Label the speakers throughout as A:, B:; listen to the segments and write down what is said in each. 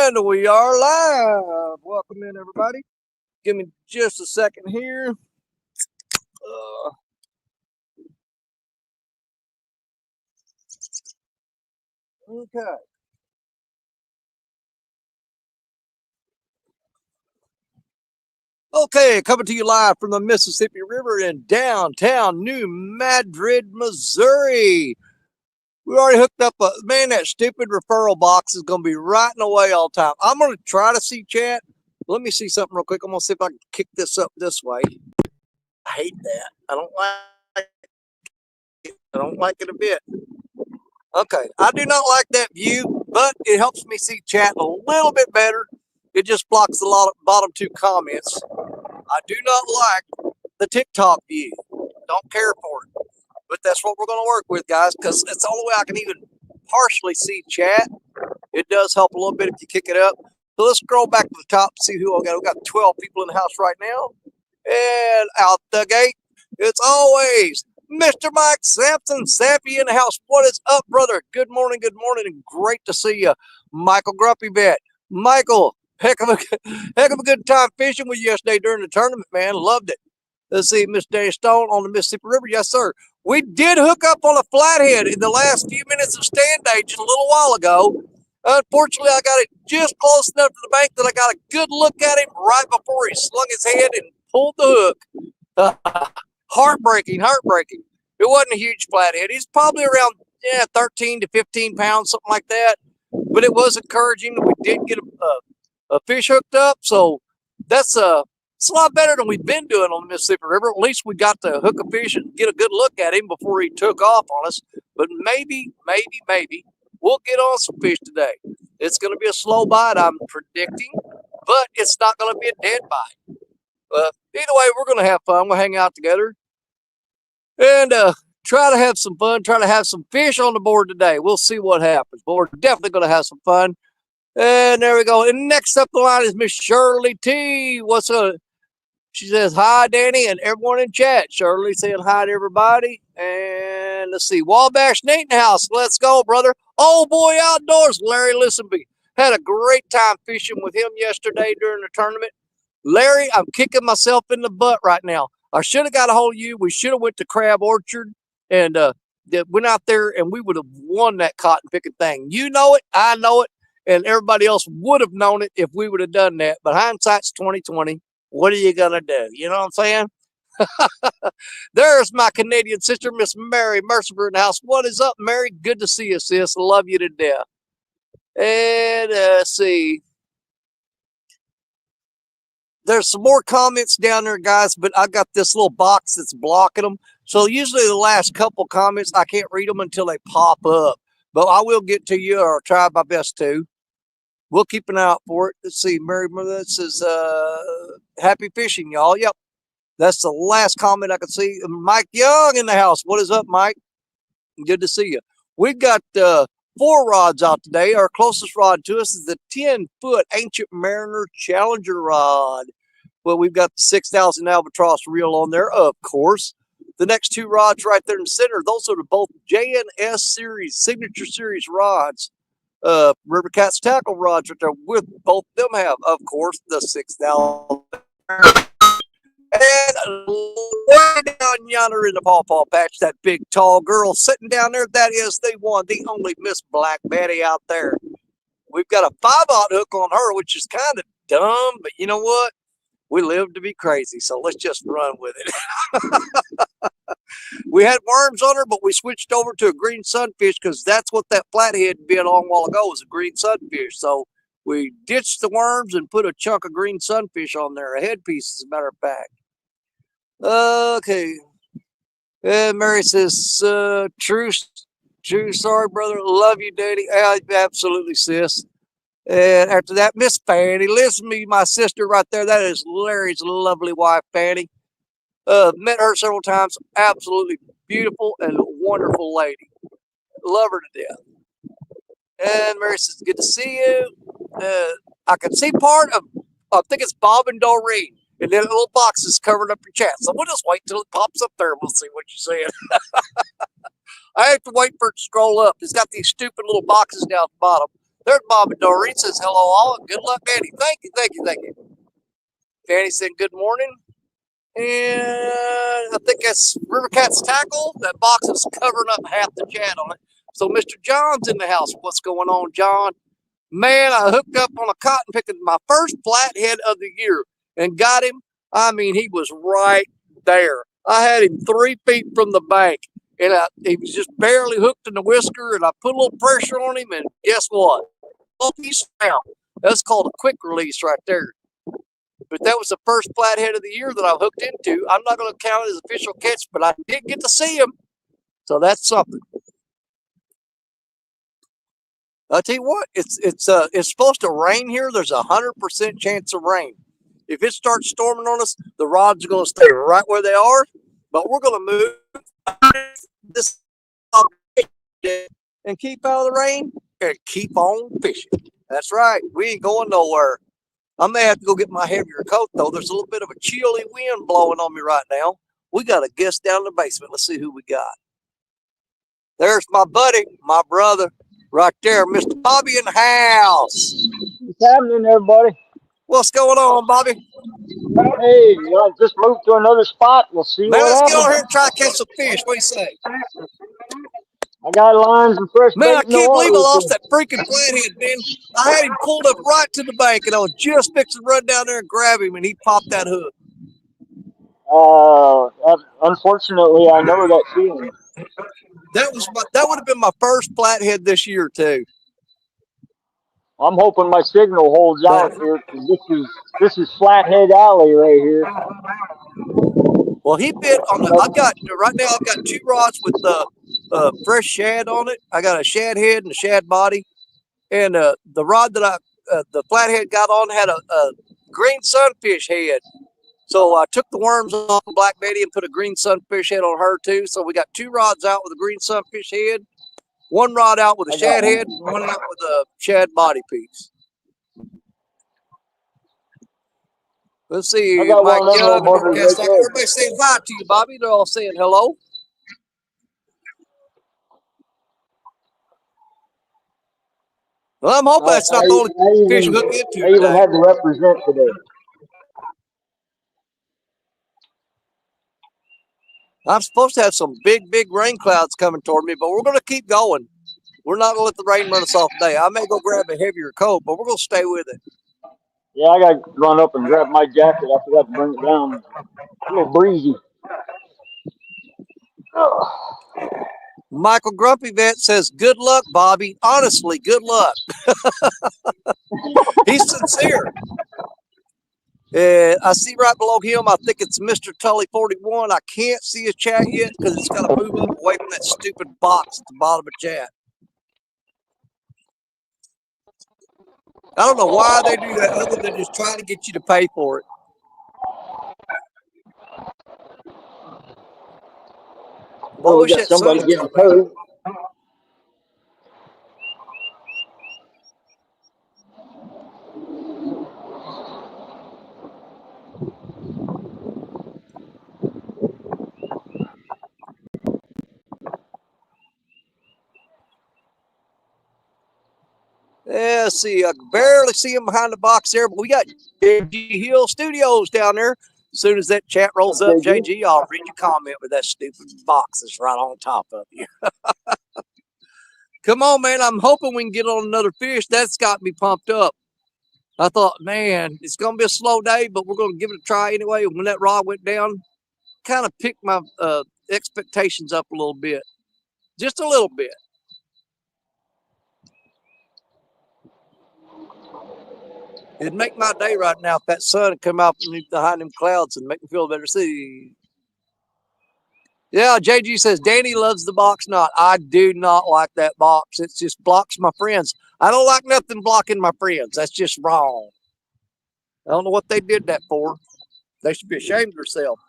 A: And we are live. Welcome in, everybody. Give me just a second here. Okay. Okay, coming to you live from the Mississippi River in downtown New Madrid, Missouri. We already hooked up man, that stupid referral box is going to be rotting away all the time. I'm going to try to see chat. Let me see something real quick. I'm going to see if I can kick this up this way. I hate that. I don't like it. I don't like it a bit. Okay, I do not like that view, but it helps me see chat a little bit better. It just blocks the bottom two comments. I do not like the TikTok view. Don't care for it. But that's what we're going to work with, guys, because it's the only way I can even partially see chat. It does help a little bit if you kick it up. So let's scroll back to the top and see who I got. We got 12 people in the house right now. And out the gate, it's always Mr. Mike Sampson, Sappy in the house. What is up, brother? Good morning, and great to see you. Michael Grumpy Bet. Michael, heck of a good time fishing with you yesterday during the tournament, man. Loved it. Let's see, Miss Danny Stone on the Mississippi River. Yes, sir. We did hook up on a flathead in the last few minutes of stand day just a little while ago. Unfortunately, I got it just close enough to the bank that I got a good look at him right before he slung his head and pulled the hook. Heartbreaking. It wasn't a huge flathead. He's probably around 13 to 15 pounds, something like that. But it was encouraging that we did get a fish hooked up. So that's it's a lot better than we've been doing on the Mississippi River. At least we got to hook a fish and get a good look at him before he took off on us. But maybe we'll get on some fish today. It's going to be a slow bite, I'm predicting, but it's not going to be a dead bite. Either way, we're going to have fun. We'll hang out together and try to have some fun, try to have some fish on the board today. We'll see what happens, but we're definitely going to have some fun. And there we go. And next up the line is Miss Shirley T. What's up? She says, hi, Danny, and everyone in chat. Shirley saying hi to everybody. And let's see, Wabash Nate in the house. Let's go, brother. Oh, boy, outdoors. Larry Listenby. Had a great time fishing with him yesterday during the tournament. Larry, I'm kicking myself in the butt right now. I should have got a hold of you. We should have went to Crab Orchard and went out there, and we would have won that cotton picking thing. You know it. I know it. And everybody else would have known it if we would have done that. But hindsight's 2020. What are you going to do? You know what I'm saying? There's my Canadian sister, Miss Mary Mercifer in the house. What is up, Mary? Good to see you, sis. Love you to death. And let's see. There's some more comments down there, guys, but I got this little box that's blocking them. So usually the last couple comments, I can't read them until they pop up. But I will get to you, or try my best to. We'll keep an eye out for it. Let's see. Mary Mother says, happy fishing, y'all. Yep. That's the last comment I can see. Mike Young in the house. What is up, Mike? Good to see you. We've got 4 rods out today. Our closest rod to us is the 10-foot Ancient Mariner Challenger rod. Well, we've got the 6,000 albatross reel on there, of course. The next 2 rods right there in the center, those are both JNS series, signature series rods. River Cats tackle rods right there with both of them have, of course, the 6,000. And way down yonder in the pawpaw patch, that big tall girl sitting down there, that is the one, the only Miss Black Betty out there. We've got a 5/0 hook on her, which is kind of dumb, but you know what? We live to be crazy, so let's just run with it. We had worms on her, but we switched over to a green sunfish because that's what that flathead bit a long while ago was, a green sunfish. So we ditched the worms and put a chunk of green sunfish on there, a headpiece, as a matter of fact. Okay. And Mary says, true, sorry, brother. Love you, Daddy. Absolutely, sis. And after that, Miss Fanny. Listen to me, my sister right there. That is Larry's lovely wife, Fanny. Met her several times. Absolutely beautiful and wonderful lady. Love her to death. And Mary says, good to see you. I can see part of, I think it's Bob and Doreen. And then a little box is covering up your chat. So we'll just wait till it pops up there. We'll see what you're saying. I have to wait for it to scroll up. It's got these stupid little boxes down at the bottom. There's Bobby Doreen says hello all. Good luck, Danny. Thank you, thank you, thank you. Danny said good morning. And I think that's River Cat's tackle. That box is covering up half the chat on it. So Mr. John's in the house. What's going on, John? Man, I hooked up on a cotton picking, my first flathead of the year, and got him. I mean, he was right there. I had him 3 feet from the bank, and he was just barely hooked in the whisker, and I put a little pressure on him, and guess what? Oh, he's found. That's called a quick release right there. But that was the first flathead of the year that I hooked into. I'm not going to count it as official catch, but I did get to see him. So that's something. I'll tell you what, it's supposed to rain here. There's 100% chance of rain. If it starts storming on us, the rods are going to stay right where they are. But we're going to move this and keep out of the rain and keep on fishing. That's right. We ain't going nowhere. I may have to go get my heavier coat, though. There's a little bit of a chilly wind blowing on me right now. We got a guest down in the basement. Let's see who we got. There's my buddy, my brother, right there, Mr. Bobby in the house.
B: What's happening, everybody?
A: What's going on, Bobby?
B: Hey, I just moved to another spot. We'll see
A: Man,
B: what
A: let's
B: happens.
A: get over here and try to catch some fish. What do you say?
B: I got lines and fresh
A: Man,
B: bait
A: I
B: in the
A: can't believe I
B: water.
A: lost that freaking flathead, man. I had him pulled up right to the bank, and I was just fixing to run down there and grab him, and he popped that hook.
B: Unfortunately, I know that feeling.
A: That would have been my first flathead this year too.
B: I'm hoping my signal holds out here because this is Flathead Alley right here.
A: Well, he bit on the. Right now. I've got 2 rods with fresh shad on it. I got a shad head and a shad body, and the rod that the flathead got on had a green sunfish head. So I took the worms off the Black Betty and put a green sunfish head on her too. So we got 2 rods out with a green sunfish head, 1 rod out with a shad head, and 1 out with a shad body piece. Let's see, Mike Young, everybody's saying hi to you, Bobby. They're all saying hello. Well, I'm hoping that's not the only fish we hook into today.
B: I even had to represent today.
A: I'm supposed to have some big rain clouds coming toward me, but we're going to keep going. We're not going to let the rain run us off today. I may go grab a heavier coat, but we're going to stay with it.
B: Yeah, I got to run up and grab my jacket. I forgot to bring it down. A little breezy.
A: Michael Grumpy Vet says, good luck, Bobby. Honestly, good luck. He's sincere. I see right below him, I think it's Mr. Tully 41. I can't see his chat yet because it's got to move up away from that stupid box at the bottom of chat. I don't know why they do that other than just trying to get you to pay for it.
B: Well, we got somebody getting paid.
A: Yeah, let's see, I can barely see him behind the box there, but we got JG Hill Studios down there. As soon as that chat rolls up, JG, I'll read your comment with that stupid box that's right on top of you. Come on, man. I'm hoping we can get on another fish. That's got me pumped up. I thought, man, it's going to be a slow day, but we're going to give it a try anyway. When that rod went down, kind of picked my expectations up a little bit. Just a little bit. It'd make my day right now if that sun would come out behind them clouds and make me feel better. See, yeah, JG says Danny loves the box knot. I do not like that box. It just blocks my friends. I don't like nothing blocking my friends. That's just wrong. I don't know what they did that for. They should be ashamed of themselves.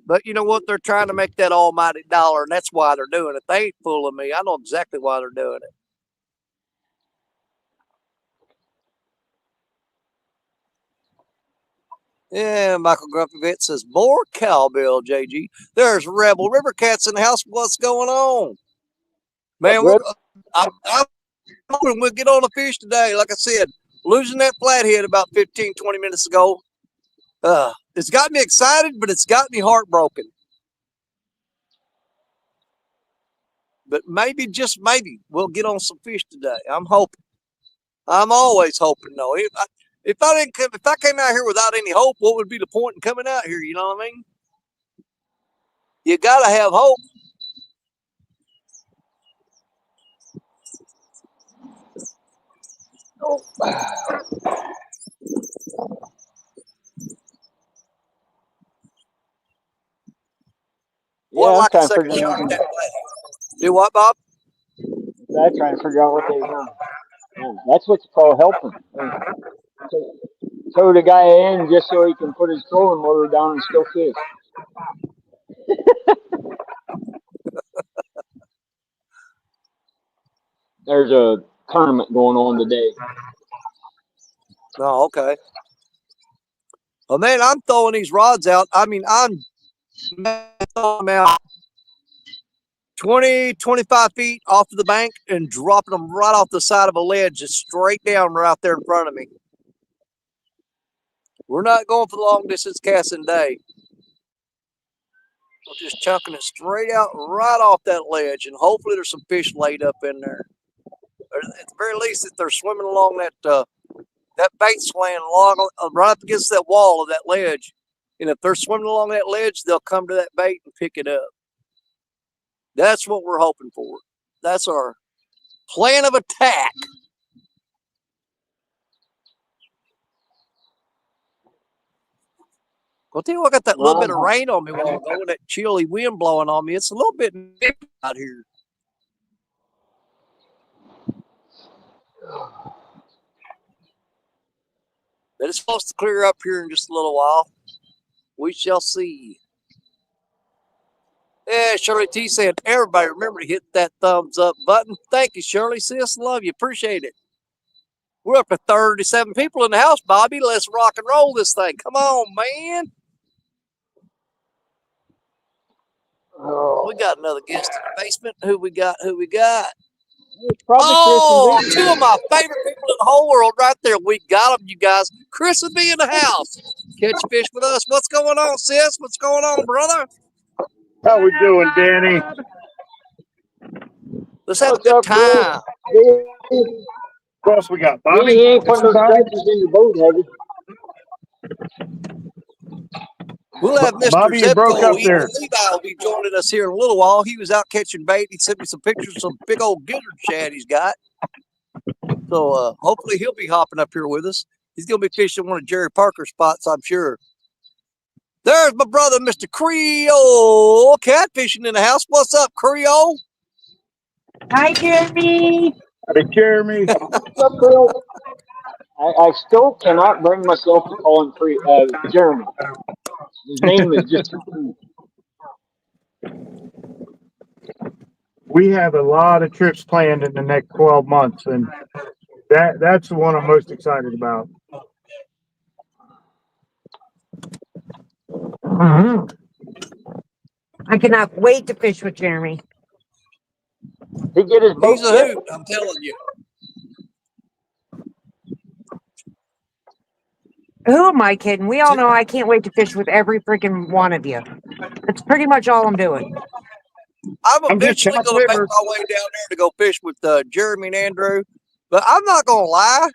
A: But you know what? They're trying to make that almighty dollar, and that's why they're doing it. They ain't fooling me. I know exactly why they're doing it. Yeah, Michael Grumpy Vet says, more cowbell, JG. There's Rebel River Cats in the house. What's going on? Man, I'm hoping we'll get on a fish today. Like I said, losing that flathead about 15, 20 minutes ago, it's got me excited, but it's got me heartbroken. But maybe, just maybe, we'll get on some fish today. I'm hoping. I'm always hoping, though. If I came out here without any hope, what would be the point in coming out here? You know what I mean? You gotta have hope.
B: Yeah, I'm trying to figure out.
A: Do what, Bob?
B: I'm trying to figure out what they want. Yeah, that's what's called helping. Tow the guy in just so he can put his trolling motor down and still fish. There's a tournament going on today.
A: Oh, okay. Well, man, I'm throwing these rods out. I mean, I'm throwing them out 20, 25 feet off of the bank and dropping them right off the side of a ledge, just straight down right there in front of me. We're not going for the long distance casting today. We're just chunking it straight out right off that ledge, and hopefully there's some fish laid up in there. Or at the very least, if they're swimming along that bait swaying along right up against that wall of that ledge, and if they're swimming along that ledge, they'll come to that bait and pick it up. That's what we're hoping for. That's our plan of attack. I'll tell you what, I got that little bit of rain on me while I'm going, that chilly wind blowing on me. It's a little bit nippy out here. But it's supposed to clear up here in just a little while. We shall see. Yeah, Shirley T said, everybody remember to hit that thumbs up button. Thank you, Shirley. Sis, love you. Appreciate it. We're up to 37 people in the house, Bobby. Let's rock and roll this thing. Come on, man. We got another guest in the basement. Who we got? Oh, two of my favorite people in the whole world right there. We got them, you guys. Chris will be in the house. Catch fish with us. What's going on, sis? What's going on, brother?
C: How we doing, Danny?
A: Let's have a good time.
C: What else we got, Bobby?
B: He ain't putting those scratches in your boat, have you?
A: We'll have Mr.
C: Bobby, you broke up there.
A: Levi will be joining us here in a little while. He was out catching bait. He sent me some pictures of some big old gizzard shad he's got. So hopefully he'll be hopping up here with us. He's going to be fishing one of Jerry Parker's spots, I'm sure. There's my brother, Mr. Creole, catfishing in the house. What's up, Creole?
D: Hi, Jeremy.
C: Hey, Jeremy.
B: What's up, Creole? I still cannot bring myself to call him Jeremy. His name is just too cool.
C: We have a lot of trips planned in the next 12 months, and that's the one I'm most excited about.
D: I cannot wait to fish with Jeremy.
B: He get his boat.
A: He's a hoot, I'm telling you.
D: Who am I kidding? We all know I can't wait to fish with every freaking one of you. That's pretty much all I'm doing.
A: I'm eventually going to make my way down there to go fish with Jeremy and Andrew. But I'm not going to lie.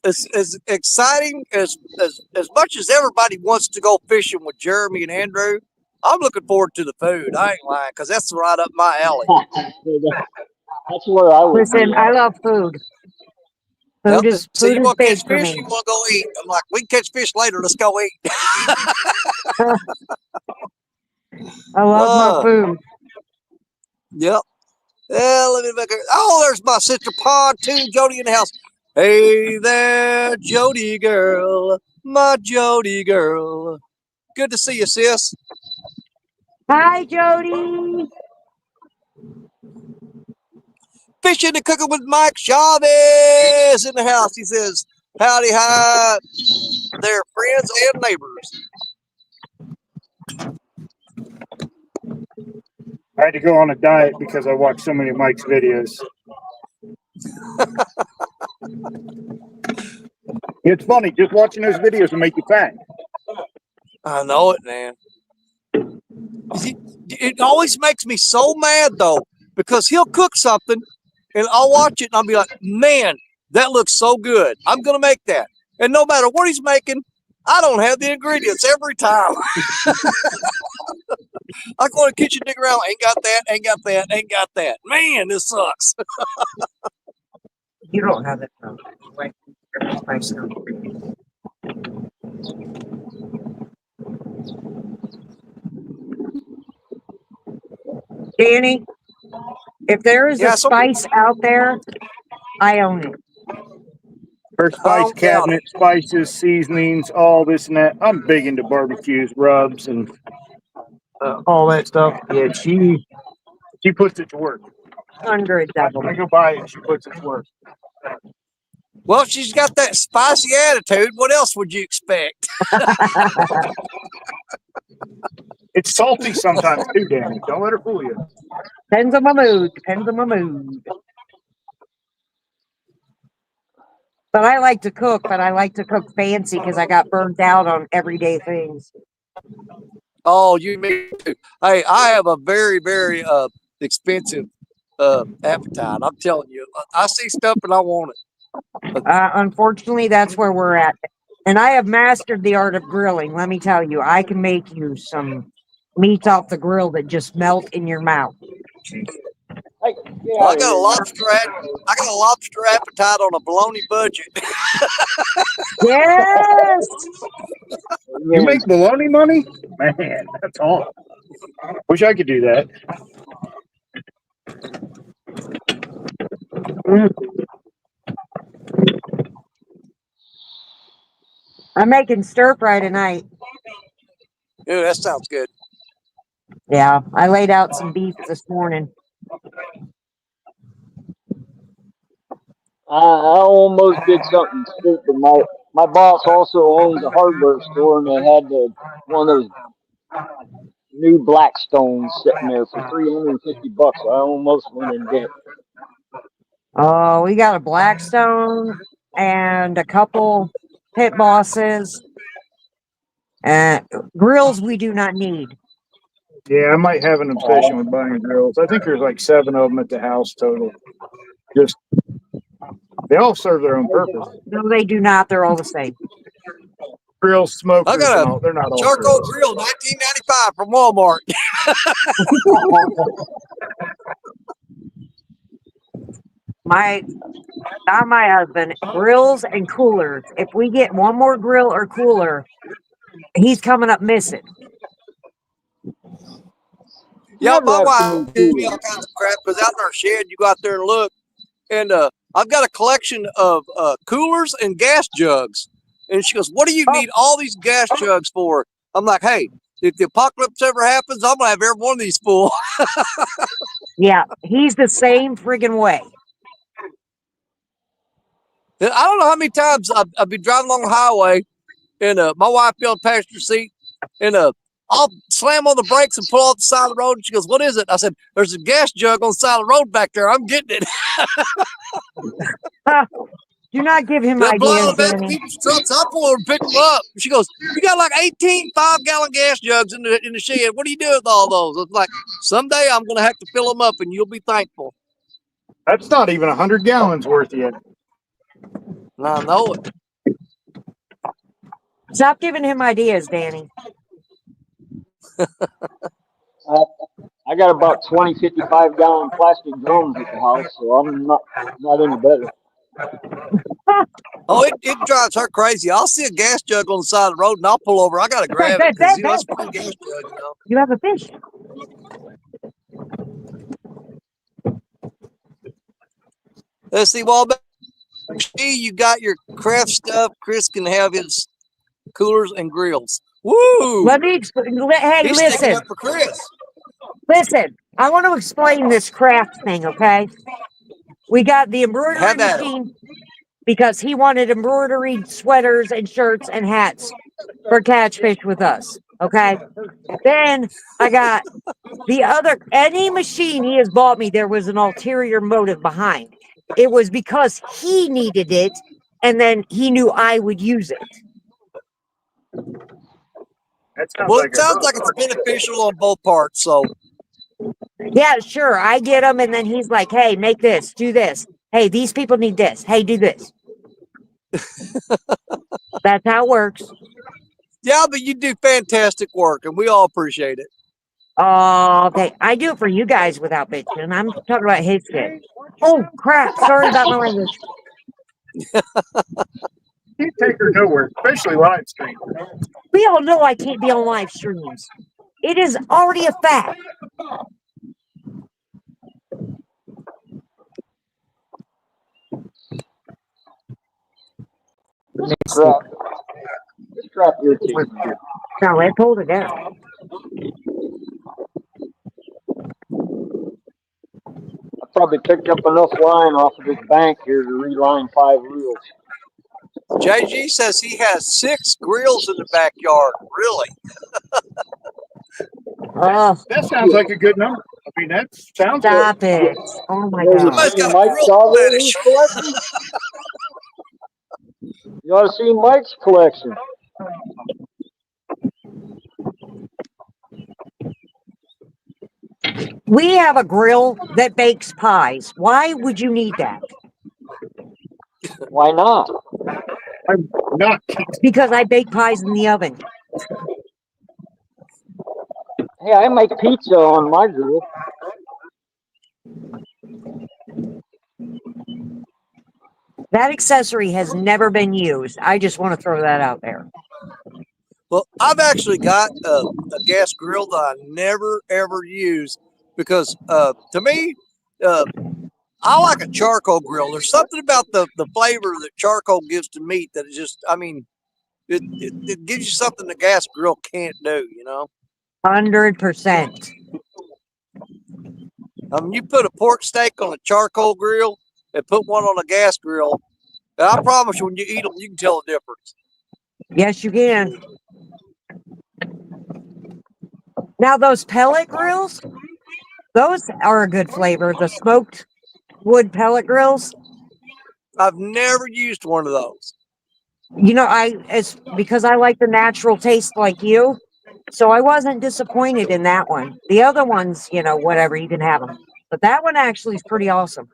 A: As exciting as much as everybody wants to go fishing with Jeremy and Andrew, I'm looking forward to the food. I ain't lying, because that's right up my alley.
B: That's where I would.
D: Listen, I love food. Food is
A: you want to catch
D: for
A: fish?
D: me.
A: You want to go eat? I'm like, we can catch fish later. Let's go eat.
D: I love my food.
A: Yep. Yeah, let me back here. Oh, there's my sister Pontoon Jody in the house. Hey there, Jody girl, my Jody girl. Good to see you, sis.
D: Hi, Jody.
A: Fishing and cooking with Mike Chavez in the house. He says, howdy, hi, their friends and neighbors.
C: I had to go on a diet because I watched so many of Mike's videos. It's funny, just watching those videos will make you fat.
A: I know it, man. It always makes me so mad though, because he'll cook something and I'll watch it and I'll be like, man, that looks so good. I'm gonna make that. And no matter what he's making, I don't have the ingredients every time. I go in the kitchen, dig around, ain't got that, ain't got that, ain't got that. Man, this sucks.
D: You don't have it. Danny, if there is
A: Yeah,
D: a spice out there, I own it.
C: Her spice
A: don't doubt
C: cabinet, spices, seasonings, all this and that. I'm big into barbecues, rubs, and all that stuff. Yeah, she puts it to work.
D: Hundreds of them.
C: I go buy it, she puts it to work.
A: Well, she's got that spicy attitude. What else would you expect?
C: It's salty sometimes too, Danny. Don't let her fool you.
D: Depends on my mood. Depends on my mood. But I like to cook, but I like to cook fancy because I got burnt out on everyday things.
A: Oh, you me too. Hey, I have a very, very expensive appetite. I'm telling you, I see stuff and I want it.
D: Unfortunately, that's where we're at. And I have mastered the art of grilling. Let me tell you, I can make you some meats off the grill that just melt in your mouth.
B: Hey,
A: Well, I got a lobster appetite on a bologna budget.
D: Yes.
C: You make bologna money? Man, that's awesome. Wish I could do that.
D: I'm making stir fry tonight.
A: Ew, that sounds good.
D: Yeah, I laid out some beef this morning.
B: I almost did something stupid. My boss also owns a hardware store, and they had one of those new Blackstones sitting there for $350. I almost went and did it.
D: Oh, we got a Blackstone and a couple pit bosses. Grills we do not need.
C: Yeah, I might have an obsession with buying grills. I think there's like 7 of them at the house total. Just they all serve their own purpose.
D: No, they do not. They're all the same.
C: Grills, smokers,
A: I got
C: and
A: a
C: all. They're not all
A: charcoal
C: grills.
A: grill, 1995 from Walmart.
D: Not my husband, grills and coolers. If we get one more grill or cooler, he's coming up missing.
A: Yeah,
B: Never
A: my
B: have too
A: wife
B: many
A: gives me all
B: coolers.
A: kinds of crap because out in our shed, you go out there and look, and I've got a collection of coolers and gas jugs. And she goes, "What do you need all these gas jugs for?" I'm like, "Hey, if the apocalypse ever happens, I'm gonna have every one of these full."
D: Yeah, he's the same friggin' way.
A: I don't know how many times I've been driving along the highway, and my wife be on the passenger seat, and I'll slam on the brakes and pull off the side of the road. And she goes, "What is it?" I said, "There's a gas jug on the side of the road back there. I'm getting it."
D: Do not give him
A: They'll blow
D: ideas,
A: out the back of
D: Danny.
A: people's trucks. I'll pull over and pick them up. She goes, "You got like 18 5-gallon gas jugs in the shed. What do you do with all those?" It's like, someday I'm going to have to fill them up, and you'll be thankful.
C: That's not even 100 gallons worth yet.
A: And I know it.
D: Stop giving him ideas, Danny.
B: I got about 20 55-gallon plastic drums at the house, so I'm not any better.
A: Oh, it drives her crazy. I'll see a gas jug on the side of the road, and I'll pull over. I got to grab it because, it's a gas jug,
D: You have a fish.
A: Let's see, Wallback. You got your craft stuff. Chris can have his coolers and grills. Woo!
D: Let me explain. Hey,
A: He's sticking
D: listen.
A: up for Chris.
D: Listen. I want to explain this craft thing, okay? We got the embroidery
A: Have at it.
D: machine because he wanted embroidery sweaters and shirts and hats for Catchfish with us, okay? Then I got any machine he has bought me, there was an ulterior motive behind. it was because he needed it, and then he knew I would use it.
C: That sounds
A: Well,
C: like
A: it sounds like it's beneficial on both parts. So
D: Yeah, sure. I get him, and then he's like, "Hey, make this, do this. Hey, these people need this. Hey, do this." That's how it works.
A: yeah, but you do fantastic work, and we all appreciate it.
D: Oh, okay. I do it for you guys without bitching. I'm talking about his shit. Oh crap! Sorry about my language.
C: can't take her nowhere, especially live stream.
D: We all know I can't be on live streams. It is already a fact.
B: Crap. This crap irritates me.
D: Now let's hold it down.
B: I probably picked up enough line off of this bank here to reline 5 reels.
A: JG says he has 6 grills in the backyard. Really?
D: Oh,
C: That sounds like a good number. I mean, that sounds
D: stop it. Oh my
B: You
D: god.
A: Somebody's got a
B: Mike
A: grill
B: Sauber's
A: fetish.
B: collection? You ought to see Mike's collection.
D: We have a grill that bakes pies. Why would you need that?
B: Why not?
C: I'm not.
D: Because I bake pies in the oven.
B: Hey, I make pizza on my grill.
D: That accessory has never been used. I just want to throw that out there.
A: Well, I've actually got a gas grill that I never ever use because to me, I like a charcoal grill. There's something about the flavor that charcoal gives to meat that it just, I mean, it gives you something the gas grill can't do, you know?
D: 100%.
A: You put a pork steak on a charcoal grill and put one on a gas grill, and I promise you, when you eat them, you can tell the difference.
D: Yes, you can. Now, those pellet grills, those are a good flavor. The smoked wood pellet grills.
A: I've never used one of those.
D: You know, it's because I like the natural taste like you. So I wasn't disappointed in that one. The other ones, you know, whatever, you can have them. But that one actually is pretty awesome.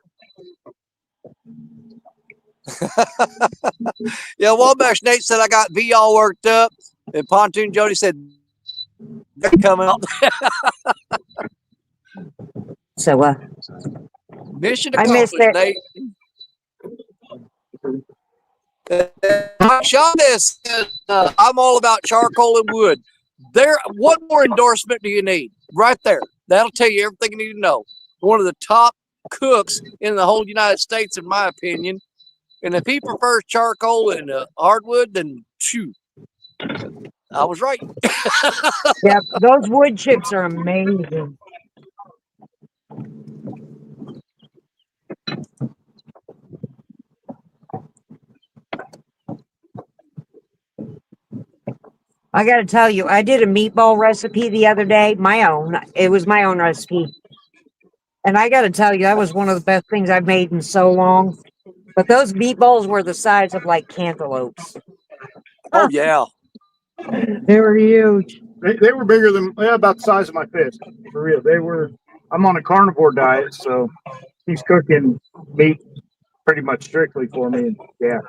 A: Yeah, Wabash Nate said I got V all worked up, and Pontoon Jody said they're coming up.
D: So,
A: Mission
D: I missed
A: accomplished,
D: it.
A: Nate. Shonda says I'm all about charcoal and wood. What more endorsement do you need? Right there. That'll tell you everything you need to know. One of the top cooks in the whole United States, in my opinion. And if he prefers charcoal and hardwood, then shoot, I was right.
D: Yeah, those wood chips are amazing. I got to tell you, I did a meatball recipe the other day, my own. It was my own recipe. And I got to tell you, that was one of the best things I've made in so long. But those meatballs were the size of like cantaloupes.
A: Oh, yeah.
D: They were huge.
C: They were bigger than about the size of my fist. For real, they were. I'm on a carnivore diet, so he's cooking meat pretty much strictly for me. And yeah,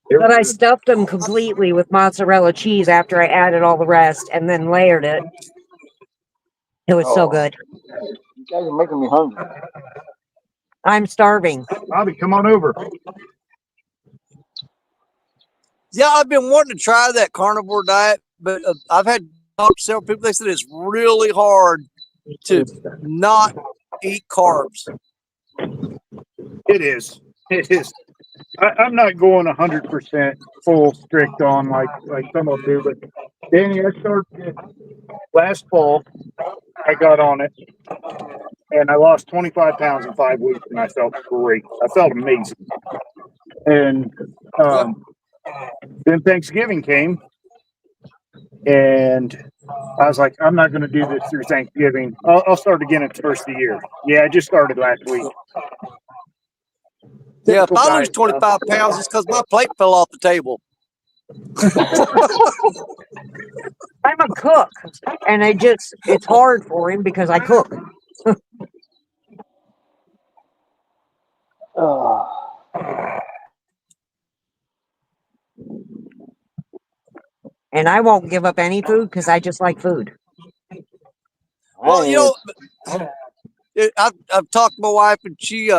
D: But I stuffed them completely with mozzarella cheese after I added all the rest and then layered it. It was so good.
B: You guys are making me hungry.
D: I'm starving.
C: Bobby, come on over.
A: Yeah, I've been wanting to try that carnivore diet, but I've had talked to several people. They said it's really hard to not eat carbs.
C: It is. It is. I'm not going 100% full strict on like some will do, but Danny, I started last fall. I got on it, and I lost 25 pounds in 5 weeks, and I felt great. I felt amazing. And then Thanksgiving came, and I was like, I'm not going to do this through Thanksgiving. I'll start again at the first of the year. Yeah, I just started last week.
A: Yeah, if
C: Typical
A: I lose
C: diet stuff.
A: 25 pounds, it's because my plate fell off the table.
D: I'm a cook, and it's hard for him because I cook. And I won't give up any food because I just like food.
A: Well,
B: I ain't.
A: I've talked to my wife, and she,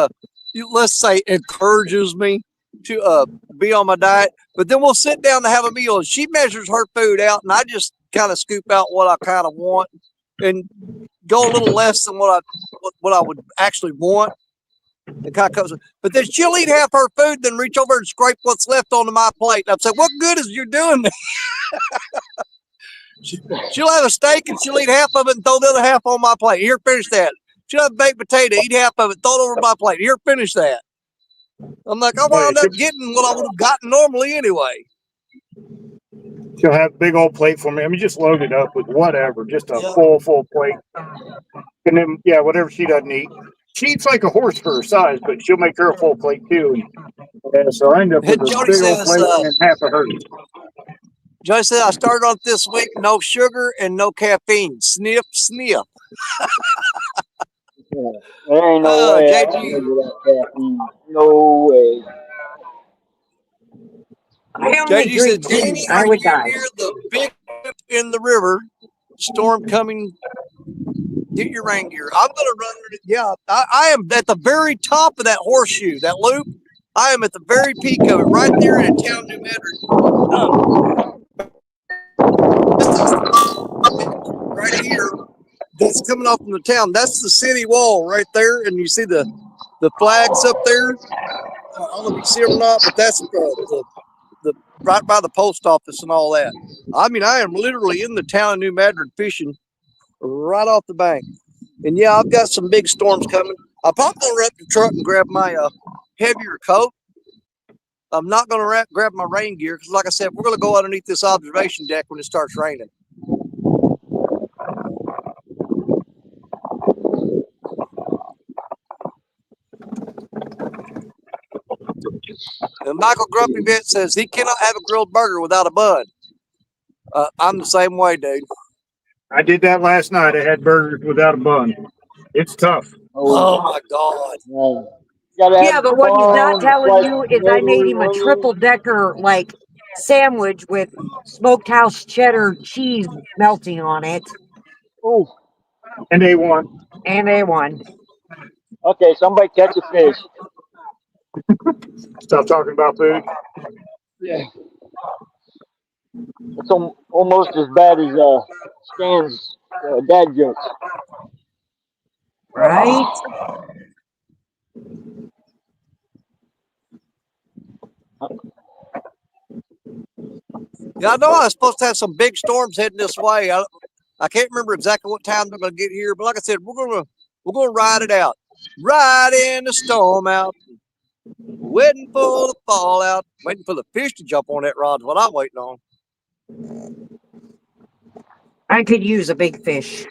A: let's say, encourages me to be on my diet. But then we'll sit down to have a meal, and she measures her food out, and I just kind of scoop out what I kind of want, and go a little less than what I would actually want. And kind of comes, but then she'll eat half her food, then reach over and scrape what's left onto my plate. And I'm saying, "What good is you doing that?" She'll have a steak and she'll eat half of it and throw the other half on my plate. Here, finish that. She'll have baked potato, eat half of it, throw it over my plate. Here, finish that. I'm like, I wound up getting what I would have gotten normally anyway.
C: She'll have a big old plate for me. I mean, just load it up with whatever, just a
A: Yeah.
C: full plate. And then, yeah, whatever she doesn't eat. She eats like a horse for her size, but she'll make her a full plate too. And so I end up with
A: And
C: a
A: Jody
C: big old
A: says,
C: plate and then half of hers.
A: Jody said, I started on this week, no sugar and no caffeine. Sniff, sniff.
B: There ain't no way I can live without caffeine. No way.
D: I only
A: JG said,
D: drink tea.
A: Danny,
D: I
A: are
D: would
A: you
D: die.
A: near the big ship in the river? Storm coming. Get your rain gear. I'm going to run. Yeah, I am at the very top of that horseshoe, that loop. I am at the very peak of it, right there in town, New Madrid. Right here, that's coming off from the town. That's the city wall right there, and you see the flags up there. I don't know if you see them or not, but that's the right by the post office and all that. I mean, I am literally in the town of New Madrid fishing right off the bank. And yeah, I've got some big storms coming. I'm probably going to wrap the truck and grab my heavier coat. I'm not going to grab my rain gear because, like I said, we're going to go underneath this observation deck when it starts raining. And Michael Grumpy Vet says he cannot have a grilled burger without a bun. I'm the same way, dude.
C: I did that last night. I had burgers without a bun. It's tough.
A: Oh my God.
D: Yeah, but what he's not telling you is I made him a
B: onion.
D: triple decker like sandwich with smoked house cheddar cheese melting on it.
B: Ooh.
C: And they won.
D: And they won.
B: Okay, somebody catch a fish.
C: Stop talking about food.
B: Yeah. It's almost as bad as Stan's dad jokes.
D: Right?
A: Yeah, I know I was supposed to have some big storms heading this way. I can't remember exactly what time they're going to get here, but like I said, we're gonna ride it out, riding the storm out, waiting for the fallout, waiting for the fish to jump on that rod. Is what I'm waiting on.
D: I could use a big fish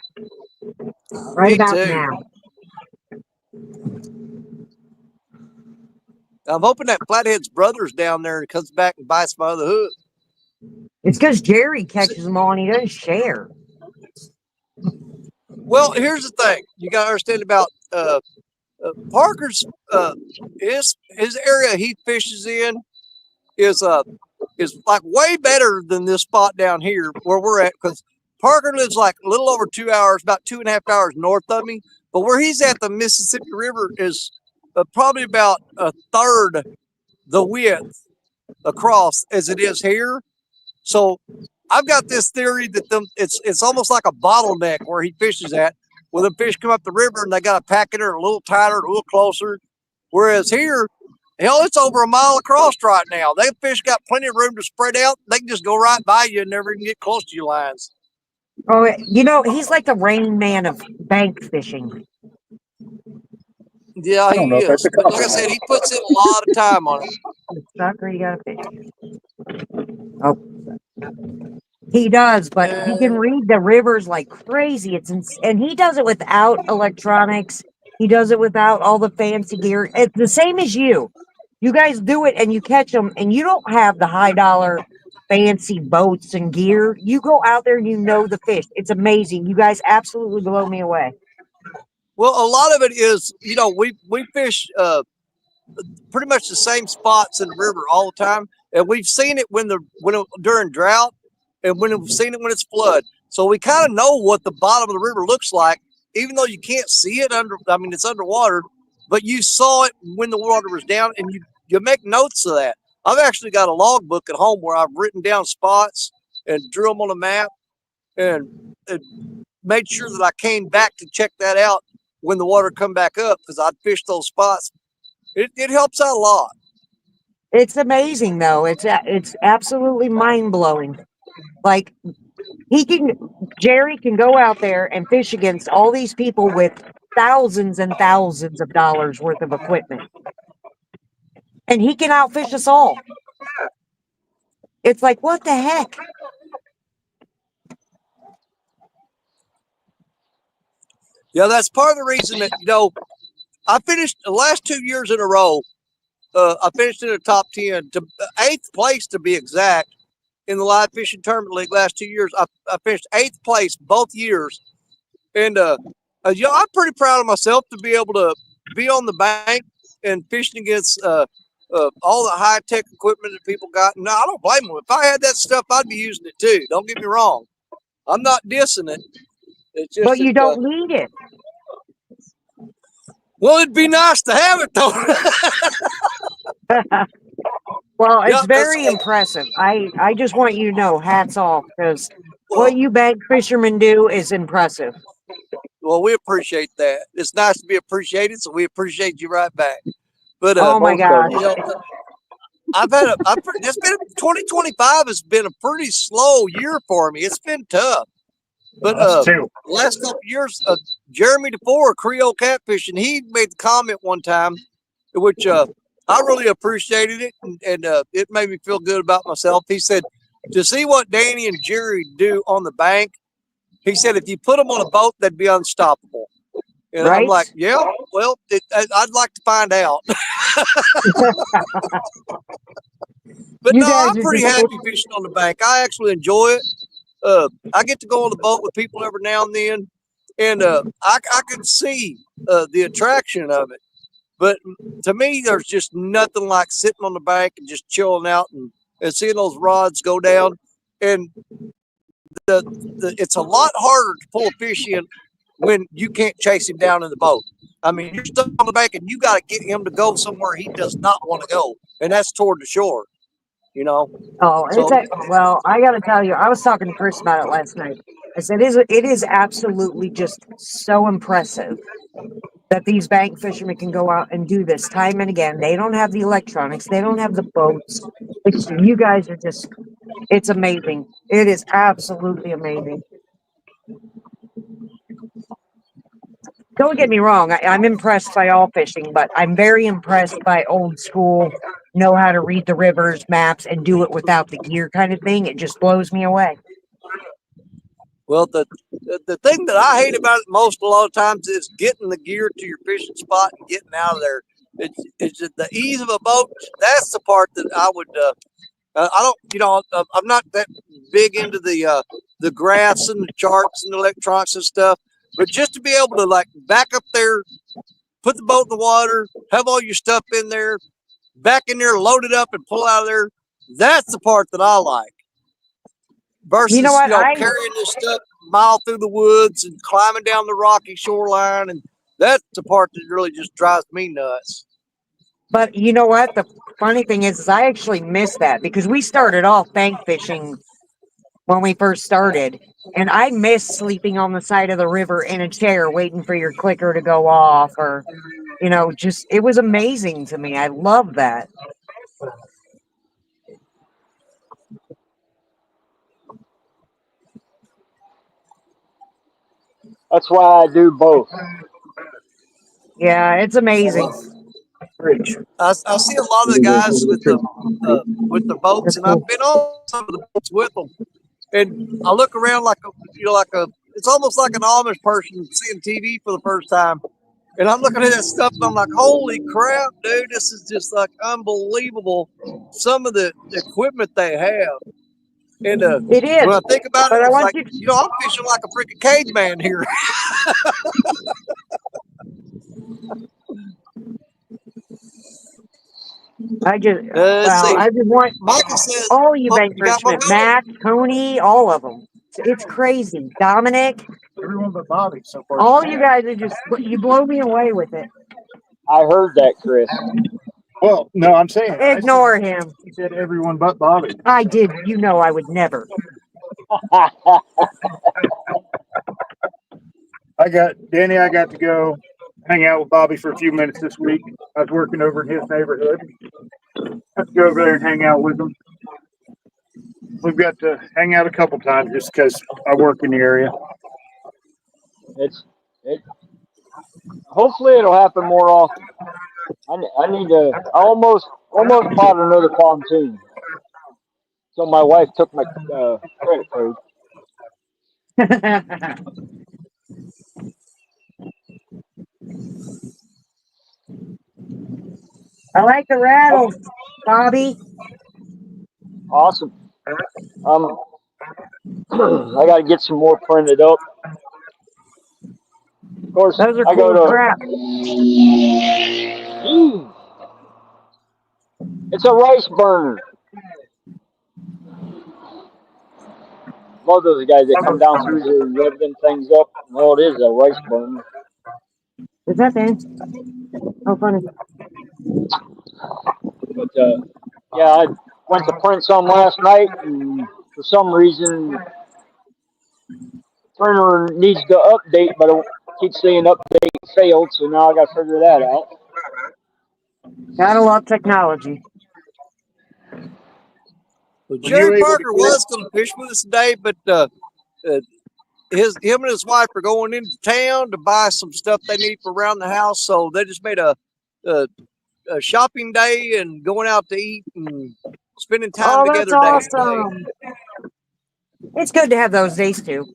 D: right
A: Me
D: about
A: too.
D: now.
A: I'm hoping that Flathead's brother's down there and comes back and bites my other hook.
D: It's because Jerry catches them all and he doesn't share.
A: Well, here's the thing you got to understand about Parker's his area he fishes in is like way better than this spot down here where we're at, because Parker lives like a little over 2 hours, about 2.5 hours north of me. But where he's at, the Mississippi River is probably about a third the width across as it is here. So I've got this theory that it's almost like a bottleneck where he fishes at, where the fish come up the river and they got to pack it in a little tighter, a little closer. Whereas here, hell, it's over a mile across right now. They fish got plenty of room to spread out. They can just go right by you and never even get close to your lines.
D: Oh, you know, he's like the Rain Man of bank fishing.
A: Yeah,
C: I don't know
A: he
C: if that's
A: is.
C: a
A: But like I said, he puts in a lot of time on it.
D: Sucker, you got a fish. Oh, he does, but he can read the rivers like crazy. And he does it without electronics. He does it without all the fancy gear. It's the same as you. You guys do it and you catch them, and you don't have the high dollar fancy boats and gear. You go out there and you know the fish. It's amazing. You guys absolutely blow me away.
A: Well, a lot of it is, you know, we fish pretty much the same spots in the river all the time, and we've seen it during drought, and when we've seen it when it's flood. So we kind of know what the bottom of the river looks like, even though you can't see it under. I mean, it's underwater, but you saw it when the water was down, and you make notes of that. I've actually got a logbook at home where I've written down spots and drew them on a map, and made sure that I came back to check that out when the water come back up, because I'd fish those spots. It helps out a lot.
D: It's amazing though. It's absolutely mind blowing. Like Jerry can go out there and fish against all these people with thousands and thousands of dollars worth of equipment, and he can outfish us all. It's like, what the heck?
A: Yeah, that's part of the reason that, you know, I finished the last 2 years in a row. I finished in the top 10, to 8th place to be exact, in the live fishing tournament league last 2 years. I finished 8th place both years, and you know, I'm pretty proud of myself to be able to be on the bank and fishing against all the high tech equipment that people got. No, I don't blame them. If I had that stuff, I'd be using it too. Don't get me wrong. I'm not dissing it. It's just
D: But you don't need it.
A: well, it'd be nice to have it though.
D: Well, it's
A: Yep,
D: very impressive. I just want you to know, hats off, because what you bank fishermen do is impressive.
A: Well, we appreciate that. It's nice to be appreciated, so we appreciate you right back. But
D: Oh my gosh.
A: you know, it's been 2025 has been a pretty slow year for me. It's been tough. But
C: Us too.
A: last couple of years, Jeremy DeFore, Creole Catfishing, he made the comment one time, which I really appreciated it, and it made me feel good about myself. He said, to see what Danny and Jerry do on the bank, he said, if you put them on a boat, they'd be unstoppable. And I'm
D: Right?
A: like, yeah, well, I'd like to find out. But
D: You
A: no,
D: guys
A: I'm
D: are
A: pretty
D: just
A: happy fishing on the bank. I actually enjoy it. I get to go on the boat with people every now and then, and I can see the attraction of it. But to me, there's just nothing like sitting on the bank and just chilling out and seeing those rods go down. And it's a lot harder to pull a fish in when you can't chase him down in the boat. I mean, you're stuck on the bank and you got to get him to go somewhere he does not want to go, and that's toward the shore. You know.
D: Oh,
A: So
D: well, I got to tell you, I was talking to Chris about it last night. I said, it is absolutely just so impressive that these bank fishermen can go out and do this time and again. They don't have the electronics, they don't have the boats. You guys are just, it's amazing. It is absolutely amazing. Don't get me wrong, I'm impressed by all fishing, but I'm very impressed by old school, know how to read the rivers, maps, and do it without the gear kind of thing. It just blows me away.
A: well, the thing that I hate about it most a lot of times is getting the gear to your fishing spot and getting out of there. It's just the ease of a boat. That's the part that I would. I don't. You know, I'm not that big into the graphs and the charts and the electronics and stuff. But just to be able to like back up there, put the boat in the water, have all your stuff in there, back in there, load it up, and pull out of there. That's the part that I like. Versus,
D: You know what?
A: carrying this stuff a mile through the woods and climbing down the rocky shoreline, and that's the part that really just drives me nuts.
D: But you know what? The funny thing is I actually miss that because we started off bank fishing when we first started, and I miss sleeping on the side of the river in a chair waiting for your clicker to go off, or just it was amazing to me. I love that.
B: That's why I do both.
D: Yeah, it's amazing.
A: I see a lot of the guys with the boats, and I've been on some of the boats with them, and I look around like a it's almost like an Amish person seeing TV for the first time. And I'm looking at that stuff and I'm like, holy crap, dude, this is just like unbelievable. Some of the equipment they have. And
D: It
A: when
D: is.
A: I think about it,
D: But I
A: it's
D: want
A: like,
D: you.
A: I'm fishing like a freaking caveman here.
D: I just.
A: Let's
D: Well,
A: see.
D: I just want
A: Michael says,
D: all you
A: oh,
D: bank
A: you got one
D: fishermen,
A: going?
D: Matt, Tony, all of them. It's crazy. Dominic,
C: Everyone but Bobby so far.
D: all you guys are just, you blow me away with it.
B: I heard that, Chris.
C: Well, no, I'm saying
D: Ignore him.
C: he said everyone but Bobby.
D: I did. You know I would never.
C: I got to go hang out with Bobby for a few minutes this week. I was working over in his neighborhood. I have to go over there and hang out with him. We've got to hang out a couple times just because I work in the area.
B: it. Hopefully, it'll happen more often. I need to. I almost bought another pontoon. So my wife took my credit card.
D: I like the rattles, Bobby.
B: Awesome. I got to get some more printed up. Of course,
D: Those are
B: I go
D: cool
B: to.
D: crap.
B: It's a rice burner. Love those guys that come down through here and rev them things up. No, it is a rice burner.
D: Is that thing? Oh, funny.
B: But yeah, I went to print some last night, and for some reason, printer needs to update, but it keeps saying update failed. So now I got to figure that out.
D: Gotta love technology.
A: Well,
C: Were you
A: Jerry
C: able
A: Parker
C: to
A: was going to fish with us today, but him and his wife are going into town to buy some stuff they need for around the house. So they just made a shopping day and going out to eat and spending time
D: Oh, that's
A: together day today.
D: awesome. It's good to have those days too.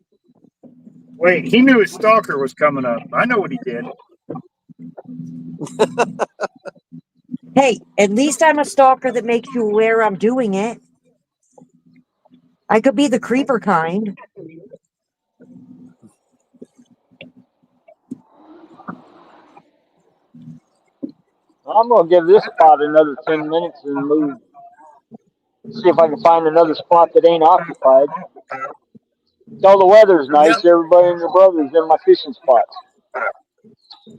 C: wait? He knew his stalker was coming up. I know what he did.
D: Hey, at least I'm a stalker that makes you aware I'm doing it. I could be the creeper kind.
B: I'm gonna give this spot another 10 minutes and move. See if I can find another spot that ain't occupied. Till the weather's
A: Yep.
B: nice, everybody and their brother's in my fishing spots.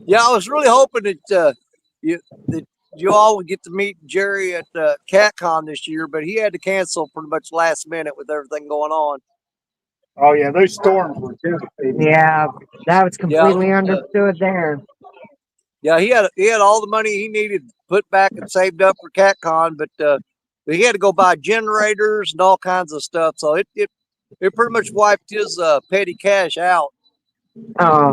A: Yeah, I was really hoping that you all would get to meet Jerry at CatCon this year, but he had to cancel pretty much last minute with everything going on.
C: Oh yeah, those storms were devastating.
D: Yeah, that was
A: Yeah,
D: completely understood there.
A: yeah, he had all the money he needed put back and saved up for CatCon, but he had to go buy generators and all kinds of stuff. So it pretty much wiped his petty cash out.
D: Oh,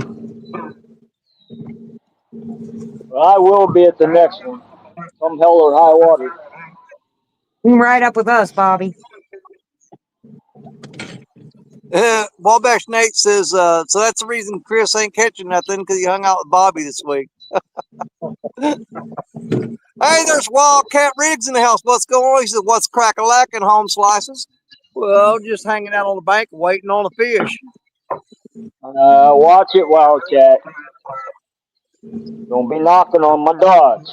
B: But I will be at the next one. Come hell or high water.
D: you can ride up with us, Bobby.
A: Wabash Nate says, so that's the reason Chris ain't catching nothing because he hung out with Bobby this week. Hey, there's Wildcat Riggs in the house. What's going on? He says, what's crack-a-lacking, home slices? Well, just hanging out on the bank waiting on a fish.
B: Watch it, Wildcat. Don't be knocking on my dogs.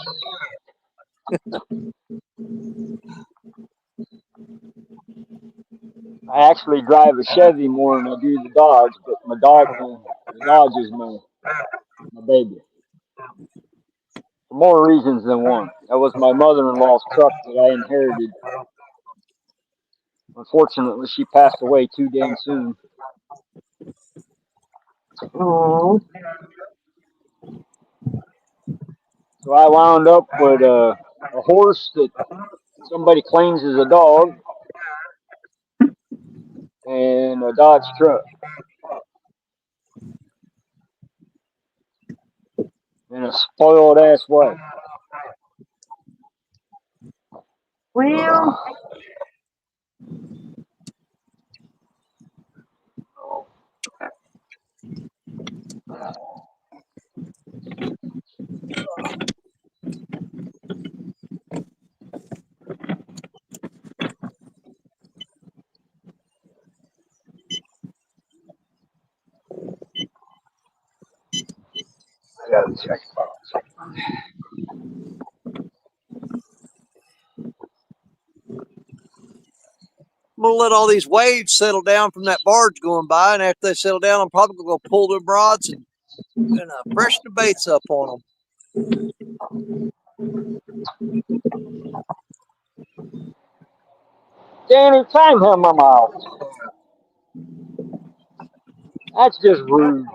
B: I actually drive a Chevy more than I do the Dodge, but the Dodge is my baby. For more reasons than one. That was my mother-in-law's truck that I inherited. Unfortunately, she passed away too dang soon.
D: Oh,
B: So I wound up with a horse that somebody claims is a dog and a Dodge truck. And a spoiled ass wife.
D: well,
B: check.
A: I'm gonna let all these waves settle down from that barge going by, and after they settle down, I'm probably gonna go pull their rods and freshen the baits up on them.
B: Danny, time him out. That's just rude.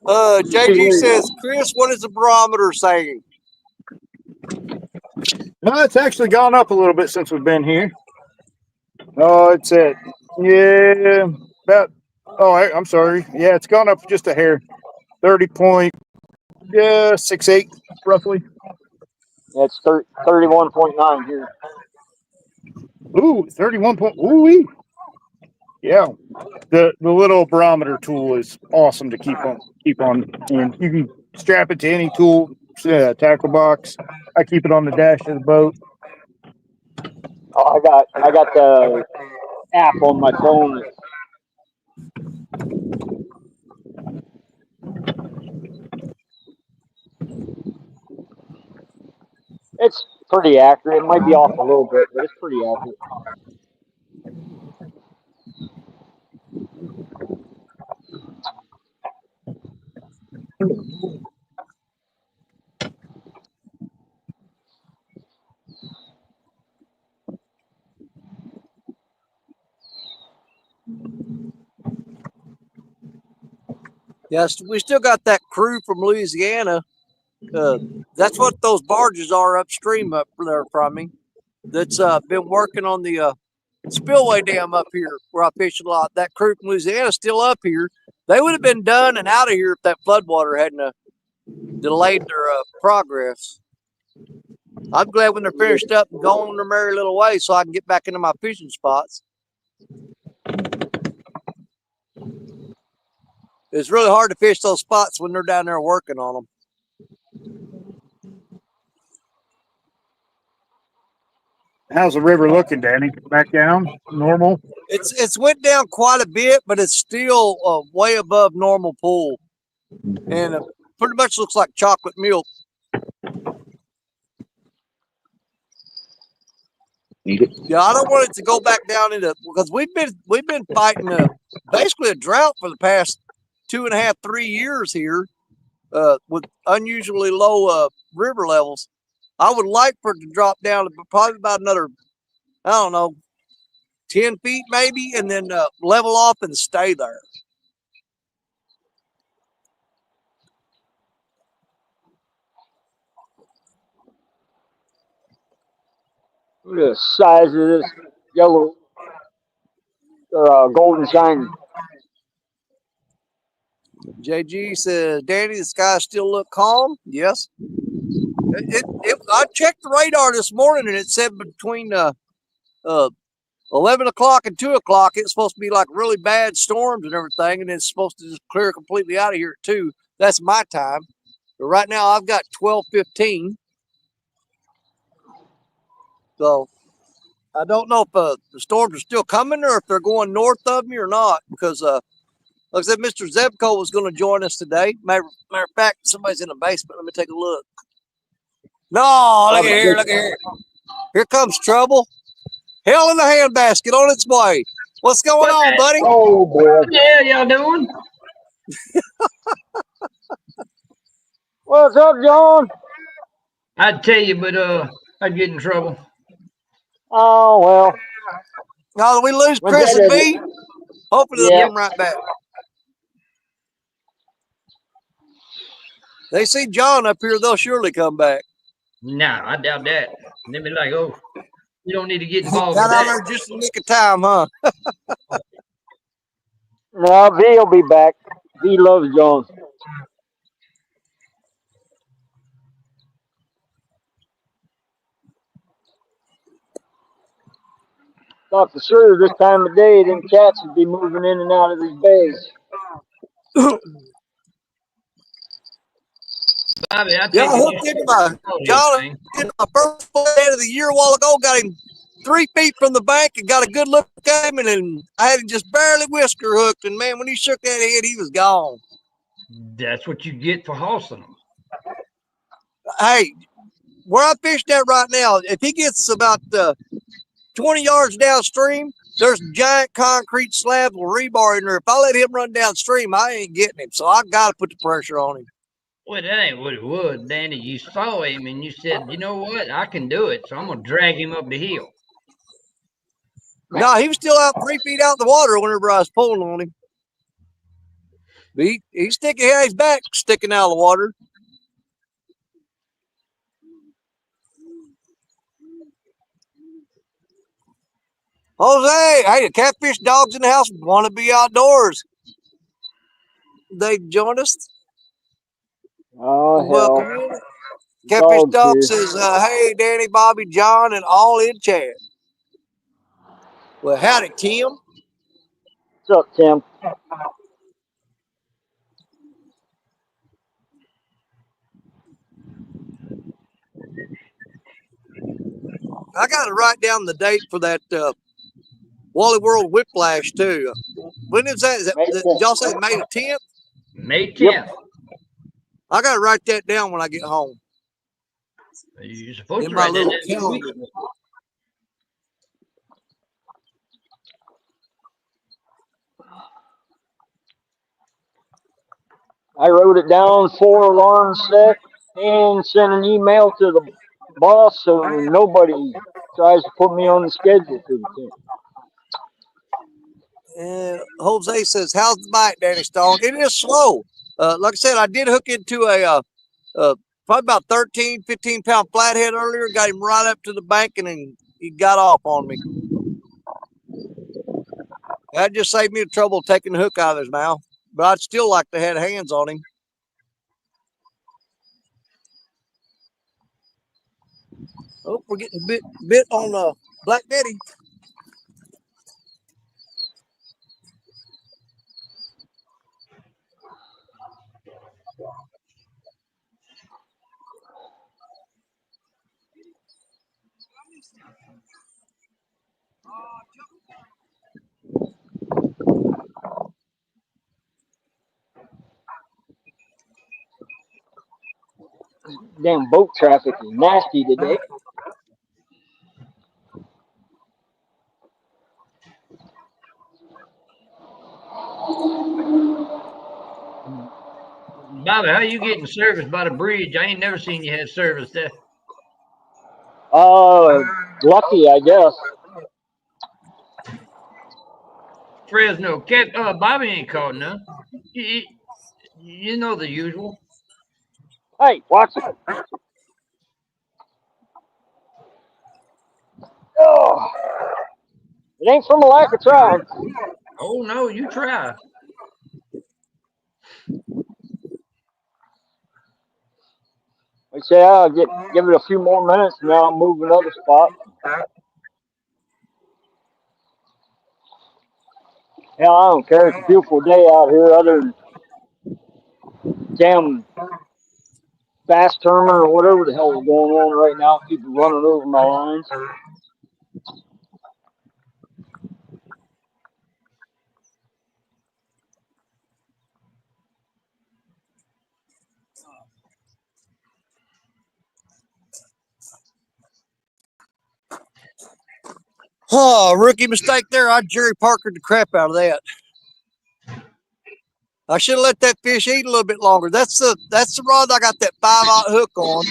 A: JG says, Chris, what is the barometer saying?
C: No, it's actually gone up a little bit since we've been here. Oh, it's at about. Oh, I'm sorry. Yeah, it's gone up just a hair. 30.68 roughly.
B: It's 31.9 here.
C: Ooh, 31 point. Ooh, yeah. The little barometer tool is awesome to keep on, and you can strap it to any tool, tackle box. I keep it on the dash of the boat.
B: Oh, I got the app on my phone. It's pretty accurate. It might be off a little bit, but it's pretty accurate.
A: Yes, we still got that crew from Louisiana. That's what those barges are upstream up there from me. That's been working on the spillway dam up here where I fish a lot. That crew from Louisiana is still up here. They would have been done and out of here if that floodwater hadn't delayed their progress. I'm glad when they're finished up and going on their merry little way so I can get back into my fishing spots. It's really hard to fish those spots when they're down there working on them.
C: How's the river looking, Danny? Back down? Normal?
A: It's went down quite a bit, but it's still way above normal pool. And it pretty much looks like chocolate milk. Yeah, I don't want it to go back down into, because we've been fighting basically a drought for the past 2.5, 3 years here with unusually low river levels. I would like for it to drop down to probably about another, I don't know, 10 feet maybe, and then level off and stay there.
B: Look at the size of this yellow golden shiny.
A: JG says, Danny, the skies still look calm. Yes. I checked the radar this morning and it said between 11 o'clock and 2 o'clock, it's supposed to be like really bad storms and everything, and it's supposed to just clear completely out of here at 2. That's my time. But right now I've got 12:15. So I don't know if the storms are still coming or if they're going north of me or not, because like I said, Mr. Zebco was going to join us today. Matter of fact, somebody's in the basement. Let me take a look. No, look at here, look at here. Here comes trouble. Hell in the handbasket on its way. What's going on, buddy?
B: Oh, boy.
E: What the hell y'all doing?
B: What's up, John?
E: I'd tell you, but I'd get in trouble.
B: Oh, well.
A: Now we lose Chris and B. Hopefully they'll get him right back. They see John up here, they'll surely come back.
E: No, I doubt that. They'd be like, oh, you don't need to get involved
A: Got
E: with
A: out
E: that.
A: there just in the nick of time, huh?
B: No, V will be back. V loves John. Thought for sure this time of day, them cats would be moving in and out of these bays.
E: Bobby, I
A: Yeah, I
E: think
A: hooked into my John in my first day of the year a while ago. Got him 3 feet from the bank and got a good look at him, and then I had him just barely whisker hooked. And man, when he shook that head, he was gone.
E: That's what you get for hossing them.
A: Hey, where I fished at right now, if he gets about 20 yards downstream, there's giant concrete slabs with rebar in there. If I let him run downstream, I ain't getting him. So I got to put the pressure on him.
E: Well, that ain't what it was, Danny. You saw him and you said, you know what? I can do it. So I'm going to drag him up the hill.
A: No, he was still out 3 feet out in the water whenever I was pulling on him. But he's sticking, his back sticking out of the water. Jose, hey, the catfish dogs in the house want to be outdoors. They join us.
B: Oh,
A: Welcome
B: hell.
A: in. Catfish
B: Dogs
A: Dog
B: here.
A: says, hey, Danny, Bobby, John, and all in chat. Well, howdy, Tim.
B: What's up, Tim?
A: I got to write down the date for that Wally World Whiplash, too. When is that? Did y'all say May the 10th?
E: May 10th.
B: Yep.
A: I got to write that down when I get home.
E: You're supposed
A: In
E: to
A: my
E: write that
A: little
E: down this week.
A: calendar.
B: I wrote it down, 4 alarms set, and sent an email to the boss so nobody tries to put me on the schedule for the 10th.
A: And Jose says, how's the bite, Danny Stone? It is slow. Like I said, I did hook into a probably about 13, 15-pound flathead earlier. Got him right up to the bank, and then he got off on me. That just saved me the trouble of taking the hook out of his mouth. But I'd still like to have hands on him. Oh, we're getting bit on Black Betty.
B: Damn boat traffic is nasty today.
E: Bobby, how you getting service by the bridge? I ain't never seen you have service there.
B: Lucky, I guess.
E: Fresno. Bobby ain't caught none. You know the usual.
B: Hey, watch it. Oh, it ain't from a lack of trying.
E: Oh, no, you try.
B: I say I'll give it a few more minutes, and now I'll move another spot. Hell, I don't care. It's a beautiful day out here, other than damn fast terminal or whatever the hell is going on right now. People running over my lines.
A: Oh, rookie mistake there. I Jerry Parkered the crap out of that. I should have let that fish eat a little bit longer. That's the rod I got that 5/0 hook on.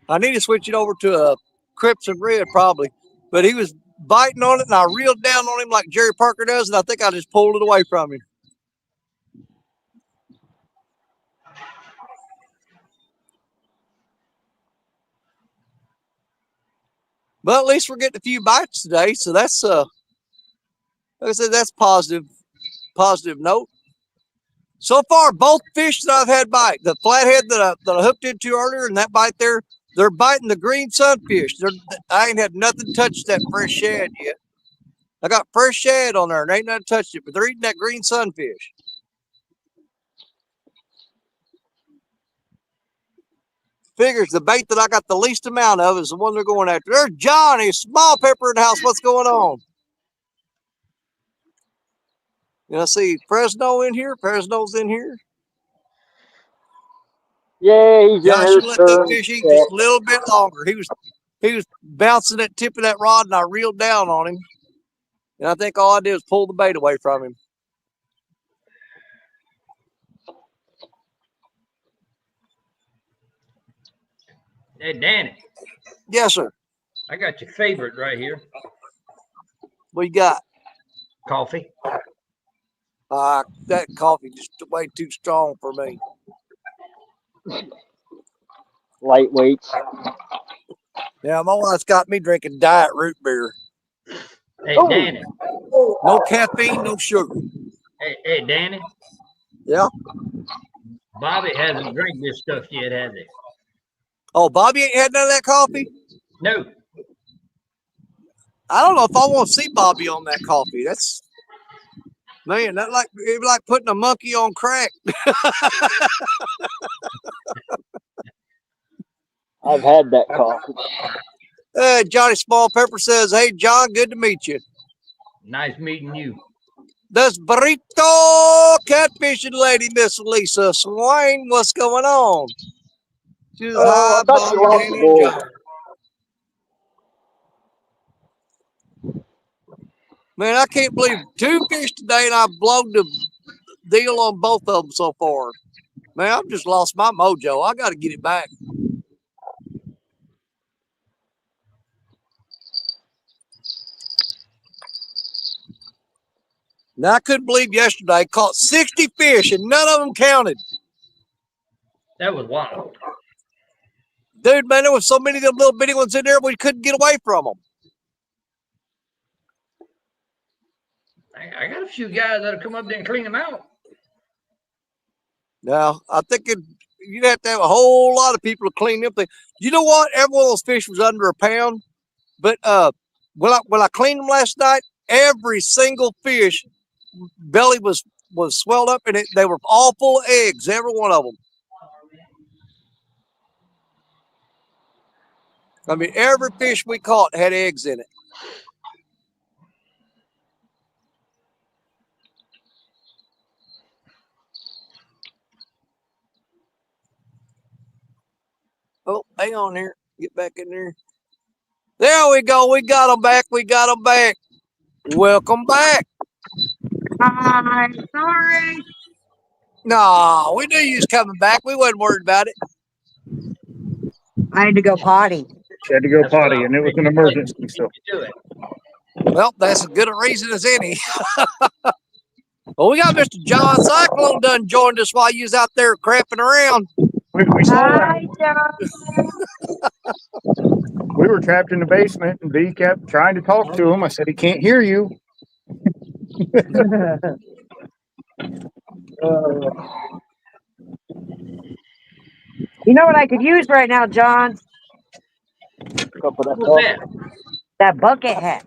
A: I need to switch it over to a Crips and Red probably. But he was biting on it, and I reeled down on him like Jerry Parker does, and I think I just pulled it away from him. But at least we're getting a few bites today, so that's like I said, that's positive note. So far, both fish that I've had bite, the flathead that I hooked into earlier and that bite there, they're biting the green sunfish. I ain't had nothing touch that fresh shad yet. I got fresh shad on there and ain't nothing touched it, but they're eating that green sunfish. Figures the bait that I got the least amount of is the one they're going after. There's Johnny, small pepper in the house. What's going on? And I see Fresno in here. Fresno's in here.
B: Yeah, he's in
A: Josh
B: there
A: should let that
B: stirring.
A: fish eat just a little bit longer. He was bouncing that tip of that rod, and I reeled down on him. And I think all I did was pull the bait away from him.
E: Hey, Danny,
A: Yes, sir.
E: I got your favorite right here.
A: What you got?
E: Coffee.
A: That coffee just way too strong for me.
B: Lightweights.
A: Yeah, my wife's got me drinking diet root beer.
E: Hey,
B: Oh.
E: Danny.
A: No caffeine, no sugar.
E: Hey, Danny.
A: Yeah.
E: Bobby hasn't drank this stuff yet, has he?
A: Oh, Bobby ain't had none of that coffee?
E: No.
A: I don't know if I want to see Bobby on that coffee. That's, man, that it'd be like putting a monkey on crack.
B: I've had that coffee.
A: Johnny Small Pepper says, "Hey, John, good to meet you.
E: Nice meeting you.
A: This burrito catfishing lady, Miss Lisa Swain, what's going on?" She says,
B: I
A: "Hi,
B: thought you
A: Bobby,
B: lost
A: Danny,
B: the
A: and
B: goal.
A: John." Man, I can't believe 2 fish today, and I've blown the deal on both of them so far. Man, I've just lost my mojo. I got to get it back. Now, I couldn't believe yesterday I caught 60 fish and none of them counted.
E: That was wild.
A: Dude, man, there was so many of them little bitty ones in there we couldn't get away from them.
E: I got a few guys that'll come up there and clean them out.
A: Now, I think you'd have to have a whole lot of people to clean them things. You know what? Every one of those fish was under a pound. But when I cleaned them last night, every single fish belly was swelled up, and they were all full of eggs, every one of them. I mean, every fish we caught had eggs in it. Oh, hang on here. Get back in there. There we go. We got them back. We got them back. Welcome back.
D: Hi, sorry.
A: No, we knew you was coming back. We wasn't worried about it.
D: I had to go potty.
C: She had to go
E: That's what
C: potty,
E: I
C: and it was an
E: figured.
C: emergency. So
E: Do it.
A: Well, that's as good a reason as any. Well, we got Mr. John Cyclone done joined us while you was out there crapping around.
C: we saw that.
D: Hi, John.
C: We were trapped in the basement, and B kept trying to talk to him. I said, he can't hear you.
D: You know what I could use right now, John?
B: Cup of that
E: What was
B: coffee.
E: that?
D: That bucket hat.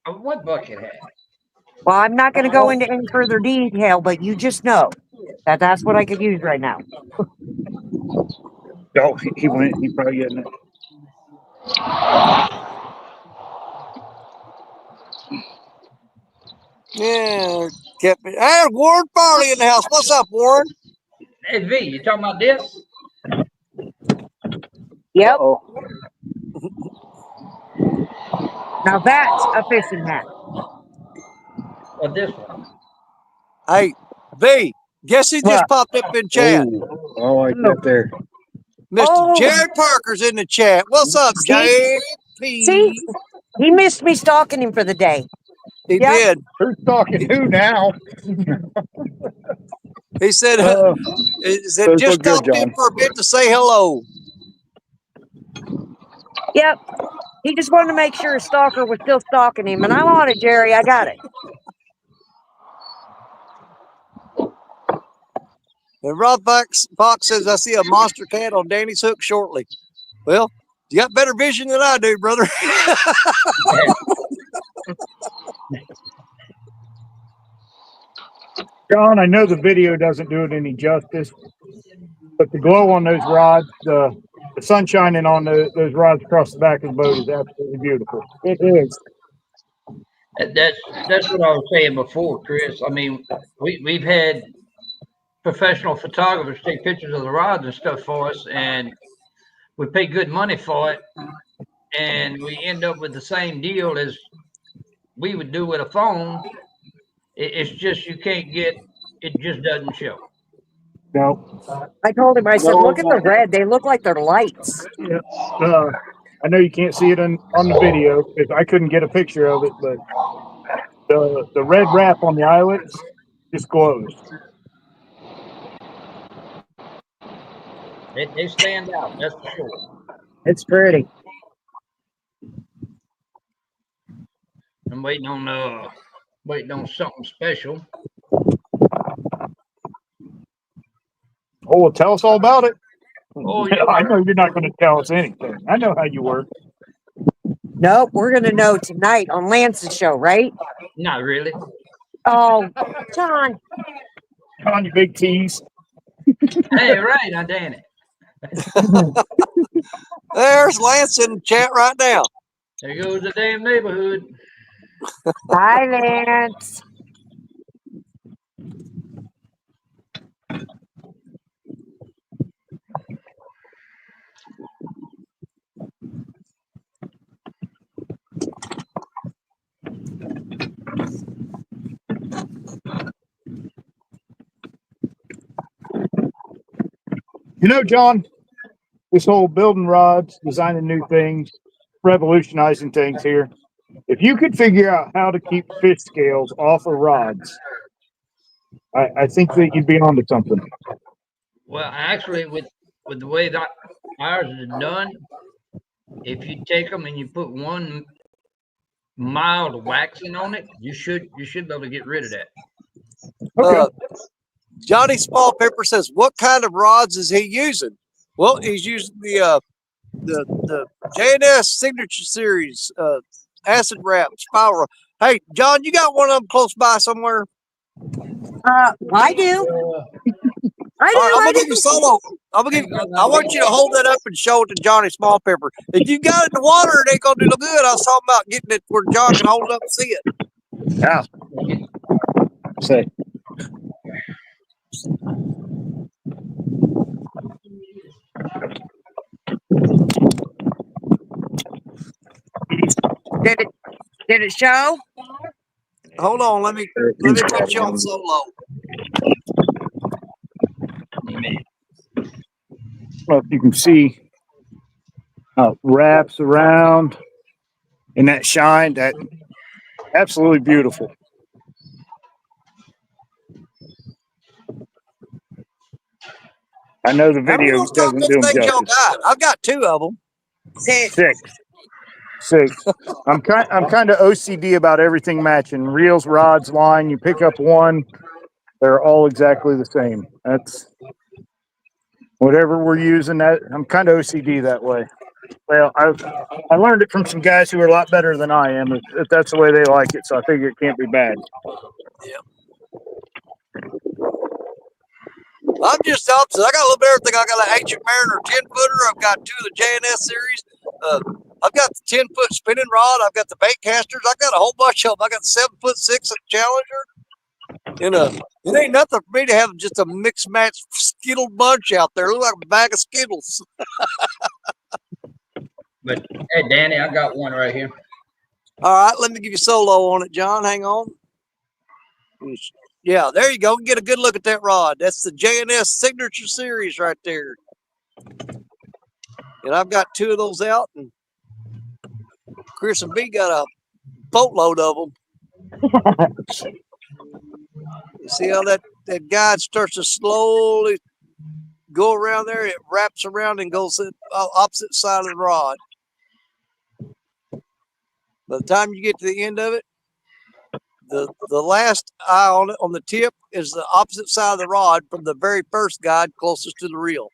E: What bucket hat?
D: Well, I'm not going to go into any further detail, but you just know that that's what I could use right now.
C: Oh, he went. He probably getting it.
A: Yeah, kept it. Hey, Warren Farley in the house. What's up, Warren?
E: Hey, V, you talking about this?
D: Yep.
B: Oh,
D: Now that's a fishing hat.
E: Or this one?
A: Hey, V, guess who just
D: What?
A: popped up in chat?
C: Oh, I like that there.
A: Mr.
D: Oh.
A: Jerry Parker's in the chat. What's up,
D: See? See?
A: JP?
D: He missed me stalking him for the day.
A: He
D: Yep.
A: did.
C: Who's talking who now?
A: He said,
C: Those
A: just
C: look good,
A: stopped in
C: John.
A: for a bit to say hello.
D: Yep. He just wanted to make sure his stalker was still stalking him. And I'm on it, Jerry. I got it.
A: And Rob Fox says, I see a monster cat on Danny's hook shortly. Well, you got better vision than I do, brother.
C: John, I know the video doesn't do it any justice, but the glow on those rods, the sun shining on those rods across the back of the boat is absolutely beautiful.
D: It is.
E: That's what I was saying before, Chris. I mean, we've had professional photographers take pictures of the rods and stuff for us, and we pay good money for it, and we end up with the same deal as we would do with a phone. It's just you can't get it; just doesn't show.
C: No.
D: I told him, I said, look at the
B: No,
D: red. They look like they're lights.
C: Yeah. I know you can't see it on the video because I couldn't get a picture of it, but the red wrap on the eyelets just glows.
E: They stand out. That's for sure.
D: It's pretty.
E: I'm waiting on something special.
C: Oh, well, tell us all about it.
E: Oh, you
C: I
E: are.
C: know you're not going to tell us anything. I know how you work.
D: Nope, we're going to know tonight on Lance's show, right?
E: Not really.
D: Oh, John.
C: Come on, you big tease.
E: Hey, right, now, Danny.
A: There's Lance in the chat right now.
E: There goes the damn neighborhood.
D: Bye, Lance.
C: You know, John, this whole building rods, designing new things, revolutionizing things here. If you could figure out how to keep fish scales off of rods, I think that you'd be onto something.
E: Well, actually, with the way that ours is done, if you take them and you put one mild waxing on it, you should be able to get rid of that.
C: Okay.
A: Johnny Small Pepper says, "What kind of rods is he using?" Well, he's using the J&S Signature Series acid wrap spiral. Hey, John, you got one of them close by somewhere?
D: I do.
A: All right, I'm
D: I
A: gonna
D: do.
A: give you solo. I want you to hold that up and show it to Johnny Small Pepper. If you got it in the water, it ain't gonna do no good. I was talking about getting it where John can hold it up and see it.
C: Yeah. Say.
D: Did it show?
A: Hold on, let me put you on solo.
C: Well, if you can see how it wraps around and that shine, that absolutely beautiful. I know the
A: How many
C: video
A: of those top
C: doesn't do them
A: things y'all
C: justice.
A: got? I've got 2 of them.
C: Six. I'm kind of OCD about everything matching. Reels, rods, line. You pick up one, they're all exactly the same. That's whatever we're using. That I'm kind of OCD that way. Well, I learned it from some guys who are a lot better than I am. If that's the way they like it, so I figure it can't be bad.
A: Yeah. I'm just the opposite. I got a little bit of everything. I got an Ancient Mariner 10-footer. I've got 2 of the J&S series. I've got the 10-foot spinning rod. I've got the bait casters. I've got a whole bunch of them. I got the 7'6" Challenger. And it ain't nothing for me to have just a mixed match Skittle bunch out there. Look like a bag of Skittles.
E: But hey, Danny, I got one right here.
A: All right, let me give you solo on it, John. Hang on. Yeah, there you go. Get a good look at that rod. That's the J&S Signature Series right there. And I've got 2 of those out, and Chris and B got a boatload of them. You see how that guide starts to slowly go around there? It wraps around and goes to the opposite side of the rod. By the time you get to the end of it, the last eye on it on the tip is the opposite side of the rod from the very first guide closest to the reel.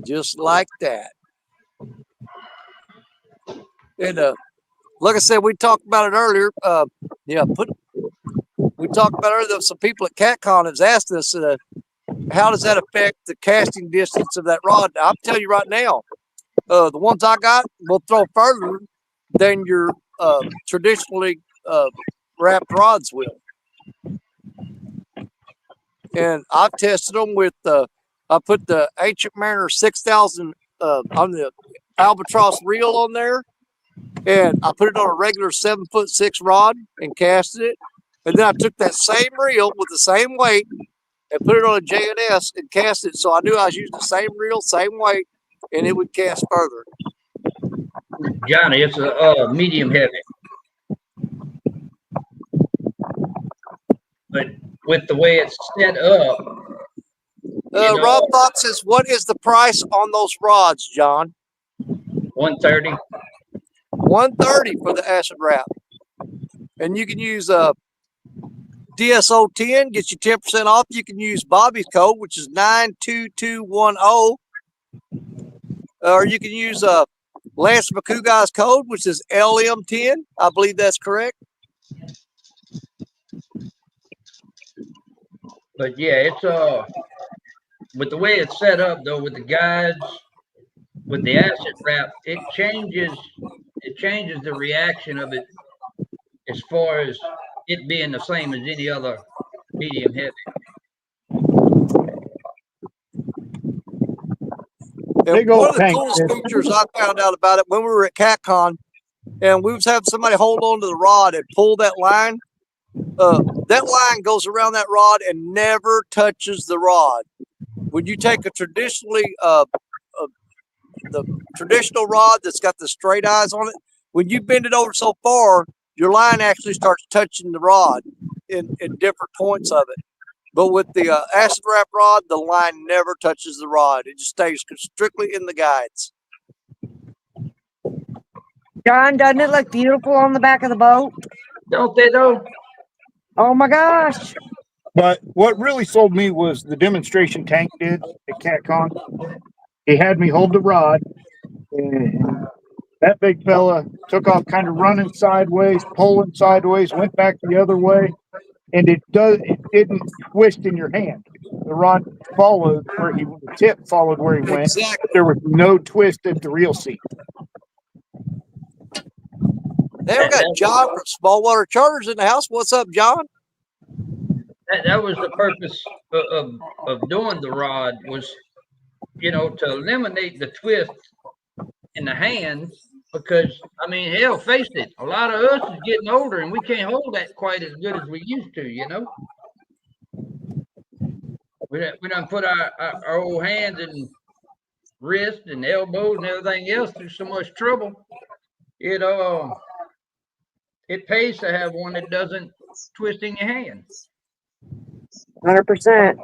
A: Just like that. And like I said, we talked about it earlier. We talked about earlier. Some people at CatCon has asked us, how does that affect the casting distance of that rod? I'll tell you right now, the ones I got will throw further than your traditionally wrapped rods will. and I've tested them with I put the Ancient Mariner 6000 on the albatross reel on there, and I put it on a regular 7'6" rod and casted it, and then I took that same reel with the same weight and put it on a J&S and cast it, so I knew I was using the same reel, same weight, and it would cast further.
E: Johnny, it's a medium heavy. But with the way it's set up,
A: Rob Fox says, "What is the price on those rods, John?"
E: 130.
A: $130 for the acid wrap, and you can use DSO 10, gets you 10% off. You can use Bobby's code, which is 92210, or you can use Lance McCouguy's code, which is LM10. I believe that's correct.
E: But yeah, it's with the way it's set up though, with the guides, with the acid wrap, it changes the reaction of it as far as it being the same as any other medium heavy.
A: And one of the coolest features I found out about it when we were at CatCon, and we was having somebody hold on to the rod and pull that line. That line goes around that rod and never touches the rod. When you take a the traditional rod that's got the straight eyes on it, when you bend it over so far, your line actually starts touching the rod in different points of it. But with the acid wrap rod, the line never touches the rod. It just stays strictly in the guides.
D: John, doesn't it look beautiful on the back of the boat?
E: Don't they though?
D: Oh my gosh.
C: But what really sold me was the demonstration Tank did at CatCon. He had me hold the rod, and that big fella took off kind of running sideways, pulling sideways, went back the other way, and it didn't twist in your hand. The rod followed the tip followed where he went.
A: Exactly.
C: There was no twist at the reel seat.
A: There we got John from Smallwater Charters in the house. What's up, John?
E: That was the purpose of doing the rod, was, to eliminate the twist in the hands, because, I mean, hell, face it, a lot of us is getting older and we can't hold that quite as good as we used to, We done put our old hands and wrists and elbows and everything else through so much trouble. It pays to have one that doesn't twist in your hands.
D: 100%.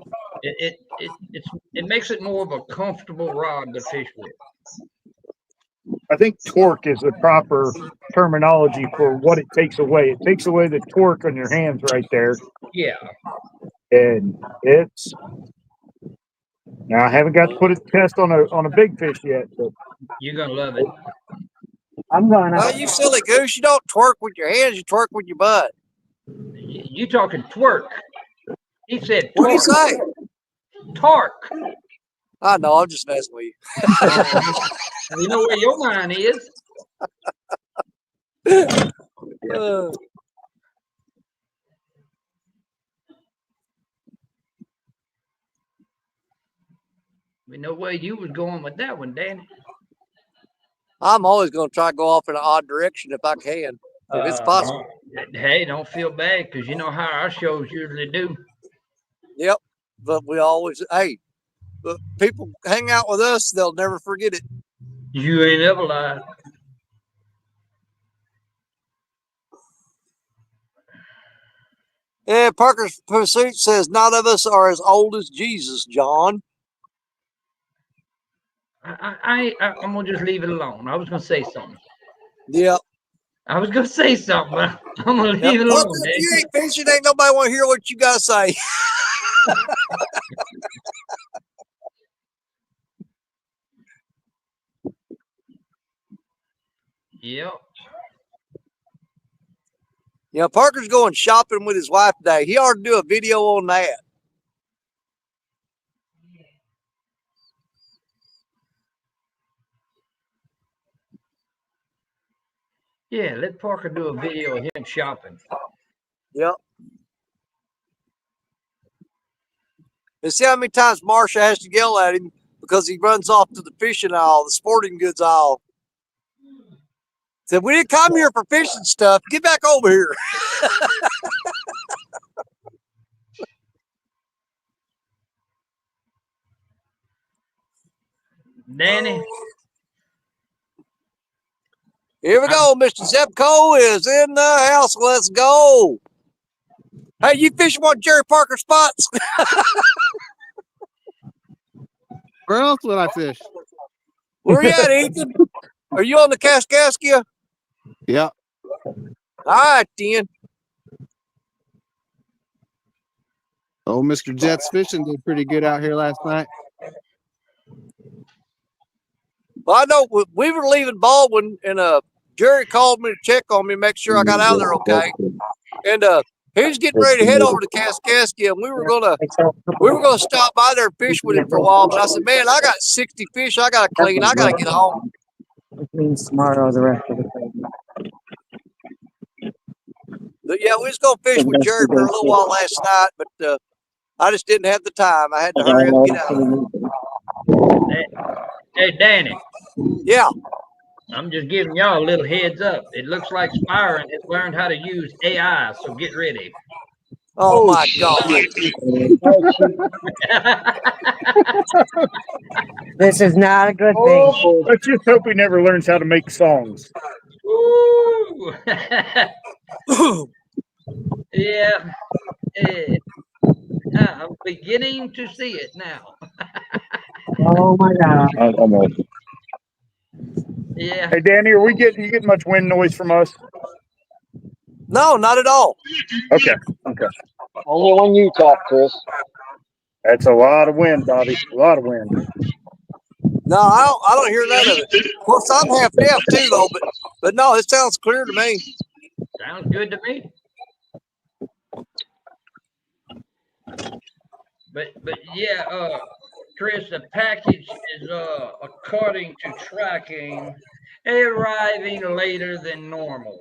E: It makes it more of a comfortable rod to fish with.
C: I think torque is the proper terminology for what it takes away. It takes away the torque on your hands right there.
E: Yeah.
C: And now I haven't got to put a test on a big fish yet, but
E: You're gonna love it.
D: I'm gonna.
A: Oh, you silly goose. You don't twerk with your hands, you twerk with your butt.
E: You talking twerk. He said
A: What do you
E: torque.
A: say?
E: Torque.
A: I know, I'm just messing with you.
E: You know where your mind is. We know where you was going with that one, Danny.
A: I'm always going to try to go off in an odd direction if I can, if it's possible.
E: Hey, don't feel bad, because you know how our shows usually do.
A: Yep, but we always, but people hang out with us, they'll never forget it.
E: You ain't ever lied.
A: Yeah, Parker's Pursuit says, "None of us are as old as Jesus, John."
E: I'm gonna just leave it alone. I was gonna say something.
A: Yep.
E: I was gonna say something, but I'm gonna leave it alone.
A: Parker, if you ain't fishing, ain't nobody want to hear what you got to say.
E: Yep.
A: Yeah, Parker's going shopping with his wife today. He ought to do a video on that.
E: Yeah, let Parker do a video of him shopping.
A: Yep. And see how many times Marsha has to yell at him because he runs off to the fishing aisle, the sporting goods aisle. Said, we didn't come here for fishing stuff. Get back over here.
E: Danny,
A: Here we go. Mr. Zepco is in the house. Let's go. Hey, you fishing one of Jerry Parker spots?
F: Where else would I fish?
A: Where you at, Ethan? Are you on the Kaskaskia?
F: Yeah.
A: All right, then.
F: Oh, Mr. Jets fishing did pretty good out here last night.
A: Well, I know we were leaving Baldwin, and Jerry called me to check on me, make sure I got out of there okay. And he was getting ready to head over to Kaskaskia, and we were gonna stop by there and fish with him for a while. But I said, man, I got 60 fish I gotta clean. I gotta get home.
D: Which means tomorrow the rest of the day.
A: But yeah, we was gonna fish with Jerry for a little while last night, but I just didn't have the time. I had to hurry up and get out.
E: hey, Danny,
A: Yeah.
E: I'm just giving y'all a little heads up. It looks like Spyron has learned how to use AI, so get ready.
A: Oh my God.
D: This is not a good thing.
B: Oh,
C: Let's just hope he never learns how to make songs.
E: Woo! Yeah. I'm beginning to see it now.
D: Oh my God.
E: Yeah.
C: Hey, Danny, you getting much wind noise from us?
A: No, not at all.
C: Okay.
B: only when you talk, Chris.
C: That's a lot of wind, Bobby. A lot of wind.
A: No, I don't hear none of it. Of course, I'm half deaf too, though. But no, it sounds clear to me.
E: Sounds good to me. But yeah, Chris, the package is according to tracking arriving later than normal.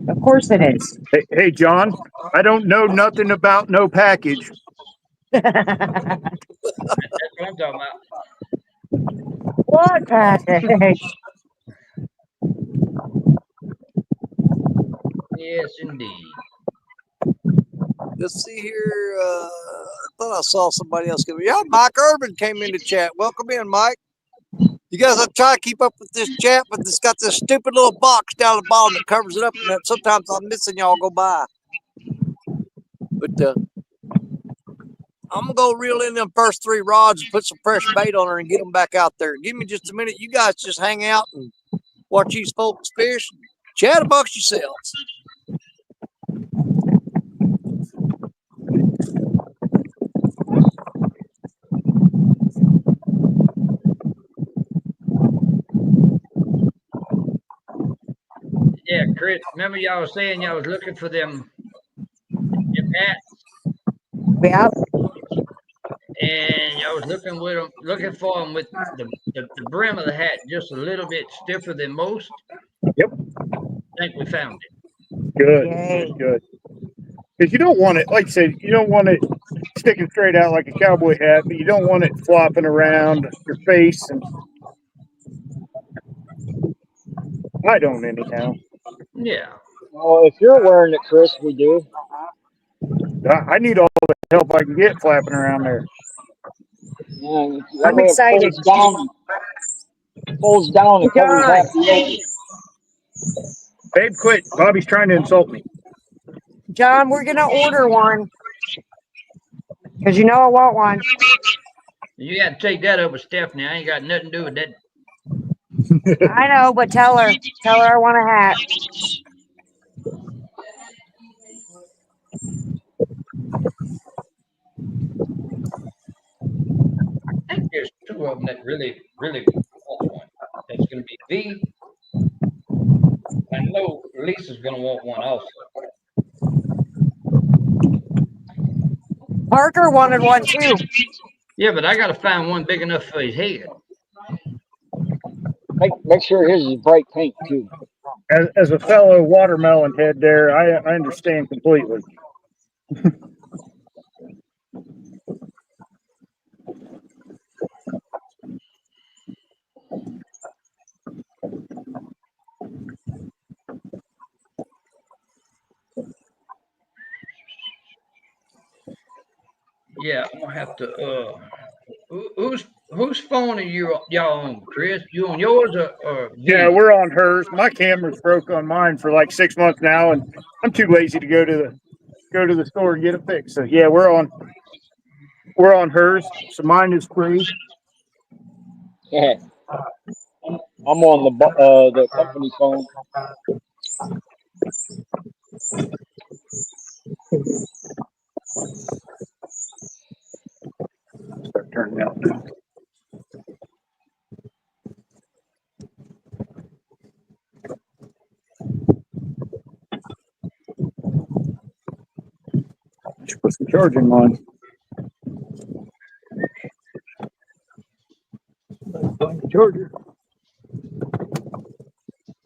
D: Of course it is.
C: Hey, John, I don't know nothing about no package.
E: That's what I'm talking about.
D: What package?
E: Yes, indeed.
A: Let's see here. I thought I saw somebody else come in. Yeah, Mike Urban came in the chat. Welcome in, Mike. You guys, I'm trying to keep up with this chat, but it's got this stupid little box down the bottom that covers it up, and sometimes I'm missing y'all go by. But I'm gonna go reel in them first 3 rods and put some fresh bait on her and get them back out there. Give me just a minute. You guys just hang out and watch these folks fish. Chat amongst yourselves.
E: Yeah, Chris, remember y'all was saying y'all was looking for them hats,
D: Yeah.
E: and y'all was looking for them with the brim of the hat just a little bit stiffer than most.
C: Yep.
E: I think we found it.
C: Good.
D: Yay.
C: Good. Because you don't want it, like I said, you don't want it sticking straight out like a cowboy hat, but you don't want it flopping around your face. And I don't anyhow.
E: Yeah.
B: Well, if you're wearing it, Chris, we do.
C: I need all the help I can get flapping around there.
B: Yeah, that
D: I'm
B: way
D: excited.
B: It folds down and covers
D: John.
B: half the edge.
C: Babe, quit. Bobby's trying to insult me.
D: John, we're going to order one. Because you know I want one.
E: You got to take that up with Stephanie. I ain't got nothing to do with that.
D: I know, but tell her. Tell her I want a hat.
E: I think there's 2 of them that really want one. That's going to be V. I know Lisa's going to want one also.
D: Parker wanted one too.
E: Yeah, but I got to find one big enough for his head.
B: Make sure his is bright pink too.
C: As a fellow watermelon head there, I understand completely.
E: Yeah, I'm gonna have to. Whose phone are y'all on, Chris? You on yours or
C: Yeah,
E: Dee?
C: we're on hers. My camera's broke on mine for like 6 months now, and I'm too lazy to go to the store and get it fixed. So yeah, we're on hers. So mine is free.
B: Yeah, I'm on the company phone.
C: Start turning out now. Should put some charging on. Find the charger.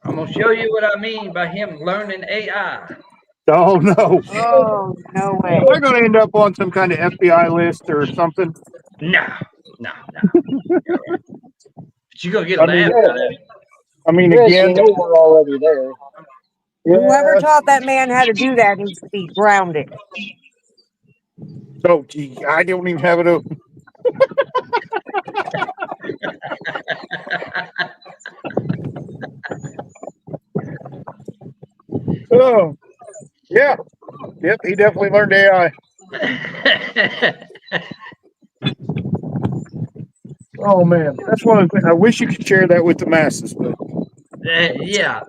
E: I'm gonna show you what I mean by him learning AI.
C: Oh no!
D: Oh, no way.
C: Am I going to end up on some kind of FBI list or something?
E: No, no, no. But you're gonna get a
C: I mean,
E: laugh out of it.
B: Chris,
C: again,
B: you know we're already there.
D: Whoever
C: yeah.
D: taught that man how to do that needs to be grounded.
C: Oh, gee, I don't even have it open. Oh, yeah. Yep, he definitely learned AI. Oh man, that's one of the things. I wish you could share that with the masses, but
E: Yeah.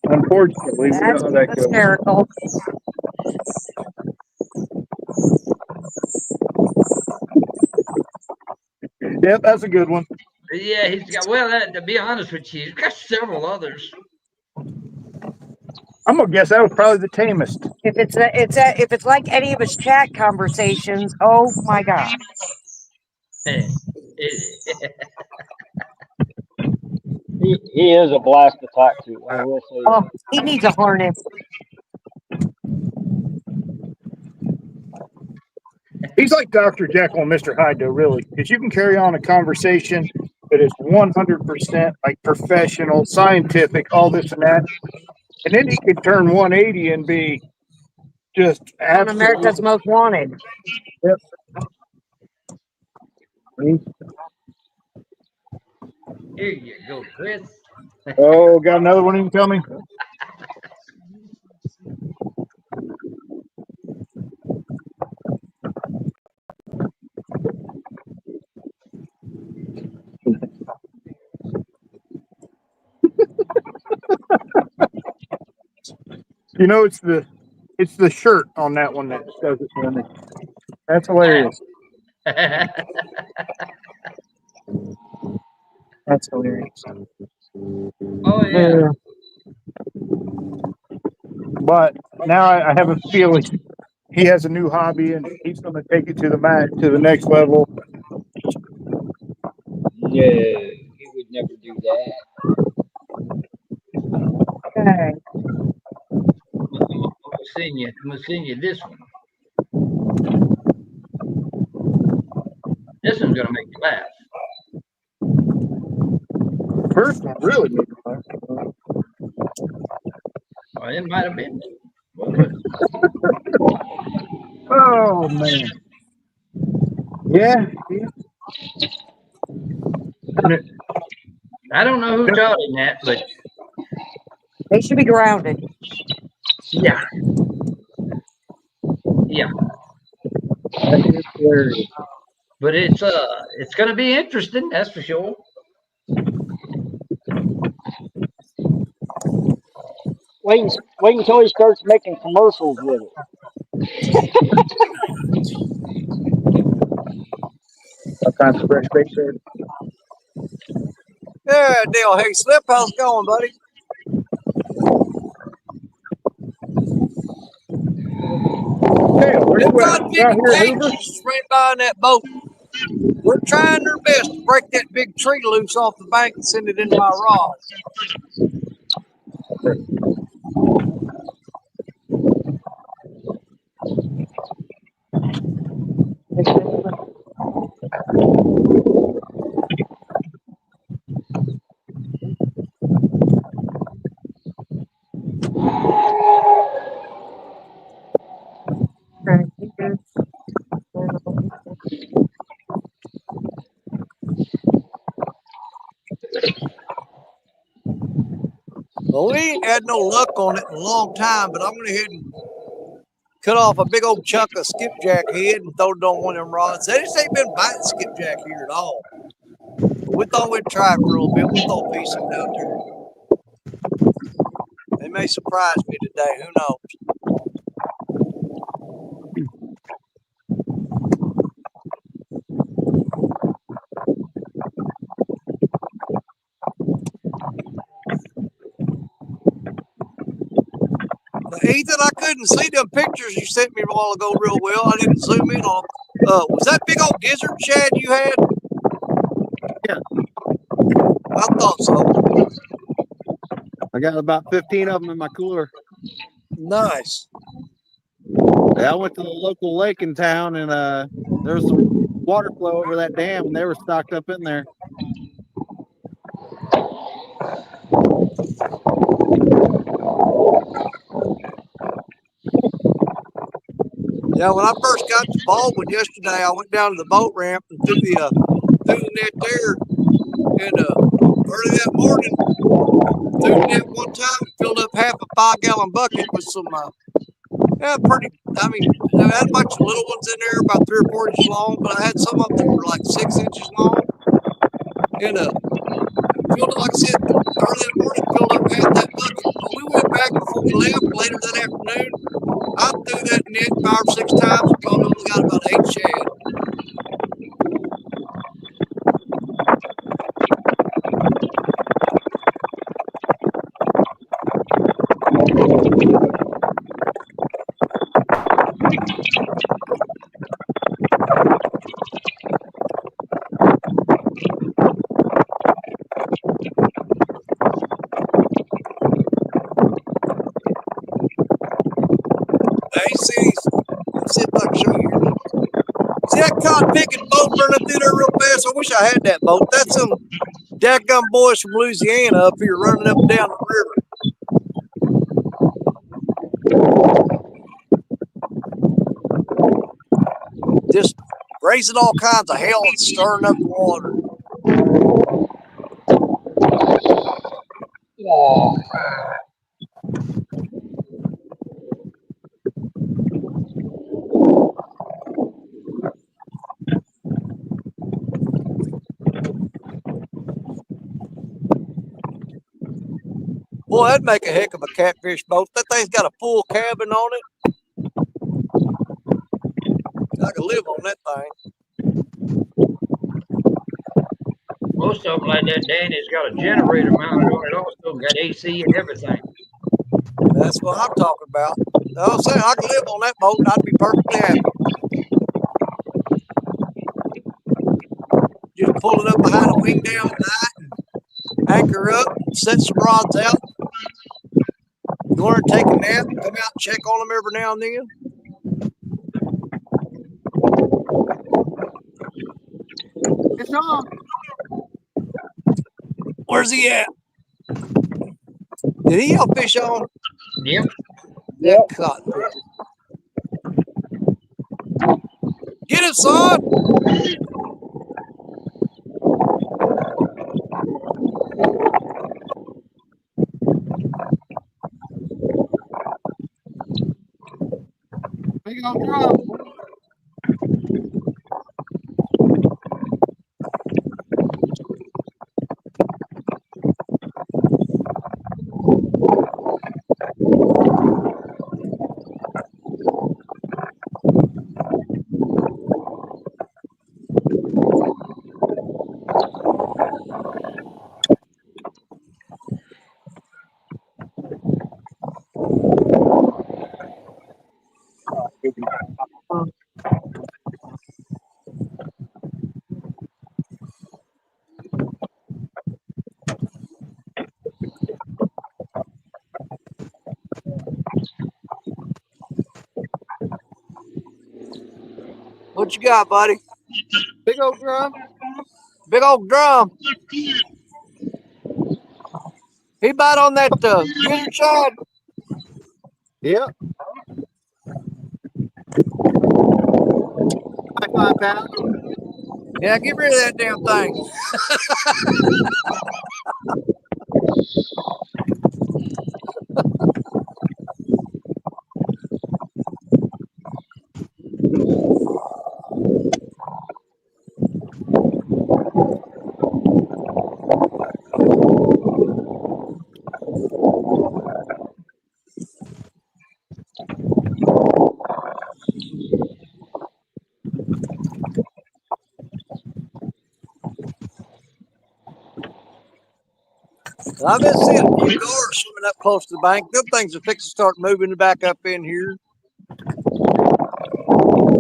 C: unfortunately, we know
D: That's
C: how that goes.
D: hysterical.
C: Yep, that's a good one.
E: Yeah, he's got. Well, to be honest with you, he's got several others.
C: I'm gonna guess that was probably the tamest.
D: If it's like any of his chat conversations, oh my god.
B: He is a blast to talk to. I will say
D: Oh,
B: that.
D: he needs a harness.
C: He's like Dr. Jekyll and Mr. Hyde, though, really, because you can carry on a conversation that is 100% like professional, scientific, all this and that, and then he can turn 180 and be just
D: On America's
C: absolutely.
D: Most Wanted.
C: Yep.
E: Here you go, Chris.
C: Oh, got another one you can tell me? You know, it's the shirt on that one that does it for me. That's hilarious. That's hilarious.
E: Oh yeah.
C: But now I have a feeling he has a new hobby and he's going to take it to the next level.
B: No, he would never do that.
D: Okay.
E: I'm gonna send you this one. This one's gonna make you laugh.
C: First one really made me laugh.
E: Oh, it might have been. What was it?
C: Oh man. Yeah.
E: I don't know who taught him that, but
D: They should be grounded.
E: yeah. Yeah. But it's gonna be interesting, that's for sure.
B: Wait until he starts making commercials with it.
C: What kind of fresh baked bread?
A: Yeah, Dale. Hey, Slip, how's it going, buddy?
C: Dale, where
A: Them
C: you at?
A: God
C: You out
A: big
C: here at
A: tanks
C: Hoover?
A: just right by in that boat. We're trying our best to break that big tree loose off the bank and send it into my rod. Well, we ain't had no luck on it in a long time, but I'm going to go ahead and cut off a big old chunk of skipjack head and throw it on one of them rods. They just ain't been biting skipjack here at all. But we thought we'd try it for a little bit. We'll throw a piece of it out there. They may surprise me today. Who knows? Ethan, I couldn't see them pictures you sent me a while ago real well. I didn't zoom in on them. Was that big old gizzard shad you had?
F: Yeah.
A: I thought so.
F: I got about 15 of them in my cooler.
A: Nice.
F: Yeah, I went to the local lake in town, and there was some water flow over that dam, and they were stocked up in there.
A: Yeah, when I first got to Baldwin yesterday, I went down to the boat ramp and threw the net there. And early that morning, threw the net one time and filled up half a 5-gallon bucket with some, I had a bunch of little ones in there, about 3 or 4 inches long, but I had some of them that were like 6 inches long. And filled it, like I said, early that morning, filled up half that bucket. When we went back before we left later that afternoon, I threw that net 5 or 6 times and probably only got about 8 shad. See if I can show you. See that cod picking boat running through there real fast? I wish I had that boat. That's some dadgum boys from Louisiana up here running up and down the river. Just raising all kinds of hell and stirring up the water.
B: Yeah.
A: Boy, that'd make a heck of a catfish boat. That thing's got a full cabin on it. I could live on that thing.
E: Most of them like that, Danny's got a generator mounted on it also, got AC and everything.
A: That's what I'm talking about. I'm saying I could live on that boat and I'd be perfectly happy. Just pull it up behind a wing down at night and anchor up, set some rods out. Go in and take a nap, come out and check on them every now and then.
F: It's on.
A: Where's he at? Did he have fish on?
E: Yep.
A: That cotton fish. Get it, son!
F: Big old drum.
A: What you got, buddy?
F: Big old drum.
A: Big old drum. He bite on that gizzard shad.
F: Yep. 5 pounds.
A: Yeah, get rid of that damn thing. I've been seeing a few cars swimming up close to the bank. Them things are fixing to start moving back up in here.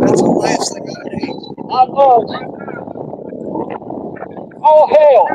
A: That's the last thing I need.
B: Hot dogs. Oh hell!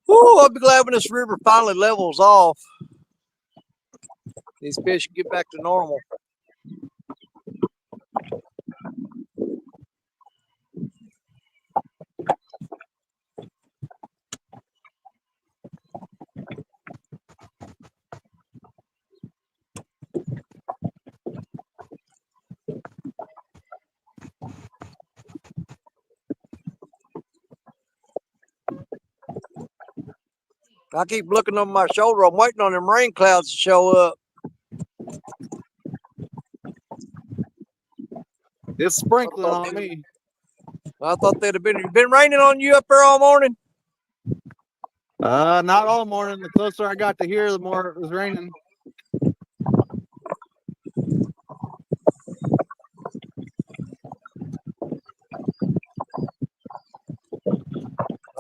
A: Woo, I'll be glad when this river finally levels off. These fish get back to normal. I keep looking over my shoulder. I'm waiting on them rain clouds to show up.
F: It's sprinkling on me.
A: I thought they'd have been raining on you up there all morning.
F: Not all morning. The closer I got to here, the more it was raining.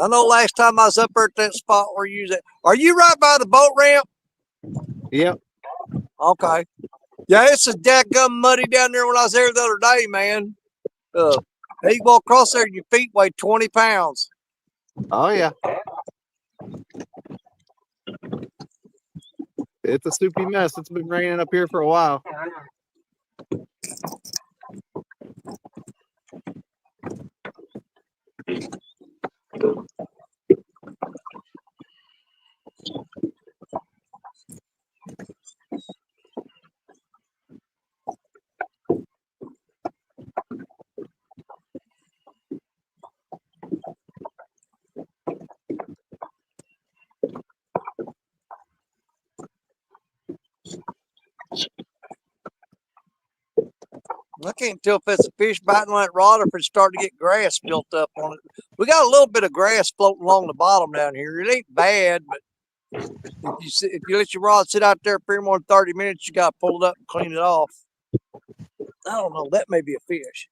A: I know last time I was up there at that spot where you was at. Are you right by the boat ramp?
F: Yep.
A: Okay. Yeah, it's a dadgum muddy down there when I was there the other day, man. You walk across there and your feet weigh 20 pounds.
F: Oh yeah. It's a soupy mess. It's been raining up here for a while.
A: I can't tell if it's a fish biting on that rod or if it's starting to get grass built up on it. We got a little bit of grass floating along the bottom down here. It ain't bad, but if you let your rod sit out there for more than 30 minutes, you got to pull it up and clean it off. I don't know. That may be a fish.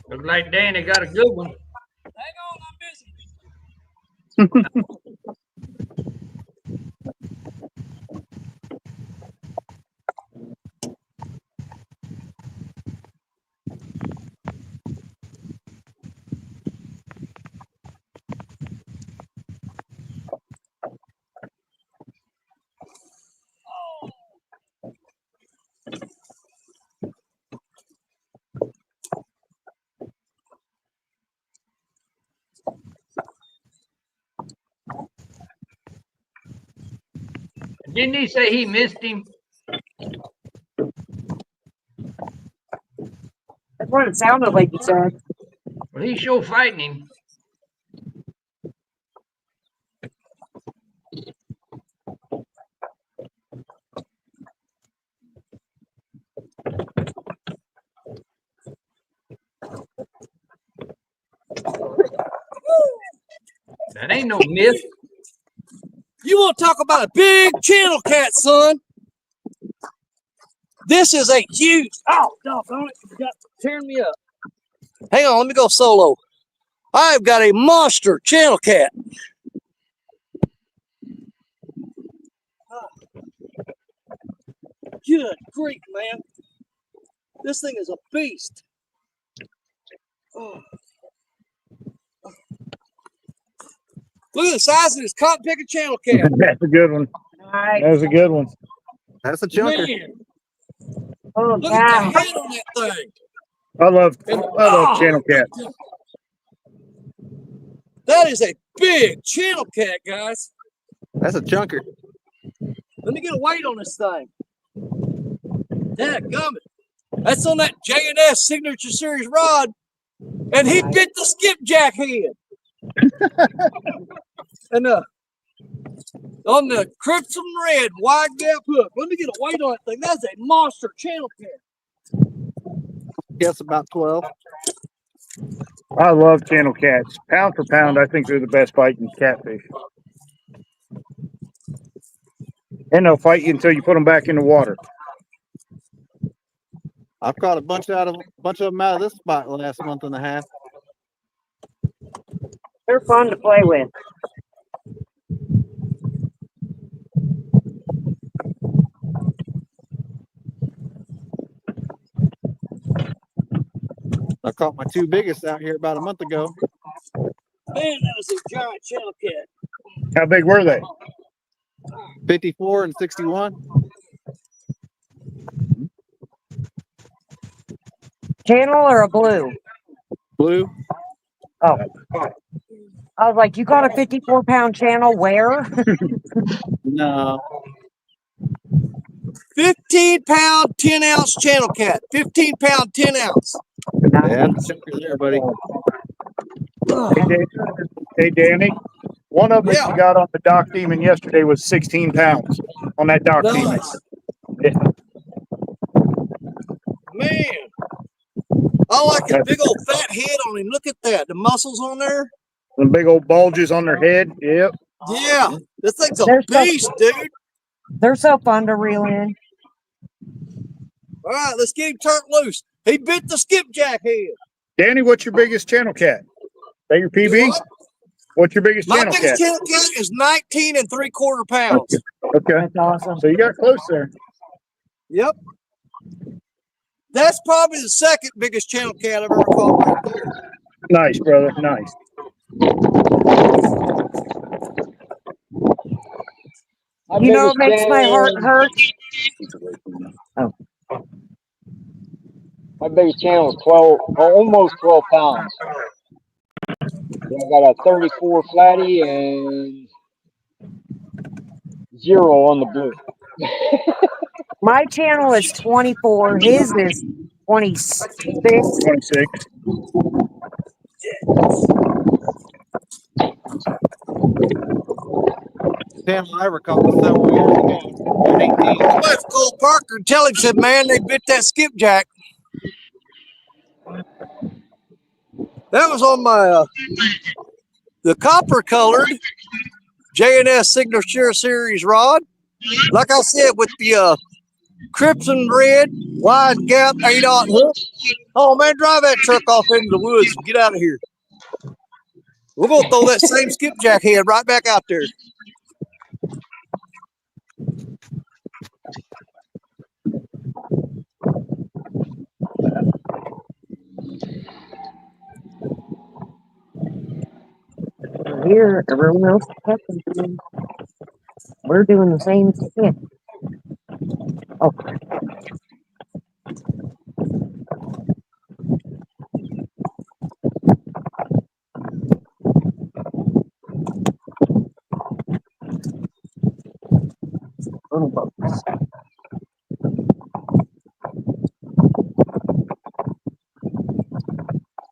E: Looks like Danny got a good one.
A: Hang on, I'm busy.
E: Didn't he say he missed him?
D: That's what it sounded like you said.
E: Well, he's sure fighting him. That ain't no myth.
A: You want to talk about a big channel cat, son? This is a huge. Oh, doggone it. You got tearing me up. Hang on, let me go solo. I've got a monster channel cat. Good grief, man. This thing is a beast. Oh. Look at the size of this cotton picker channel cat.
C: That's a good one.
D: Nice.
C: That was a good one.
F: That's a chunker.
A: Man,
D: Oh,
A: look at
D: cow.
A: the head on that thing.
C: I love channel cat.
A: That is a big channel cat, guys.
F: That's a chunker.
A: Let me get a weight on this thing. Dadgummit. That's on that J&S Signature Series rod. And he bit the skipjack head. And on the crimson red wide gap hook. Let me get a weight on that thing. That's a monster channel cat.
F: Guess about 12.
C: I love channel cats. Pound for pound, I think they're the best fighting catfish. And they'll fight you until you put them back in the water.
F: I've caught a bunch of them out of this spot the last month and a half.
D: They're fun to play with.
F: I caught my two biggest out here about a month ago.
A: Man, that is a giant channel cat.
C: How big were they?
F: 54 and 61.
D: Channel or a blue?
F: Blue.
D: Oh. I was like, you caught a 54-pound channel where?
F: No.
A: 15-pound, 10-ounce channel cat. 15-pound, 10-ounce.
F: Yeah, chunker there, buddy.
C: Hey, Danny. One of them
A: Yeah.
C: you got on the Dock Demon yesterday was 16 pounds on that Dock Demon.
A: Nice.
C: Yeah.
A: Man. I like a big old fat head on him. Look at that. The muscles on there.
C: Some big old bulges on their head. Yep.
A: Yeah. This thing's a
D: They're so-
A: beast, dude.
D: They're so fun to reel in.
A: All right, let's get him turned loose. He bit the skipjack head.
C: Danny, what's your biggest channel cat? That your PB?
A: What?
C: What's your biggest
A: My
C: channel
A: biggest
C: cat?
A: channel cat is 19 3/4 pounds.
C: Okay.
D: That's awesome.
C: So you got close there.
A: Yep. That's probably the second biggest channel cat I've ever caught right there.
C: Nice, brother. Nice.
D: You know what makes my heart hurt?
B: My biggest channel is 12, almost 12 pounds. I got a 34 flatty and 0 on the blue.
D: My channel is 24. His is 26.
C: 26.
F: Channel I recall several years ago. At 18.
A: My wife called Parker and tell him, said, man, they bit that skipjack. That was on my the copper colored J&S Signature Series rod. Like I said, with the crimson red wide gap 8/0 hook. Oh man, drive that truck off into the woods and get out of here. We're gonna throw that same skipjack head right back out there.
D: Here, everyone else is catching. We're doing the same thing. Oh,
C: Little boats.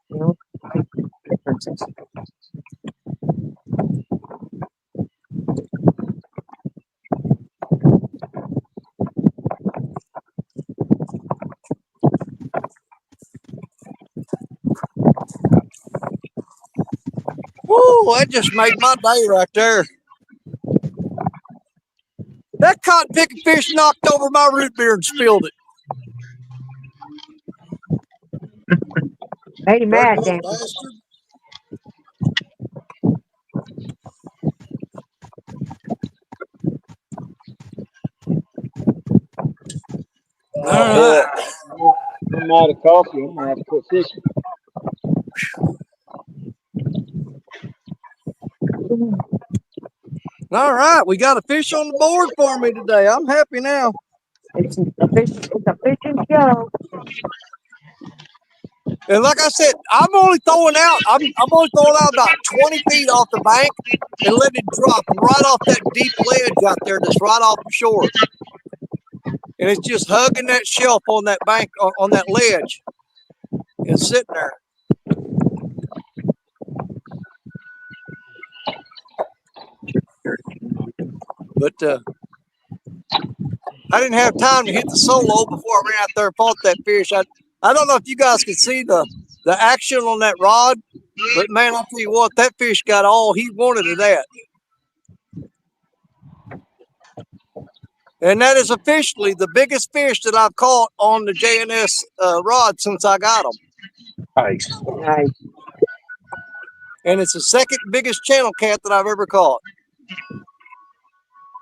D: No differences.
A: Woo, that just made my day right there. That cotton picking fish knocked over my root beer and spilled it.
D: Made him mad,
A: Dirty
D: Dan.
A: little bastard.
B: Tell you what, I'm out of coffee. I'm gonna have to quit fishing.
A: All right, we got a fish on the board for me today. I'm happy now.
D: It's a fishing show.
A: And like I said, I'm only throwing out about 20 feet off the bank and letting it drop right off that deep ledge out there that's right off the shore. And it's just hugging that shelf on that bank, on that ledge, and sitting there. But I didn't have time to hit the solo before I ran out there and fought that fish. I don't know if you guys can see the action on that rod, but man, I'll tell you what, that fish got all he wanted of that. And that is officially the biggest fish that I've caught on the JNS rod since I got them.
C: Nice.
D: Nice.
A: And it's the second biggest channel cat that I've ever caught.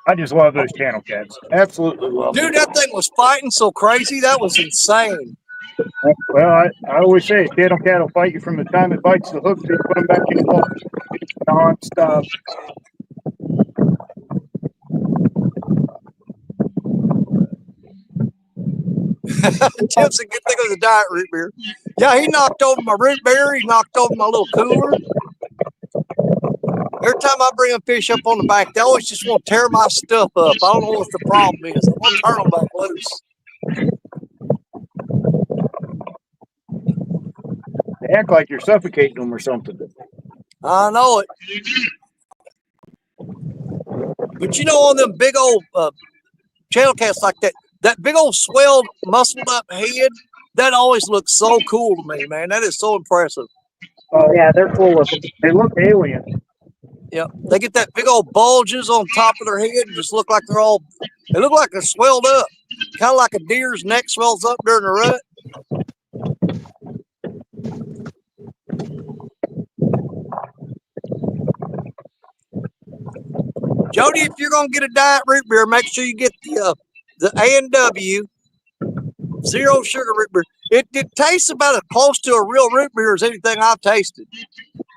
C: I just love those channel cats. Absolutely love them.
A: Dude, that thing was fighting so crazy. That was insane.
C: Well, I always say a channel cat will fight you from the time it bites the hook to you put them back in the water. It's non-stop.
A: Tim said, good thing it was a diet root beer. Yeah, he knocked over my root beer. He knocked over my little cooler. Every time I bring a fish up on the bank, they always just want to tear my stuff up. I don't know what the problem is. I want to turn them back loose.
C: They act like you're suffocating them or something.
A: I know it. But you know, on them big old channel cats like that big old swelled, muscled up head, that always looks so cool to me, man. That is so impressive.
C: Oh, yeah, they're cool looking. They look alien.
A: Yeah, they get that big old bulges on top of their head and just look like they look like they're swelled up. Kind of like a deer's neck swells up during the rut. Jody, if you're going to get a diet root beer, make sure you get the A&W zero sugar root beer. It tastes about as close to a real root beer as anything I've tasted.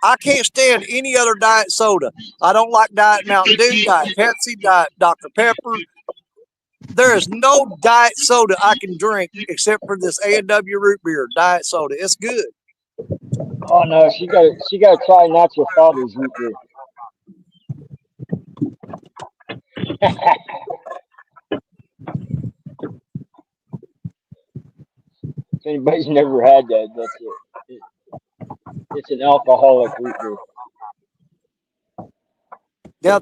A: I can't stand any other diet soda. I don't like Diet Mountain Dew, Diet Pepsi, Diet Dr. Pepper. There is no diet soda I can drink except for this A&W root beer diet soda. It's good.
B: Oh no, she got to try Natural Father's root beer. If anybody's never had that, that's it. It's an alcoholic root beer.
A: Now,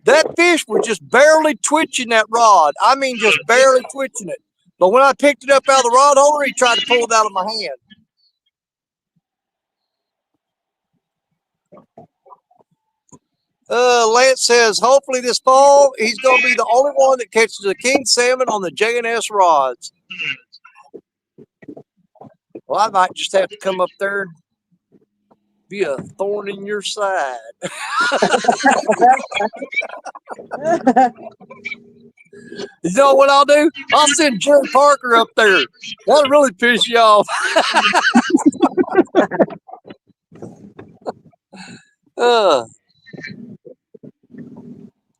A: that fish was just barely twitching that rod. I mean, just barely twitching it. But when I picked it up out of the rod holder, he tried to pull it out of my hand. Lance says, hopefully this fall, he's going to be the only one that catches a king salmon on the JNS rods. Well, I might just have to come up there and be a thorn in your side. You know what I'll do? I'll send Jerry Parker up there. That'll really piss you off.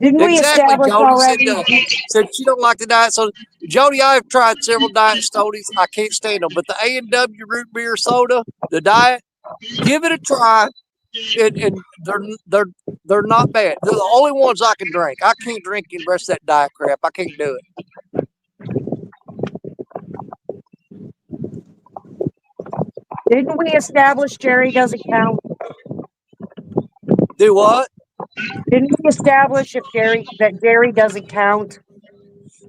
D: Didn't we
A: Exactly,
D: establish
A: Jody
D: already?
A: said she don't like the diet soda. Jody, I've tried several diet sodas. I can't stand them, but the A&W root beer soda, the diet, give it a try. And They're not bad. They're the only ones I can drink. I can't drink the rest of that diet crap. I can't do it.
D: Didn't we establish Jerry doesn't count?
A: Do what?
D: Didn't we establish that Jerry doesn't count?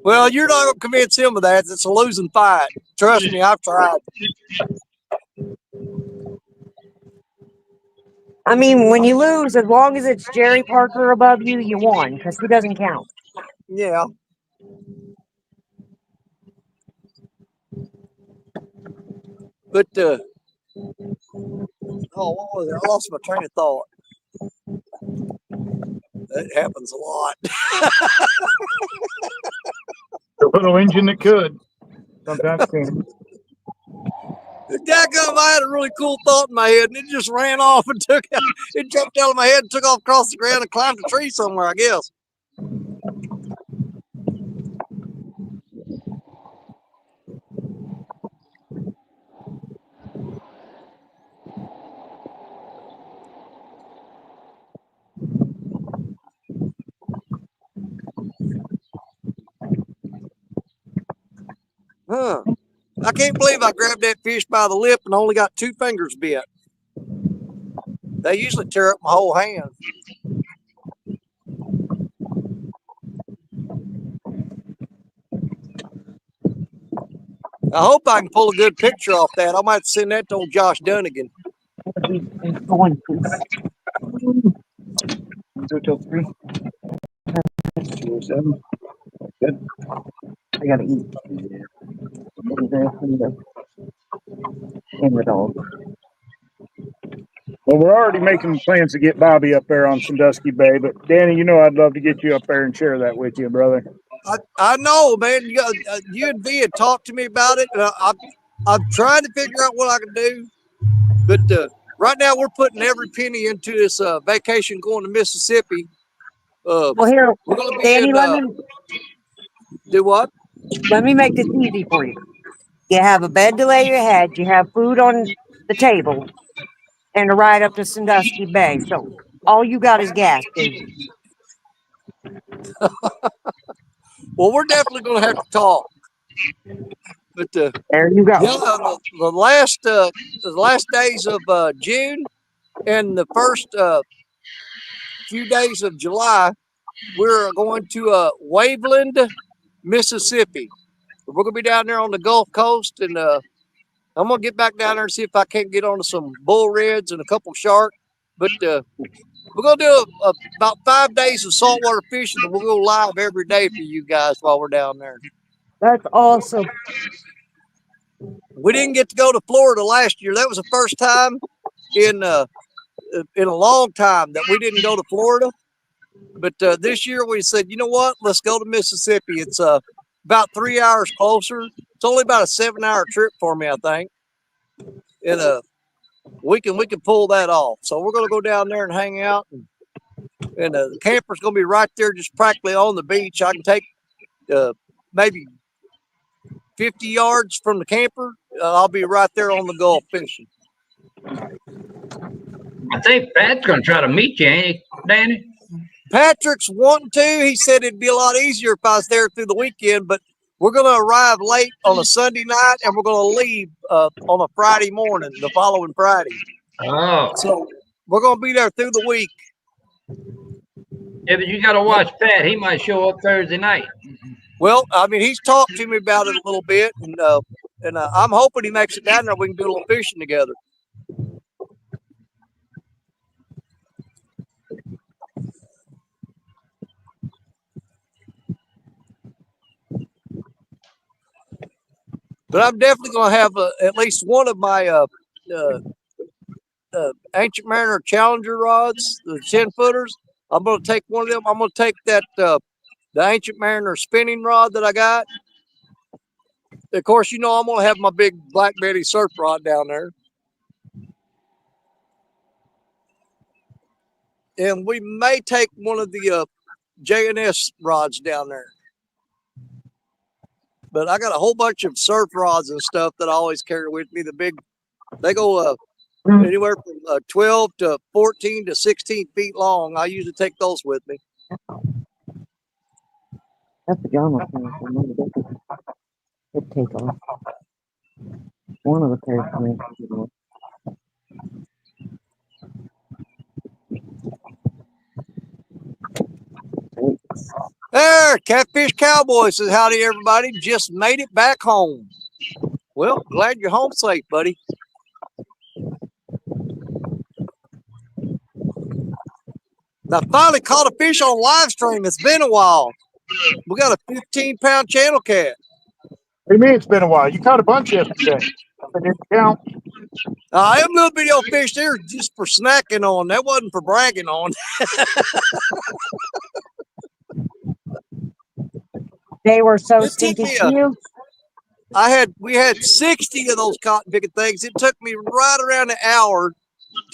A: Well, you're not going to convince him of that. It's a losing fight. Trust me, I've tried.
D: I mean, when you lose, as long as it's Jerry Parker above you, you won, because he doesn't count.
A: Yeah. But, what was it? I lost my train of thought. That happens a lot.
C: The little engine that could. Sometimes can.
A: Dadgum, I had a really cool thought in my head, and it just ran off and took out. It jumped out of my head and took off across the ground and climbed a tree somewhere, I guess. Huh. I can't believe I grabbed that fish by the lip and only got 2 fingers bit. They usually tear up my whole hand. I hope I can pull a good picture off that. I might send that to old Josh Dunnigan.
D: Going, please.
C: 2 till 3. 207. Good.
D: I gotta eat. And the dog.
C: Well, we're already making plans to get Bobby up there on Sandusky Bay, but Danny, you know I'd love to get you up there and share that with you, brother.
A: I know, man. You and V had talked to me about it, and I'm trying to figure out what I can do. But right now, we're putting every penny into this vacation going to Mississippi.
D: Well, here,
A: We're going to be
D: Danny,
A: in. Do what?
D: let me make this easy for you. You have a bed to lay your head, you have food on the table, and a ride up to Sandusky Bay. So all you got is gas, baby.
A: Well, we're definitely going to have to talk. But
D: There you go.
A: yeah, the last days of June and the first few days of July, we're going to Waveland, Mississippi. We're going to be down there on the Gulf Coast, and I'm going to get back down there and see if I can't get onto some bull reds and a couple shark. But we're going to do about 5 days of saltwater fishing, and we'll go live every day for you guys while we're down there.
D: That's awesome.
A: We didn't get to go to Florida last year. That was the first time in a long time that we didn't go to Florida. But this year we said, you know what? Let's go to Mississippi. It's about 3 hours closer. It's only about a 7-hour trip for me, I think. And we can pull that off. So we're going to go down there and hang out. And the camper's going to be right there, just practically on the beach. I can take maybe 50 yards from the camper. I'll be right there on the Gulf fishing.
E: I think Pat's going to try to meet you, ain't he, Danny?
A: Patrick's wanting to. He said it'd be a lot easier if I was there through the weekend, but we're going to arrive late on a Sunday night, and we're going to leave on a Friday morning, the following Friday.
E: Oh.
A: So we're going to be there through the week.
E: Yeah, but you got to watch Pat. He might show up Thursday night.
A: Well, I mean, he's talked to me about it a little bit, and I'm hoping he makes it down there. We can do a little fishing together. But I'm definitely going to have at least one of my Ancient Mariner Challenger rods, the 10-footers. I'm going to take one of them. I'm going to take that the Ancient Mariner spinning rod that I got. Of course, you know I'm going to have my big Black Betty surf rod down there. And we may take one of the J&S rods down there. But I got a whole bunch of surf rods and stuff that I always carry with me. The big, they go anywhere from 12 to 14 to 16 feet long. I usually take those with me.
D: That's the John It take off. One of the pairs.
A: There, Catfish Cowboy says, howdy, everybody. Just made it back home. Well, glad you're home safe, buddy. I finally caught a fish on live stream. It's been a while. We got a 15-pound channel cat.
C: What do you mean it's been a while? You caught a bunch yesterday. I didn't count.
A: Them little bitty old fish there just for snacking on. That wasn't for bragging on.
D: They were so
A: It took
D: stinking
A: me
D: cute.
A: we had 60 of those cotton picking things. It took me right around an hour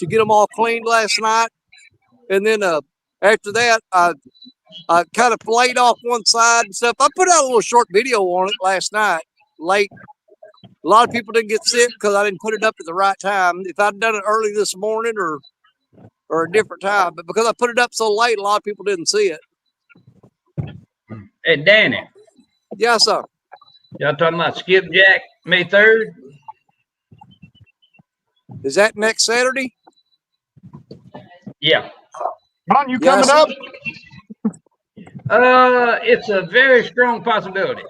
A: to get them all cleaned last night. And then after that, I kind of filleted off one side and stuff. I put out a little short video on it last night, late. A lot of people didn't get sick because I didn't put it up at the right time. If I'd done it early this morning or a different time, but because I put it up so late, a lot of people didn't see it.
E: Hey, Danny.
A: Yeah, sir.
E: Y'all talking about Skipjack May 3rd?
A: Is that next Saturday?
E: Yeah.
C: John, you coming up?
E: It's a very strong possibility.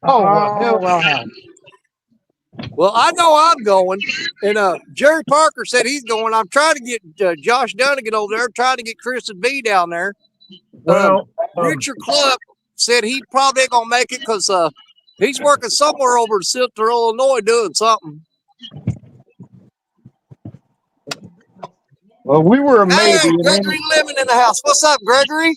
A: Well, I know I'm going, and Jerry Parker said he's going. I'm trying to get Josh Dunn to get over there. Trying to get Chris and B down there.
C: Well,
A: Richard Club said he probably ain't gonna make it because he's working somewhere over in Central Illinois doing something.
C: well, we were a maybe.
A: Hey, Gregory Lemon in the house. What's up, Gregory?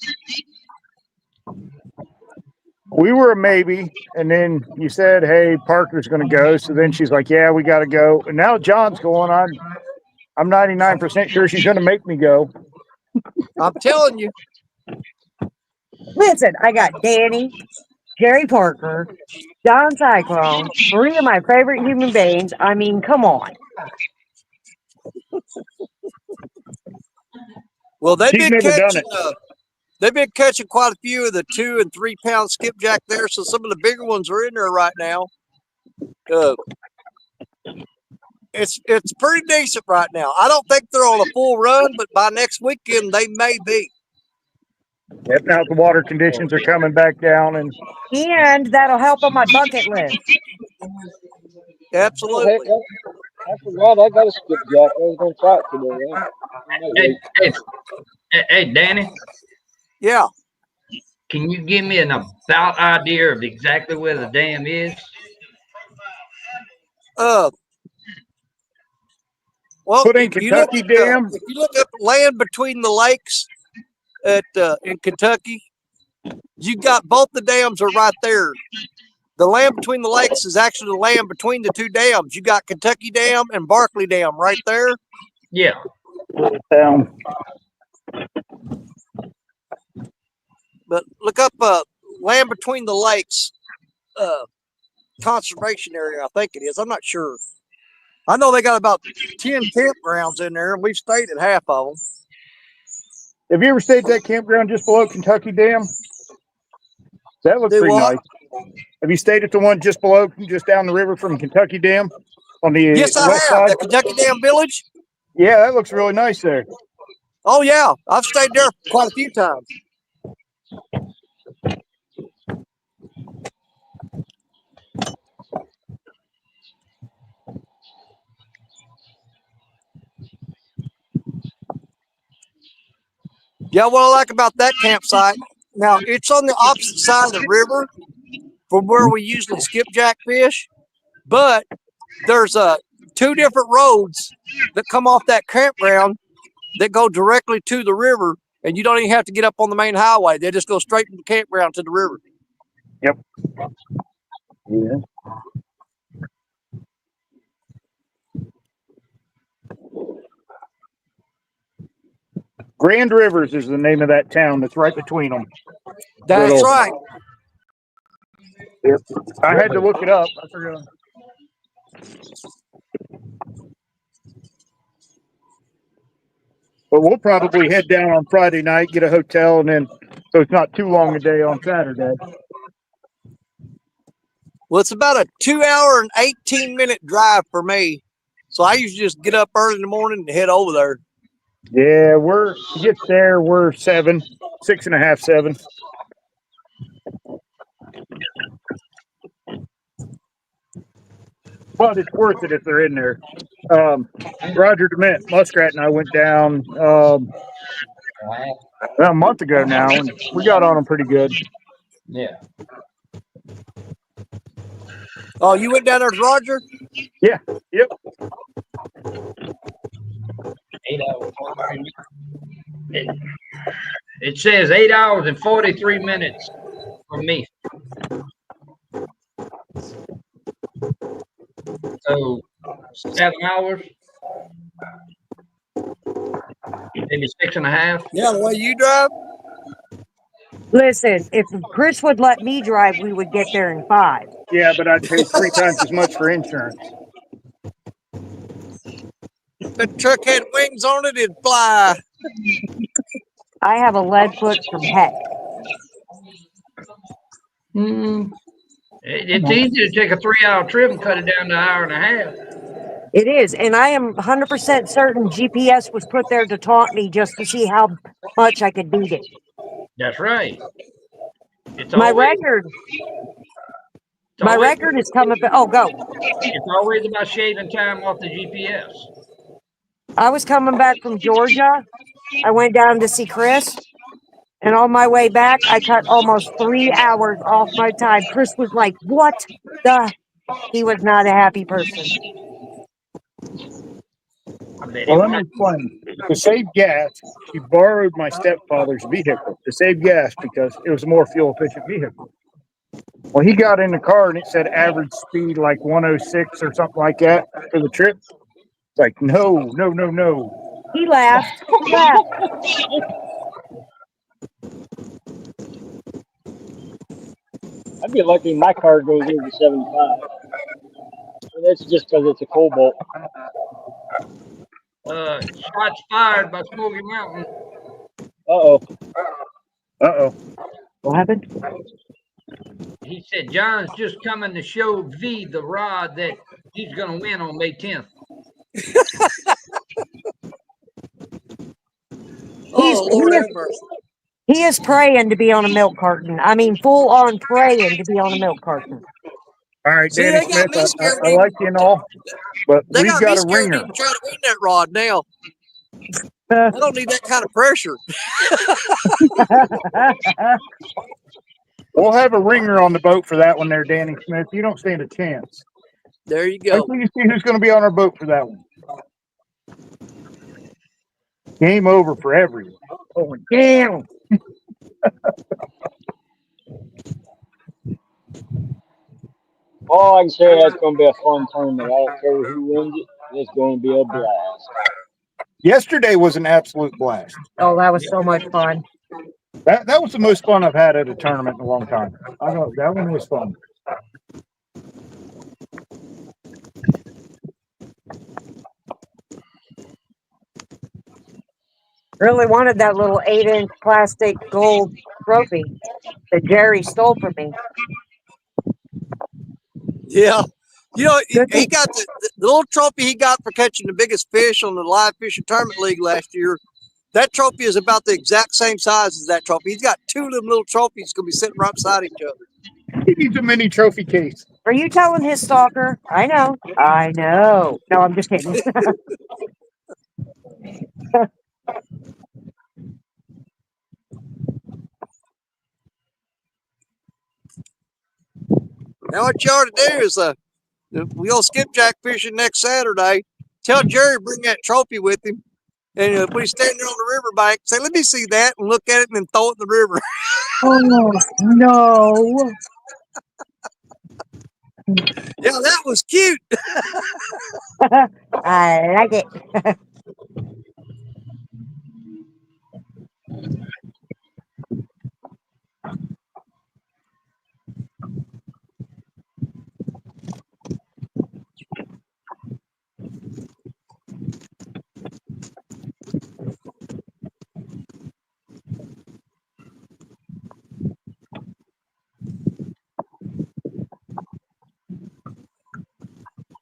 C: We were a maybe, and then you said, "Hey, Parker's going to go." So then she's like, "Yeah, we got to go." And now John's going on. I'm 99% sure she's going to make me go.
A: I'm telling you.
D: Listen, I got Danny, Jerry Parker, John Cyclone, 3 of my favorite human beings. I mean, come on.
A: Well, they've
C: She's
A: been
C: never done
A: catching.
C: it.
A: They've been catching quite a few of the 2 and 3 pound skipjack there, so some of the bigger ones are in there right now. It's pretty decent right now. I don't think they're on a full run, but by next weekend they may be.
C: Yep, now the water conditions are coming back down, and
D: that'll help on my bucket list.
A: Absolutely.
B: Oh, I forgot I got a skipjack. I was going to try it today.
E: Hey, Danny.
A: Yeah.
E: Can you give me an about idea of exactly where the dam is?
A: Well,
C: put in Kentucky Dam.
A: If you look up land between the lakes in Kentucky, you got both the dams are right there. The land between the lakes is actually the land between the 2 dams. You got Kentucky Dam and Barkley Dam right there.
E: Yeah.
A: But look up land between the lakes conservation area, I think it is. I'm not sure. I know they got about 10 campgrounds in there, and we've stayed at half of them.
C: Have you ever stayed at that campground just below Kentucky Dam? That looks pretty nice. Have you stayed at the one just below, just down the river from Kentucky Dam on the
A: west side? The Kentucky Dam Village?
C: Yeah, that looks really nice there.
A: Oh, yeah. I've stayed there quite a few times. Yeah, what I like about that campsite, now it's on the opposite side of the river from where we usually skipjack fish, but there's 2 different roads that come off that campground that go directly to the river, and you don't even have to get up on the main highway. They just go straight from the campground to the river.
C: Yep. Yeah. Grand Rivers is the name of that town that's right between them.
A: That's right.
C: Yep. I had to look it up. I forgot. But we'll probably head down on Friday night, get a hotel, and then so it's not too long a day on Saturday.
A: Well, it's about a 2-hour and 18-minute drive for me. So I usually just get up early in the morning and head over there.
C: Yeah, to get there, we're 6.5, 7. But it's worth it if they're in there. Roger DeMint, Muskrat, and I went down a month ago now, and we got on them pretty good.
E: Yeah.
A: Oh, you went down there with Roger?
C: Yeah. Yep.
E: 8 hours. It says 8 hours and 43 minutes for me. So 7 hours, maybe 6.5.
A: Yeah, the way you drive?
D: Listen, if Chris would let me drive, we would get there in 5.
C: Yeah, but I'd pay 3 times as much for insurance.
A: If that truck had wings on it, it'd fly.
D: I have a lead foot from heck.
E: It's easy to take a 3-hour trip and cut it down to an hour and a half.
D: It is, and I am 100% certain GPS was put there to taunt me just to see how much I could beat it.
E: That's right. It's
D: My
E: always,
D: record is coming. Oh, go.
E: It's always about shaving time off the GPS.
D: I was coming back from Georgia. I went down to see Chris, and on my way back, I cut almost 3 hours off my time. Chris was like, "What the?" He was not a happy person.
C: Well, let me explain. To save gas, he borrowed my stepfather's vehicle to save gas because it was a more fuel efficient vehicle. Well, he got in the car and it said average speed like 106 or something like that for the trip. It's like, no.
D: He laughed. He laughed.
B: I'd be lucky my car goes over 75. And that's just because it's a Cobalt.
E: Shots fired by Smoky Mountain.
B: Uh-oh.
D: What happened?
E: He said John's just coming to show V the rod that he's going to win on May 10th.
D: He is praying to be on a milk carton. I mean, full on praying to be on a milk carton.
C: All right,
A: See,
C: Danny
A: they got
C: Smith,
A: me scared.
C: I like you and all, but
A: They
C: we've
A: got
C: got
A: me
C: a
A: scared to
C: ringer.
A: even try to win that rod now. I don't need that kind of pressure.
C: We'll have a ringer on the boat for that one there, Danny Smith. You don't stand a chance.
A: There you
C: Wait
A: go.
C: till you see who's going to be on our boat for that one. Game over for everyone. Oh, damn.
B: All I can say is it's going to be a fun tournament. I don't care who wins it. It's going to be a blast.
C: Yesterday was an absolute blast.
D: Oh, that was so much fun.
C: That was the most fun I've had at a tournament in a long time. I know that one was fun.
D: Really wanted that little 8-inch plastic gold trophy that Jerry stole from me.
A: Yeah. You know, he got the little trophy he got for catching the biggest fish on the Live Fishing Tournament League last year. That trophy is about the exact same size as that trophy. He's got 2 of them little trophies going to be sitting right beside each other.
C: He needs a mini trophy case.
D: Are you telling his stalker? I know. No, I'm just kidding.
A: Now what you ought to do is we go skipjack fishing next Saturday. Tell Jerry to bring that trophy with him. And when he's standing there on the riverbank, say, let me see that, and look at it and then throw it in the river.
D: Oh, no.
A: Yeah, that was cute.
D: I like it.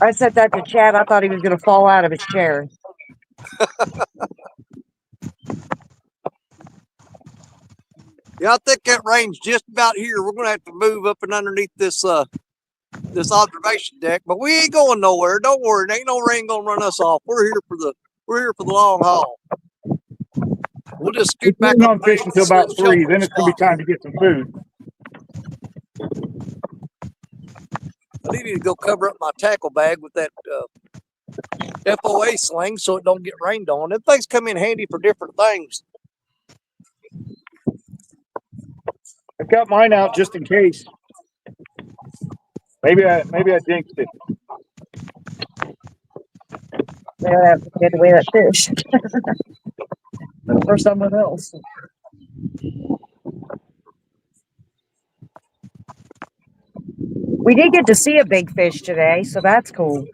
D: I said that to Chad. I thought he was going to fall out of his chair.
A: Yeah, I think that rain's just about here. We're gonna have to move up and underneath this this observation deck, but we ain't going nowhere. Don't worry, there ain't no rain gonna run us off. We're here for the long haul. We'll just
C: We're
A: scoot back
C: planning
A: up
C: on fishing until about 3. Then it's gonna be time to get some food.
A: I need to go cover up my tackle bag with that FOA sling so it don't get rained on. Them things come in handy for different things.
C: I've got mine out just in case. Maybe I jinxed it.
D: They'll have to get away that fish. Or someone else. We did get to see a big fish today, so that's cool.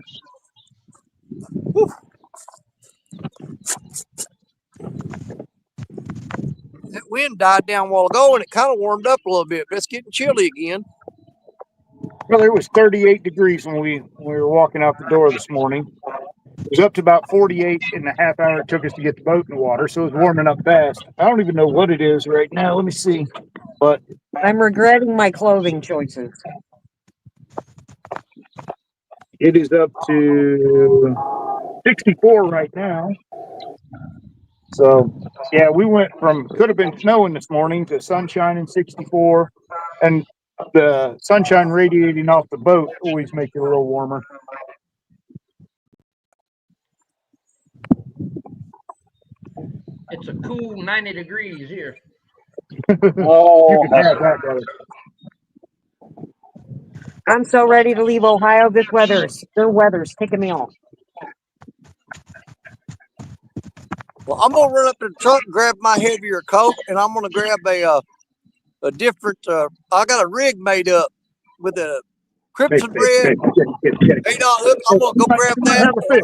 A: That wind died down a while ago and it kind of warmed up a little bit, but it's getting chilly again.
C: Well, it was 38 degrees when we were walking out the door this morning. It was up to about 48 in the half hour it took us to get the boat in the water, so it was warming up fast. I don't even know what it is right now. Let me see. But
D: I'm regretting my clothing choices.
C: it is up to 64 right now. So, yeah, we went from could have been snowing this morning to sunshine and 64. And the sunshine radiating off the boat always makes it a little warmer.
E: It's a cool 90 degrees here.
B: Oh,
C: You can have that, brother.
D: I'm so ready to leave Ohio. Their weather's ticking me off.
A: Well, I'm gonna run up to the truck and grab my heavier coat, and I'm gonna grab a different. I got a rig made up with a crimson red 8-aught hook. I'm gonna go grab that.
C: Have a fish.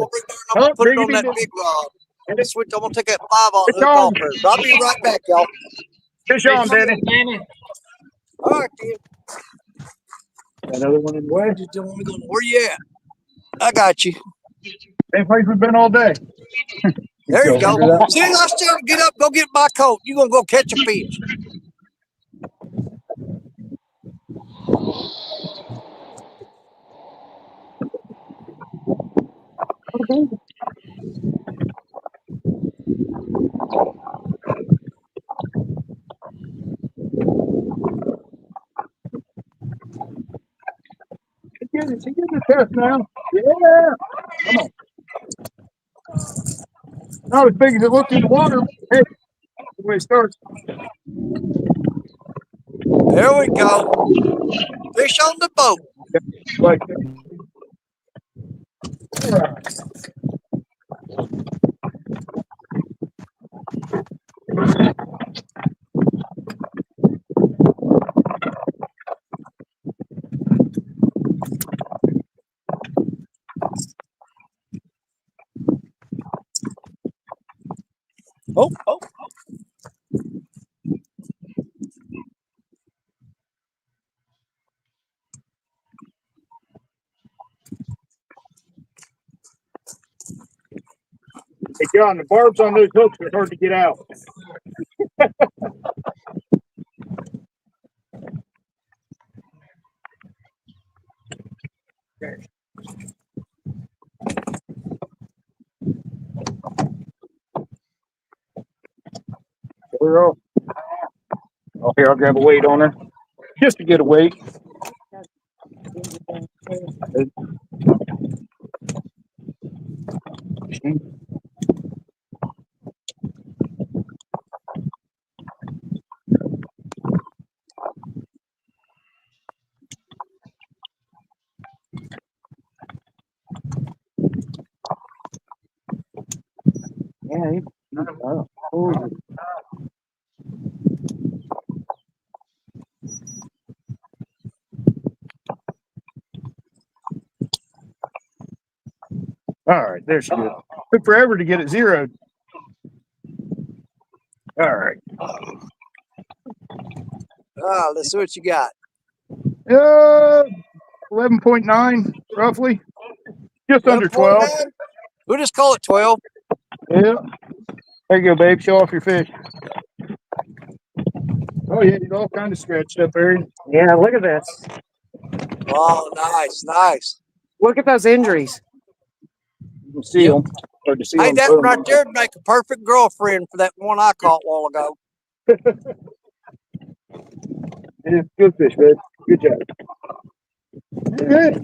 A: I'm gonna put it on that big rod. And switch. I'm gonna take that 5-aught hook off there. So I'll be right back, y'all.
C: Fish on, Danny.
A: All right, then.
C: Another one in the way.
A: Just don't want me going. Where you at? I got you.
C: Same place we've been all day.
A: There you go. See, I still get up, go get my coat. You gonna go catch a fish?
D: Okay.
C: Get the test now. Yeah. Come on. Not as big as it looked in the water. Hey, the way it starts.
A: There we go. Fish on the boat.
C: Like
A: Oh, oh.
C: Hey, John, the barbs on those hooks are hard to get out. We're off. Oh, here, I'll grab a weight on her. Just to get a weight. Yeah, all right, there she goes. Took forever to get it zeroed. All right.
A: Let's see what you got.
C: 11.9, roughly. Just under 12.
A: 11.9? We'll just call it 12.
C: Yeah. There you go, babe. Show off your fish. Oh yeah, he's all kind of scratched up there.
D: Yeah, look at this.
A: Oh, nice, nice.
D: Look at those injuries.
C: You can see them. Or to see
A: Hey,
C: them.
A: that one right there would make a perfect girlfriend for that one I caught a while ago.
C: Yeah, good fish, babe. Good job. All right.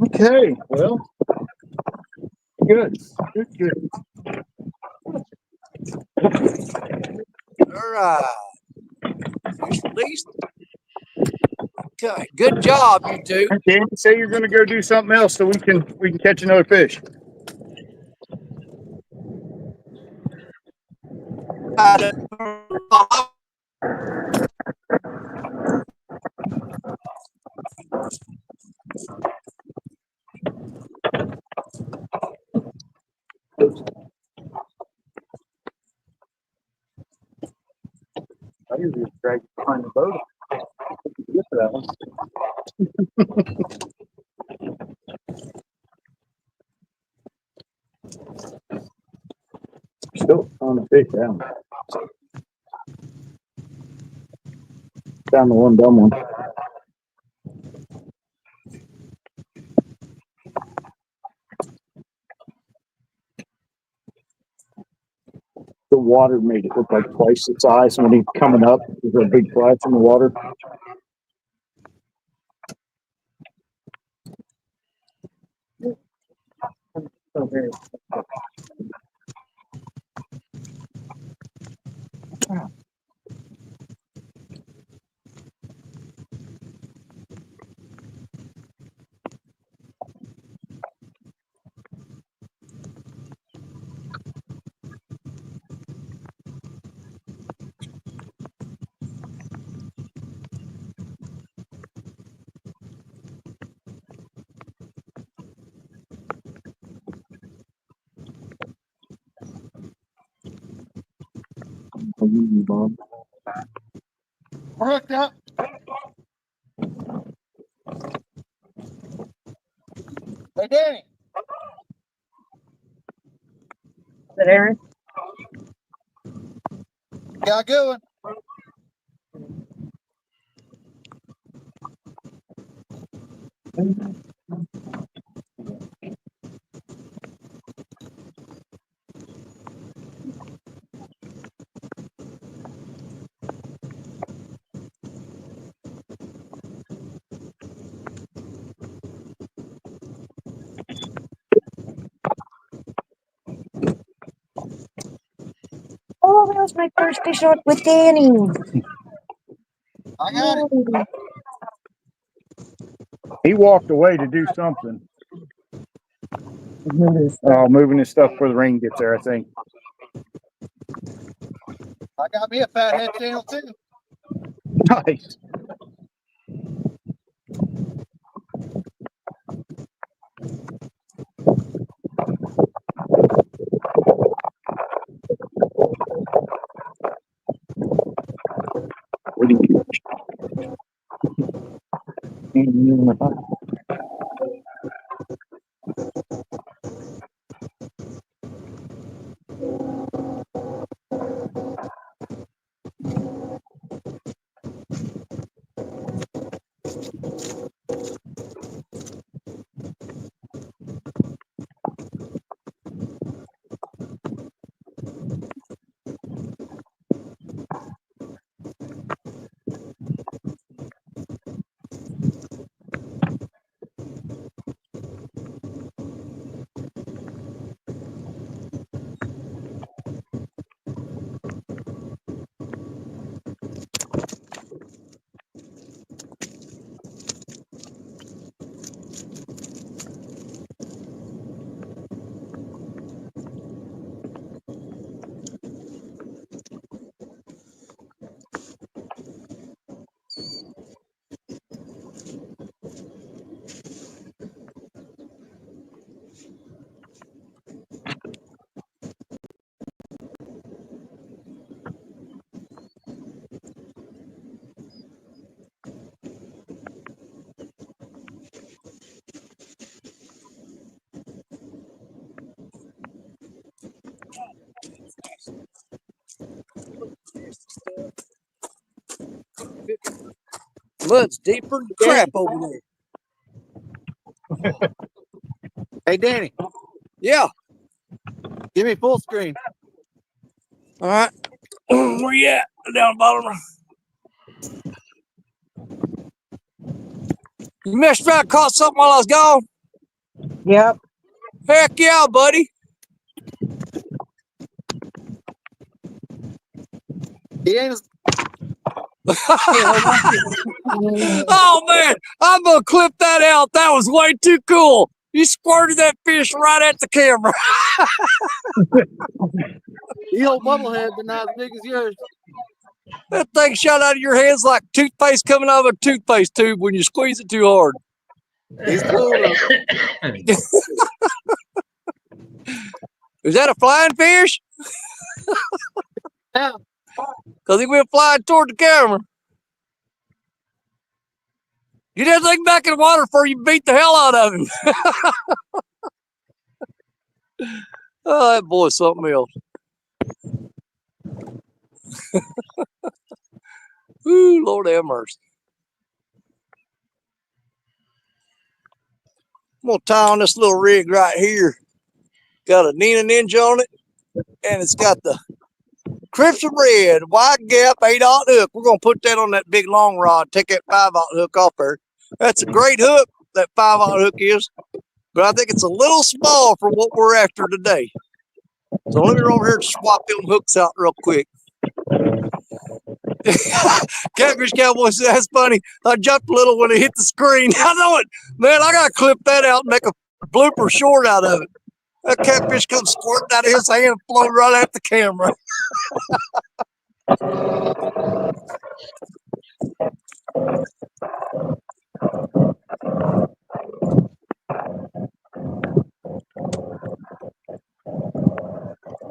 C: Okay. Well, good. Good.
A: All right. Fish released. Okay. Good job, you two.
C: Dan, say you're going to go do something else so we can catch another fish. I usually drag it behind the boat. Get to that one. Still on the fish down. Down the one dumb one. The water made it look like twice the size when he's coming up. There's a big flash in the water. Okay. Bob.
F: We're hooked up. Hey, Danny.
D: Is that Aaron?
F: Got going.
D: Oh, that was my first fish out with Danny.
F: I got it.
C: He walked away to do something. Moving his stuff before the rain gets there, I think.
F: I got me a fathead channel too.
C: Nice. What do you
A: Mud's deeper than crap over there.
F: Hey, Danny,
A: Yeah.
F: give me full screen.
A: All right. Where you at? Down the bottom. You messed around, caught something while I was gone?
D: Yep.
A: Heck yeah, buddy.
F: He ain't.
A: Oh man, I'm gonna clip that out. That was way too cool. You squirted that fish right at the camera.
F: He hold bubblehead, but not as big as yours.
A: That thing shot out of your hands like toothpaste coming out of a toothpaste tube when you squeeze it too hard.
F: He's cool though.
A: Is that a flying fish?
F: Yeah.
A: Because he went flying toward the camera. Get that thing back in the water before you beat the hell out of him. Oh, that boy's something else. Ooh, Lord have mercy. I'm going to tie on this little rig right here. Got a Nina Ninja on it, and it's got the Crimson Red wide gap 8/0 hook. We're going to put that on that big long rod, take that 5/0 hook off there. That's a great hook, that 5/0 hook is, but I think it's a little small for what we're after today. So let me run over here and swap them hooks out real quick. Catfish Cowboy said, that's funny. I jumped a little when it hit the screen. I know it. Man, I got to clip that out and make a blooper short out of it. That catfish comes squirting out of his hand and floating right at the camera.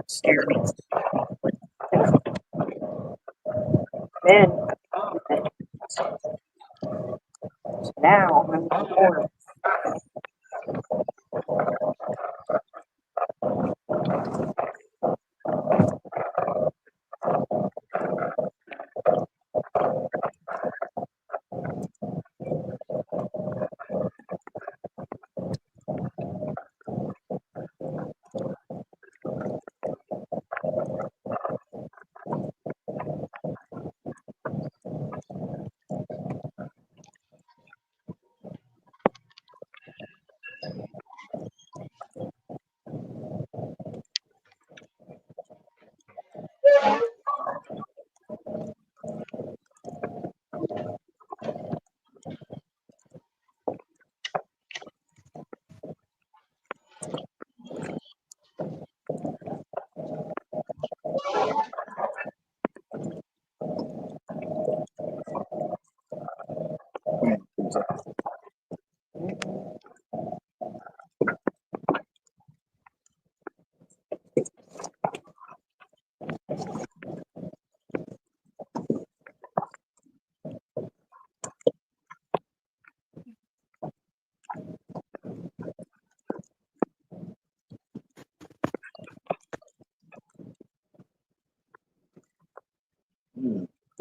D: Scared me. Then now I'm in the corner.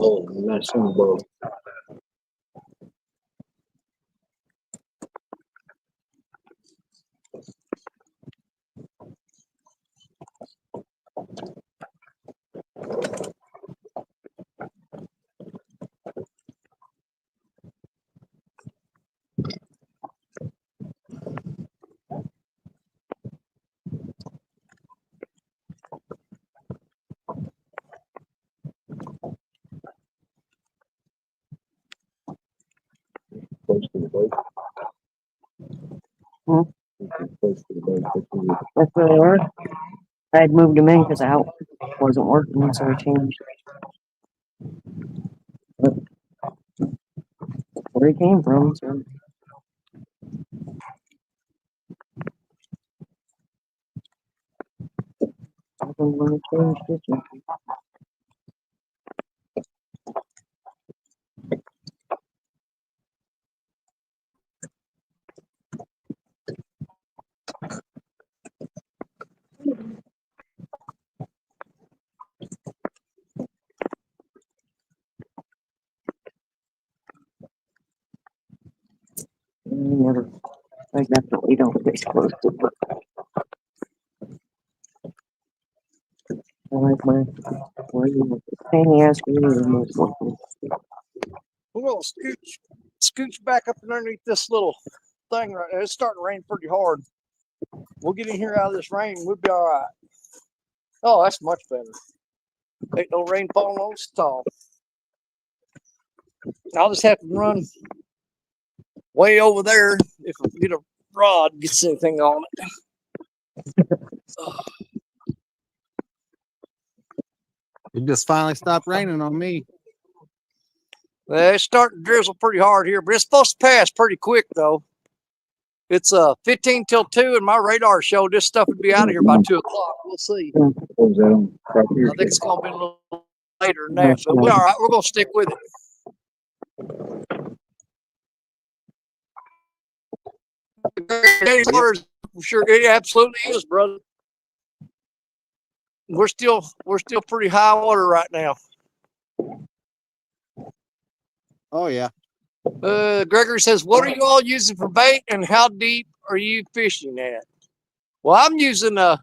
A: Oh, nice one, bro. Close to the boat.
D: Hmm?
A: Close to the boat.
D: That's where they were. I had moved them in because the house wasn't working, so I changed where he came from. So I'm going to change this one. water. I definitely don't get close to it. I like my pain ass remote one.
A: We're gonna scooch back up underneath this little thing right there. It's starting to rain pretty hard. We'll get in here out of this rain. We'll be all right. Oh, that's much better. Ain't no rain falling on us at all. I'll just have to run way over there if I get a rod gets anything on it.
F: It just finally stopped raining on me.
A: Well, it's starting to drizzle pretty hard here, but it's supposed to pass pretty quick though. It's 15 till 2, and my radar showed this stuff would be out of here by 2 o'clock. We'll see. I think it's gonna be a little later than that, but we're all right. We're gonna stick with it. Sure, it absolutely is, brother. We're still pretty high water right now.
F: Oh yeah.
A: Gregory says, "What are you all using for bait, and how deep are you fishing at?" Well, I'm using I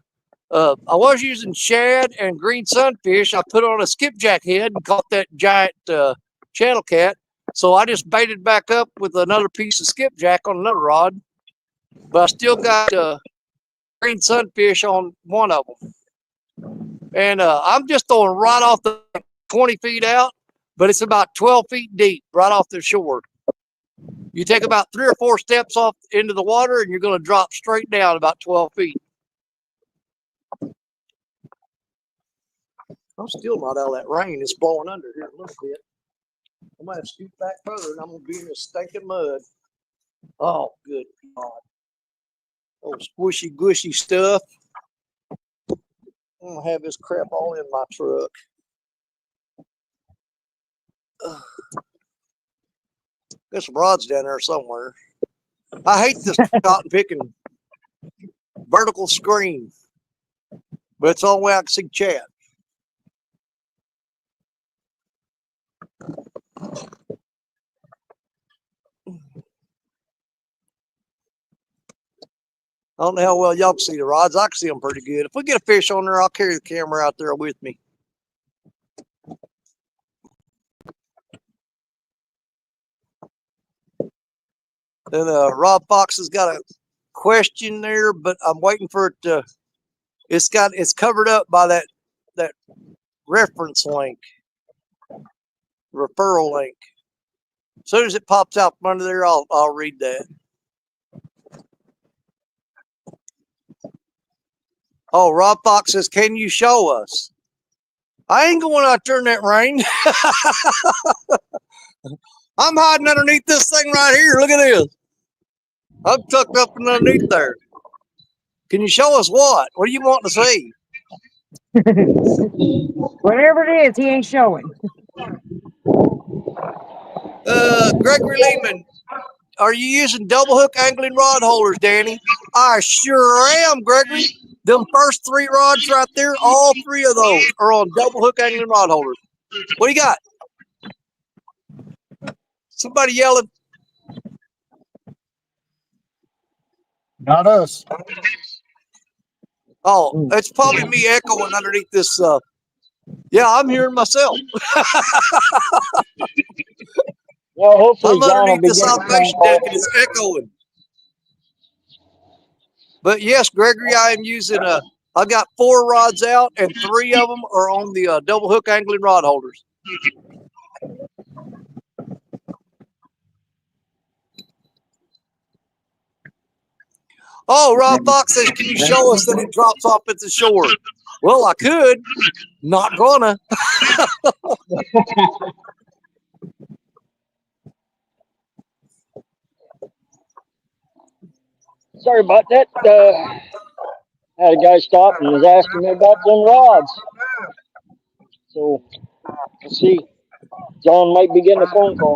A: was using shad and green sunfish. I put on a skipjack head and caught that giant channel cat. So I just baited back up with another piece of skipjack on another rod. But I still got green sunfish on one of them. And I'm just throwing right off the 20 feet out, but it's about 12 feet deep right off the shore. You take about 3 or 4 steps off into the water and you're going to drop straight down about 12 feet. I'm still not out of that rain. It's blowing under here a little bit. I'm going to have to scoot back further and I'm going to be in this stinking mud. Oh, good God. Oh, squishy, gushy stuff. I'm going to have this crap all in my truck. There's some rods down there somewhere. I hate this cotton picking vertical screen, but it's the only way I can see chat. I don't know how well y'all can see the rods. I can see them pretty good. If we get a fish on there, I'll carry the camera out there with me. Then Rob Fox has got a question there, but I'm waiting for it to. It's covered up by that reference link, referral link. As soon as it pops out from under there, I'll read that. Oh, Rob Fox says, "Can you show us?" I ain't going out there in that rain. I'm hiding underneath this thing right here. Look at this. I'm tucked up underneath there. Can you show us what? What do you want to see?
D: Whatever it is, he ain't showing.
A: Gregory Lehman, are you using double hook angling rod holders, Danny? I sure am, Gregory. Them first 3 rods right there, all 3 of those are on double hook angling rod holders. What do you got? Somebody yelling.
C: Not us.
A: Oh, it's probably me echoing underneath this. Yeah, I'm hearing myself.
B: Well, hopefully
A: I'm
B: John will
A: underneath
B: be
A: this
B: getting a
A: observation
B: phone
A: deck
B: call.
A: and it's echoing. But yes, Gregory, I am using I got 4 rods out and 3 of them are on the double hook angling rod holders. Oh, Rob Fox says, "Can you show us that it drops off at the shore?" Well, I could. Not gonna.
B: Sorry about that. Had a guy stop and was asking me about them rods. So, let's see. John might be getting a phone call.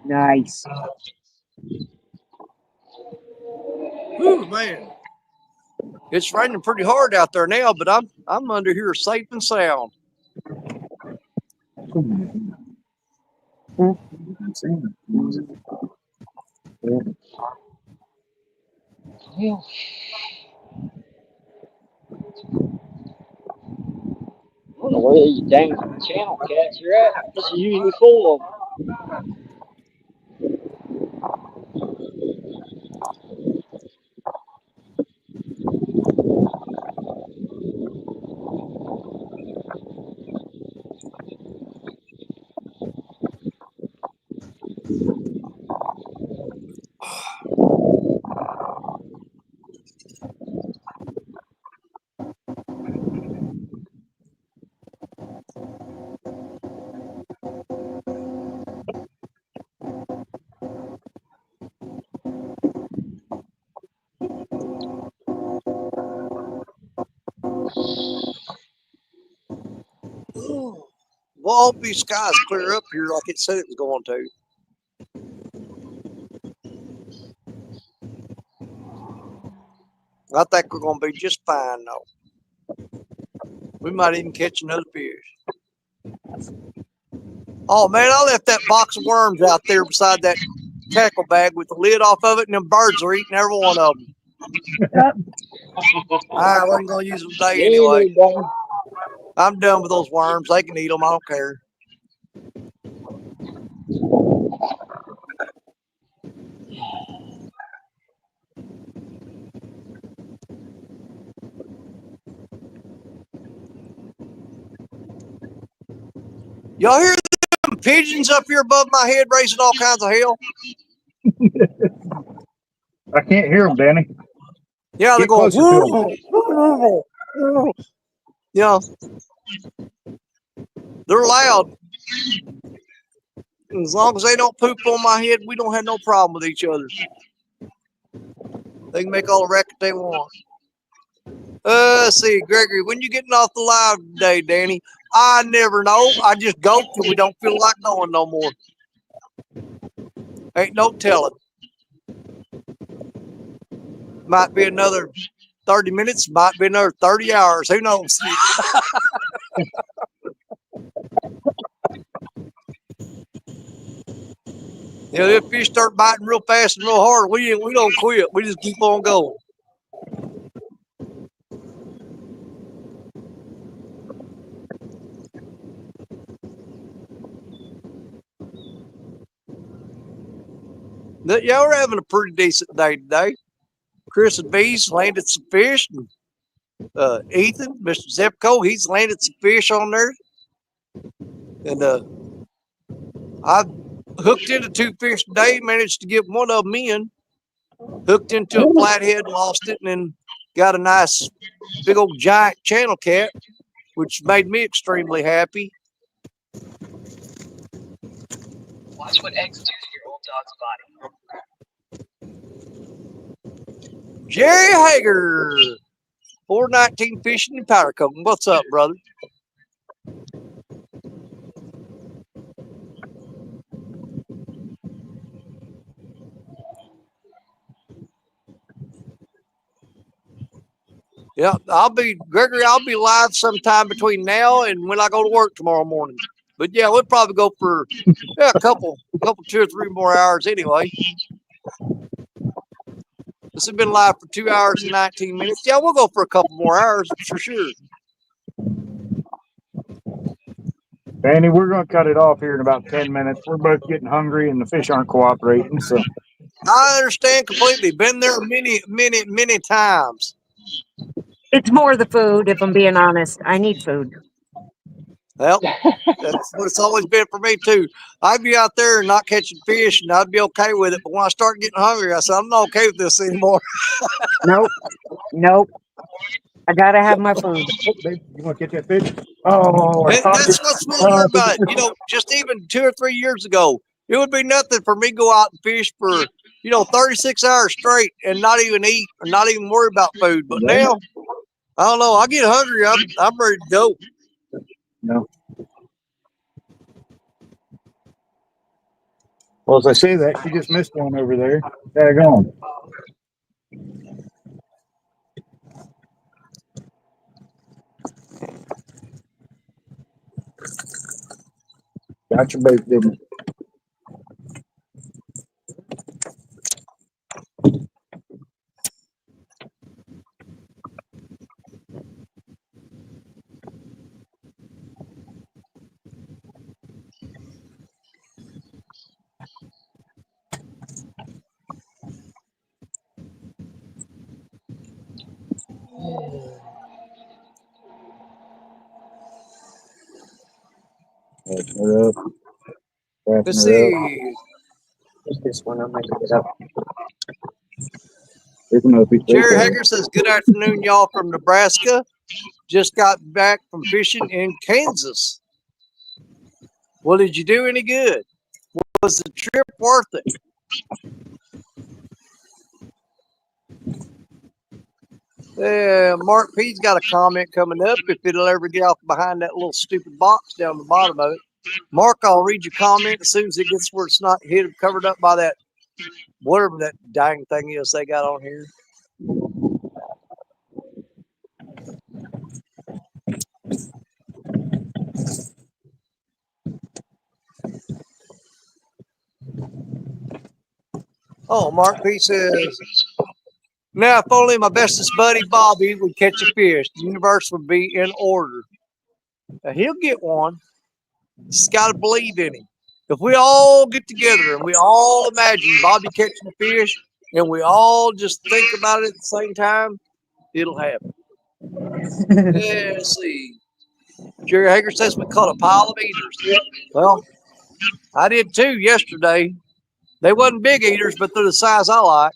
D: Nice.
A: Ooh, man. It's raining pretty hard out there now, but I'm under here safe and sound.
B: Well, I don't know where these dang channel cats are at. This is usually full of them.
A: Well, I hope these skies clear up here like it said it was going to. I think we're going to be just fine, though. We might even catch another fish. Oh, man, I left that box of worms out there beside that tackle bag with the lid off of it, and them birds are eating every one of them. I wasn't going to use them today
B: Yeah,
A: anyway.
B: they're done.
A: I'm done with those worms. They can eat them. I don't care. Y'all hear them pigeons up here above my head raising all kinds of hell?
C: I can't hear them, Danny.
A: Yeah, they're
C: Get
A: going.
C: closer to them.
A: Yeah, they're loud. As long as they don't poop on my head, we don't have no problem with each other. They can make all the racket they want. Let's see, Gregory, when you getting off the live today, Danny? I never know. I just go till we don't feel like going no more. Ain't no telling. Might be another 30 minutes, might be another 30 hours. Who knows? You know, if fish start biting real fast and real hard, we don't quit. We just keep on going. Yeah, we're having a pretty decent day today. Chris and B's landed some fish. And, Ethan, Mr. Zepco, he's landed some fish on there. And I hooked into 2 fish today, managed to get one of them in. Hooked into a flathead, lost it, and then got a nice big old giant channel cat, which made me extremely happy.
G: Watch what eggs do to your old dog's body.
A: Jerry Hager, 419 Fishing and Powder Coating. What's up, brother? Yeah, I'll be live sometime between now and when I go to work tomorrow morning. But yeah, we'll probably go for a couple, 2 or 3 more hours anyway. This has been live for 2 hours and 19 minutes. Yeah, we'll go for a couple more hours for sure.
C: Danny, we're going to cut it off here in about 10 minutes. We're both getting hungry and the fish aren't cooperating. So
A: I understand completely. Been there many times.
D: It's more the food, if I'm being honest. I need food.
A: Well, that's what it's always been for me too. I'd be out there and not catching fish, and I'd be okay with it. But when I start getting hungry, I said, I'm not okay with this anymore.
D: Nope. I gotta have my food.
C: oh, babe, you want to get that fish? Oh, I
A: And
C: caught
A: that's
C: it.
A: what's really weird about it. You know, just even 2 or 3 years ago, it would be nothing for me to go out and fish for 36 hours straight and not even eat or not even worry about food. But now, I don't know. I get hungry. I'm ready to go.
C: No. Well, as I say that, she just missed one over there. Daggone. Got your bait, didn't it?
A: Let's see.
D: What's this one? I'm making it up.
A: Jerry Hager says, "Good afternoon, y'all from Nebraska. Just got back from fishing in Kansas. Well, did you do any good? Was the trip worth it?" Mark P's got a comment coming up. If it'll ever get off behind that little stupid box down the bottom of it. Mark, I'll read your comment as soon as it gets where it's not covered up by that, whatever that dang thing is they got on here. Oh, Mark P says, "Now, if only my bestest buddy Bobby would catch a fish, the universe would be in order." Now, he'll get one. Just got to believe in him. If we all get together and we all imagine Bobby catching a fish and we all just think about it at the same time, it'll happen. Yeah, let's see. Jerry Hager says we caught a pile of eaters. Well, I did too yesterday. They wasn't big eaters, but they're the size I like.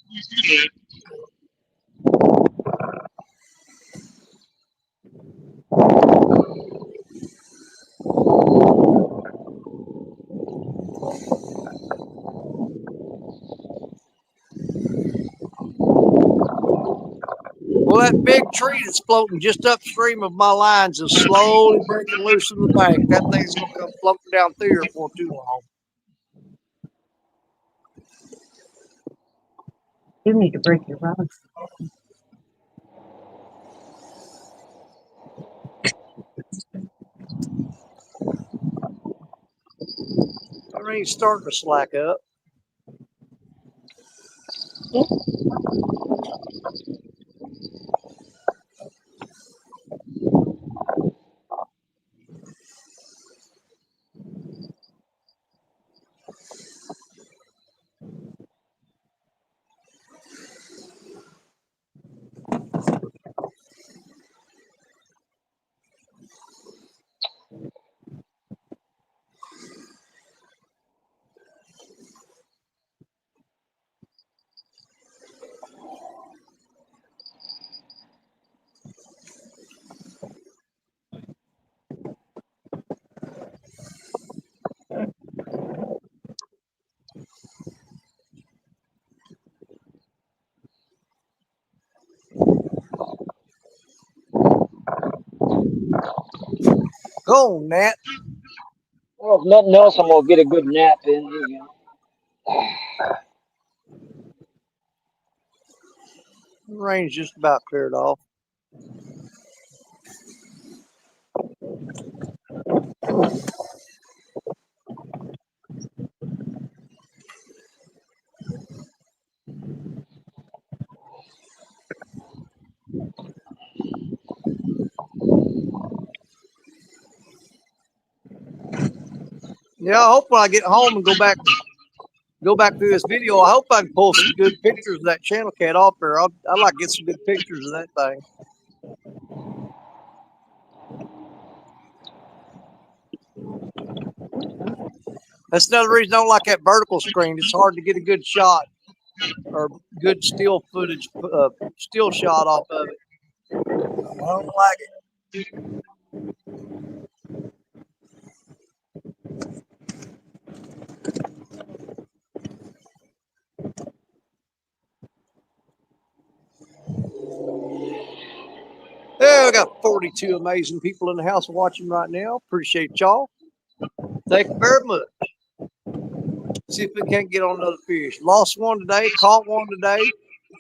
A: Well, that big tree that's floating just upstream of my lines is slowly breaking loose in the bank. That thing's going to come floating down through here before too long.
D: You need to break your rod.
A: The rain's starting to slack up. Go on, Nat.
B: Well, if nothing else, I'm gonna get a good nap in. You know.
A: The rain's just about cleared off. Yeah, I hope when I get home and go back through this video, I hope I can pull some good pictures of that channel cat off there. I'd like to get some good pictures of that thing. That's another reason I don't like that vertical screen. It's hard to get a good shot or good still footage, still shot off of it. I don't like it. Yeah, I got 42 amazing people in the house watching right now. Appreciate y'all. Thank you very much. See if we can't get on another fish. Lost one today, caught one today.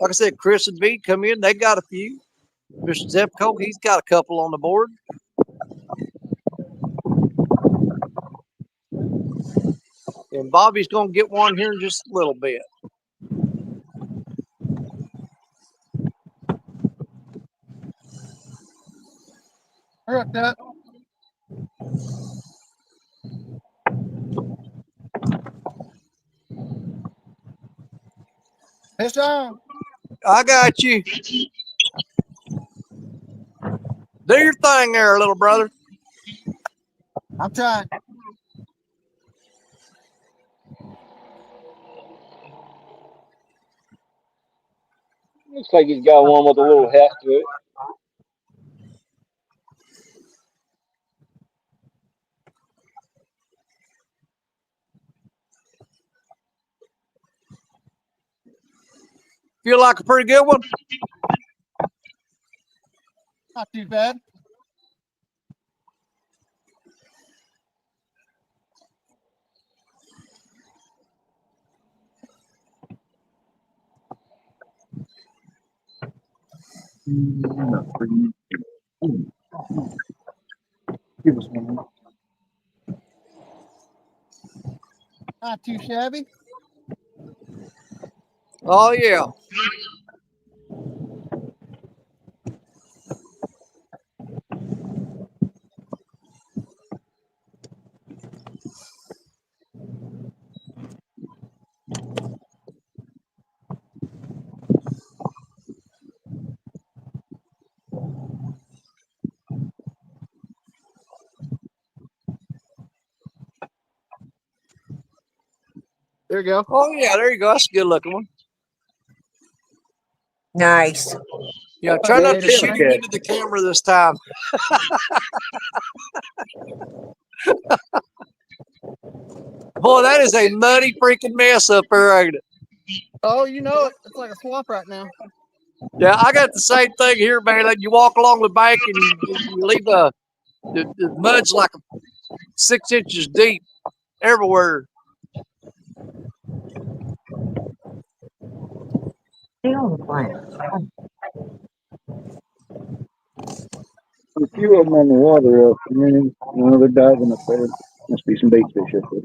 A: Like I said, Chris and B come in. They got a few. Mr. Zepco, he's got a couple on the board. And Bobby's going to get one here in just a little bit.
F: All right, that. Fish on.
A: I got you. Do your thing there, little brother.
F: I'm trying.
B: Looks like he's got one with a little heft to it.
A: Feel like a pretty good one?
F: Not too bad.
C: Give us one.
F: Not too shabby.
A: Oh, yeah.
F: There you go.
A: Oh, yeah, there you go. That's a good looking one.
D: Nice.
A: Yeah, try not to
C: Okay.
A: shoot it into the camera this time. Boy, that is a muddy freaking mess up there, ain't it?
F: Oh, you know it. It's like a swamp right now.
A: Yeah, I got the same thing here, man. Like you walk along the bank and you leave the mud's like 6 inches deep everywhere.
D: Stay on the planet.
C: A few of them on the water up there. They're diving up there. Must be some bait fish up there.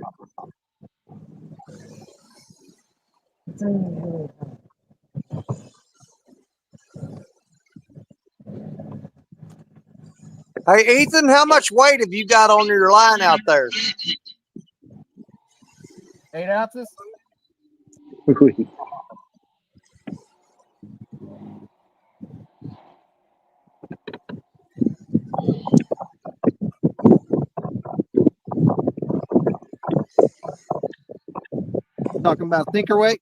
A: Hey, Ethan, how much weight have you got on your line out there?
F: 8 ounces. Talking about thinker weight.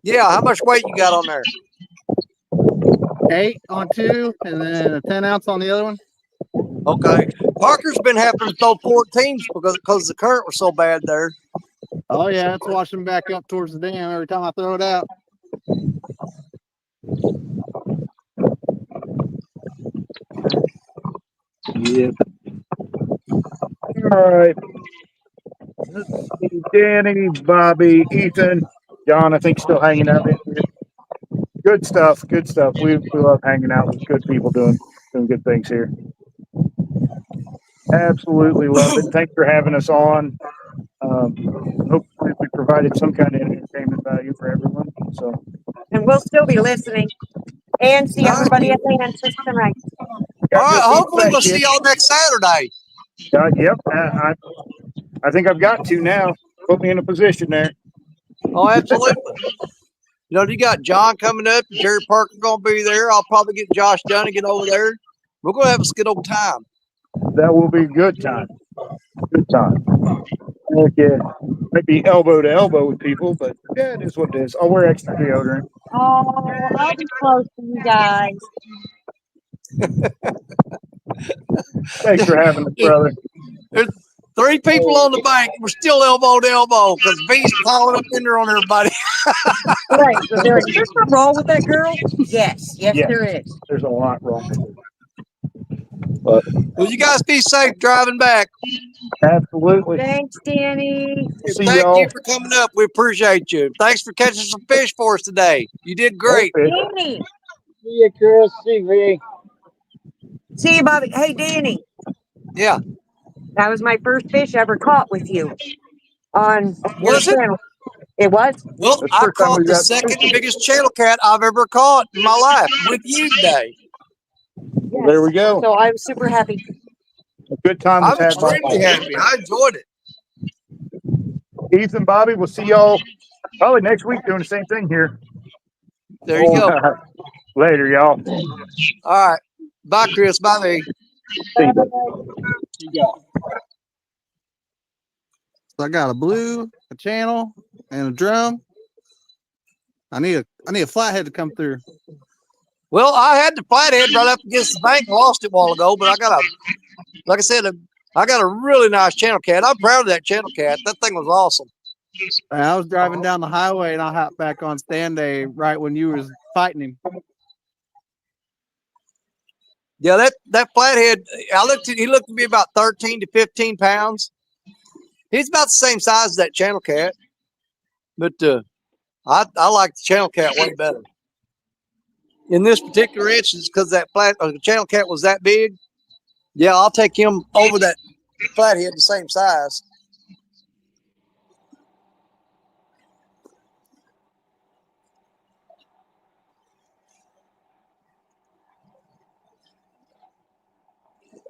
A: Yeah, how much weight you got on there?
F: 8 on 2, and then a 10 ounce on the other one.
A: Okay. Parker's been having to throw 14s because the current was so bad there.
F: Oh yeah, it's washing back up towards the dam every time I throw it out.
C: Yep. All right. Let's see. Danny, Bobby, Ethan, John, I think still hanging out in here. Good stuff. Good stuff. We love hanging out with good people doing good things here. Absolutely love it. Thanks for having us on. Hopefully we provided some kind of entertainment value for everyone. So
D: And we'll still be listening and see everybody at the Answers tonight.
A: All right. Hopefully we'll see y'all next Saturday.
C: Yep. I think I've got to now. Put me in a position there.
A: Oh, absolutely. You know, you got John coming up. Jerry Parker going to be there. I'll probably get Josh done and get over there. We're going to have a good old time.
C: That will be a good time. Good time. Okay. Might be elbow to elbow with people, but yeah, it is what it is. I'll wear extra deodorant.
D: Oh, I'll be close to you guys.
C: Thanks for having us, brother.
A: There's 3 people on the bank. We're still elbow to elbow because V's piling up in there on everybody.
D: Right. So there is something wrong with that girl? Yes. Yes,
C: Yeah.
D: there is.
C: There's a lot wrong with it.
A: Well, you guys be safe driving back.
C: Absolutely.
D: Thanks, Danny.
C: See
A: Thank
C: y'all.
A: you for coming up. We appreciate you. Thanks for catching some fish for us today. You did great.
C: Okay.
D: Danny.
B: See ya, Chris. See you, Ray.
D: See you, Bobby. Hey, Danny.
A: Yeah.
D: That was my first fish ever caught with you on your
A: Was it?
D: channel. It was?
A: Well,
C: That's the
A: I
C: first time
A: caught
C: we
A: the
C: got
A: second biggest channel cat I've ever caught in my life with you today.
C: Well, there we go.
D: So I'm super happy.
C: A good time was
A: I'm
C: had by
A: extremely
C: all.
A: happy. I enjoyed it.
C: Ethan, Bobby, we'll see y'all probably next week doing the same thing here.
A: There you go.
C: Later, y'all.
A: All right. Bye, Chris. Bye, me.
B: You got
F: So I got a blue, a channel, and a drum. I need a flathead to come through.
A: Well, I had the flathead right up against the bank, lost it a while ago, but I got like I said, I got a really nice channel cat. I'm proud of that channel cat. That thing was awesome.
F: And I was driving down the highway and I hopped back on stand day right when you was fighting him.
A: Yeah, that flathead, he looked to be about 13 to 15 pounds. He's about the same size as that channel cat, but I like the channel cat way better. In this particular instance, because that channel cat was that big, yeah, I'll take him over that flathead the same size.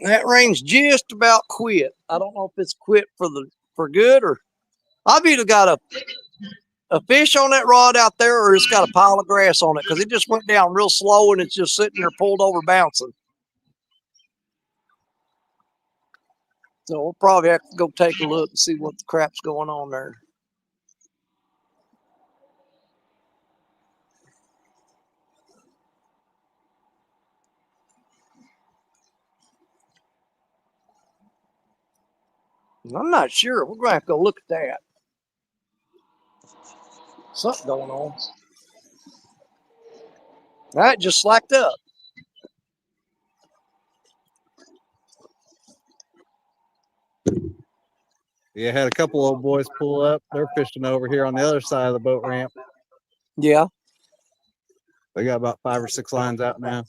A: That rain's just about quit. I don't know if it's quit for good, or I've either got a fish on that rod out there, or it's got a pile of grass on it, because it just went down real slow and it's just sitting there pulled over bouncing. So we'll probably have to go take a look and see what the crap's going on there. I'm not sure. We're going to have to go look at that. Something going on. That just slacked up.
F: Yeah, had a couple old boys pull up. They're fishing over here on the other side of the boat ramp.
A: Yeah.
F: They got about 5 or 6 lines out now.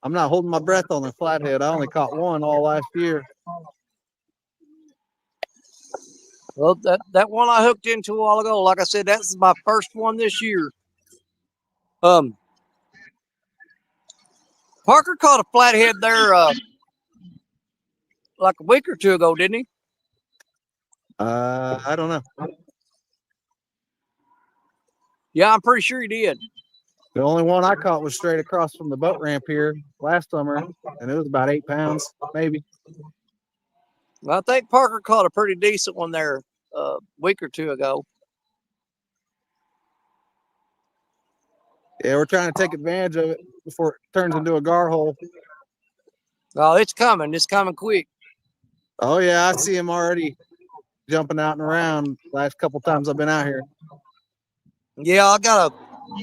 F: I'm not holding my breath on the flathead. I only caught one all last year.
A: Well, that one I hooked into a while ago, like I said, that's my first one this year. Parker caught a flathead there like a week or two ago, didn't he?
F: I don't know.
A: Yeah, I'm pretty sure he did.
F: The only one I caught was straight across from the boat ramp here last summer, and it was about 8 pounds, maybe.
A: Well, I think Parker caught a pretty decent one there a week or two ago.
F: Yeah, we're trying to take advantage of it before it turns into a gar hole.
A: Oh, it's coming. It's coming quick.
F: Oh, yeah, I see him already jumping out and around last couple times I've been out here.
A: Yeah,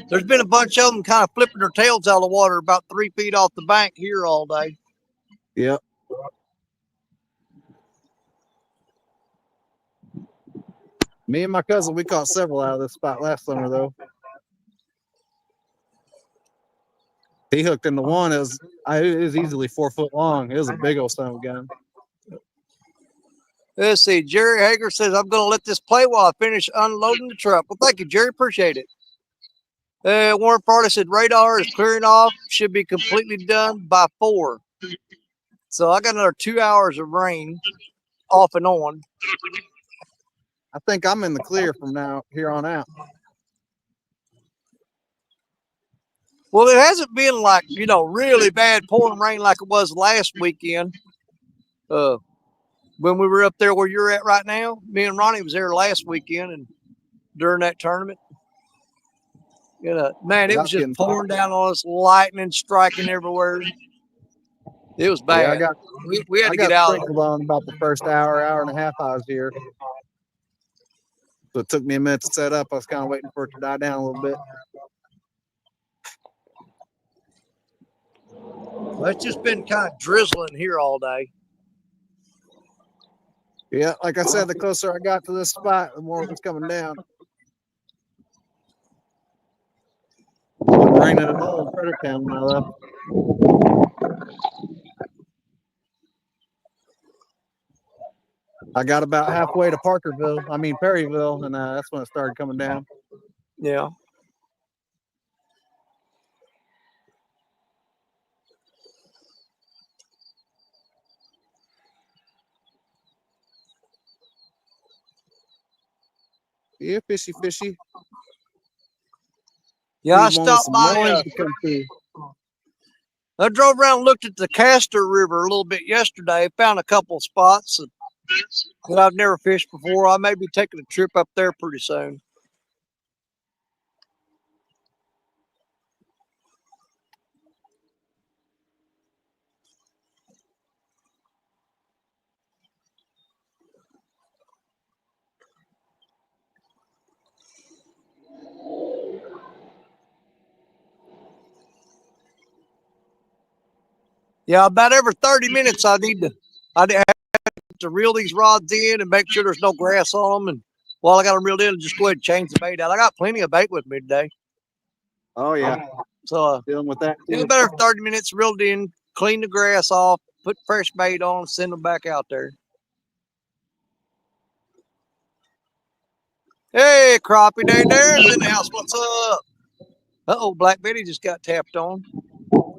A: there's been a bunch of them kind of flipping their tails out of the water about 3 feet off the bank here all day.
F: Yep. Me and my cousin, we caught several out of this spot last summer, though. He hooked into one. It was easily 4 foot long. It was a big old son of a gun.
A: Let's see. Jerry Hager says, I'm going to let this play while I finish unloading the truck. Well, thank you, Jerry. Appreciate it. Warren Farley said, radar is clearing off. Should be completely done by 4. So I got another 2 hours of rain off and on.
F: I think I'm in the clear from here on out.
A: Well, it hasn't been like, really bad pouring rain like it was last weekend. When we were up there where you're at right now, me and Ronnie was there last weekend and during that tournament. Man, it was just pouring down on us, lightning striking everywhere. It was
F: Yeah,
A: bad. We had
F: I
A: to
F: got
A: get out.
F: sprinkled on about the first hour and a half I was here. So it took me a minute to set up. I was kind of waiting for it to die down a little bit.
A: Well, it's just been kind of drizzling here all day.
F: Yeah, like I said, the closer I got to this spot, the more it was coming down. It wasn't raining at all in Fredericktown when I left. I got about halfway to Perryville, and that's when it started coming down.
A: Yeah.
F: Yeah, fishy, fishy.
A: Yeah, I
F: Need one with
A: stopped
F: some
A: by.
F: noise to come through.
A: I drove around and looked at the Castor River a little bit yesterday. Found a couple of spots that I've never fished before. I may be taking a trip up there pretty soon. Yeah, about every 30 minutes I have to reel these rods in and make sure there's no grass on them. And while I got them reeled in, just go ahead and change the bait out. I got plenty of bait with me today.
F: Oh, yeah.
A: So
F: Dealing with that, too.
A: about every 30 minutes, reeled in, clean the grass off, put fresh bait on, send them back out there. Hey, Crappie Day Darren's in the house. What's up? Uh-oh, Black Betty just got tapped on.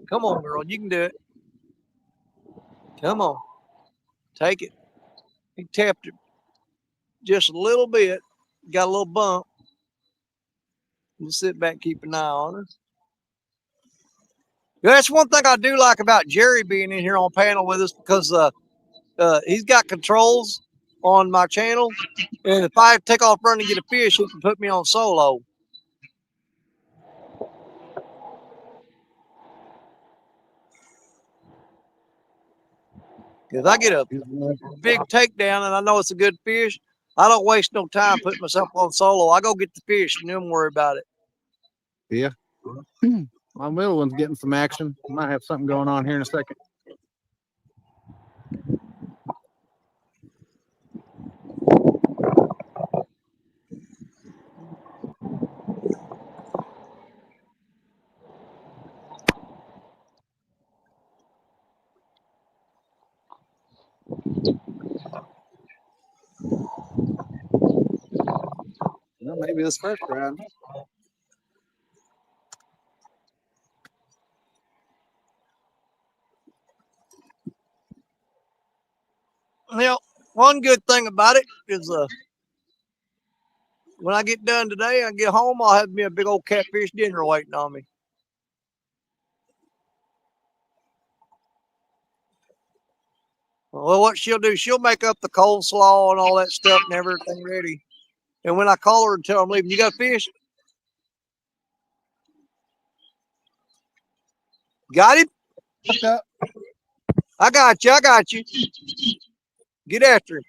A: Come on, girl. You can do it. Come on. Take it. He tapped it just a little bit. Got a little bump. Just sit back and keep an eye on her. Yeah, that's one thing I do like about Jerry being in here on panel with us because he's got controls on my channel. And if I take off running and get a fish, he can put me on solo. If I get a big takedown and I know it's a good fish, I don't waste no time putting myself on solo. I go get the fish and then worry about it.
F: Yeah. My middle one's getting some action. Might have something going on here in a second. Well, maybe this first round.
A: Well, one good thing about it is when I get done today, I get home, I'll have me a big old catfish dinner waiting on me. Well, what she'll do, she'll make up the coleslaw and all that stuff and everything ready. And when I call her and tell her I'm leaving, you got fish? Got him? I got you. I got you. Get after him.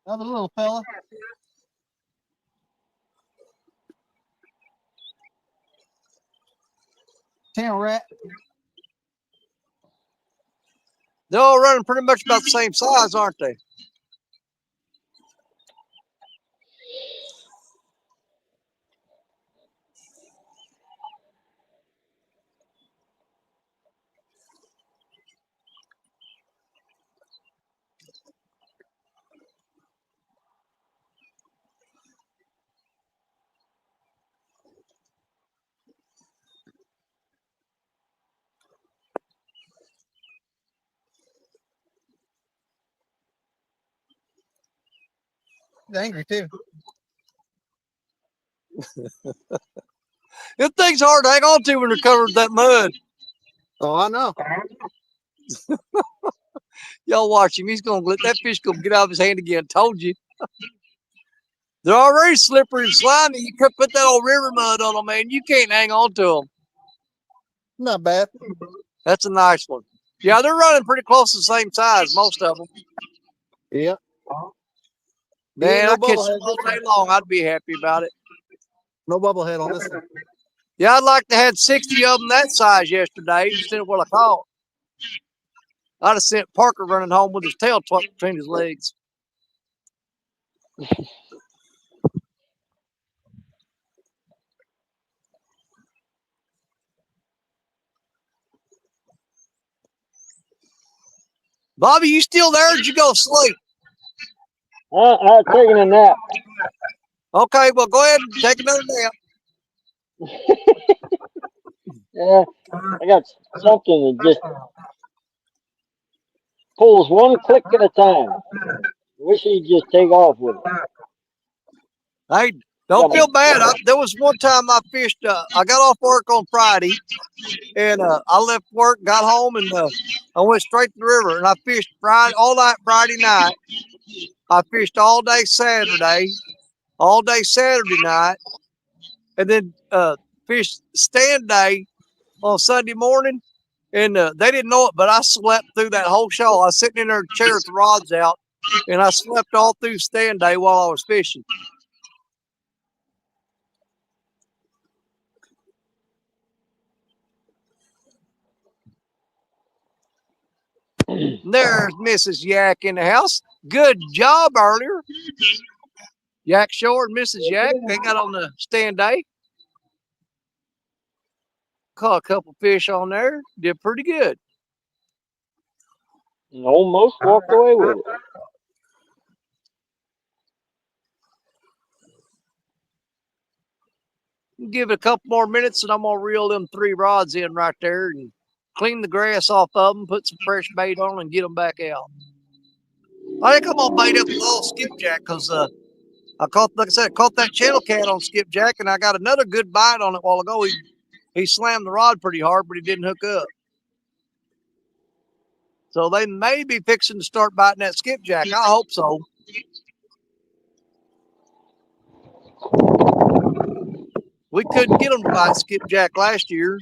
F: Another little fella. Tail rat.
A: They're all running pretty much about the same size, aren't they?
F: He's angry too.
A: This thing's hard to hang on to when they're covered with that mud.
F: Oh, I know.
A: Y'all watch him. He's gonna let that fish gonna get out of his hand again. Told you. They're already slippery and slimy. You could put that old river mud on them, man. You can't hang on to them.
F: Not bad.
A: That's a nice one. Yeah, they're running pretty close to the same size, most of them.
F: Yeah.
A: Man,
F: no
A: I catch
F: bubblehead
A: them all
F: this
A: day
F: one.
A: long. I'd be happy about it.
F: No bubblehead on this one.
A: Yeah, I'd like to have 60 of them that size yesterday instead of what I caught. I'd have sent Parker running home with his tail tucked between his legs. Bobby, you still there? Or did you go to sleep?
B: I was taking a nap.
A: Okay, well, go ahead and take another nap.
B: Yeah, I got something that just pulls one click at a time. Wish he'd just take off with it.
A: Hey, don't feel bad. There was one time I fished. I got off work on Friday, and I left work, got home, and I went straight to the river. And I fished all night Friday night. I fished all day Saturday night, and then fished stand day on Sunday morning. And they didn't know it, but I slept through that whole show. I was sitting in their chair with the rods out, and I slept all through stand day while I was fishing. There's Mrs. Yak in the house. Good job earlier. Yak Shore and Mrs. Yak, they got on the stand day. Caught a couple fish on there. Did pretty good.
B: And almost walked away with it.
A: Give it a couple more minutes and I'm going to reel them 3 rods in right there and clean the grass off of them, put some fresh bait on and get them back out. I think I'm going to bait up with all skipjack because I caught, like I said, caught that channel cat on skipjack and I got another good bite on it a while ago. He slammed the rod pretty hard, but he didn't hook up. So they may be fixing to start biting that skipjack. I hope so. We couldn't get them to bite skipjack last year.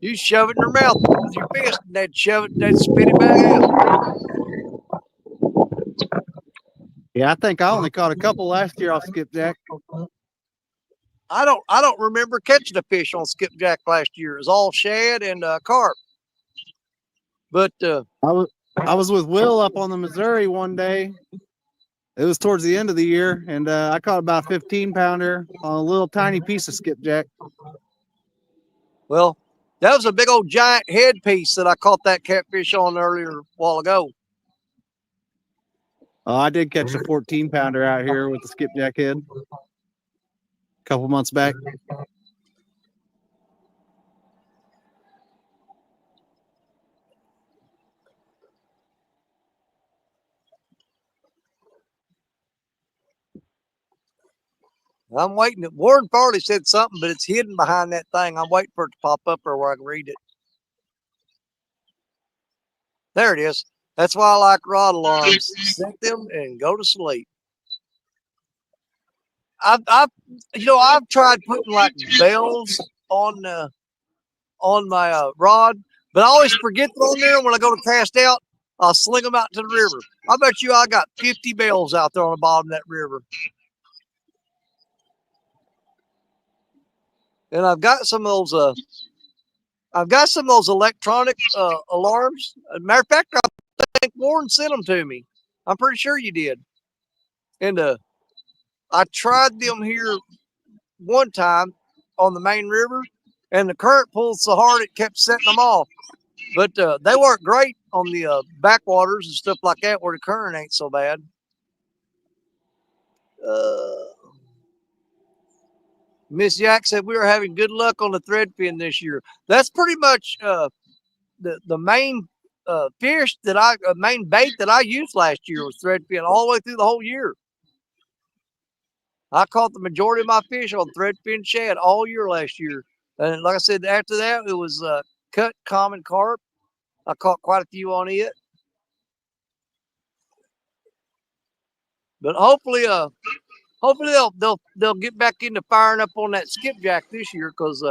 A: You shove it in their mouth with your fist, and they'd shove it, and they'd spit it back out.
F: Yeah, I think I only caught a couple last year off skipjack.
A: I don't remember catching a fish on skipjack last year. It was all shad and carp. But
F: I was with Will up on the Missouri one day. It was towards the end of the year, and I caught about a 15-pounder on a little tiny piece of skipjack.
A: well, that was a big old giant headpiece that I caught that catfish on earlier a while ago.
F: Oh, I did catch a 14-pounder out here with the skipjack head a couple months back.
A: I'm waiting. Warren Farley said something, but it's hidden behind that thing. I'm waiting for it to pop up there where I can read it. There it is. That's why I like rod alarms. Set them and go to sleep. I've tried putting like bells on my rod, but I always forget them on there. When I go to cast out, I'll sling them out to the river. I bet you I got 50 bells out there on the bottom of that river. And I've got some of those electronic alarms. As a matter of fact, I think Warren sent them to me. I'm pretty sure you did. And I tried them here one time on the main river, and the current pulled so hard it kept setting them off. But they work great on the backwaters and stuff like that where the current ain't so bad. Miss Yak said we were having good luck on the thread fin this year. That's pretty much the main main bait that I used last year was thread fin all the way through the whole year. I caught the majority of my fish on threadfin shad all year last year. And like I said, after that, it was cut common carp. I caught quite a few on it. But hopefully they'll get back into firing up on that skipjack this year because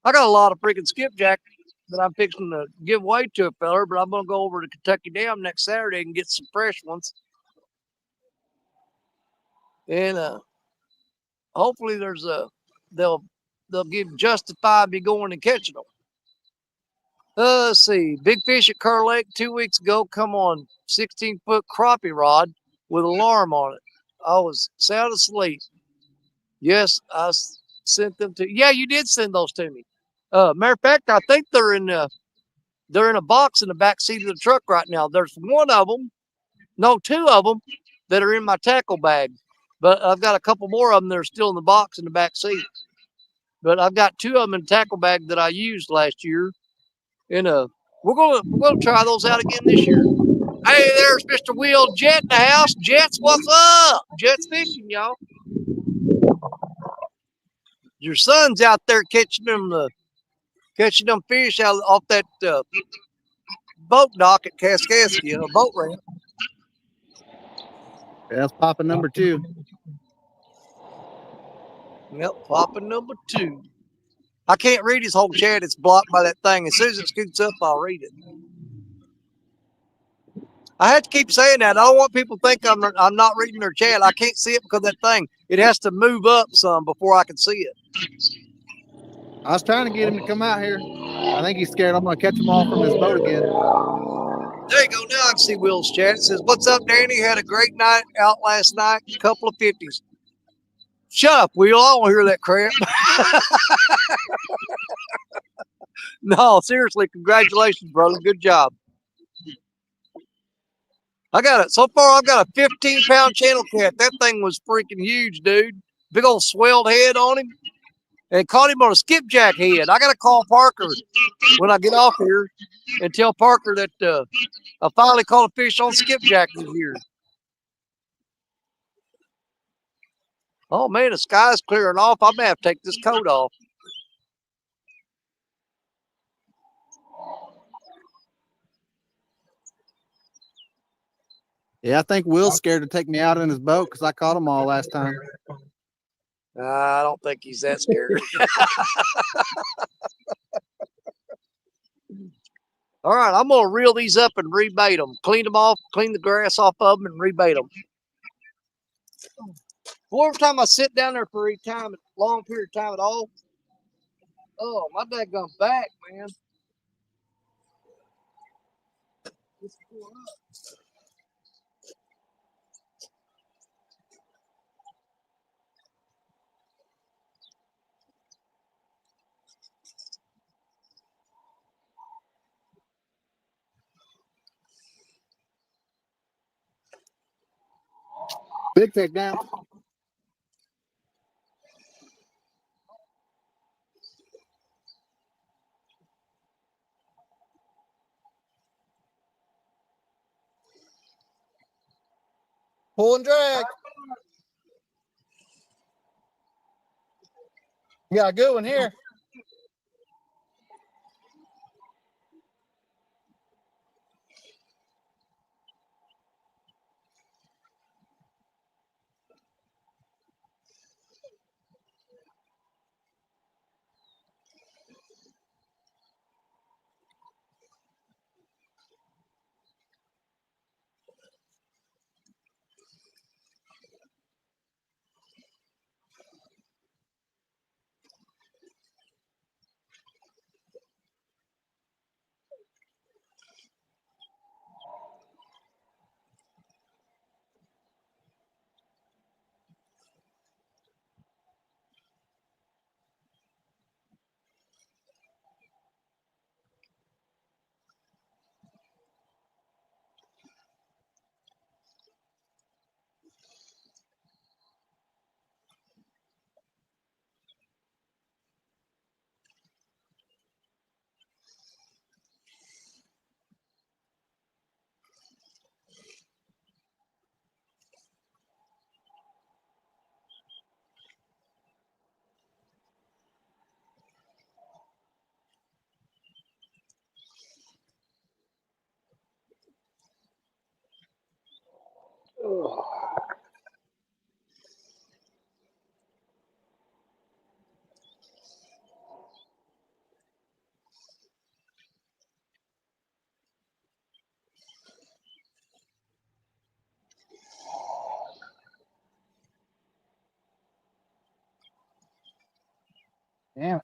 A: I got a lot of freaking skipjack that I'm fixing to give away to a feller. But I'm gonna go over to Kentucky Dam next Saturday and get some fresh ones. And hopefully they'll give justify me going and catching them. Let's see, big fish at Kerr Lake 2 weeks ago. Come on, 16-foot crappie rod with alarm on it. I was sound asleep. Yes, I sent them to. Yeah, you did send those to me. Matter of fact, I think they're in a box in the back seat of the truck right now. There's one of them, no, two of them that are in my tackle bag, but I've got a couple more of them that are still in the box in the back seat. But I've got two of them in the tackle bag that I used last year, and we're gonna try those out again this year. Hey, there's Mr. Will Jet in the house. Jets, what's up? Jets fishing, y'all. Your son's out there catching them fish out off that boat dock at Kaskaskia, a boat ramp.
F: Yeah, that's popping number 2.
A: Yep, popping number 2. I can't read his whole chat. It's blocked by that thing. As soon as it scoots up, I'll read it. I have to keep saying that. I don't want people to think I'm not reading their chat. I can't see it because of that thing. It has to move up some before I can see it.
F: I was trying to get him to come out here. I think he's scared I'm going to catch him all from his boat again.
A: There you go. Now I can see Will's chat. It says, "What's up, Danny? Had a great night out last night. Couple of 50s. Shut up, Will. I don't hear that crap. No, seriously, congratulations, brother. Good job. I got it. So far, I've got a 15-pound channel cat. That thing was freaking huge, dude. Big old swelled head on him. And caught him on a skipjack head. I got to call Parker when I get off here and tell Parker that I finally caught a fish on skipjack this year. Oh, man, the sky's clearing off. I may have to take this coat off.
F: Yeah, I think Will's scared to take me out in his boat because I caught him all last time.
A: I don't think he's that scared. All right, I'm going to reel these up and rebait them. Clean them off, clean the grass off of them, and rebait them. Well, every time I sit down there for a long period of time at all, oh, my daggone back, man.
F: Big take down. Pull and drag. You got a good one here.
B: Ugh.
F: Damn it.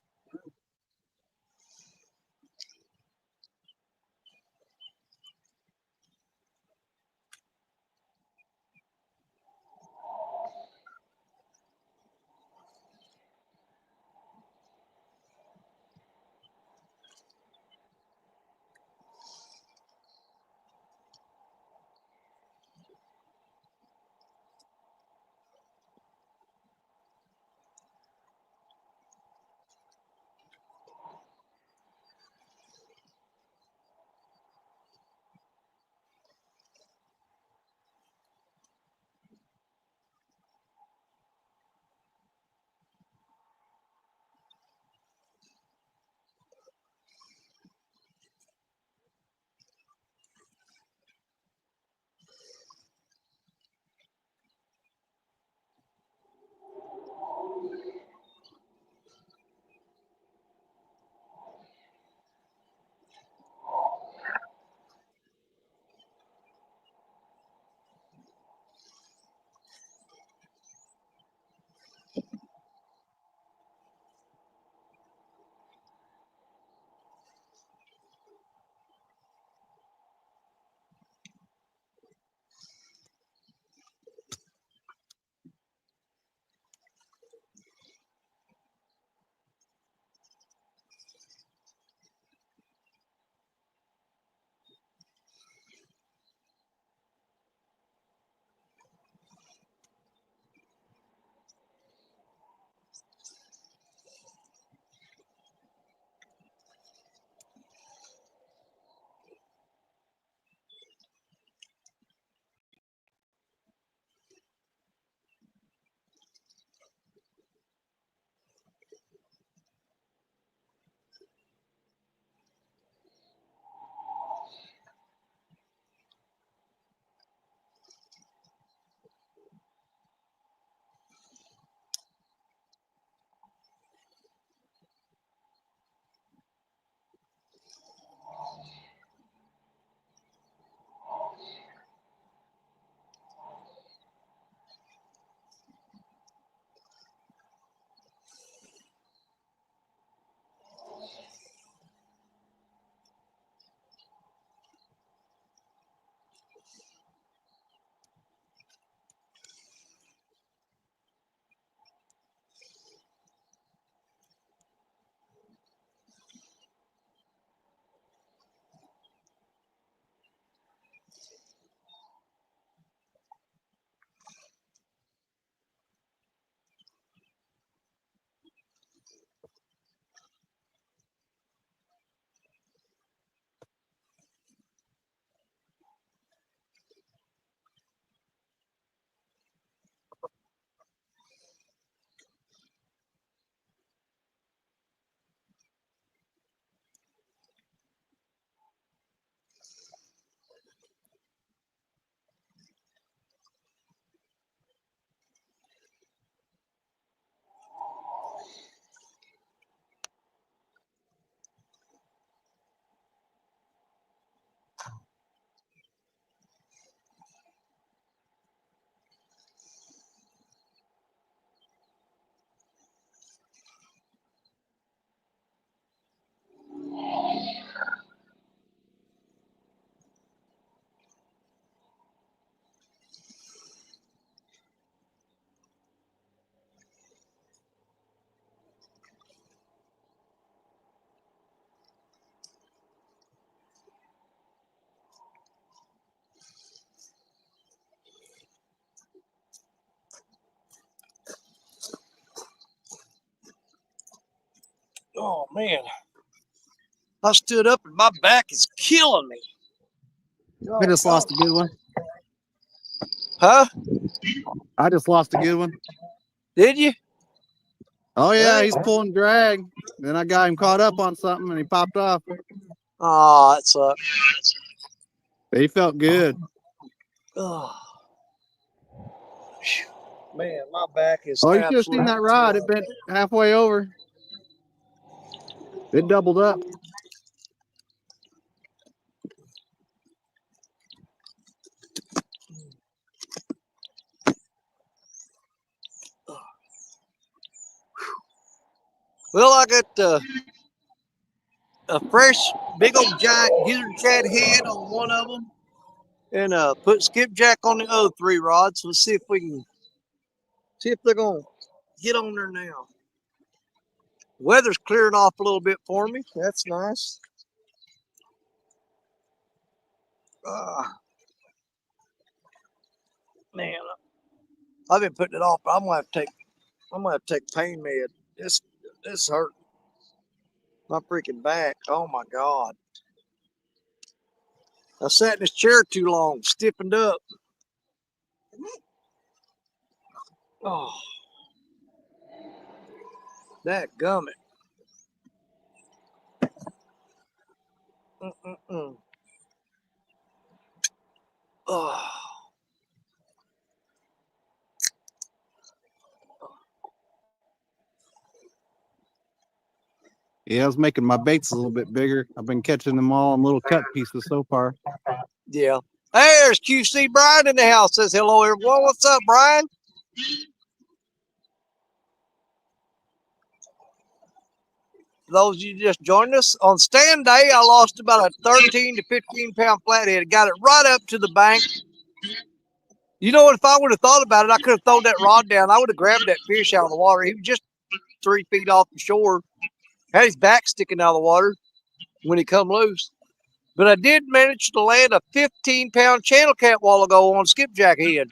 A: Oh man, I stood up and my back is killing me.
F: I just lost a good one.
A: Huh?
F: I just lost a good one.
A: Did you?
F: Oh yeah, he's pulling drag. Then I got him caught up on something and he popped off.
A: Oh, that sucks.
F: But he felt good.
A: Oh. Man, my back is
F: Oh, you should have seen
A: absolutely
F: that rod. It bent halfway over. It doubled up.
A: Well, I got a fresh, big old giant gizzard shad head on one of them, and put skipjack on the other 3 rods. Let's see if we can see if they're gonna get on there now. Weather's clearing off a little bit for me. That's nice. Man, I've been putting it off, but I'm gonna have to take pain med. This hurt my freaking back. Oh my God. I sat in this chair too long, stiffened up. Oh, that gummit. Oh.
F: Yeah, I was making my baits a little bit bigger. I've been catching them all in little cut pieces so far.
A: Yeah. Hey, there's QC Brian in the house. Says hello, everyone. What's up, Brian? For those of you just joined us, on stand day, I lost about a 13 to 15 pound flathead. Got it right up to the bank. You know what? If I would have thought about it, I could have thrown that rod down. I would have grabbed that fish out of the water. He was just 3 feet off the shore. Had his back sticking out of the water when he come loose. But I did manage to land a 15-pound channel cat while ago on skipjack head.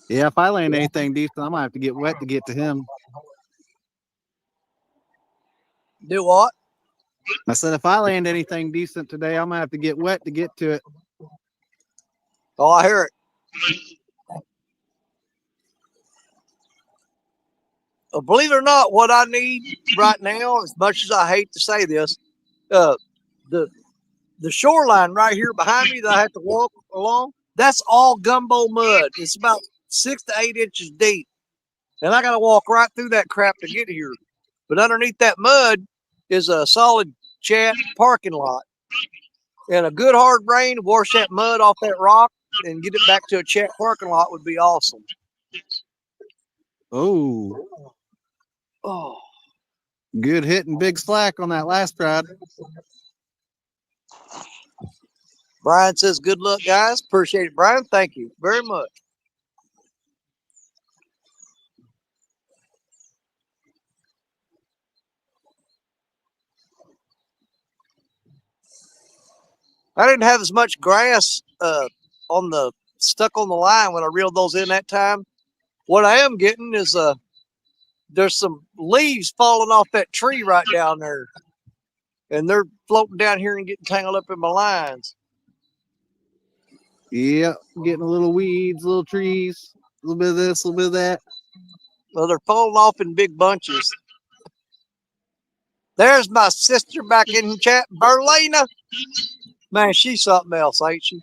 F: Yeah, if I land anything decent, I might have to get wet to get to him.
A: Do what?
F: I said, if I land anything decent today, I might have to get wet to get to it.
A: Oh, I hear it. Believe it or not, what I need right now, as much as I hate to say this, the shoreline right here behind me that I have to walk along, that's all gumbo mud. It's about 6 to 8 inches deep. And I got to walk right through that crap to get here. But underneath that mud is a solid chat parking lot. And a good hard rain to wash that mud off that rock and get it back to a chat parking lot would be awesome.
F: Oh,
A: Oh,
F: good hit and big slack on that last rod.
A: Brian says, good luck, guys. Appreciate it, Brian. Thank you very much. I didn't have as much grass stuck on the line when I reeled those in that time. What I am getting is there's some leaves falling off that tree right down there, and they're floating down here and getting tangled up in my lines.
F: Yep, getting a little weeds, little trees, a little bit of this, a little bit of that.
A: Well, they're falling off in big bunches. There's my sister back in the chat, Berlina. Man, she's something else, ain't she?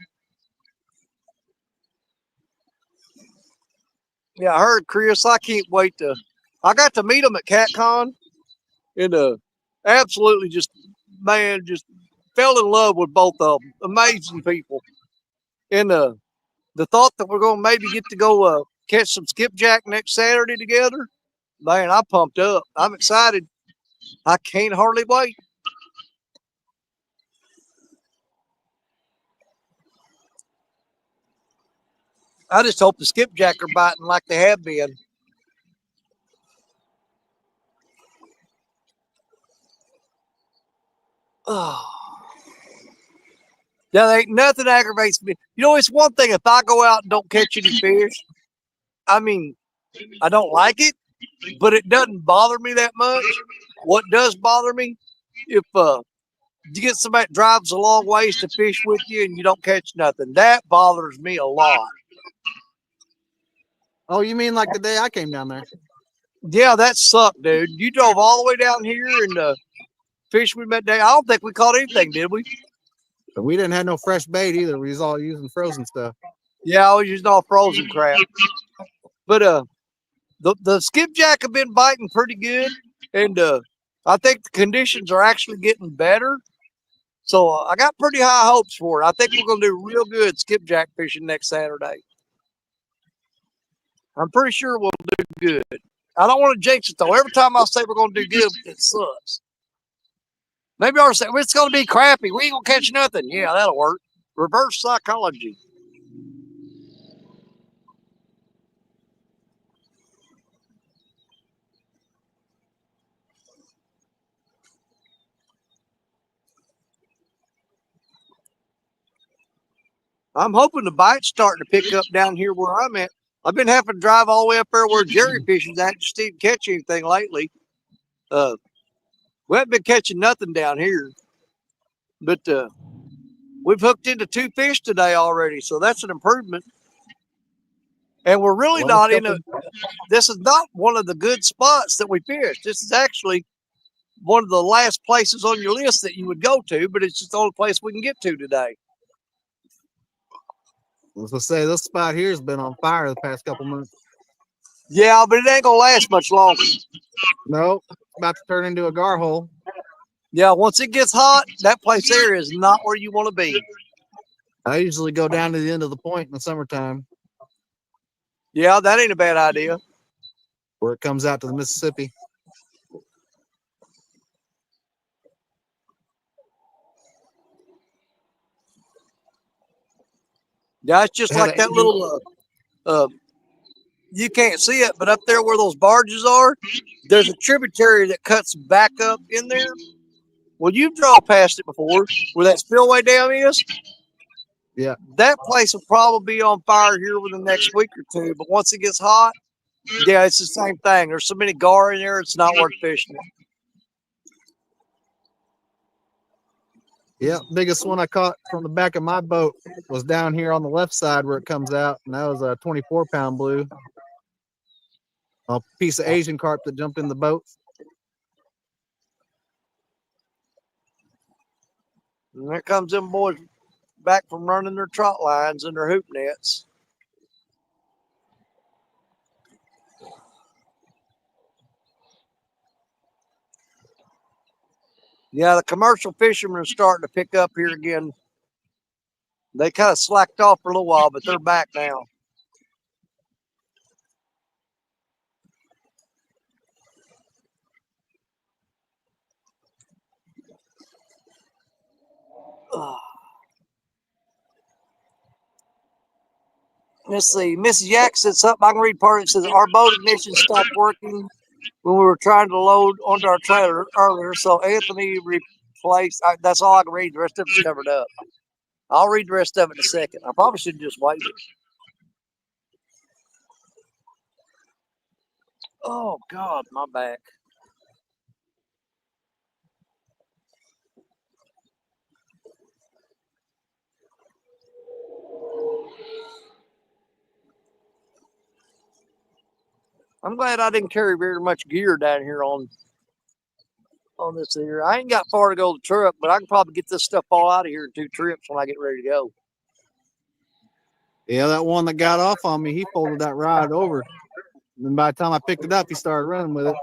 A: Yeah, I heard Chris. I can't wait to. I got to meet them at CatCon, and absolutely just fell in love with both of them. Amazing people. And the thought that we're gonna maybe get to go catch some skipjack next Saturday together, man, I'm pumped up. I'm excited. I can't hardly wait. I just hope the skipjack are biting like they have been. Oh. Yeah, there ain't nothing aggravates me. You know, it's one thing if I go out and don't catch any fish. I mean, I don't like it, but it doesn't bother me that much. What does bother me, if you get somebody that drives a long ways to fish with you and you don't catch nothing, that bothers me a lot.
F: Oh, you mean like the day I came down there?
A: Yeah, that sucked, dude. You drove all the way down here and fish we met day. I don't think we caught anything, did we?
F: But we didn't have no fresh bait either. We was all using frozen stuff.
A: Yeah, I was using all frozen crap. But the skipjack have been biting pretty good, and I think the conditions are actually getting better. So I got pretty high hopes for it. I think we're gonna do real good skipjack fishing next Saturday. I'm pretty sure we'll do good. I don't want to jinx it though. Every time I say we're gonna do good, it sucks. Maybe I'll say well, it's gonna be crappy. We ain't gonna catch nothing. Yeah, that'll work. Reverse psychology. I'm hoping the bite's starting to pick up down here where I'm at. I've been having to drive all the way up there where Jerry fishes at just didn't catch anything lately. We haven't been catching nothing down here, but we've hooked into 2 fish today already, so that's an improvement. And we're really not in a. This is not one of the good spots that we fished. This is actually one of the last places on your list that you would go to, but it's just the only place we can get to today.
F: Let's say this spot here has been on fire the past couple months.
A: Yeah, but it ain't gonna last much longer.
F: Nope, it's about to turn into a gar hole.
A: Yeah, once it gets hot, that place there is not where you want to be.
F: I usually go down to the end of the point in the summertime
A: Yeah, that ain't a bad idea.
F: where it comes out to the Mississippi.
A: Yeah, it's just like that little. You can't see it, but up there where those barges are, there's a tributary that cuts back up in there. Well, you've drawn past it before, where that spillway dam is.
F: Yeah.
A: That place will probably be on fire here within the next week or two. But once it gets hot, yeah, it's the same thing. There's so many gar in there, it's not worth fishing it.
F: Yeah, biggest one I caught from the back of my boat was down here on the left side where it comes out, and that was a 24-pound blue. A piece of Asian carp that jumped in the boat.
A: And there comes them boys back from running their trot lines and their hoop nets. Yeah, the commercial fishermen are starting to pick up here again. They kind of slacked off for a little while, but they're back now. Let's see. Mrs. Yak said something. I can read part of it. It says, our boat ignition stopped working when we were trying to load onto our trailer earlier. So Anthony replaced. That's all I can read. The rest of it's covered up. I'll read the rest of it in a second. I probably should just wait it. Oh, God, my back. I'm glad I didn't carry very much gear down here on this here. I ain't got far to go to the truck, but I can probably get this stuff all out of here in 2 trips when I get ready to go.
F: Yeah, that one that got off on me, he folded that rod over. And then by the time I picked it up, he started running with it.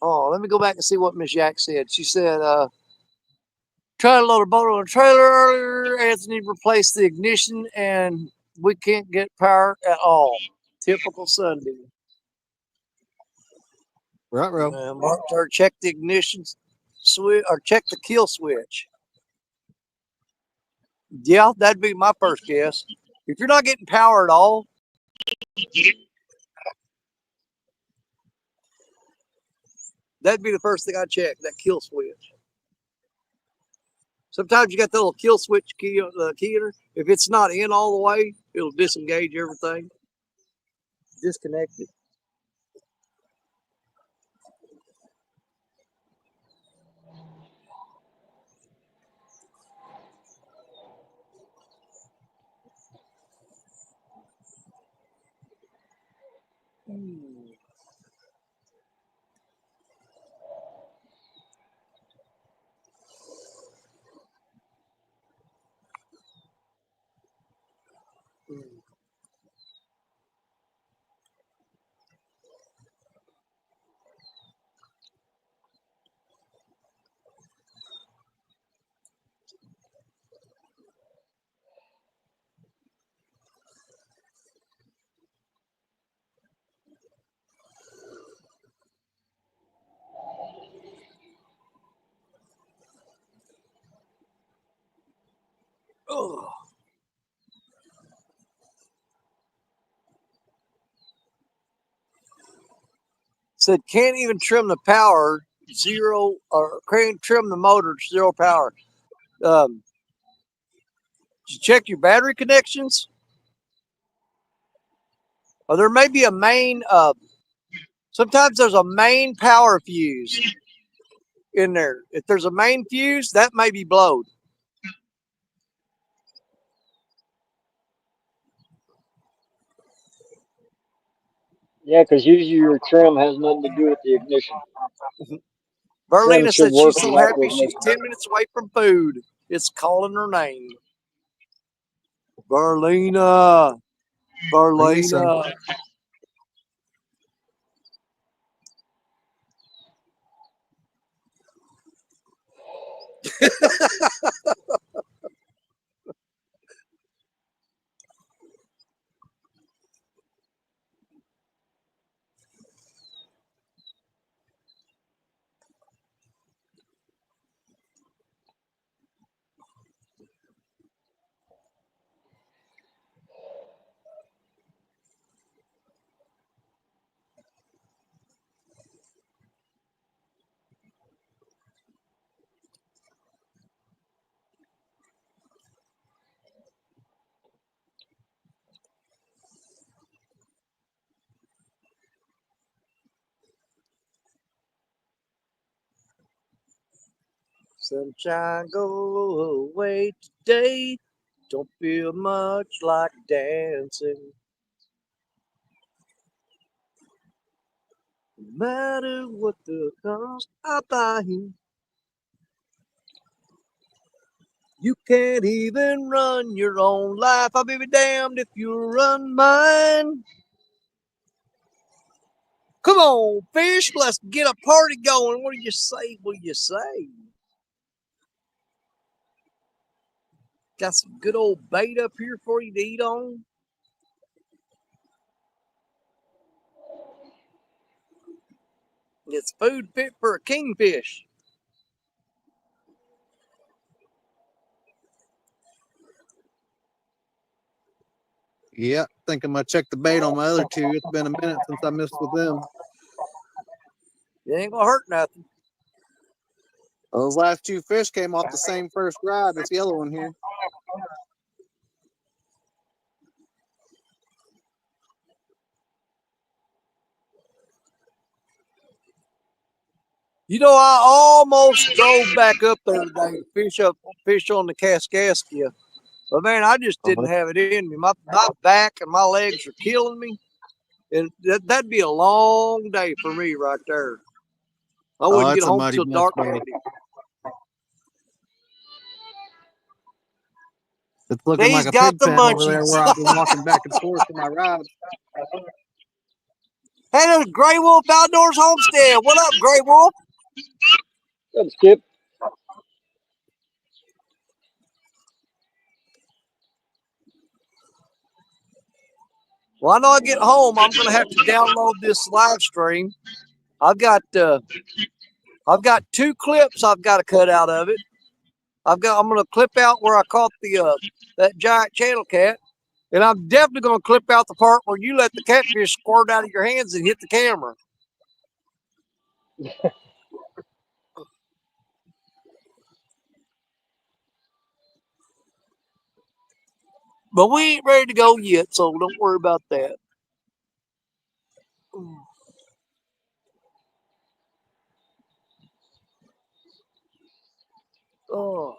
A: Oh, let me go back and see what Miss Yak said. She said, trying to load a boat on a trailer earlier. Anthony replaced the ignition and we can't get power at all. Typical Sunday.
F: Right, bro.
A: Mark, or check the ignition switch or check the kill switch. Yeah, that'd be my first guess. If you're not getting power at all, that'd be the first thing I check, that kill switch. Sometimes you got the little kill switch key in her. If it's not in all the way, it'll disengage everything. Disconnect it. Oh. Said can't even trim the power, zero, or can't trim the motor, zero power. Did you check your battery connections? Or there may be a main, sometimes there's a main power fuse in there. If there's a main fuse, that may be blowed.
B: Yeah, because usually your trim has nothing to do with the ignition. Trim
A: Berlina
B: should
A: said
B: work
A: she's so
B: without the
A: happy she's
B: ignition.
A: 10 minutes away from food. It's calling her name. Berlina.
F: Bring me some.
A: Berlina. Sunshine go away today. Don't feel much like dancing. No matter what the cost, I'll buy you. You can't even run your own life. I'll be damned if you run mine. Come on, fish. Let's get a party going. What do you say? What do you say? Got some good old bait up here for you to eat on. It's food fit for a kingfish.
F: Yeah, think I'm gonna check the bait on my other two. It's been a minute since I missed with them.
A: It ain't gonna hurt nothing.
F: Those last two fish came off the same first rod. This yellow one here.
A: You know, I almost drove back up there today to fish on the Kaskaskia. But man, I just didn't have it in me. My back and my legs are killing me. And that'd be a long day for me right there. I
F: Oh,
A: wouldn't get
F: it's a
A: home
F: muddy
A: till
F: mess,
A: dark
F: buddy.
A: already.
F: It's looking
A: He's
F: like a
A: got
F: pig
A: the
F: pen over there
A: munchies.
F: where I've been walking back and forth to my ride.
A: Hey, there's Gray Wolf Outdoors Homestead. What up, Gray Wolf?
B: What's up, Skip?
A: Well, I know I get home, I'm gonna have to download this live stream. I've got 2 clips I've got to cut out of it. I'm gonna clip out where I caught the that giant channel cat, and I'm definitely gonna clip out the part where you let the catfish squirt out of your hands and hit the camera. But we ain't ready to go yet, so don't worry about that. Oh.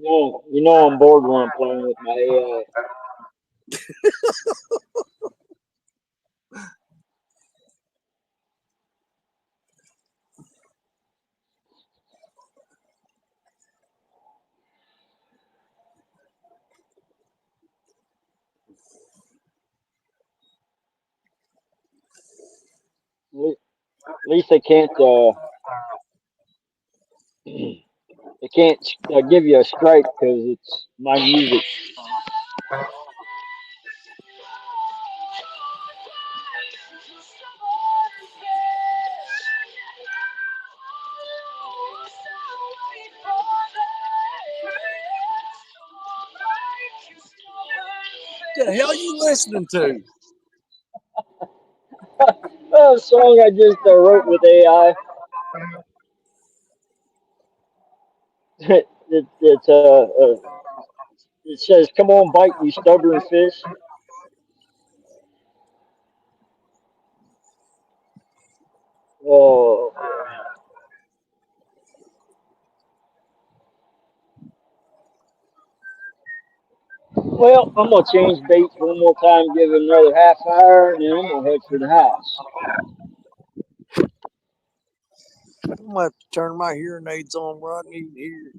B: You know I'm bored when I'm playing with my AI. At least they can't they can't give you a strike because it's my music.
A: What the hell you listening to?
B: A song I just wrote with AI. It says, "Come on, bite, you stubborn fish." Oh boy. Well, I'm gonna change baits one more time, give it another half hour, and then I'm gonna head for the house.
A: I'm gonna have to turn my hearing aids on where I can even hear.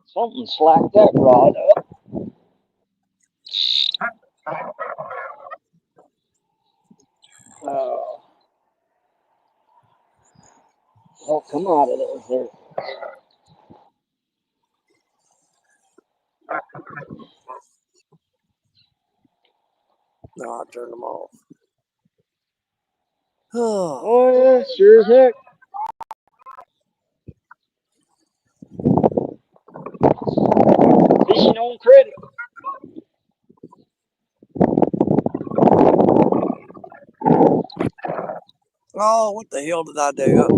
B: Something slacked that rod up. Oh, oh, come out of there.
A: No, I turned them off. Oh,
B: Oh yeah, sure as heck. Fishing on credit.
A: oh, what the hell did I do?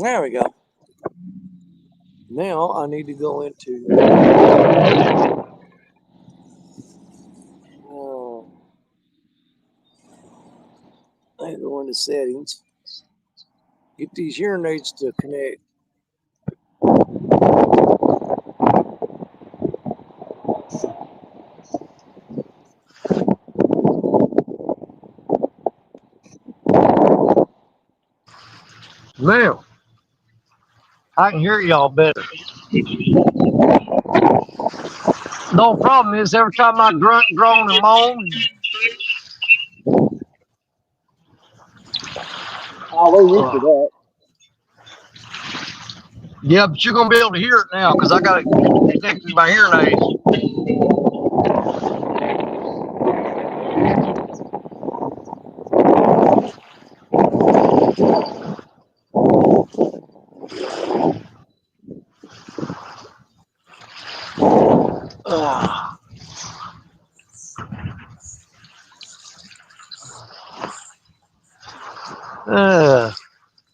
A: There we go. Now I need to go into. I go into settings. Get these hearing aids to connect.
H: Now, I can hear y'all better. The only problem is every time I grunt, groan, and moan,
B: Oh, we're used to that.
H: yeah, but you're gonna be able to hear it now because I got it connected to my hearing aids.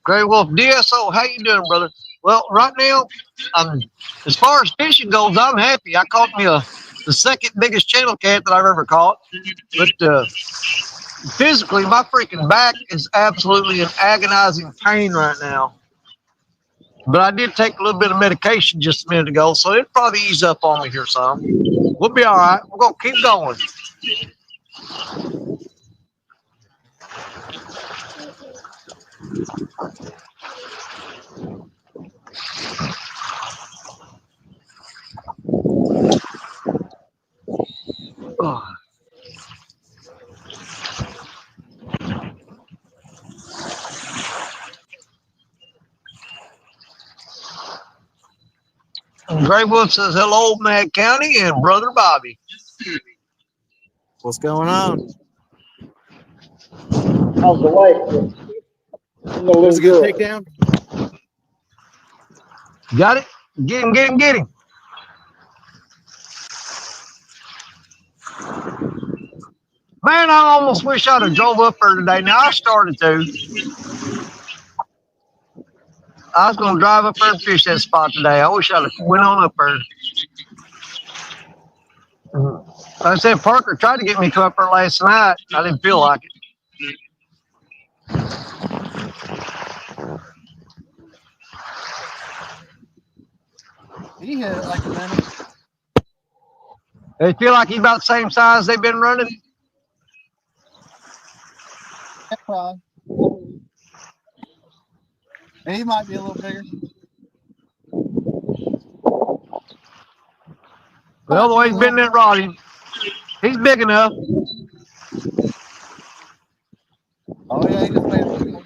H: Gray Wolf DSO, how you doing, brother? Well, right now, as far as fishing goes, I'm happy. I caught me the second biggest channel cat that I've ever caught. But physically, my freaking back is absolutely in agonizing pain right now. But I did take a little bit of medication just a minute ago, so it'll probably ease up on me here some. We'll be all right. We're going to keep going. Oh. Graywood says, hello, Mad County and Brother Bobby.
F: What's going on?
B: How's the wife? And the
F: There's
B: little
F: a good
B: girl.
F: takedown.
H: Got it? Get him, get him, get him. Man, I almost wish I'd have drove up there today. Now I started to. I was gonna drive up there and fish that spot today. I wish I'd have went on up there. Like I said, Parker tried to get me to come up there last night. I didn't feel like it.
F: He hit it like a minute.
H: They feel like he's about the same size they've been running.
F: Yeah, probably. And he might be a little bigger.
H: Well, the way he's been that rod, he's big enough.
F: Oh yeah, he just made a big one.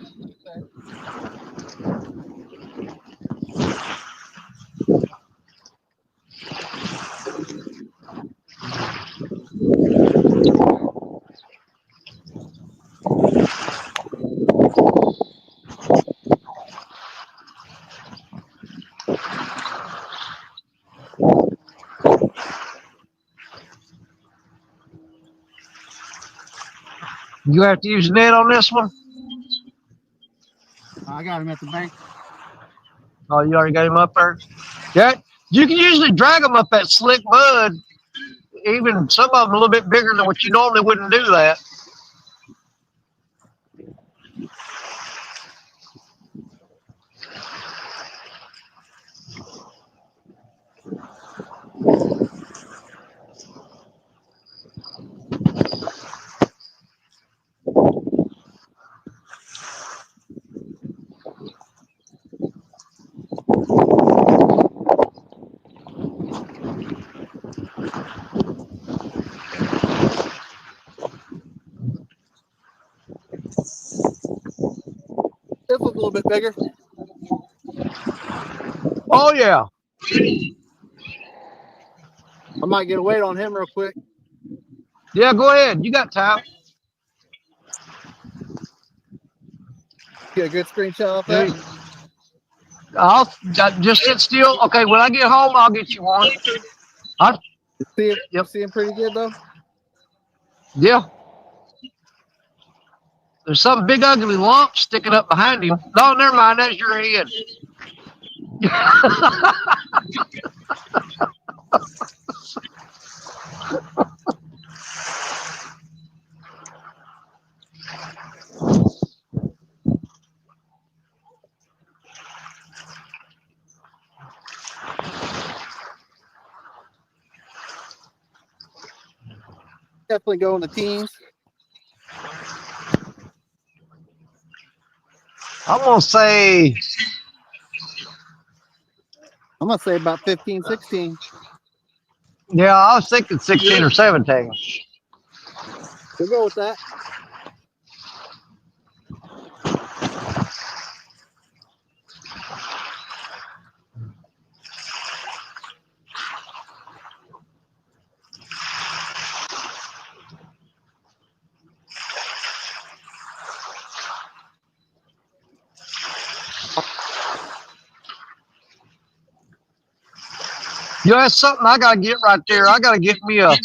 H: You have to use a net on this one.
F: I got him at the bank.
H: Oh, you already got him up there? Yeah. You can usually drag them up that slick mud. Even some of them a little bit bigger than what you normally wouldn't do that.
F: This was a little bit bigger.
H: Oh, yeah.
F: I might get a weight on him real quick.
H: Yeah, go ahead. You got time.
F: Get a good screenshot of
H: Yeah.
F: that.
H: I'll just sit still. Okay, when I get home, I'll get you one.
F: See him,
H: Yep.
F: see him pretty good though.
H: Yeah. There's some big ugly lump sticking up behind him. No, never mind. That's your head.
F: Definitely go in the teens.
H: I'm gonna say
F: about 15, 16.
H: yeah, I was thinking 16 or 17.
F: We'll go with that.
H: You know, that's something I gotta get right there. I gotta get me a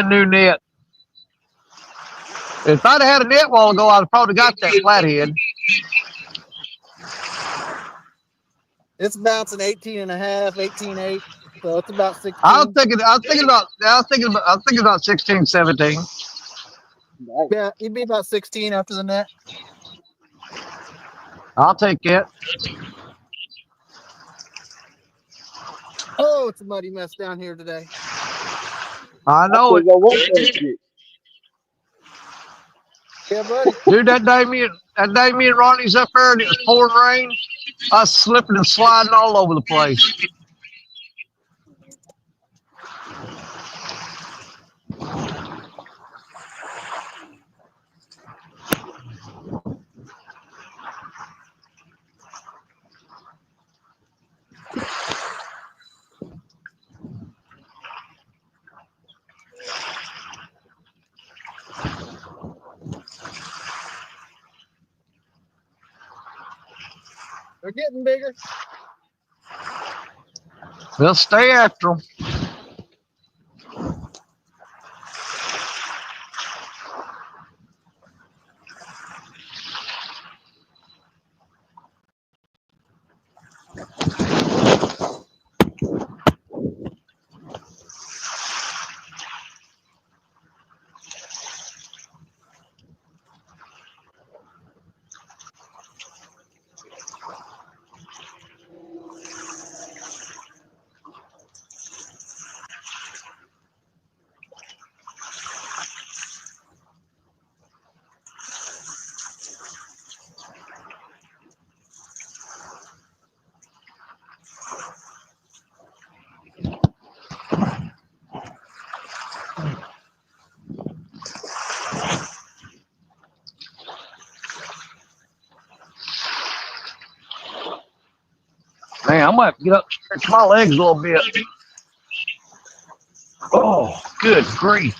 H: new net. If I'd have had a net while ago, I'd have probably got that flathead.
F: It's bouncing 18 and a half, 18.8. So it's about 16.
H: I was thinking about 16, 17.
F: Yeah, he'd be about 16 after the net.
H: I'll take it.
F: Oh, it's a muddy mess down here today.
H: I know it.
F: Yeah, buddy.
H: Dude, that day me and Ronnie's up there and it was pouring rain. I was slipping and sliding all over the place.
F: They're getting bigger.
H: They'll stay after them. I'm gonna have to get up and stretch my legs a little bit. Oh, good grief.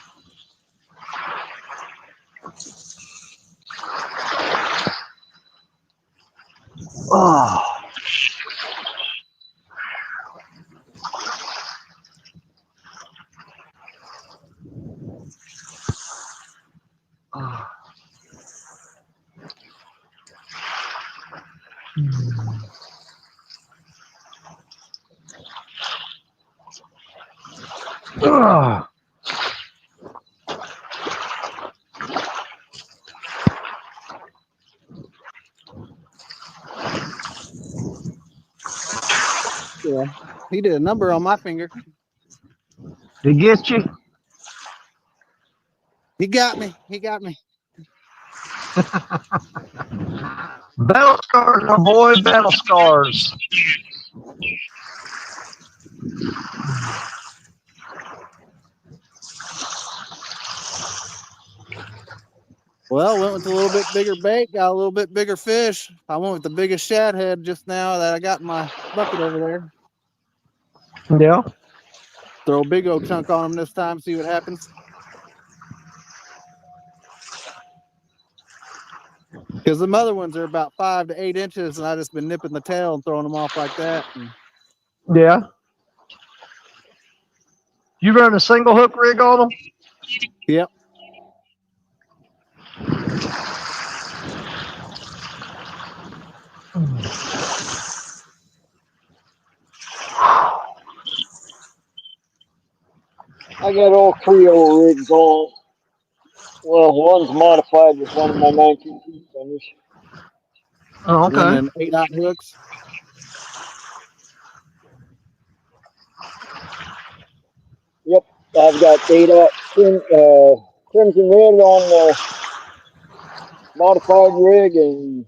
H: Oh. Ugh.
F: Yeah, he did a number on my finger.
H: Did he get you?
F: He got me. He got me.
H: Battle scars, my boy, battle scars.
F: Well, went with a little bit bigger bait, got a little bit bigger fish. I went with the biggest shad head just now that I got in my bucket over there.
H: Yeah.
F: Throw a big old chunk on him this time, see what happens. Because the other ones are about 5 to 8 inches, and I just been nipping the tail and throwing them off like that. And
H: Yeah. You run a single hook rig on them?
F: yep.
B: I got all Creole rigs on. Well, one's modified with one of my 19 feet spinners.
H: Oh, okay.
F: Running 8-aught hooks.
B: Yep, I've got 8-aught crimson red on the modified rig and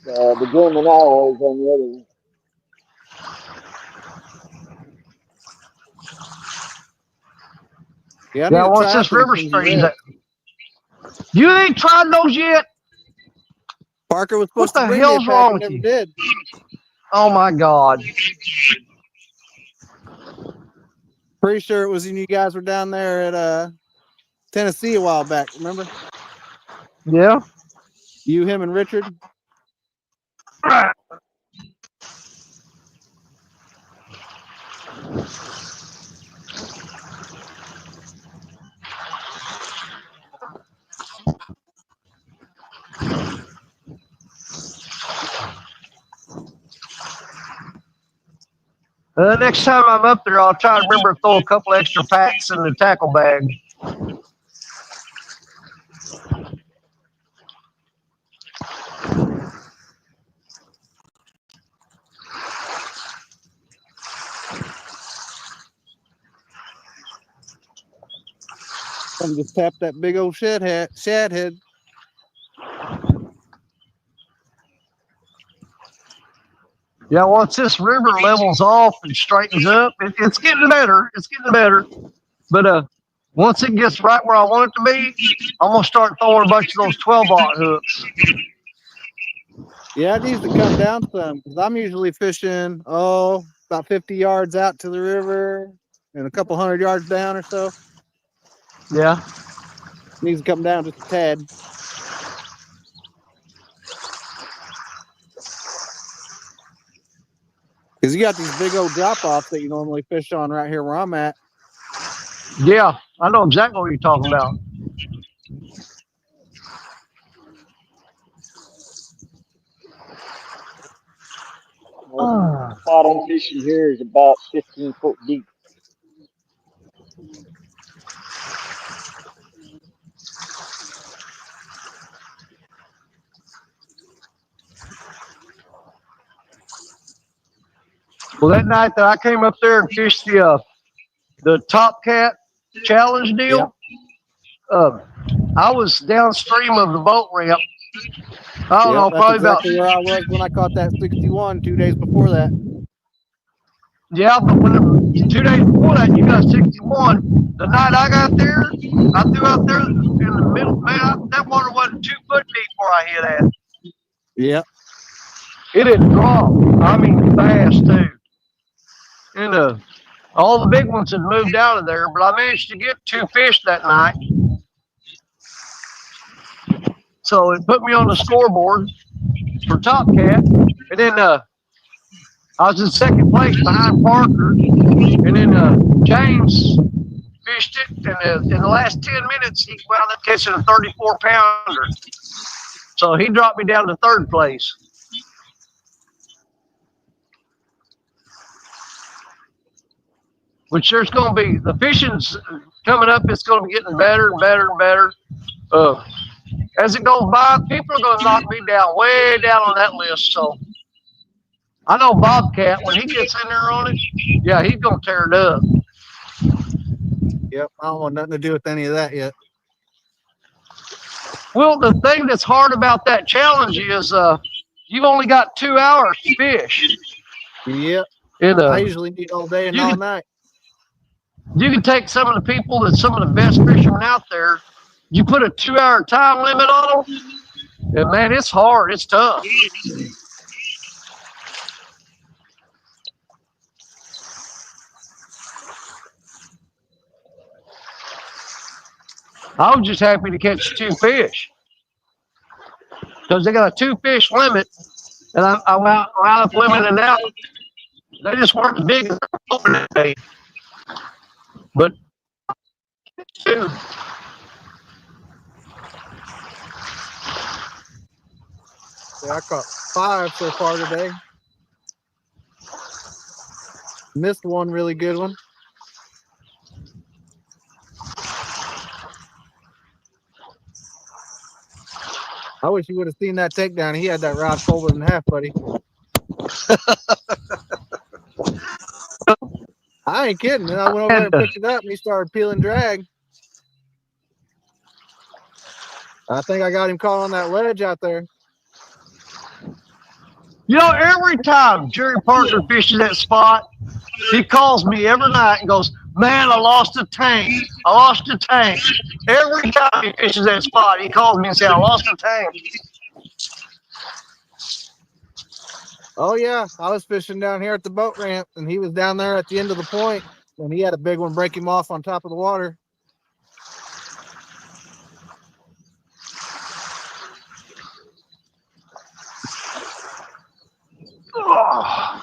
B: the German alloys on the other one.
F: Yeah, I
H: Yeah,
F: need to
H: once
F: try out
H: this
F: them
H: river
F: crimson
H: straightens
F: red.
H: out. You ain't tried those yet?
F: Parker was
H: What
F: supposed to
H: the
F: bring me a
H: hell's
F: pack
H: wrong
F: and
H: with
F: never
H: you?
F: did.
H: Oh my God.
F: Pretty sure it was when you guys were down there at Tennessee a while back, remember?
H: Yeah.
F: You, him, and Richard.
H: Next time I'm up there, I'll try to remember to throw a couple extra packs in the tackle bag.
F: I'm just tap that big old shad head.
H: Yeah, once this river levels off and straightens up, it's getting better. It's getting better. But once it gets right where I want it to be, I'm gonna start throwing a bunch of those 12-aught hooks.
F: Yeah, it needs to come down some because I'm usually fishing about 50 yards out to the river and a couple 100 yards down or so.
H: Yeah.
F: Needs to come down just a tad. Because you got these big old drop-offs that you normally fish on right here where I'm at.
H: Yeah, I know exactly what you're talking about.
B: The spot I'm fishing here is about 15 foot deep.
H: Well, that night that I came up there and fished the Top Cat challenge deal, I was downstream of the boat ramp. I don't know,
F: That's
H: probably
F: exactly where I was when I caught that 61 2 days before that.
H: Yeah, but when 2 days before that, you got 61. The night I got there, I threw out there in the middle. Man, that water wasn't 2 foot deep where I hit at.
F: Yep.
H: It had dropped. I mean, fast too. And all the big ones had moved out of there, but I managed to get 2 fish that night. So it put me on the scoreboard for Top Cat. And then I was in second place behind Parker. And then James fished it. And in the last 10 minutes, he wound up catching a 34-pounder. So he dropped me down to third place. Which there's going to be, the fishing's coming up, it's going to be getting better and better and better. As it goes by, people are going to knock me down, way down on that list. So I know Bobcat, when he gets in there on it, yeah, he's going to tear it up.
F: Yep, I don't want nothing to do with any of that yet.
H: Well, the thing that's hard about that challenge is you've only got 2 hours to fish.
F: Yep.
H: And,
F: I usually need all day and all night.
H: You can take some of the people that's some of the best fishermen out there. You put a 2-hour time limit on them, and man, it's hard. It's tough. I was just happy to catch 2 fish because they got a 2-fish limit, and I wound up limiting out. They just weren't as big as they were hoping that day. But 2.
F: Yeah, I caught 5 so far today. Missed one really good one. I wish you would have seen that takedown. He had that rod folded in half, buddy. I ain't kidding. And I went over there and picked it up, and he started peeling drag. I think I got him caught on that ledge out there.
H: You know, every time Jerry Parker fishes that spot, he calls me every night and goes, "Man, I lost a tank. I lost a tank." Every time he fishes that spot, he calls me and says, "I lost a tank."
F: Oh, yeah. I was fishing down here at the boat ramp, and he was down there at the end of the point, and he had a big one break him off on top of the water.
H: Oh.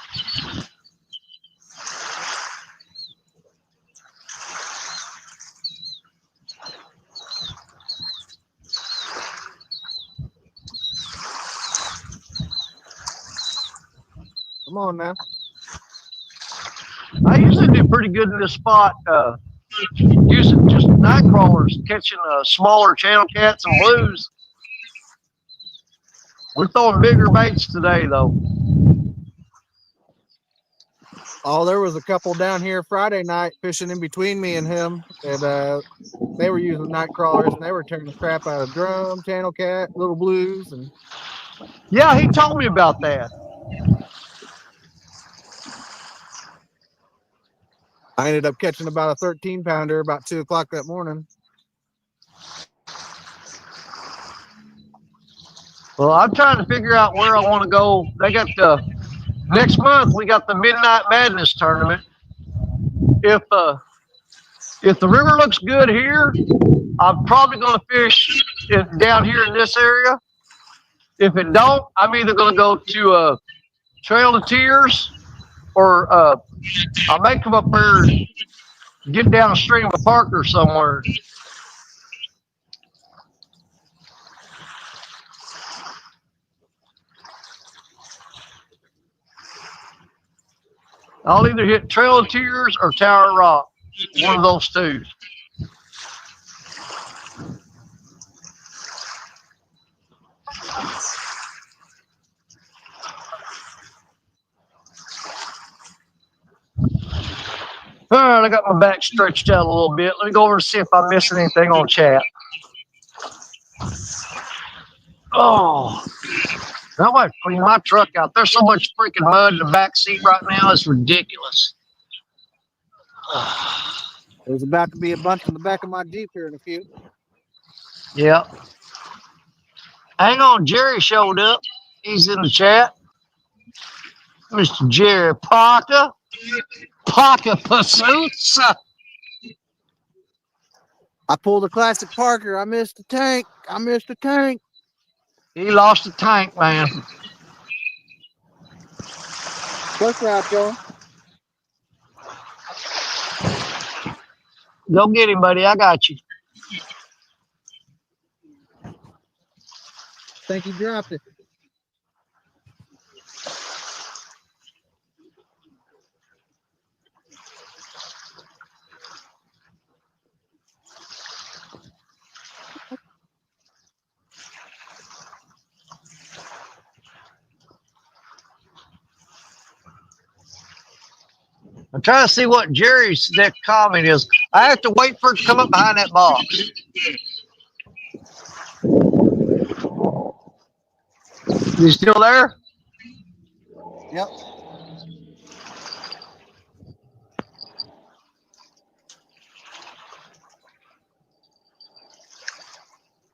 F: Come on now.
H: I usually do pretty good in this spot, using just night crawlers, catching smaller channel cats and blues. We're throwing bigger baits today, though.
F: Oh, there was a couple down here Friday night fishing in between me and him, and they were using night crawlers, and they were tearing the crap out of drum, channel cat, little blues, and
H: yeah, he told me about that.
F: I ended up catching about a 13-pounder about 2 o'clock that morning.
H: Well, I'm trying to figure out where I want to go. They got next month. We got the Midnight Madness tournament. If the river looks good here, I'm probably going to fish down here in this area. If it don't, I'm either going to go to Trail of Tears, or I may come up there and get downstream of Parker somewhere. I'll either hit Trail of Tears or Tower Rock, one of those two. All right, I got my back stretched out a little bit. Let me go over and see if I'm missing anything on chat. Oh, I might clean my truck out. There's so much freaking mud in the back seat right now. It's ridiculous.
F: There's about to be a bunch in the back of my Jeep here in a few.
H: Yeah. Hang on, Jerry showed up. He's in the chat. Mr. Jerry Parker. Parker Pursuits.
F: I pulled a classic Parker. I missed the tank. I missed the tank.
H: He lost the tank, man.
F: First route, Joe.
H: Go get him, buddy. I got you.
F: Think he dropped it.
H: I'm trying to see what Jerry's next comment is. I have to wait for it to come up behind that box. You still there?
F: Yep.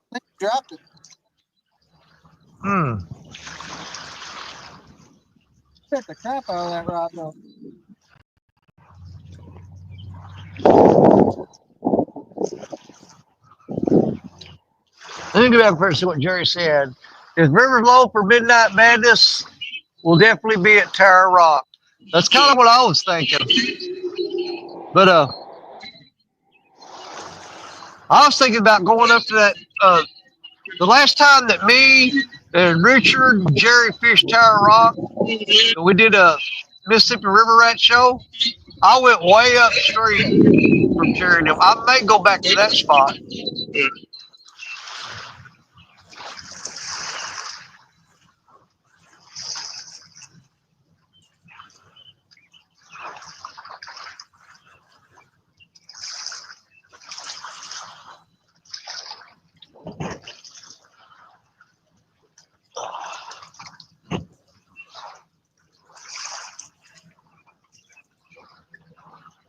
F: I think he dropped it. Set the crap out of that rod though.
H: Let me go back first and see what Jerry said. If River's low for Midnight Madness, we'll definitely be at Tower Rock. That's kind of what I was thinking. But I was thinking about going up to that. The last time that me and Richard and Jerry fished Tower Rock, we did a Mississippi River Rat show. I went way upstream from Jerry. Now, I may go back to that spot.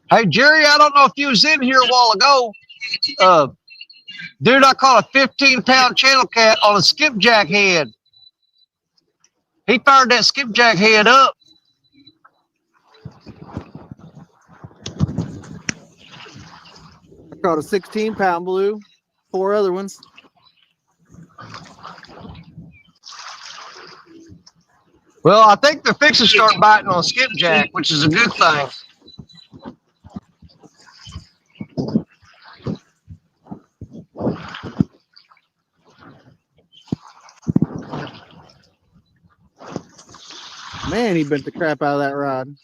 H: Hey, Jerry, I don't know if you was in here a while ago. Dude, I caught a 15-pound channel cat on a skipjack head. He fired that skipjack head up.
F: I caught a 16-pound blue. 4 other ones.
H: Well, I think they're fixing to start biting on skipjack, which is a good thing.
F: Man, he bent the crap out of that rod.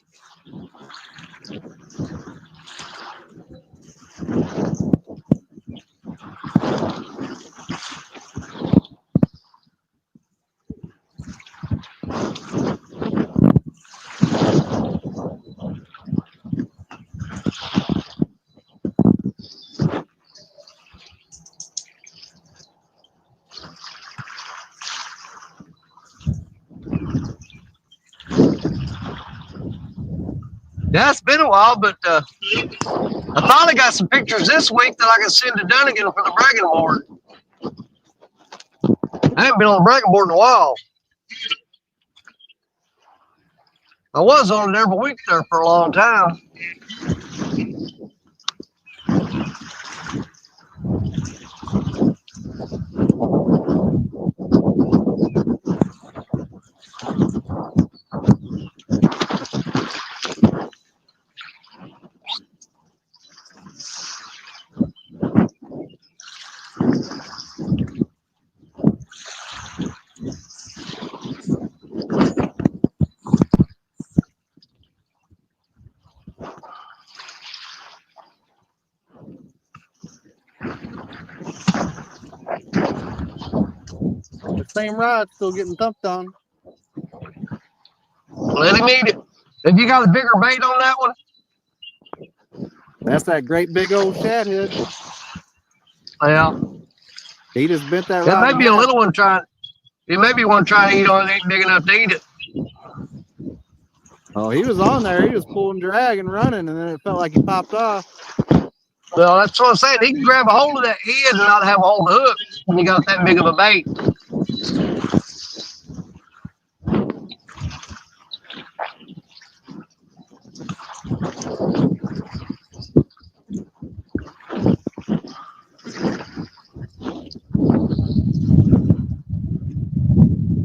H: Yeah, it's been a while, but I finally got some pictures this week that I can send to Dunnigan for the bragging board. I haven't been on the bragging board in a while. I was on it every week there for a long time.
F: The same rod still getting thumped on.
H: Let him eat it. Have you got a bigger bait on that one?
F: That's that great big old shad head.
H: Yeah.
F: He just bent that
H: That
F: rod.
H: may be a little one trying. It may be one trying to eat on it, ain't big enough to eat it.
F: Oh, he was on there. He was pulling drag and running, and then it felt like he popped off.
H: Well, that's what I'm saying. He can grab a hold of that head and not have a hold of the hook when you got that big of a bait.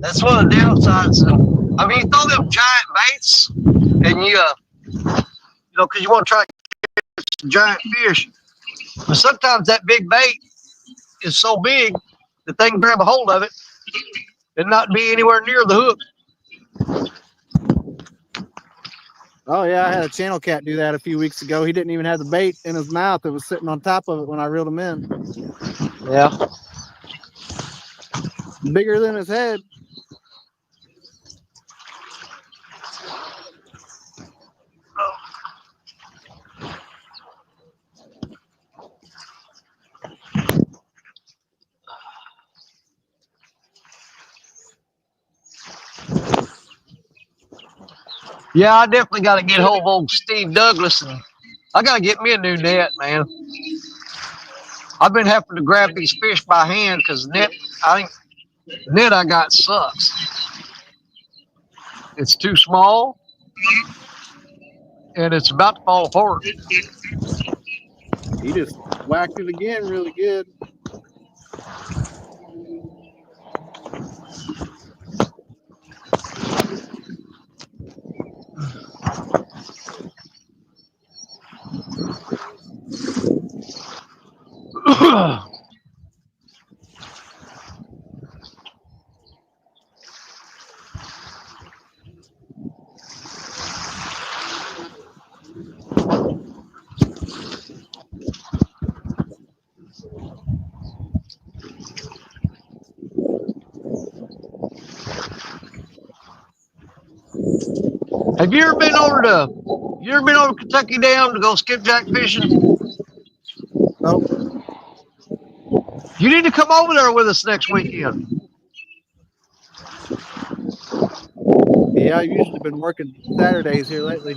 H: That's one of the downsides. I mean, you throw them giant baits, and because you want to try to catch some giant fish, but sometimes that big bait is so big that they can grab a hold of it and not be anywhere near the hook.
F: Oh yeah, I had a channel cat do that a few weeks ago. He didn't even have the bait in his mouth. It was sitting on top of it when I reeled him in.
H: Yeah.
F: Bigger than his head.
H: Yeah, I definitely got to get hold of old Steve Douglas, and I got to get me a new net, man. I've been having to grab these fish by hand because the net I got sucks. It's too small, and it's about to fall apart.
F: He just whacked it again really good.
H: Have you ever been over Kentucky Dam to go skipjack fishing?
F: Nope.
H: You need to come over there with us next weekend.
F: Yeah, I've usually been working Saturdays here lately.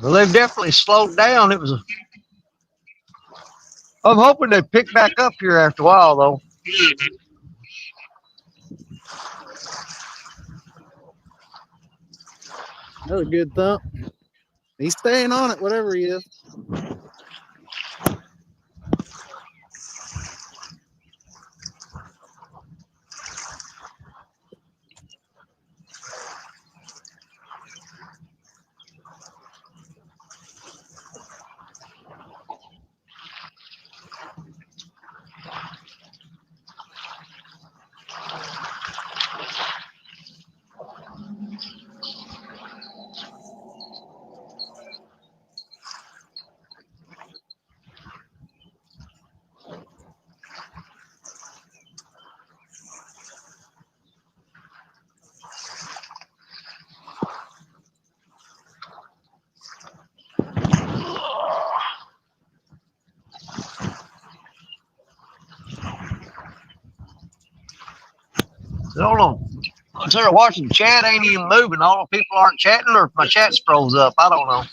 H: Well, they've definitely slowed down. I'm hoping they pick back up here after a while, though.
F: Another good thump. He's staying on it, whatever he is.
H: Hold on. I'm sitting there watching the chat, ain't even moving. All the people aren't chatting, or if my chat's froze up. I don't know.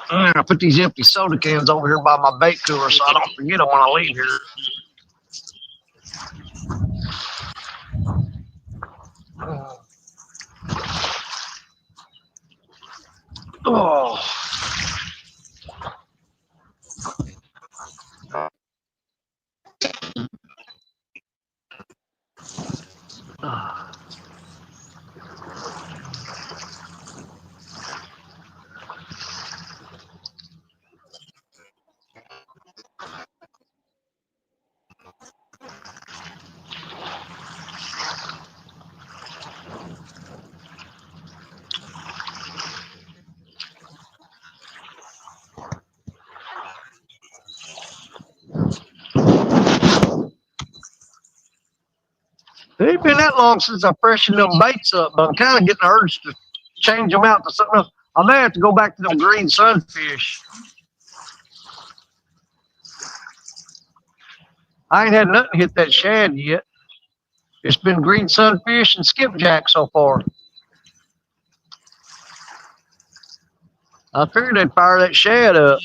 H: I put these empty soda cans over here by my bait cooler so I don't forget them when I leave here. Oh. It ain't been that long since I freshened them baits up, but I'm kind of getting the urge to change them out to something else. I may have to go back to them green sunfish. I ain't had nothing hit that shad yet. It's been green sunfish and skipjack so far. I figured they'd fire that shad up.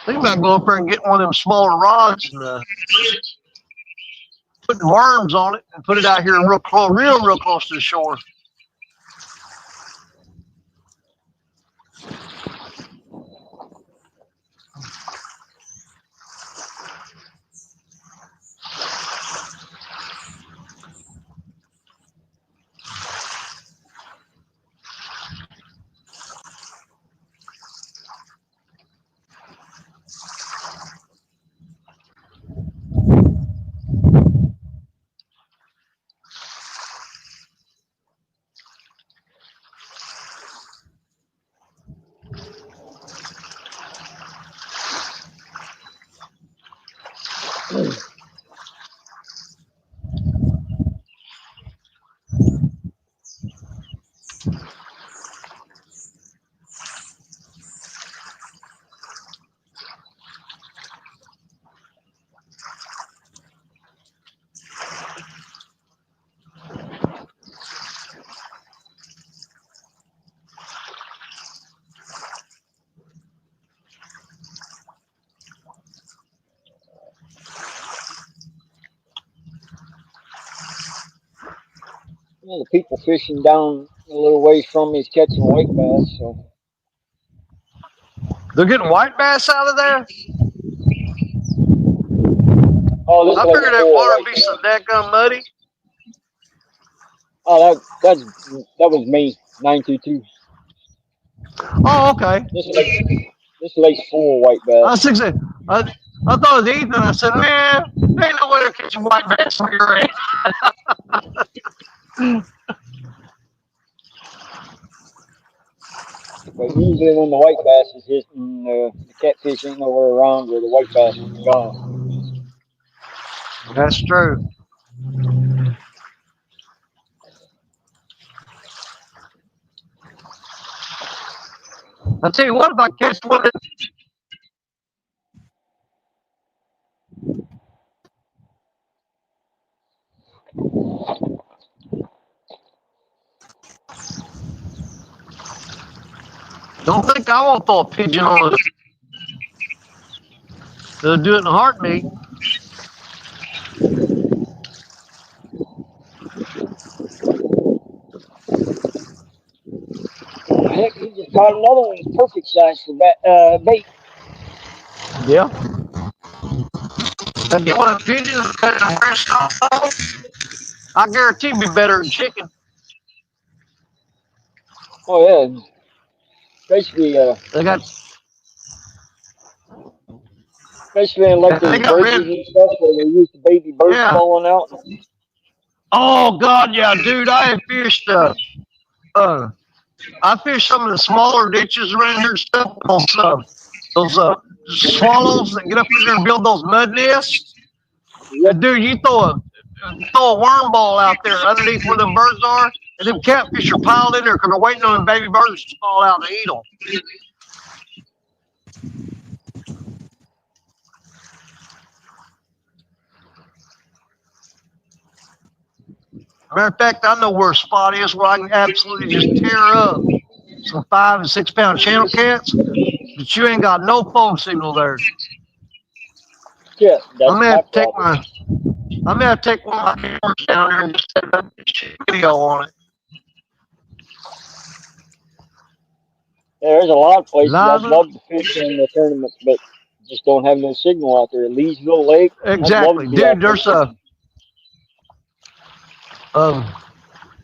H: I think I might go up there and get one of them smaller rods and put the worms on it and put it out here real close to the shore.
B: Well, the people fishing down a little ways from me is catching white bass, so.
H: They're getting white bass out of there?
B: Oh, this
H: I
B: is like
H: figured that
B: full
H: water
B: white
H: would be
B: bass.
H: so dadgum muddy.
B: Oh, that was me, 922.
H: Oh, okay.
B: This lake's full of white
H: I
B: bass.
H: was thinking, I thought it was Ethan. I said, man, there ain't no way they're catching white bass where you're at.
B: But usually when the white bass is hitting, the catfish ain't nowhere around where the white bass would be gone.
H: That's true. I'll tell you what, if I catch one that don't think I won't throw a pigeon on it. They'll do it in a heartbeat.
B: Heck, he just caught another one. Perfect size for bait.
H: Yeah. If you want a pigeon and cut a fresh off, I guarantee it'd be better than chicken.
B: Oh yeah, basically
H: They got
B: Especially in like
H: And they
B: those
H: got
B: bridges
H: red.
B: and stuff where they use the baby birds
H: Yeah.
B: falling out.
H: Oh God, yeah, dude. I have fished. I fished some of the smaller ditches around here and stuff. Those swallows that get up in there and build those mud nests.
B: Yep.
H: And dude, you throw a worm ball out there underneath where the birds are, and them catfish are piled in there because they're waiting on the baby birds to fall out and eat them. Matter of fact, I know where a spot is where I can absolutely just tear up some 5 and 6 pound channel cats, but you ain't got no phone signal there.
B: Yeah,
H: I'm
B: that's
H: gonna
B: my
H: have to take
B: problem.
H: I'm gonna have to take one of my cameras down there and just set up a video on it.
B: Yeah, there's a lot of places I'd
H: Live
B: love to fish in the tournaments, but just don't have no signal out there. Leesville Lake, I'd love
H: exactly,
B: to get out
H: dude.
B: there
H: There's
B: fishing.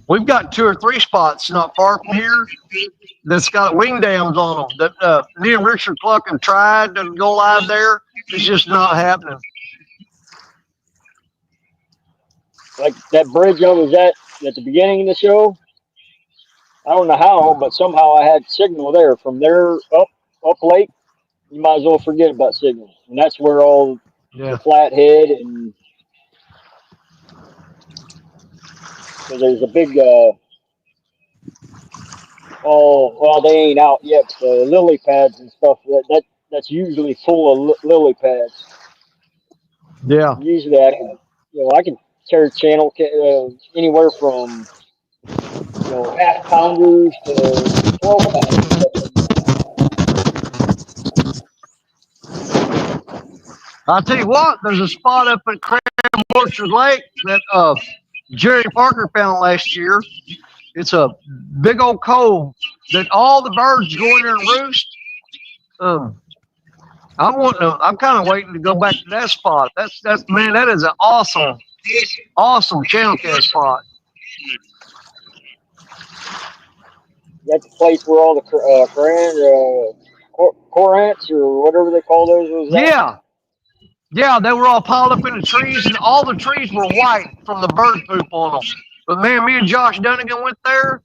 H: we've got 2 or 3 spots not far from here that's got wing dams on them. That me and Richard Cluckin tried to go live there. It's just not happening.
B: Like that bridge I was at the beginning of the show. I don't know how, but somehow I had signal there. From there up lake, you might as well forget about signal. And that's where all the
H: Yeah.
B: flathead and so there's a big oh well they ain't out yet. But the lily pads and stuff that's usually full of lily pads.
H: Yeah.
B: Usually I can tear channel anywhere from half pounders to 12 pounders up in there.
H: I'll tell you what, there's a spot up at Cram Orchard Lake that Jerry Parker found last year. It's a big old cove that all the birds go in there and roost. I'm kind of waiting to go back to that spot. That's man, that is an awesome channel cat spot.
B: That's the place where all the corants or whatever they call those was at.
H: Yeah, they were all piled up in the trees, and all the trees were white from the bird poop on them. But man, me and Josh Dunnigan went there,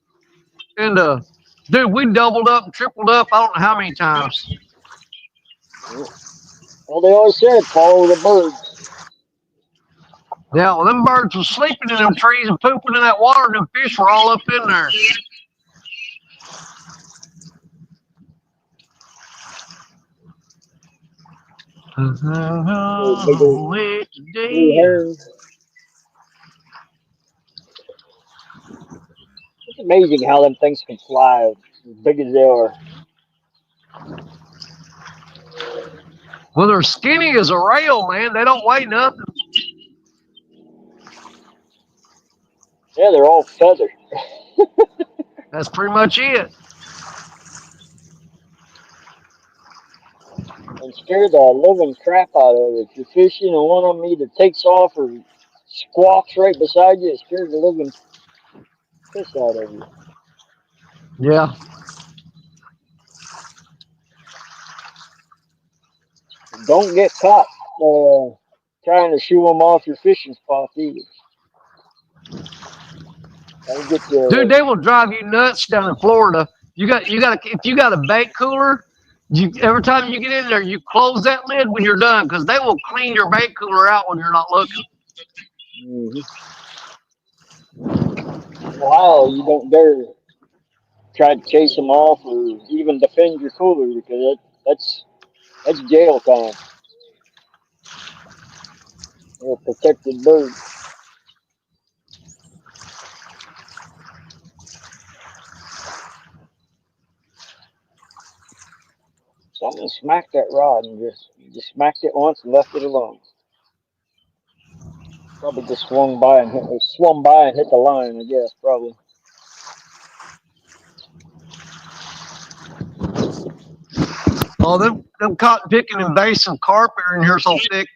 H: and dude, we doubled up and tripled up. I don't know how many times.
B: Well, they always said follow the birds.
H: Yeah, well, them birds were sleeping in them trees and pooping in that water, and them fish were all up in there.
B: Big old blue herons. It's amazing how them things can fly as big as they are.
H: Well, they're skinny as a rail, man. They don't weigh nothing.
B: Yeah, they're all feathered.
H: That's pretty much it.
B: And scare the living crap out of it. If you're fishing and one of them either takes off or squawks right beside you, it scares the living piss out of you.
H: Yeah.
B: Don't get caught trying to shoo them off your fishing spot either. That'll get
H: Dude,
B: you.
H: they will drive you nuts down in Florida. If you got a bait cooler, every time you get in there, you close that lid when you're done because they will clean your bait cooler out when you're not looking.
B: Mm-hmm. Wow, you don't dare try to chase them off or even defend your cooler because that's jail time. They're a protected bird. Someone smacked that rod and just smacked it once and left it alone. Probably just swung by and hit the line. I guess probably.
H: Oh, them cotton picking invasive carp are in here so thick.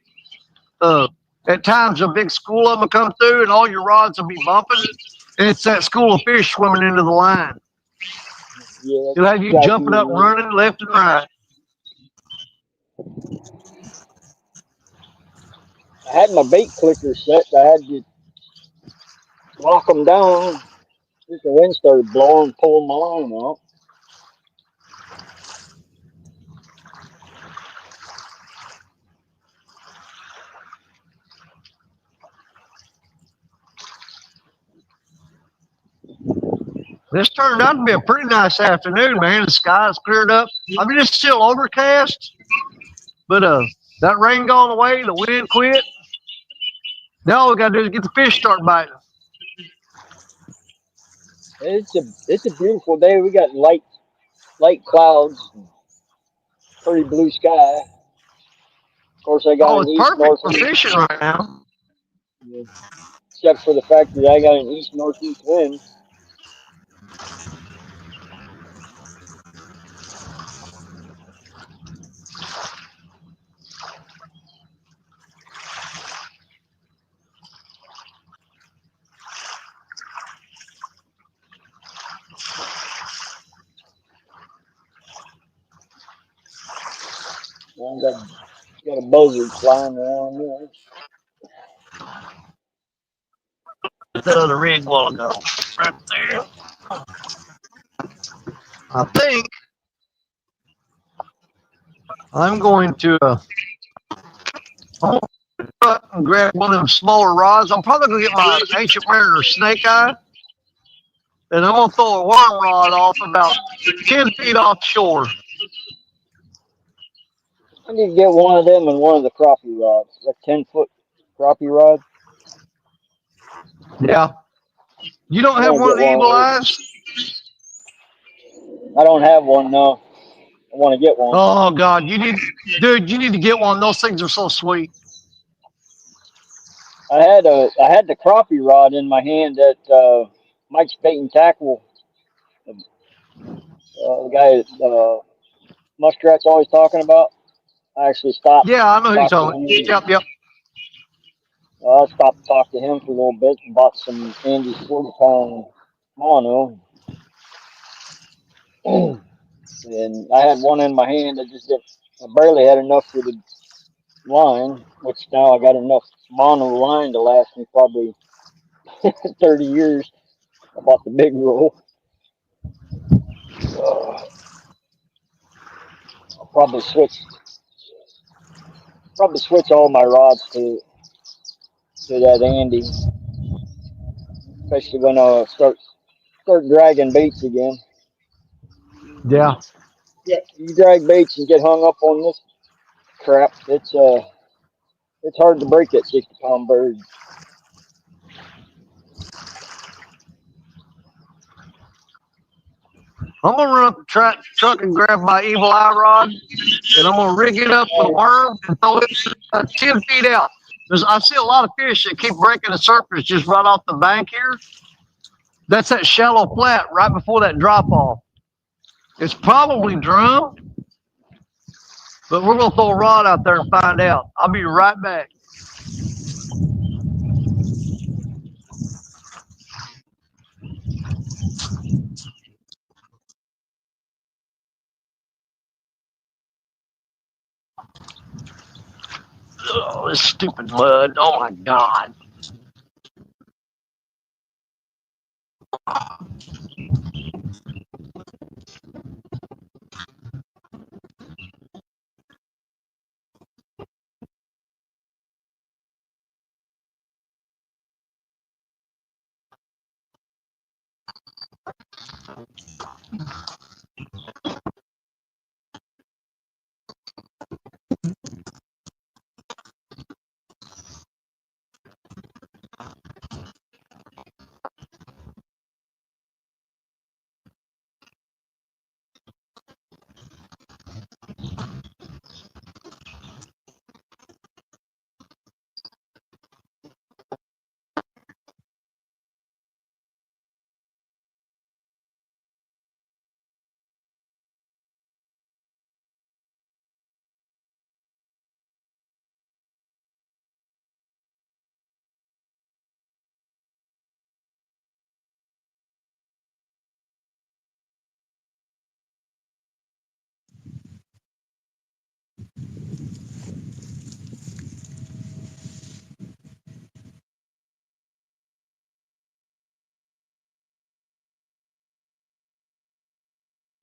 H: At times a big school of them will come through and all your rods will be bumping. And it's that school of fish swimming into the line.
B: Yeah,
H: It'll have you
B: exactly
H: jumping up, running left and right.
B: I had my bait clicker set. I had to lock them down. Just the wind started blowing, pulling my line out.
H: This turned out to be a pretty nice afternoon, man. The sky's cleared up. I mean, it's still overcast, but that rain gone away, the wind quit. Now all we gotta do is get the fish start biting.
B: It's a beautiful day. We got light clouds, pretty blue sky. Of course, I got
H: Oh,
B: an
H: it's
B: east
H: perfect for
B: northeast,
H: fishing right now.
B: except for the fact that I got an east northeast wind. And got a buzzard flying around there.
H: The other rig while ago, right there. I think I'm going to and grab one of them smaller rods. I'm probably gonna get my ancient mariner snake eye, and I'm gonna throw a worm rod off about 10 feet offshore.
B: I need to get one of them and one of the crappie rods, that 10-foot crappie rod.
H: Yeah. You don't
B: I
H: have
B: want to
H: one of
B: get
H: the
B: one
H: evil
B: of
H: eyes?
B: those. I don't have one, no. I want to get one.
H: Oh God, you need to get one. Those things are so sweet.
B: I had the crappie rod in my hand at Mike's Bait and Tackle. The guy Muskrat's always talking about. I actually stopped
H: Yeah, I know who you're
B: talked to
H: talking.
B: him.
H: Yep.
B: I stopped to talk to him for a little bit and bought some Andy's 40-pound mono. And I had one in my hand. I barely had enough for the line, which now I got enough mono line to last me probably 30 years. I bought the big roll. I'll probably switch all my rods to that Andy, especially when I start dragging baits again.
H: Yeah.
B: Yeah, you drag baits and get hung up on this crap. It's hard to break that 60-pound bird.
H: I'm gonna run up the truck and grab my evil eye rod, and I'm gonna rig it up with a worm and throw it 10 feet out. I see a lot of fish that keep breaking the surface just right off the bank here. That's that shallow flat right before that drop off. It's probably drum, but we're gonna throw a rod out there and find out. I'll be right back. Oh, this stupid mud. Oh my God.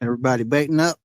F: Everybody baiting up.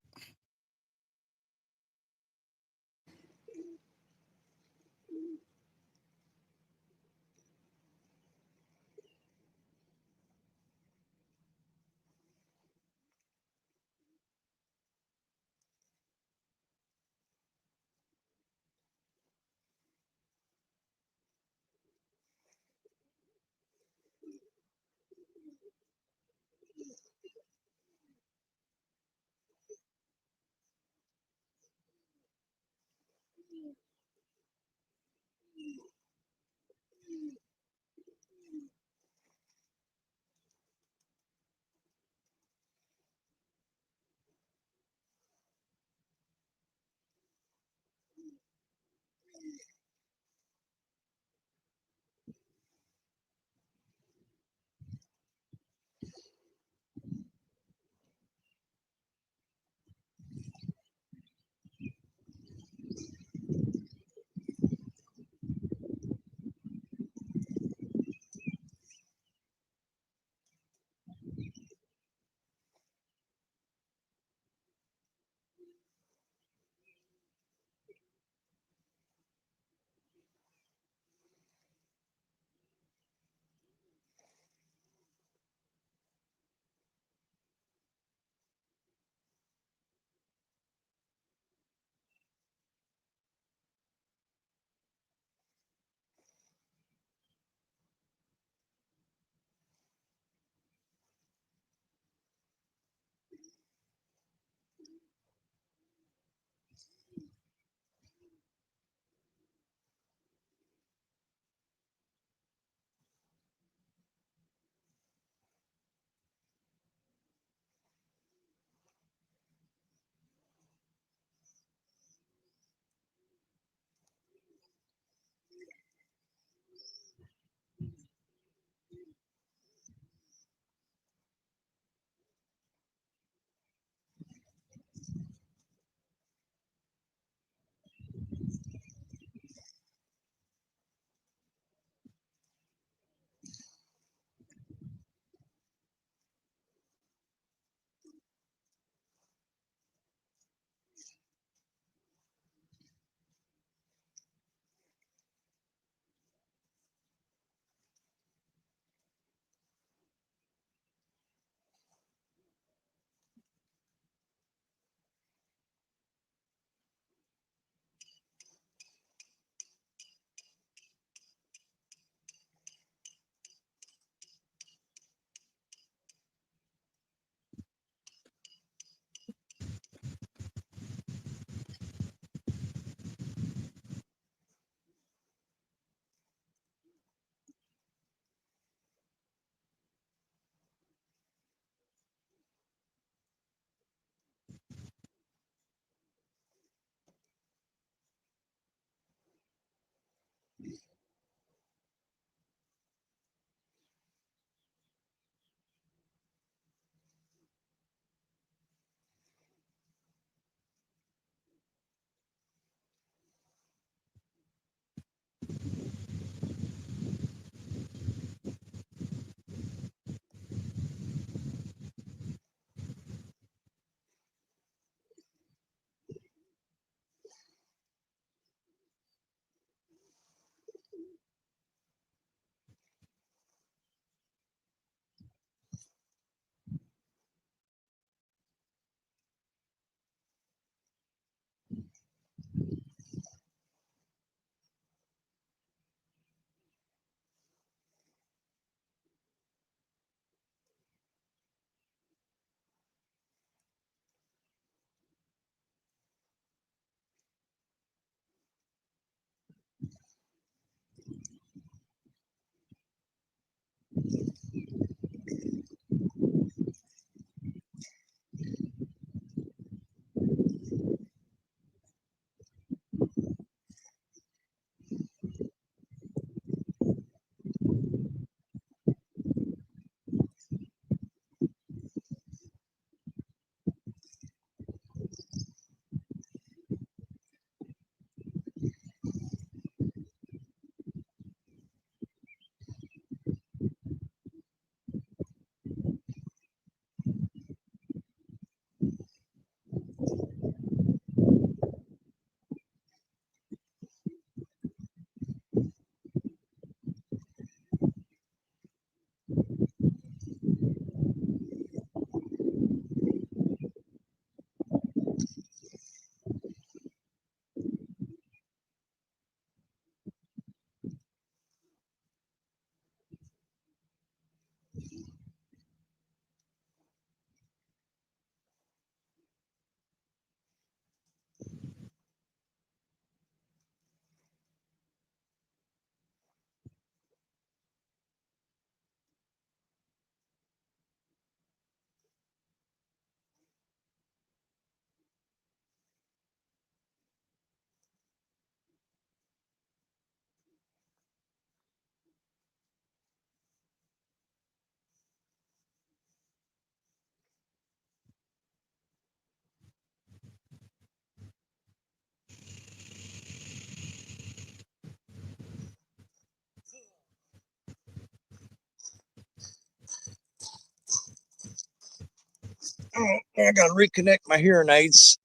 A: I gotta reconnect my hearing aids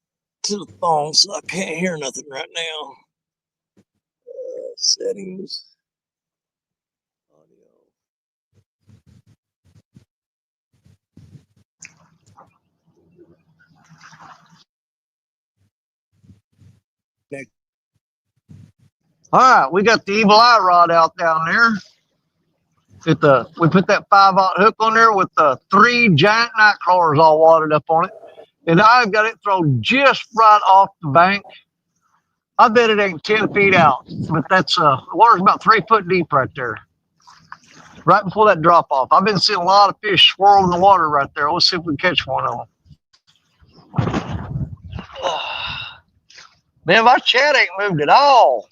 A: to the phone, so I can't hear nothing right now. Settings. Audio.
H: All right, we got the evil eye rod out down there. We put that 5/0 hook on there with the 3 giant night crawlers all watered up on it, and I've got it thrown just right off the bank. I bet it ain't 10 feet out, but that's the water's about 3 foot deep right there, right before that drop off. I've been seeing a lot of fish swirl in the water right there. Let's see if we can catch one of them. Man, my chat ain't moved at all.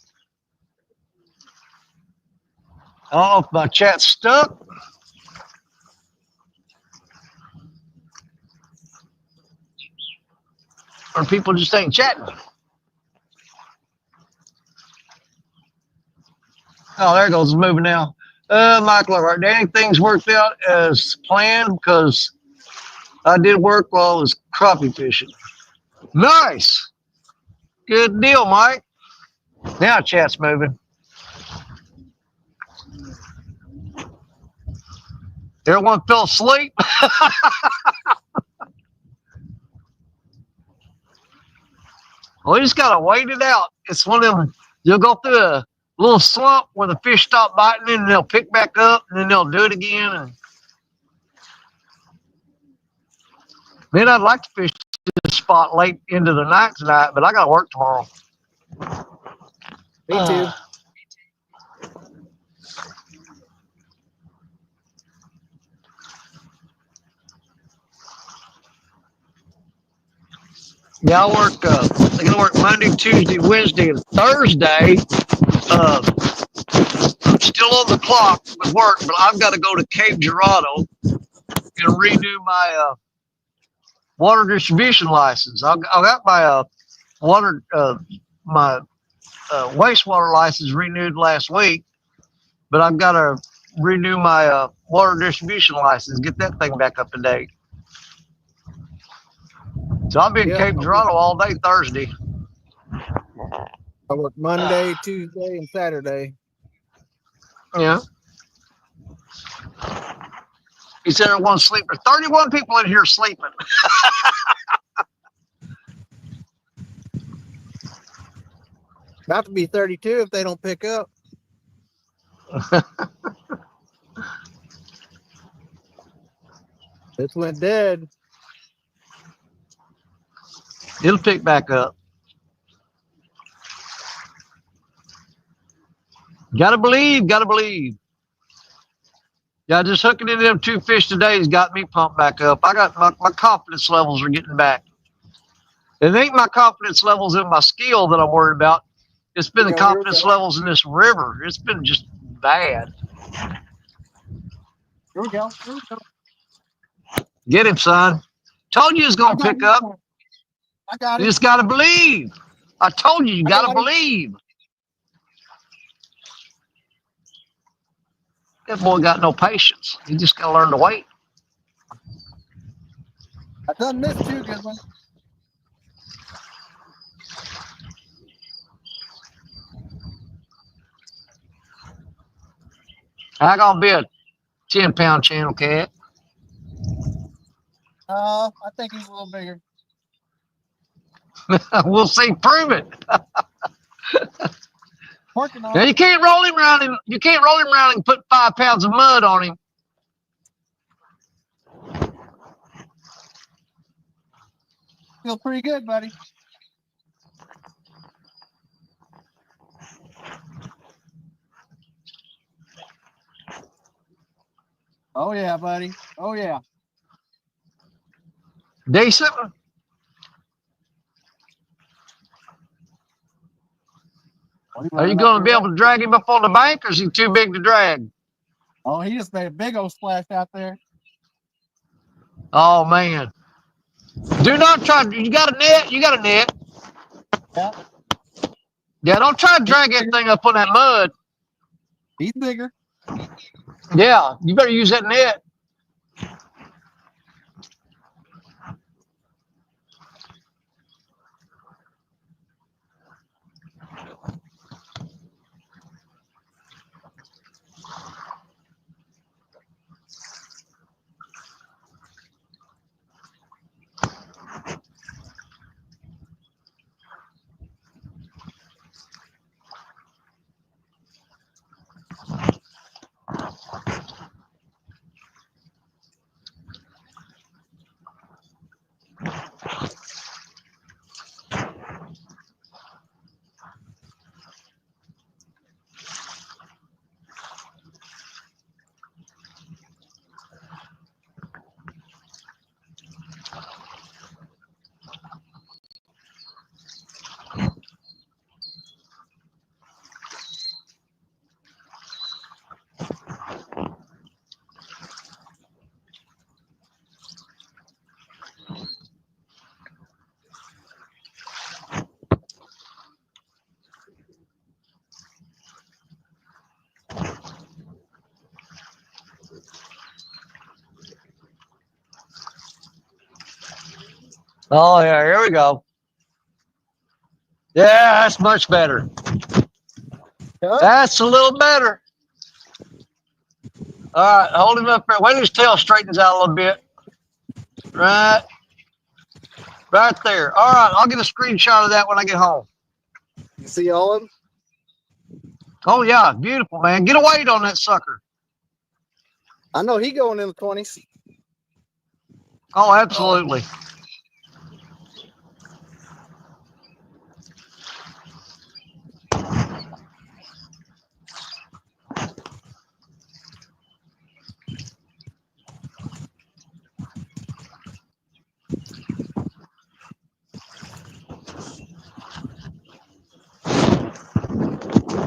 H: I don't know if my chat's stuck. Or people just ain't chatting. Oh, there it goes. It's moving now. Michael, all right. Danny, things worked out as planned because I did work while I was crappie fishing. Nice. Good deal, Mike. Now chat's moving. Everyone fell asleep. Well, you just got to wait it out. It's one of them, you'll go through a little slump where the fish stop biting and they'll pick back up and then they'll do it again. And then I'd like to fish this spot late into the night tonight, but I got to work tomorrow.
F: Me too.
H: Yeah, I work. I'm gonna work Monday, Tuesday, Wednesday, and Thursday. I'm still on the clock with work, but I've got to go to Cape Girardeau and redo my water distribution license. I got my wastewater license renewed last week, but I've got to renew my water distribution license, get that thing back up to date. So I'll be in Cape Girardeau all day Thursday.
F: I work Monday, Tuesday, and Saturday.
H: Yeah. He said everyone's sleeping. 31 people in here sleeping.
F: About to be 32 if they don't pick up. This went dead.
H: It'll pick back up. Gotta believe, gotta believe. Yeah, just hooking into them 2 fish today has got me pumped back up. I got my confidence levels are getting back. It ain't my confidence levels in my skill that I'm worried about. It's been the confidence levels in this river. It's been just bad.
F: Here we go. Here we go.
H: Get him, son. Told you he was gonna pick up.
F: I got it.
H: You just gotta believe. I told you, you gotta believe. That boy got no patience. He just gotta learn to wait.
F: I done missed 2 good ones.
H: I gonna be a 10-pound channel cat.
F: I think he's a little bigger.
H: We'll see. Prove it.
F: Working on
H: Now
F: it.
H: you can't roll him around and put 5 pounds of mud on him.
F: Feel pretty good, buddy. Oh yeah, buddy. Oh yeah.
H: Decent. Are you going to be able to drag him up on the bank, or is he too big to drag?
F: Oh, he just made a big old splash out there.
H: Oh man! Do not try. You got a net. You got a net.
F: Yeah.
H: Yeah. Don't try to drag that thing up on that mud.
F: He's bigger.
H: Yeah. You better use that net. Oh, yeah, here we go. Yeah, that's much better.
F: Huh?
H: That's a little better. All right, hold him up there. Wait till his tail straightens out a little bit. Right there. All right, I'll get a screenshot of that when I get home.
F: You see all of them?
H: Oh, yeah, beautiful, man. Get a weight on that sucker.
F: I know he going in the 20s.
H: Oh, absolutely.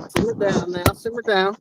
F: Simmer down now. Simmer down.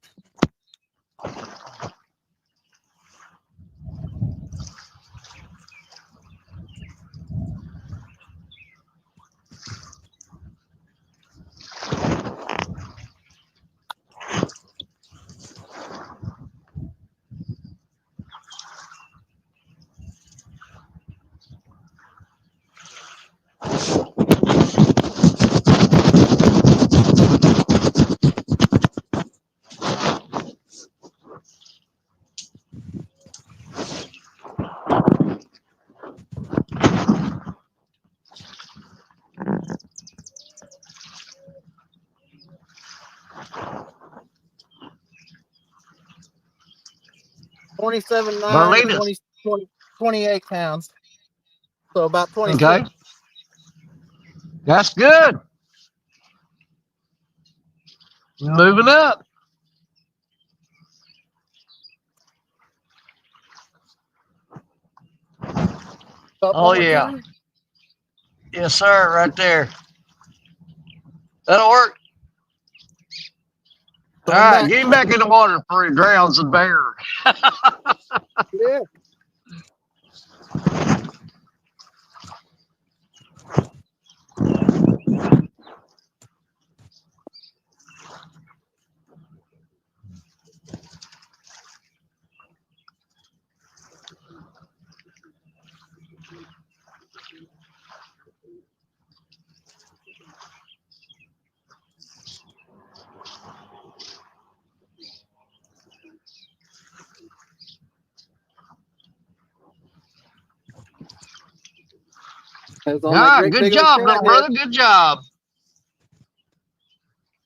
F: $27.9 to
H: Berlinas.
F: 28 pounds. So about 26.
H: Okay. That's good. Moving up.
F: Up
H: Oh,
F: one more
H: yeah.
F: time.
H: Yes, sir, right there. That'll work. All
F: Come
H: right,
F: back.
H: get him back in the water before he drowns the bear.
F: Yeah. That was
H: All
F: on that
H: right,
F: great
H: good
F: big old
H: job,
F: shad
H: little
F: head.
H: brother. Good job.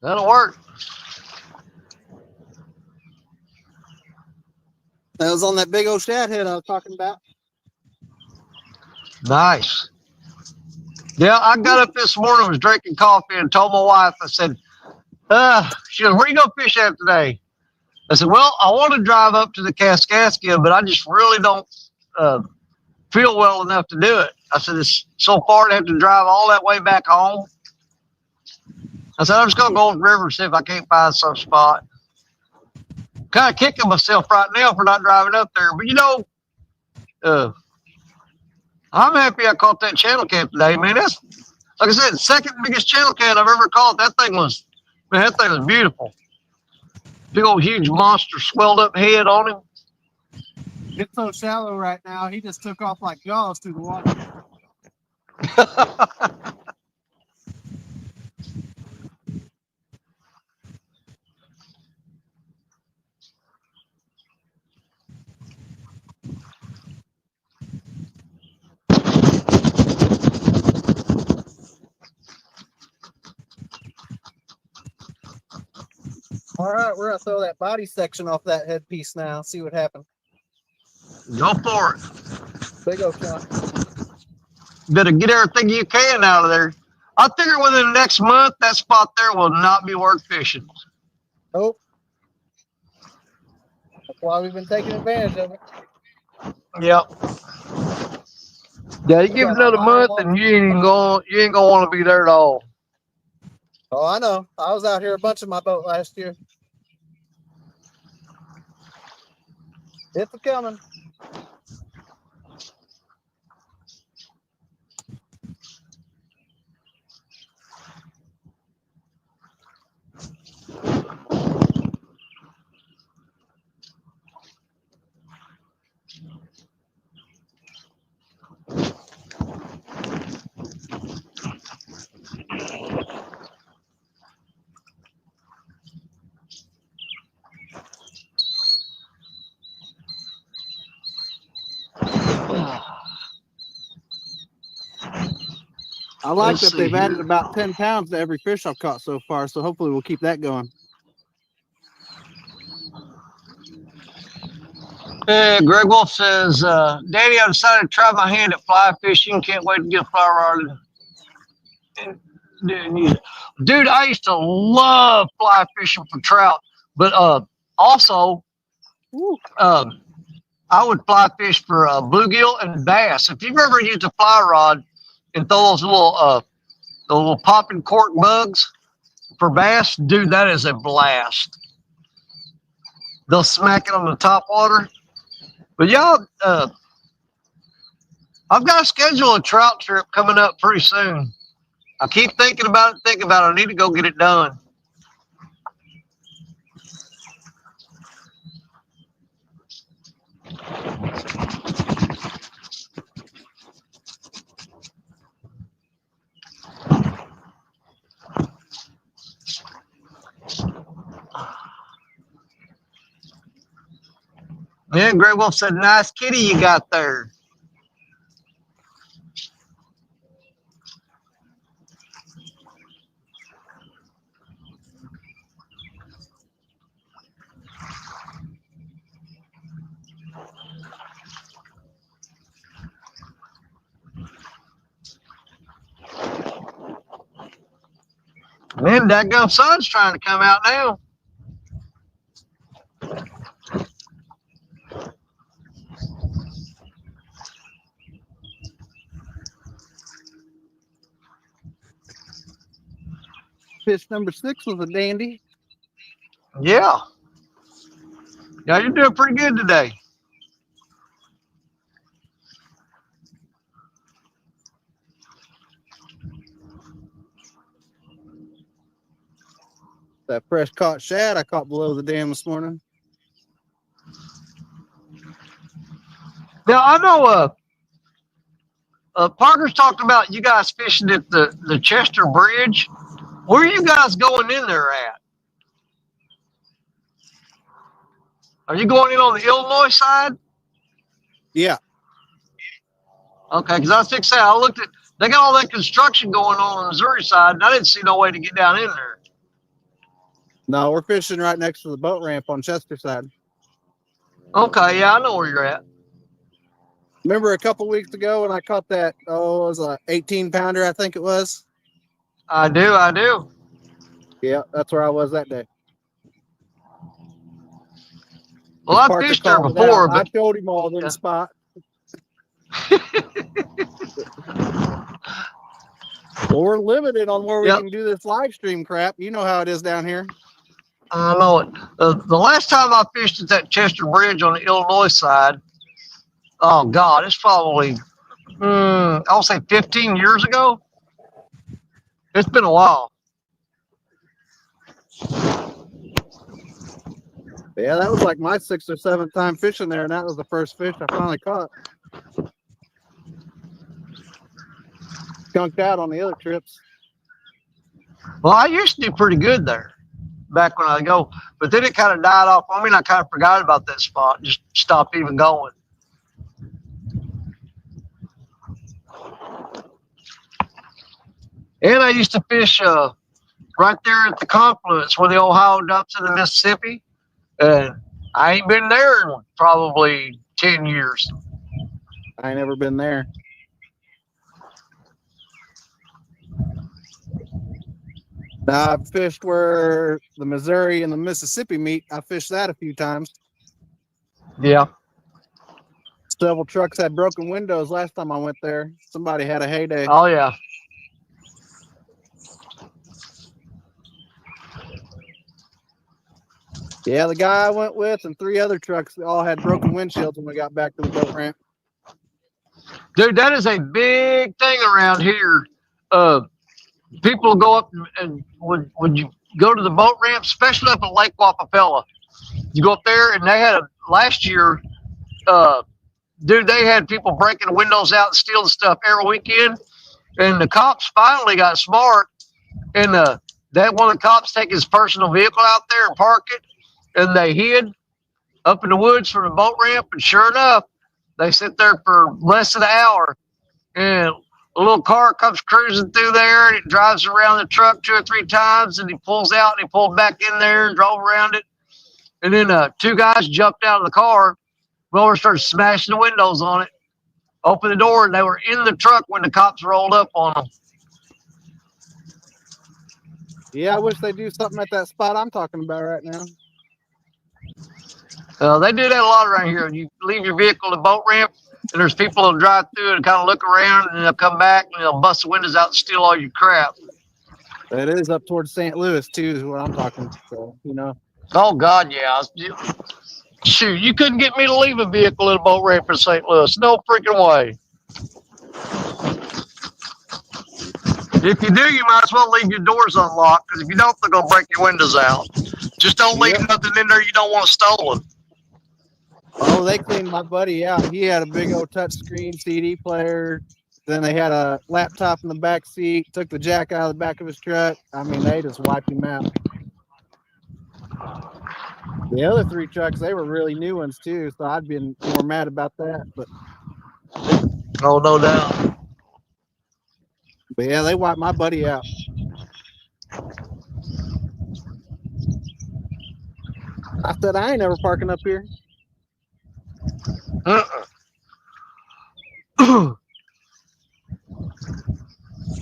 H: That'll work.
F: That was on that big old shad head I was talking about.
H: Nice. Yeah, I got up this morning, was drinking coffee, and told my wife, I said, she goes, where you going to fish at today? I said, well, I want to drive up to the Kaskaskia, but I just really don't feel well enough to do it. I said, it's so far to have to drive all that way back home. I said, I'm just going to go over the river and see if I can't find some spot. Kind of kicking myself right now for not driving up there. But, you know, I'm happy I caught that channel cat today, man. That's, like I said, the second biggest channel cat I've ever caught. That thing was beautiful. Big old huge monster swelled up head on him.
F: It's so shallow right now. He just took off like Jaws through the water. All right, we're gonna throw that body section off that headpiece now. See what happens.
H: Go for it.
F: Big old chunk.
H: Better get everything you can out of there. I figure within the next month, that spot there will not be worth fishing.
F: Oh, that's why we've been taking advantage of it.
H: Yep. Yeah, you
F: We
H: give it
F: got our
H: another
F: line
H: month,
F: locked.
H: and you ain't gonna want to be there at all.
F: Oh, I know. I was out here a bunch of my boat last year. It's a coming. I like
H: Let's
F: that they've
H: see
F: added
H: here.
F: about 10 pounds to every fish I've caught so far. So hopefully we'll keep that going.
H: Greg Wolf says, Daddy, I decided to try my hand at fly fishing. Can't wait to get a fly rod. Dude, I used to love fly fishing for trout, but also I would fly fish for bluegill and bass. If you've ever used a fly rod and throw those little popping cork bugs for bass, dude, that is a blast. They'll smack it on the top water. But y'all, I've got to schedule a trout trip coming up pretty soon. I keep thinking about it. I need to go get it done. Man, Grey Wolf said, nice kitty you got there. Man, that gum sun's trying to come out now.
F: Fish number 6 was a dandy.
H: Yeah. Yeah, you're doing pretty good today.
F: That fresh caught shad I caught below the dam this morning.
H: Now, I know Parker's talked about you guys fishing at the Chester Bridge. Where are you guys going in there at? Are you going in on the Illinois side?
F: Yeah.
H: Okay, because I was fixing to say, I looked at, they got all that construction going on the Missouri side, and I didn't see no way to get down in there.
F: No, we're fishing right next to the boat ramp on Chester side.
H: Okay, yeah, I know where you're at.
F: Remember a couple weeks ago when I caught that, it was a 18-pounder, I think it was?
H: I do.
F: Yeah, that's where I was that day.
H: Well, I've
F: Parker
H: fished there
F: called it
H: before,
F: out.
H: but
F: I showed him all them
H: yeah.
F: spots. Well, we're limited on where we
H: Yep.
F: can do this live stream crap. You know how it is down here.
H: I know it. The last time I fished at that Chester Bridge on the Illinois side, oh God, it's probably, I'll say 15 years ago. It's been a while.
F: Yeah, that was like my 6th or 7th time fishing there, and that was the first fish I finally caught. Skunked out on the other trips.
H: Well, I used to do pretty good there back when I go, but then it kind of died off. I mean, I kind of forgot about that spot, just stopped even going. And I used to fish right there at the confluence where the Ohio dumps in the Mississippi. And I ain't been there in probably 10 years.
F: I ain't never been there. Now, I've fished where the Missouri and the Mississippi meet. I fished that a few times.
H: Yeah.
F: Several trucks had broken windows last time I went there. Somebody had a heyday.
H: Oh, yeah.
F: Yeah, the guy I went with and 3 other trucks all had broken windshields when we got back to the boat ramp.
H: Dude, that is a big thing around here. People go up and when you go to the boat ramp, especially up at Lake Wapapella, you go up there and they had last year, dude, they had people breaking the windows out and stealing stuff every weekend. And the cops finally got smart and that one of the cops take his personal vehicle out there and park it. And they hid up in the woods from the boat ramp. And sure enough, they sit there for less than an hour. And a little car comes cruising through there and it drives around the truck 2 or 3 times and he pulls out and he pulled back in there and drove around it. And then 2 guys jumped out of the car, went over and started smashing the windows on it, opened the door, and they were in the truck when the cops rolled up on them.
F: Yeah, I wish they do something at that spot I'm talking about right now.
H: They do that a lot around here. You leave your vehicle at the boat ramp, and there's people that'll drive through and kind of look around, and they'll come back and they'll bust the windows out and steal all your crap.
F: It is up towards St. Louis too, is what I'm talking. So, you know.
H: Oh God, yeah. Shoot, you couldn't get me to leave a vehicle at a boat ramp in St. Louis. No freaking way. If you do, you might as well leave your doors unlocked, because if you don't, they're gonna break your windows out. Just don't leave nothing in there you don't want stolen.
F: Oh, they cleaned my buddy out. He had a big old touch screen CD player. Then they had a laptop in the back seat. Took the jack out of the back of his truck. I mean, they just wiped him out. The other 3 trucks, they were really new ones too. So I'd been more mad about that. But
H: Oh, no doubt.
F: yeah, they wiped my buddy out. I said, I ain't never parking up here.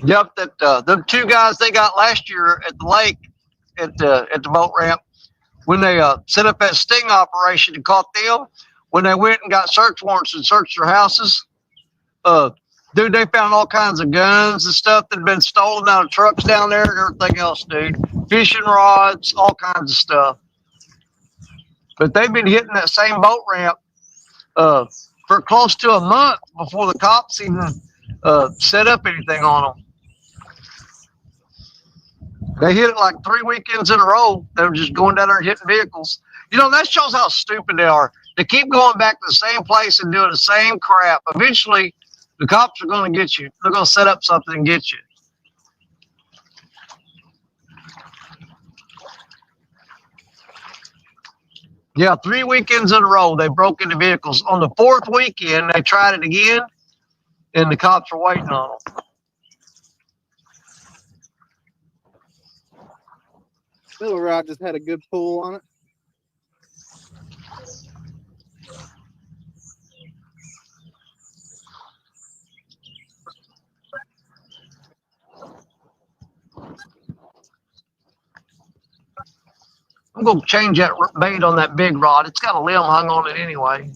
H: Yep, that the 2 guys they got last year at the lake at the boat ramp, when they set up that sting operation and caught them, when they went and got search warrants and searched their houses, dude, they found all kinds of guns and stuff that had been stolen out of trucks down there and everything else, dude. Fishing rods, all kinds of stuff. But they've been hitting that same boat ramp for close to a month before the cops even set up anything on them. They hit it like 3 weekends in a row. They were just going down there and hitting vehicles. You know, that shows how stupid they are. They keep going back to the same place and doing the same crap. Eventually, the cops are going to get you. They're going to set up something and get you. Yeah, 3 weekends in a row, they broke into vehicles. On the 4th weekend, they tried it again, and the cops were waiting on them.
F: Little rod just had a good pull on it.
H: I'm going to change that bait on that big rod. It's got a limb hung on it anyway.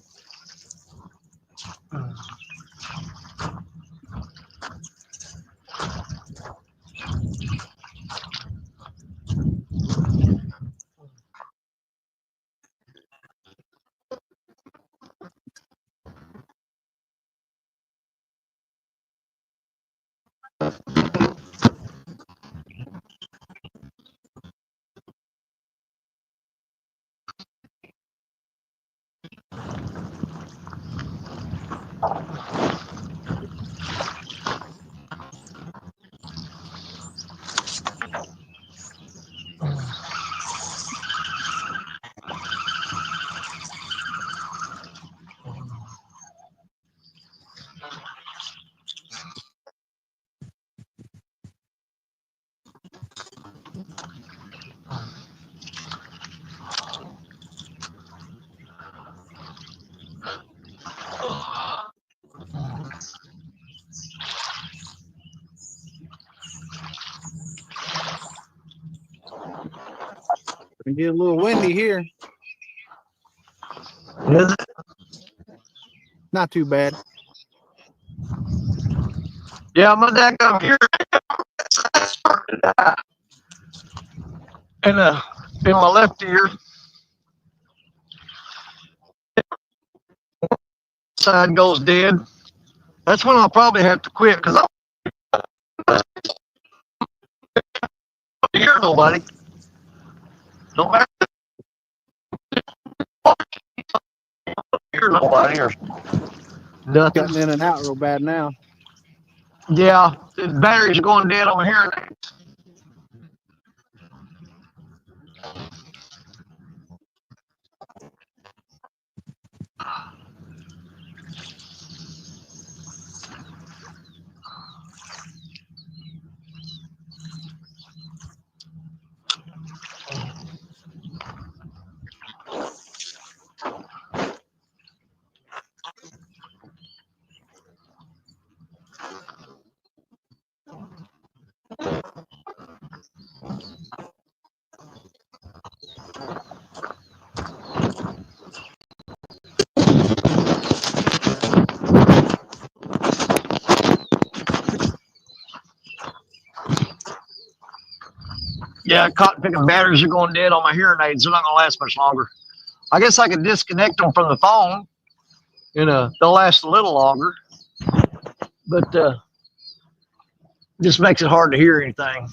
F: It get a little windy here.
H: Is it?
F: Not too bad.
H: Yeah, my dad come here. Started to die. And in my left ear, side goes dead. That's when I'll probably have to quit, because I don't hear nobody. No matter. Hear nobody or nothing.
F: Cutting in and out real bad now.
H: Yeah, the batteries are going dead on my hearing aids. Yeah, cotton picking batteries are going dead on my hearing aids. They're not gonna last much longer. I guess I could disconnect them from the phone. They'll last a little longer, but just makes it hard to hear anything.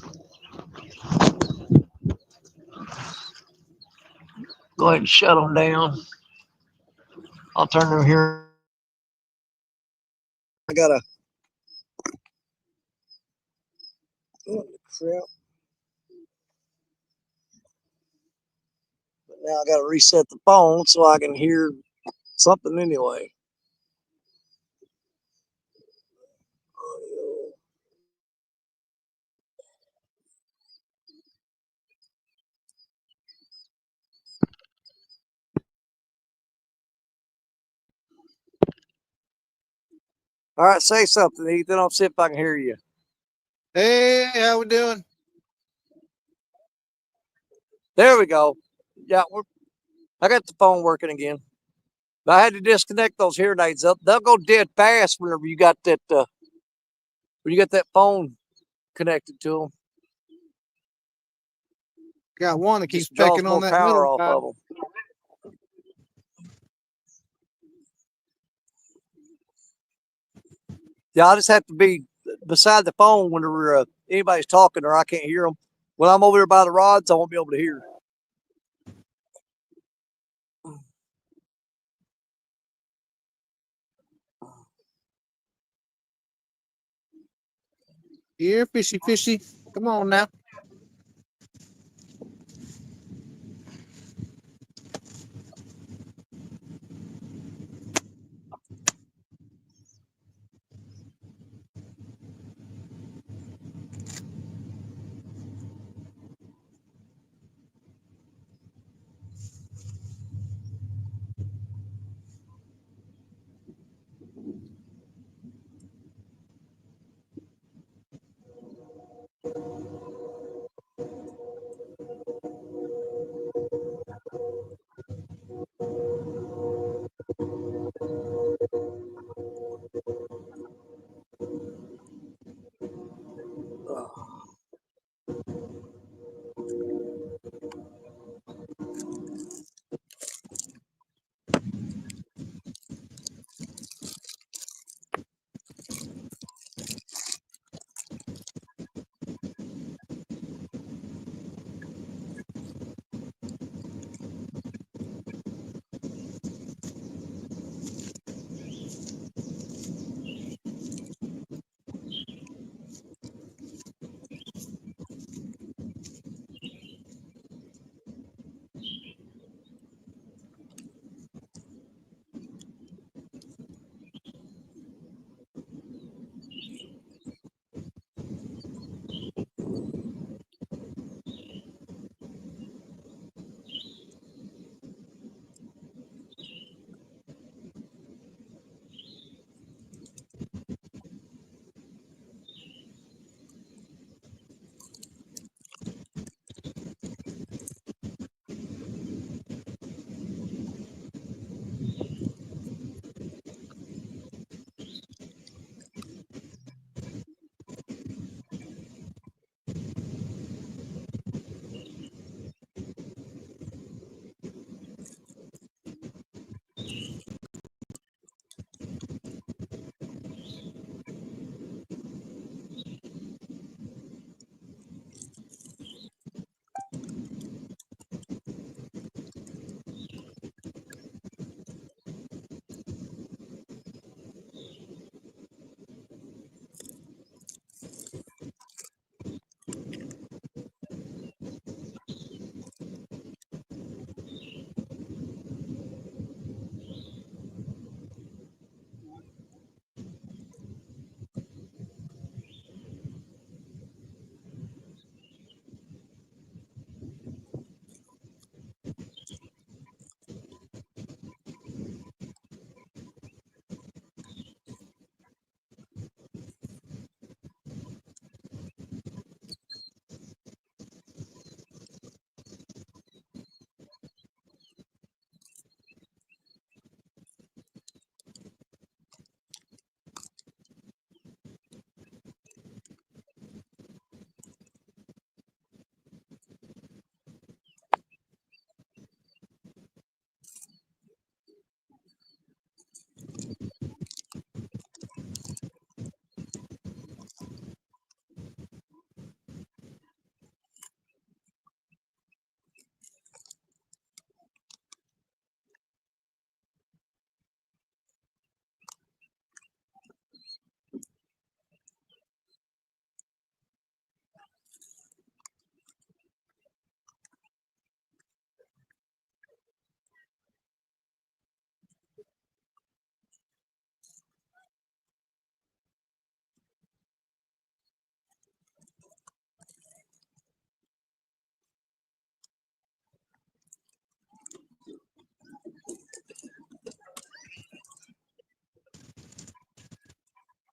H: Go ahead and shut them down. I'll turn them here.
A: I gotta. Oh, crap. But now I gotta reset the phone so I can hear something anyway. Audio. All right, say something, Ethan. I'll see if I can hear you.
F: Hey, how we doing?
A: There we go. Yeah, I got the phone working again. But I had to disconnect those hearing aids. They'll go dead fast whenever you got that when you got that phone connected to them.
F: Got one that keeps
A: Just draws
F: pecking
A: more
F: on that
A: power
F: middle
A: off
F: knob.
A: of them. Yeah, I just have to be beside the phone whenever anybody's talking or I can't hear them. When I'm over there by the rods, I won't be able to hear.
F: Here, fishy, fishy. Come on now.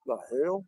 A: The hell?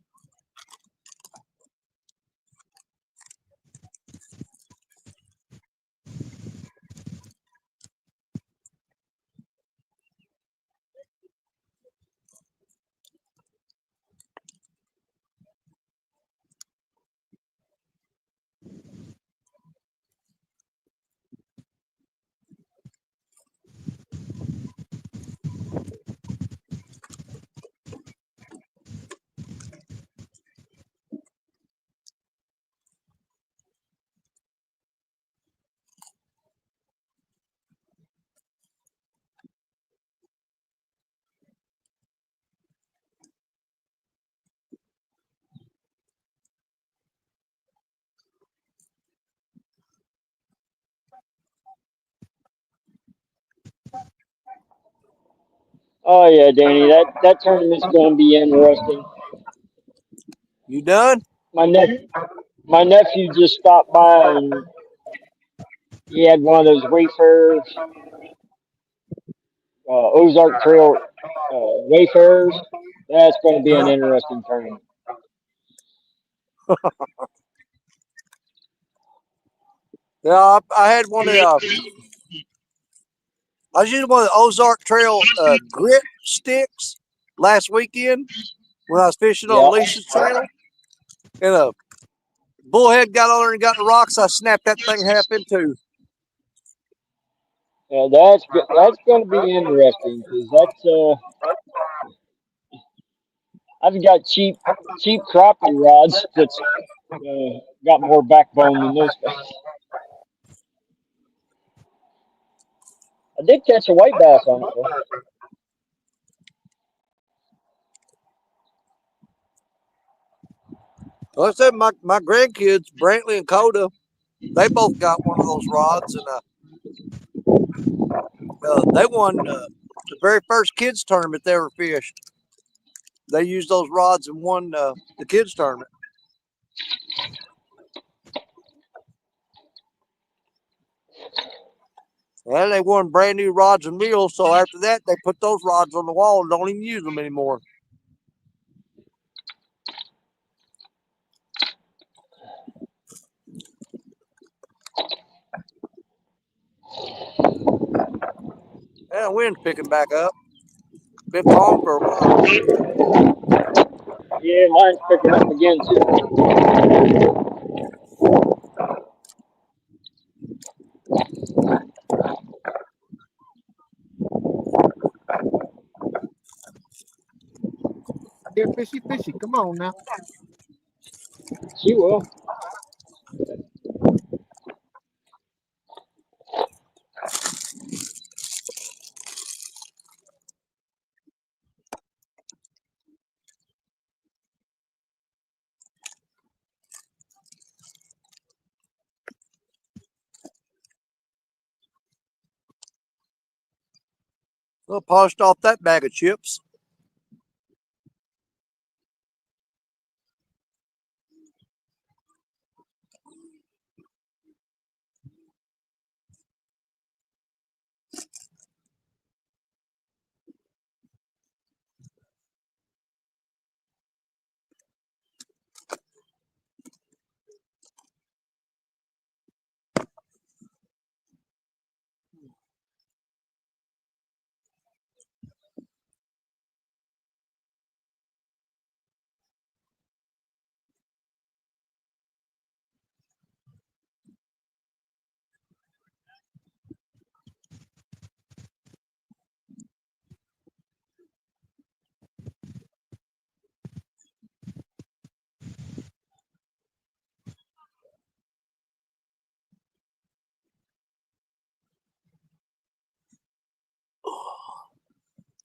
B: Oh yeah, Danny, that tournament's going to be interesting.
A: You done?
B: My nep- my nephew just stopped by and he had one of those Wayfarers, Ozark Trail Wayfarers. That's going to be an interesting tournament.
A: Yeah, I had one of I was using one of the Ozark Trail grit sticks last weekend when I was fishing on
B: Yeah,
A: Lisa's channel, and a bullhead got on there and got the rocks. I snapped that thing half in two.
B: yeah, that's going to be interesting because I've got cheap crappie rods that's got more backbone than those guys. I did catch a white bass on it though.
A: Like I said, my grandkids, Brantley and Coda, they both got one of those rods, and they won the very first kids tournament they ever fished. They used those rods and won the kids tournament. And they won brand new rods and reels. So after that, they put those rods on the wall and don't even use them anymore. Yeah, wind's picking back up. Been calm for a while.
B: Yeah, mine's picking up again too.
F: Here, fishy, fishy. Come on now.
B: She will.
A: Well, polished off that bag of chips.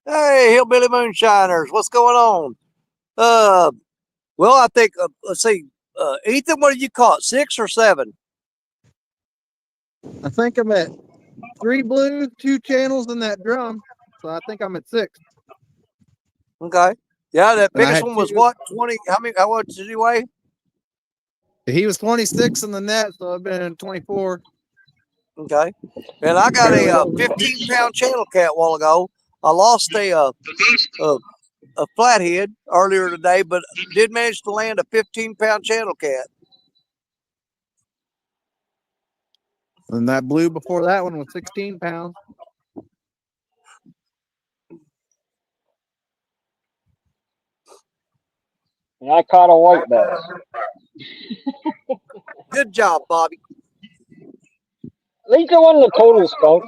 A: Hey, Hillbilly Moonshiners, what's going on? Uh, well, I think, let's see, Ethan, what did you call it? 6 or 7?
F: I think I'm at 3 blue, 2 channels in that drum. So I think I'm at 6.
A: Okay. Yeah, that
F: And I
A: biggest
F: had
A: one was
F: 2.
A: what? 20? How much did he weigh?
F: He was 26 in the net, so I've been 24.
A: Okay. And I got
F: Barely
A: a
F: over.
A: 15-pound channel cat a while ago. I lost a a flathead earlier today, but did manage to land a 15-pound channel cat.
F: And that blue before that one was 16 pounds.
B: And I caught a white bass.
A: Good job, Bobby.
B: At least it wasn't a total skunk.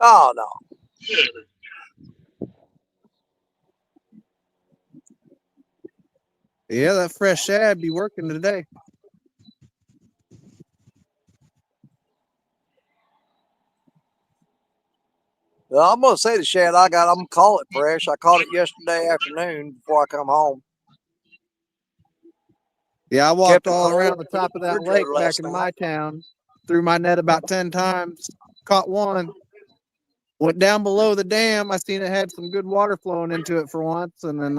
A: Oh no.
F: Yeah, that fresh shad be working today.
A: Well, I'm gonna say the shad I got. I'm gonna call it fresh. I caught it yesterday afternoon before I come home.
F: Yeah, I walked
A: Kept it
F: all
A: cold
F: around the top of that lake back in my town. Threw my net about 10 times. Caught one. Went down below the dam. I seen it had some good water flowing into it for once. And then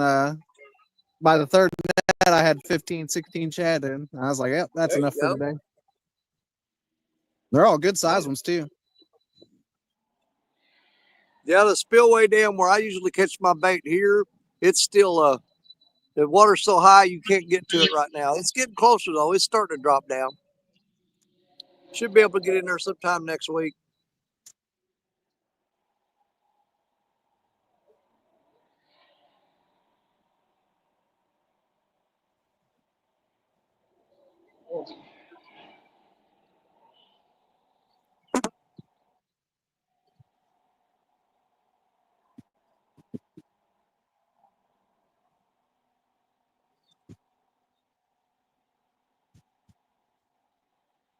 F: by the third net, I had 15, 16 shad in. And I was like, yep, that's
A: There
F: enough
A: you
F: for
A: go.
F: today. They're all good size ones, too.
A: Yeah, the spillway dam where I usually catch my bait here, it's still the water's so high you can't get to it right now. It's getting closer though. It's starting to drop down. Should be able to get in there sometime next week.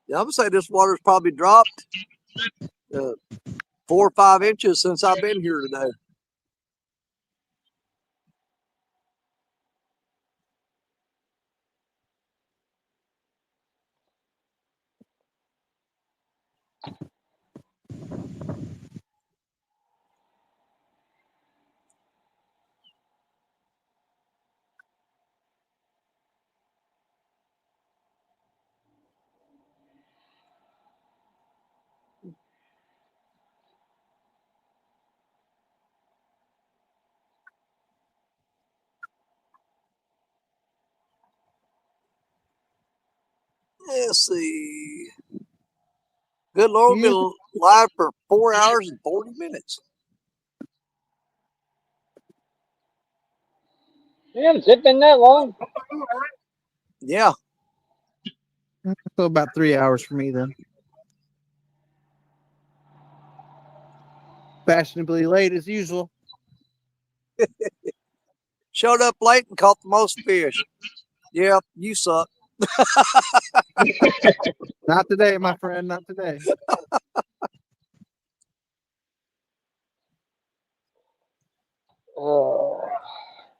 A: Yeah, I'm gonna say this water's probably dropped 4 or 5 inches since I've been here today. Let's see. Good Lord, we've been live for 4 hours and 40 minutes.
B: Damn, has it been that long?
A: Yeah.
F: So about 3 hours for me then. Fashionably late as usual.
A: Showed up late and caught the most fish. Yeah, you suck.
F: Not today, my friend. Not today.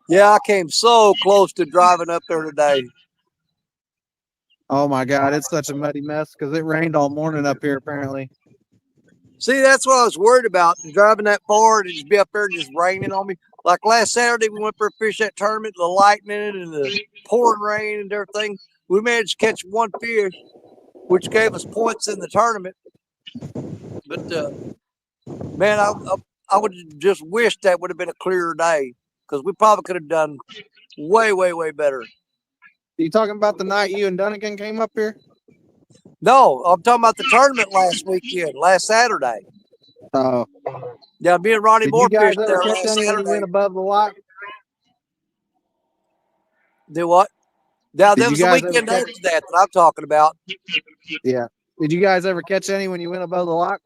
A: Yeah, I came so close to driving up there today.
F: Oh my God, it's such a muddy mess because it rained all morning up here apparently.
A: See, that's what I was worried about. Driving that far and just be up there just raining on me. Like last Saturday, we went for a fish that tournament, the lightning and the pouring rain and everything. We managed to catch one fish, which gave us points in the tournament. But man, I would just wish that would have been a clearer day because we probably could have done way, way, way better.
F: You talking about the night you and Dunnigan came up here?
A: No, I'm talking about the tournament last Saturday.
F: Oh.
A: Yeah, me and Ronnie
F: Did
A: Moore
F: you guys
A: fished
F: ever
A: there
F: catch
A: last
F: any when you
A: Saturday.
F: went above the lock?
A: Do what? Yeah,
F: Did
A: that
F: you
A: was the
F: guys ever
A: weekend
F: catch-
A: after that I'm talking about.
F: Yeah. Did you guys ever catch any when you went above the lock?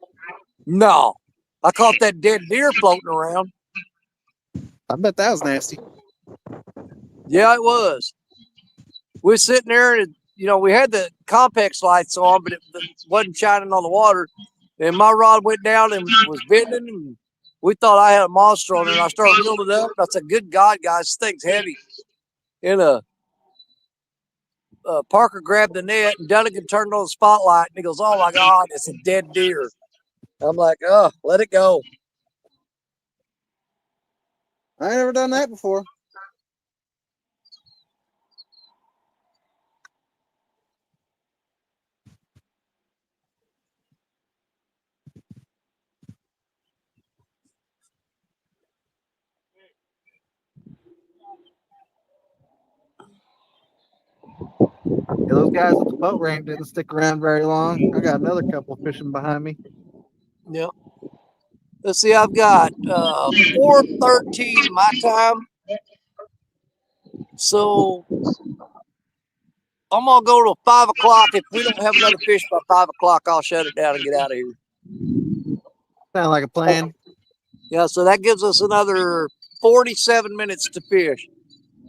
A: No, I caught that dead deer floating around.
F: I bet that was nasty.
A: Yeah, it was. We were sitting there and, we had the Compex lights on, but it wasn't shining on the water. And my rod went down and was bending, and we thought I had a monster on it. And I started reeling it up. And I said, good God, guys, this thing's heavy. And Parker grabbed the net, and Dunnigan turned on the spotlight, and he goes, oh, my God, it's a dead deer. I'm like, oh, let it go.
F: I ain't never done that before. guys at the boat ramp didn't stick around very long. I got another couple fishing behind me.
A: Yep. Let's see, I've got 4:13 my time. So I'm gonna go to 5 o'clock. If we don't have another fish by 5 o'clock, I'll shut it down and get out of here.
F: Sound like a plan.
A: Yeah, so that gives us another 47 minutes to fish.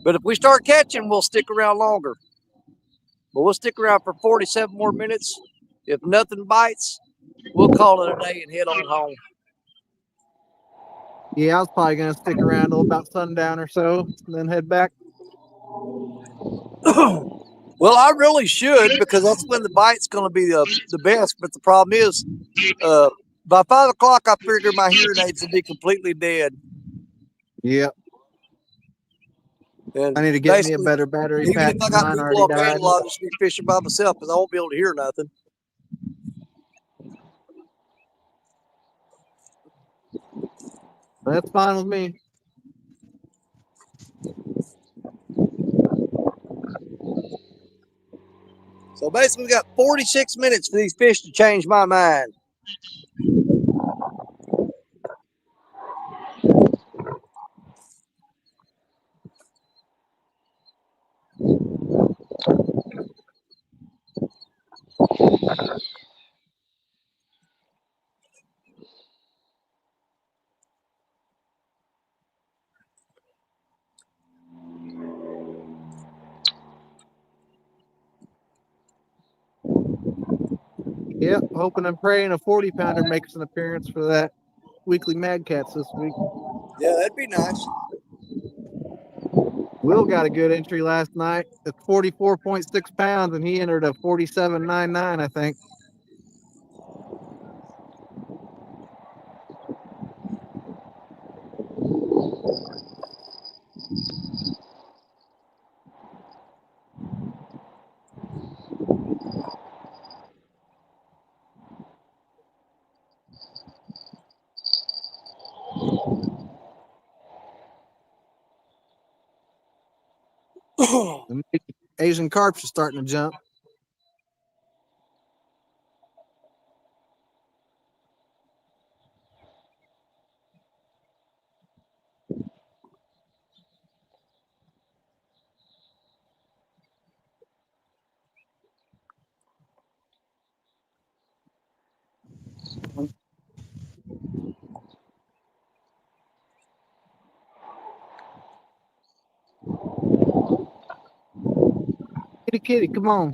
A: But if we start catching, we'll stick around longer. But we'll stick around for 47 more minutes. If nothing bites, we'll call it a day and head on home.
F: Yeah, I was probably gonna stick around till about sundown or so, and then head back.
A: Well, I really should, because that's when the bite's going to be the best. But the problem is, by 5 o'clock, I figure my hearing aids will be completely dead.
F: Yep.
A: And
F: I need to get me a better battery
A: even
F: pack.
A: if I got
F: Mine
A: people
F: already
A: off
F: died.
A: handle, I'll just be fishing by myself because I won't be able to hear nothing.
F: That's fine with me.
A: So basically, we got 46 minutes for these fish to change my mind.
F: Yep, hoping and praying a 40-pounder makes an appearance for that weekly Mad Cats this week.
A: Yeah, that'd be nice.
F: Will got a good entry last night at 44.6 pounds, and he entered a 47.99, I think. The Asian carps are starting to jump. Kitty, come on.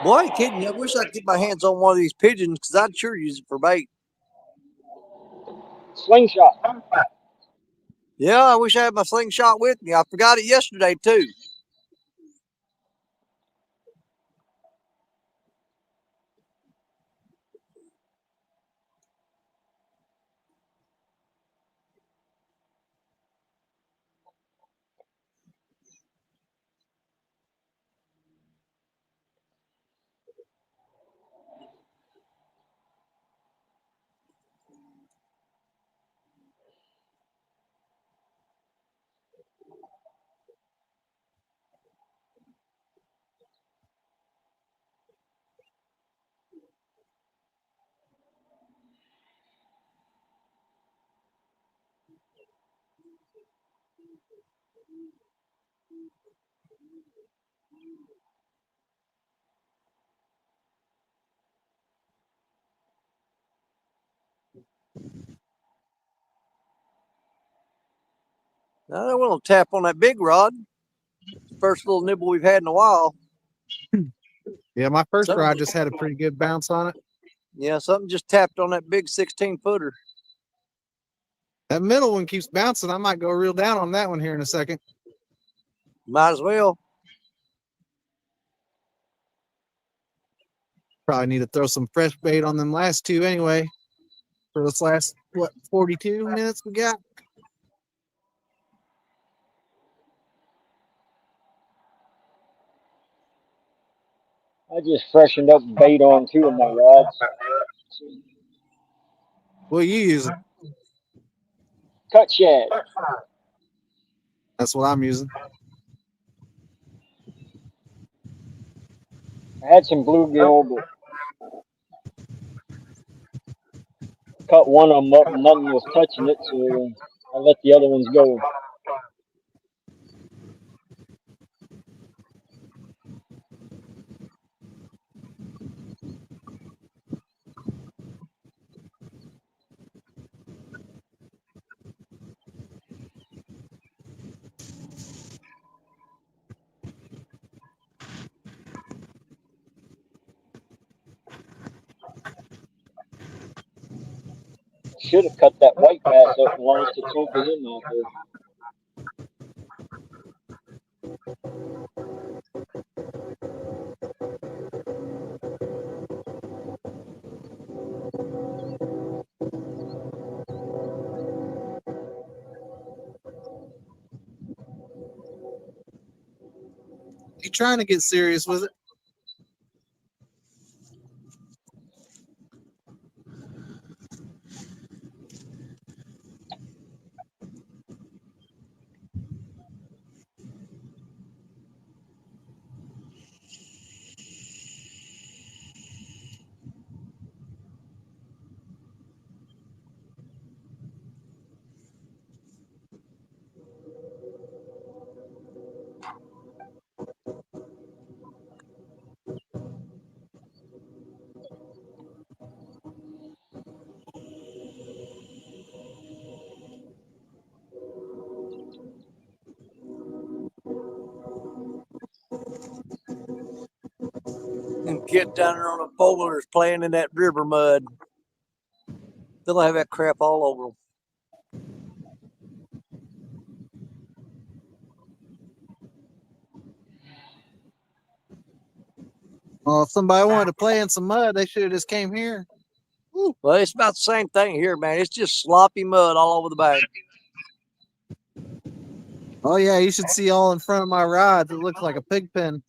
A: Boy, I ain't kidding you. I wish I could get my hands on one of these pigeons because I'd sure use it for bait.
B: Slingshot.
A: Yeah, I wish I had my slingshot with me. I forgot it yesterday, too. Now I want to tap on that big rod. First little nibble we've had in a while.
F: Yeah, my first
A: Something-
F: rod just had a pretty good bounce on it.
A: Yeah, something just tapped on that big 16-footer.
F: That middle one keeps bouncing. I might go reel down on that one here in a second.
A: Might as well.
F: Probably need to throw some fresh bait on them last two anyway. For this last, what, 42 minutes we got?
B: I just freshened up bait on 2 of my rods.
F: What are you using?
B: Cut shad.
F: That's what I'm using.
B: I had some bluegill, but cut one of them up and nothing was touching it, so I let the other ones go. Should have cut that white bass up and launched a chunk of him out there.
F: You trying to get serious with it?
A: And kid down there on the boulders playing in that river mud. They'll have that crap all over them.
F: Well, if somebody wanted to play in some mud, they should have just came here.
A: Well, it's about the same thing here, man. It's just sloppy mud all over the bank.
F: Oh yeah, you should see all in front of my rods. It looks like a pig pen.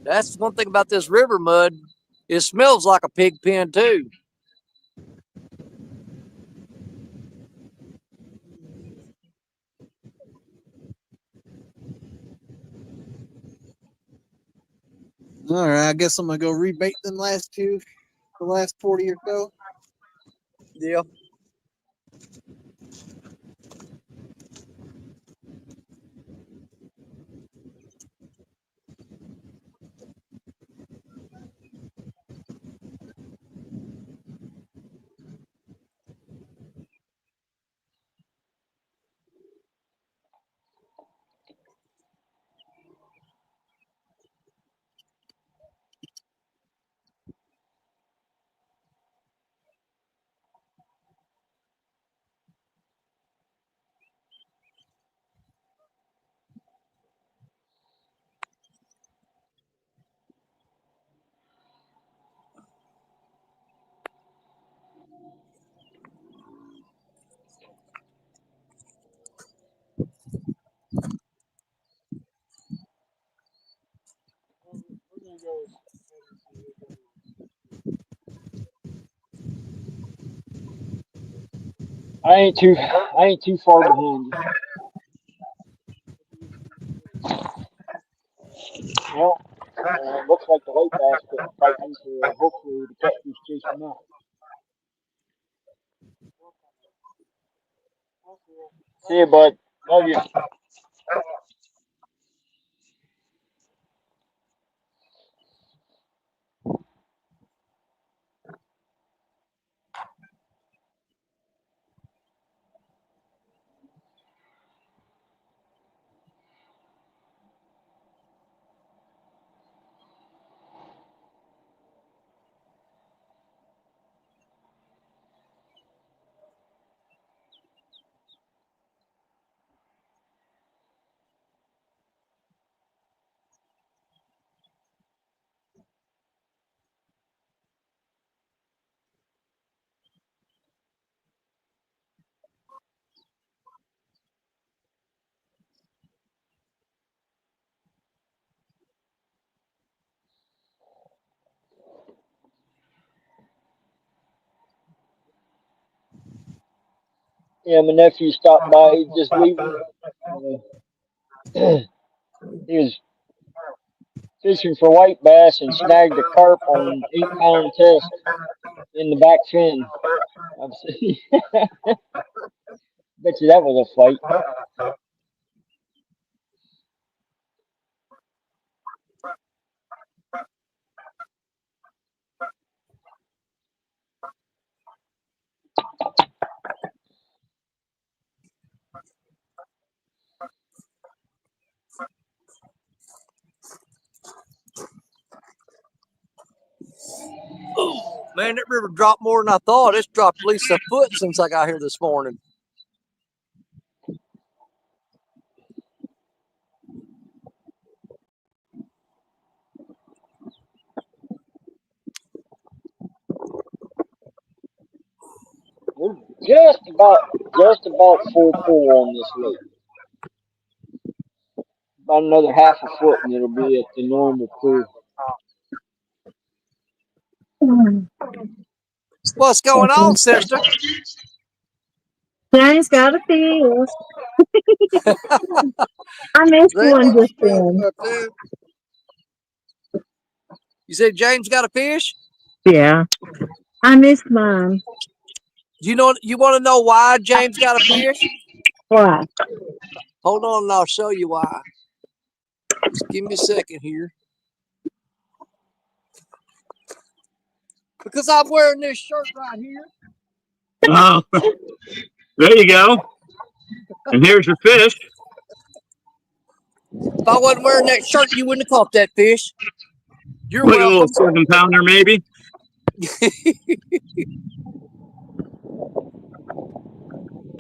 A: That's one thing about this river mud. It smells like a pig pen too.
F: All right, I guess I'm gonna go rebait them last two, the last 40 or so.
A: Yeah.
B: I ain't too far behind you. Well, looks like the white bass quit fighting, so hopefully the catfish chased him out. See you, bud. Love you. Yeah, my nephew stopped by. He's just leaving. He was fishing for white bass and snagged a carp on an 8-pound test in the back fin. I've seen. Bet you that was a fight.
A: Man, that river dropped more than I thought. It's dropped at least a foot since I got here this morning.
B: We're just about full pull on this lake. About another half a foot and it'll be at the normal pool.
A: What's going on, sister?
I: James got a fish. I missed one just then.
A: You said James got a fish?
I: Yeah, I missed mine.
A: You want to know why James got a fish?
I: Why?
A: Hold on and I'll show you why. Just give me a second here. Because I'm wearing this shirt right here.
J: Oh, there you go. And here's your fish.
A: If I wasn't wearing that shirt, you wouldn't have caught that fish. You're
J: Like
A: welcome.
J: a little 7-pounder, maybe.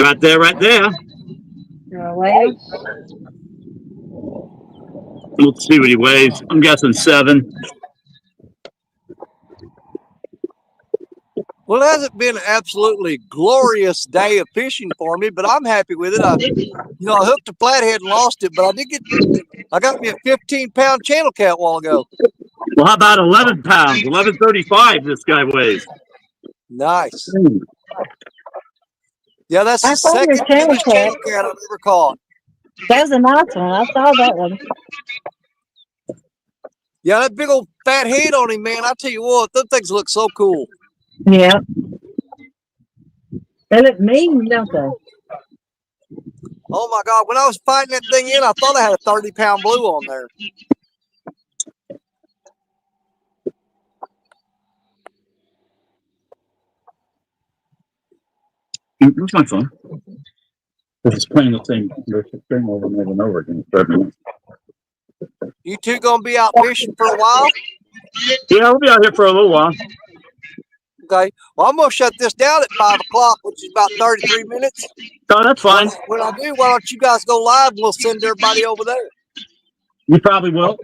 J: Right there, right there.
I: Really?
J: Let's see what he weighs. I'm guessing 7.
A: Well, it hasn't been an absolutely glorious day of fishing for me, but I'm happy with it. I hooked a flathead and lost it, but I got me a 15-pound channel cat a while ago.
J: Well, how about 11 pounds? 1135 this guy weighs.
A: Nice. Yeah, that's
I: I
A: the
I: saw your
A: second
I: channel
A: biggest channel cat I've ever caught.
I: That was a nice one. I saw that one.
A: Yeah, that big old fat head on him, man. I tell you what, those things look so cool.
I: Yeah. They look mean, don't they?
A: Oh my God! When I was fighting that thing in, I thought I had a 30-pound blue on there.
J: Where's my phone? It's playing the same thing over and over again.
A: You two gonna be out fishing for a while?
J: Yeah, we'll be out here for a little while.
A: Okay. Well, I'm gonna shut this down at 5 o'clock, which is about 33 minutes.
J: Oh, that's fine.
A: When I do, why don't you guys go live and we'll send everybody over there?
J: You probably will.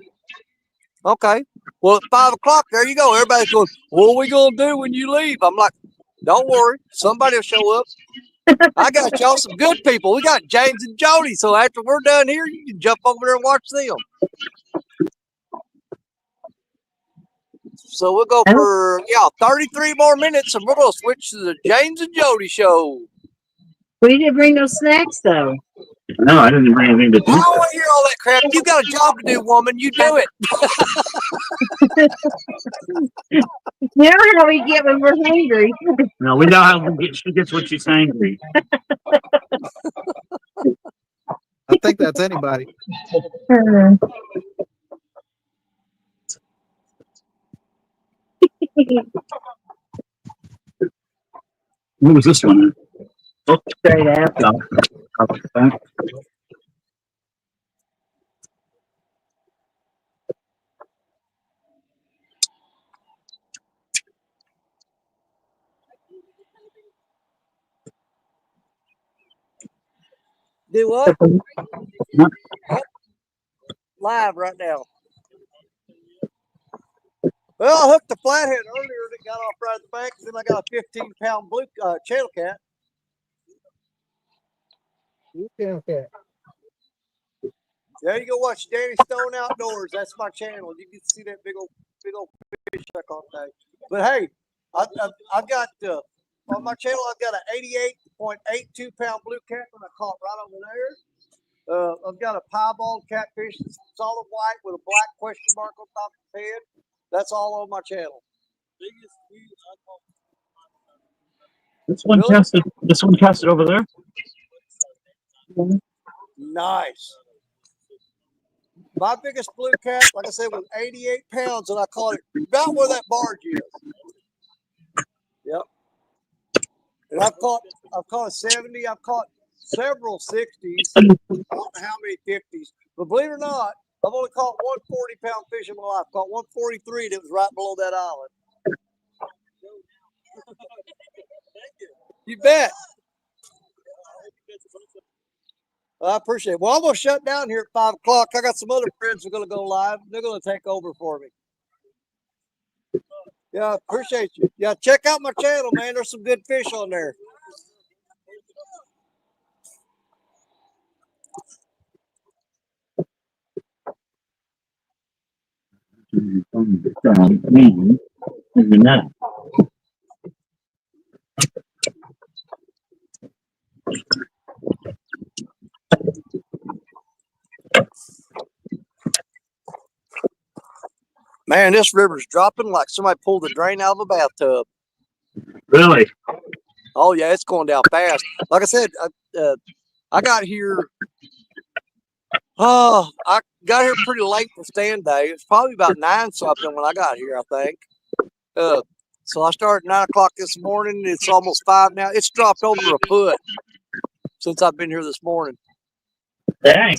A: Okay. Well, at 5 o'clock, there you go. Everybody's going, what are we going to do when you leave? I'm like, don't worry. Somebody will show up. I got y'all some good people. We got James and Jody. So after we're done here, you can jump over there and watch them. So we'll go for, 33 more minutes, and we're going to switch to the James and Jody show.
I: We didn't bring no snacks, though.
J: No, I didn't bring anything to
A: I
J: do.
A: don't want to hear all that crap. You got a job to do, woman. You do it.
I: You know how we get when we're hungry.
J: No, we know how she gets when she's angry.
F: I think that's anybody.
J: What was this one? Oh,
I: Straight out.
J: no. Up the back.
A: Do what?
J: Huh?
A: Live right now. Well, I hooked the flathead earlier that got off right at the bank. Then I got a 15-pound blue channel cat.
F: Okay.
A: There you go watch Danny Stone Outdoors. That's my channel. You can see that big old fish I caught today. But hey, I've got on my channel I've got an 88.82 pound blue catfish I caught right over there. I've got a piebald catfish that's solid white with a black question mark on top of his head. That's all on my channel.
J: This one
A: Really?
J: casted. This one casted over there.
A: Nice. My biggest blue cat, like I said, was 88 pounds, and I caught it about where that barge is. Yep. And I've caught a 70. I've caught several 60s. I don't know how many 50s. But believe it or not, I've only caught one 40-pound fish in my life. Caught 143 that was right below that island. You bet. I appreciate it. Well, I'm going to shut down here at 5 o'clock. I got some other friends who are going to go live. They're going to take over for me. Yeah, I appreciate you. Yeah, check out my channel, man. There's some good fish on there.
J: Even that.
A: Man, this river's dropping like somebody pulled the drain out of a bathtub.
J: Really?
A: Oh, yeah, it's going down fast. Like I said, I got here. Oh, I got here pretty late for stand day. It's probably about 9 something when I got here, I think. So I started at 9 o'clock this morning. It's almost 5 now. It's dropped over a foot since I've been here this morning.
J: Dang.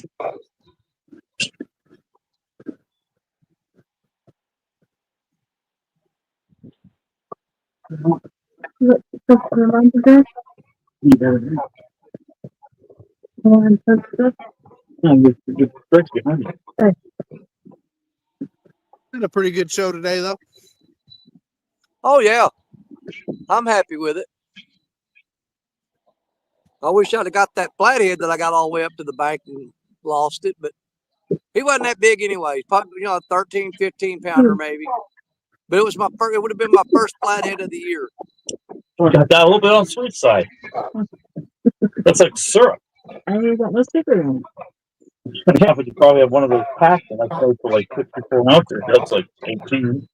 F: Been a pretty good show today, though.
A: Oh, yeah. I'm happy with it. I wish I'd have got that flathead that I got all the way up to the bank and lost it, but he wasn't that big anyway. Probably, a 13, 15 pounder maybe. But it was my first, it would have been my first flathead of the year.
J: Got that a little bit on the sweet side. That's like syrup.
I: I got no sticker on.
J: Yeah, but you probably have one of those packs that I sold for like 54 ounces. That's like 18.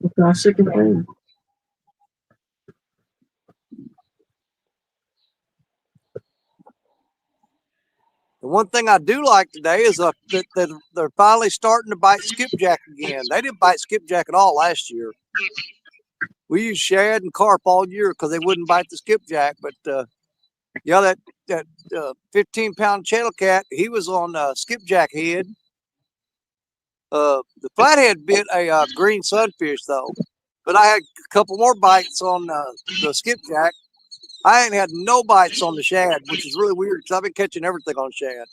I: It's not sticker free.
A: The one thing I do like today is that they're finally starting to bite skipjack again. They didn't bite skipjack at all last year. We used shad and carp all year because they wouldn't bite the skipjack. But yeah, that 15-pound channel cat, he was on skipjack head. The flathead bit a green sunfish though, but I had a couple more bites on the skipjack. I ain't had no bites on the shad, which is really weird because I've been catching everything on shad.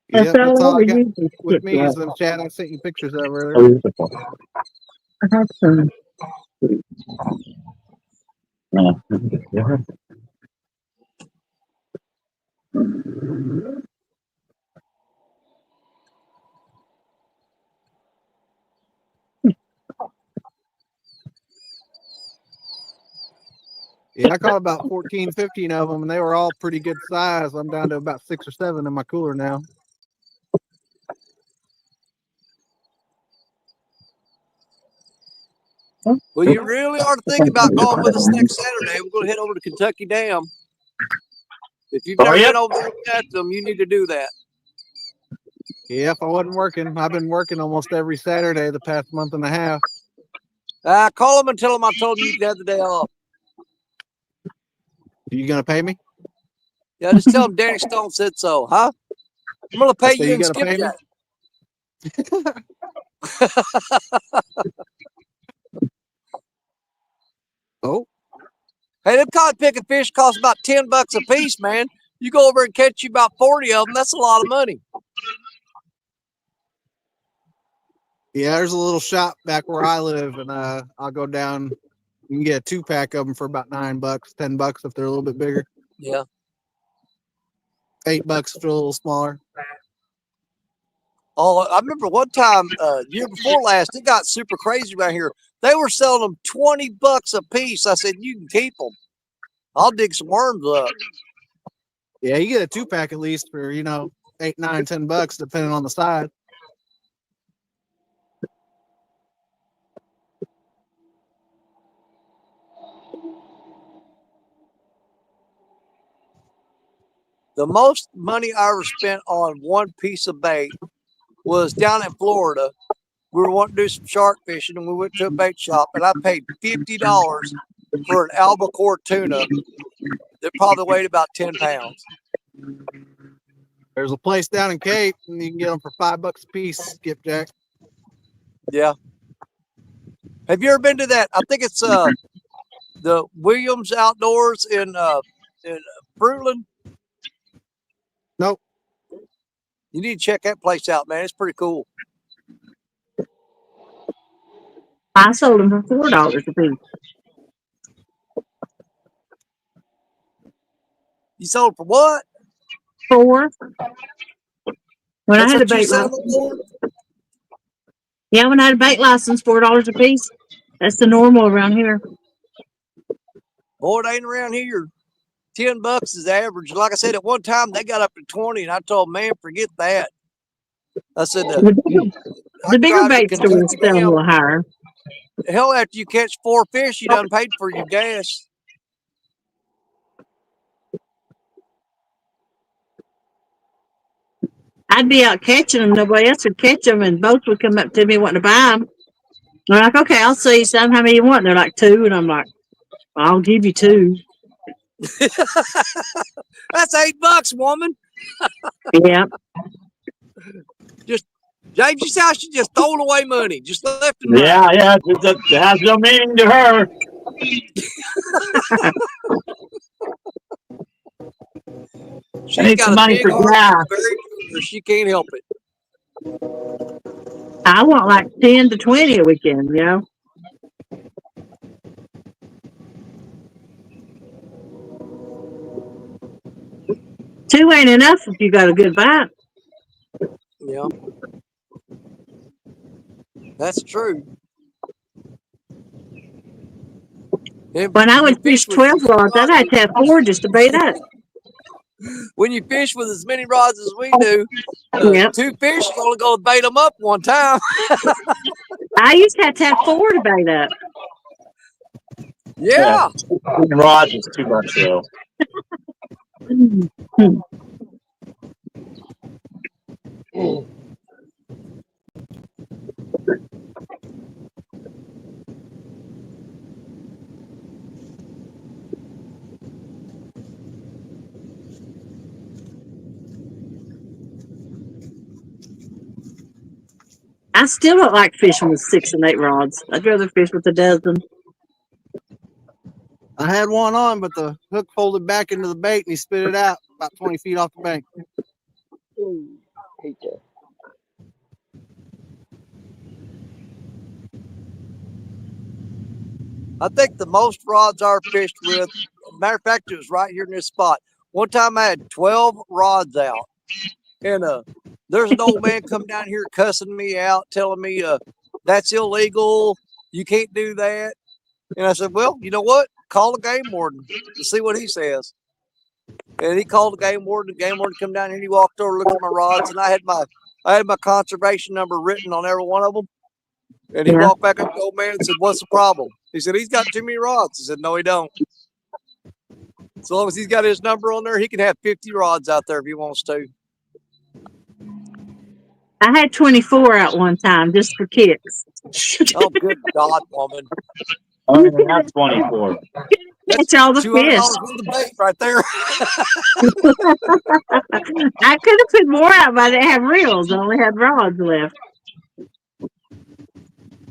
F: Yeah, that's all I got
I: usually
F: with me is
I: skip
F: them chat I sent you pictures of earlier.
J: Oh, here's the one.
I: I had some.
J: Yeah.
F: Yeah, I caught about 14, 15 of them, and they were all pretty good size. I'm down to about 6 or 7 in my cooler now.
A: Well, you really ought to think about going with us next Saturday. We're going to head over to Kentucky Dam. If you've never been over there at them, you need to do that.
F: Yeah, if I wasn't working, I've been working almost every Saturday the past month and a half.
A: Call them and tell them I told them you could have the day off.
F: Are you gonna pay me?
A: Yeah, just tell them Danny Stone said so, huh? I'm going to pay
F: So
A: you
F: you
A: in
F: gotta pay me?
A: Skipjack.
F: Oh,
A: Hey, them cod picking fish cost about $10 a piece, man. You go over and catch you about 40 of them. That's a lot of money.
F: yeah. There's a little shop back where I live, and I'll go down. You can get a 2-pack of them for about $9, $10 if they're a little bit bigger.
A: Yeah.
F: $8 if they're a little smaller.
A: Oh, I remember one time, year before last, it got super crazy around here. They were selling them $20 a piece. I said, you can keep them. I'll dig some worms up.
F: Yeah, you get a 2-pack at least for, $8, $9, $10 depending on the size.
A: The most money I ever spent on one piece of bait was down in Florida. We were wanting to do some shark fishing, and we went to a bait shop, and I paid $50 for an albacore tuna that probably weighed about 10 pounds.
F: There's a place down in Cape, and you can get them for $5 a piece. Skipjack.
A: Yeah. Have you ever been to that? I think it's the Williams Outdoors in Fruitland.
F: Nope.
A: You need to check that place out, man. It's pretty cool.
I: I sold them for $4 a piece.
A: You sold for what?
I: 4. When
A: That's
I: I had a
A: what you
I: bait
A: sell them
I: license.
A: for?
I: Yeah, when I had a bait license, $4 a piece. That's the normal around here.
A: Boy, it ain't around here. $10 is average. Like I said, at one time they got up to 20, and I told man, forget that. I said,
I: The bigger bait stores sell a little higher.
A: Hell, after you catch 4 fish, you done paid for your gas.
I: I'd be out catching them. Nobody else would catch them, and boats would come up to me wanting to buy them. They're like, okay, I'll see you some. How many you want? And they're like 2, and I'm like, I'll give you 2.
A: That's $8, woman.
I: Yeah.
A: James, you say I should just throw away money, just left and right.
J: Yeah, it has no meaning to her.
A: She's got a big heart, she can't help it.
I: I want like 10 to 20 a weekend, Two ain't enough if you got a good bite.
A: Yeah. That's true.
I: When I would fish 12 rods, I'd have to have 4 just to bait up.
A: When you fish with as many rods as we do, 2 fish is only going to bait them up one time.
I: I used to have 4 to bait up.
A: Yeah.
J: Rods is too much, though.
I: I still don't like fishing with 6 and 8 rods. I'd rather fish with a dozen.
F: I had one on, but the hook folded back into the bait, and he spit it out about 20 feet off the bank.
B: Hate that.
A: I think the most rods I fished with, matter of fact, it was right here in this spot. One time I had 12 rods out, and there's an old man come down here cussing me out, telling me that's illegal, you can't do that. And I said, well, you know what? Call the game warden to see what he says. And he called the game warden. The game warden come down here, and he walked over, looked at my rods, and I had my conservation number written on every one of them. And he
I: Yeah.
A: walked back up to the old man and said, "What's the problem?" He said, "He's got too many rods." He said, "No, he don't. As long as he's got his number on there, he can have 50 rods out there if he wants to."
I: I had 24 out one time just for kicks.
A: Oh, good God, woman.
J: I only have 24.
A: That's
I: Catch all the fish.
A: $200 worth of bait right there.
I: I could have put more out, but I didn't have reels. I only had rods left.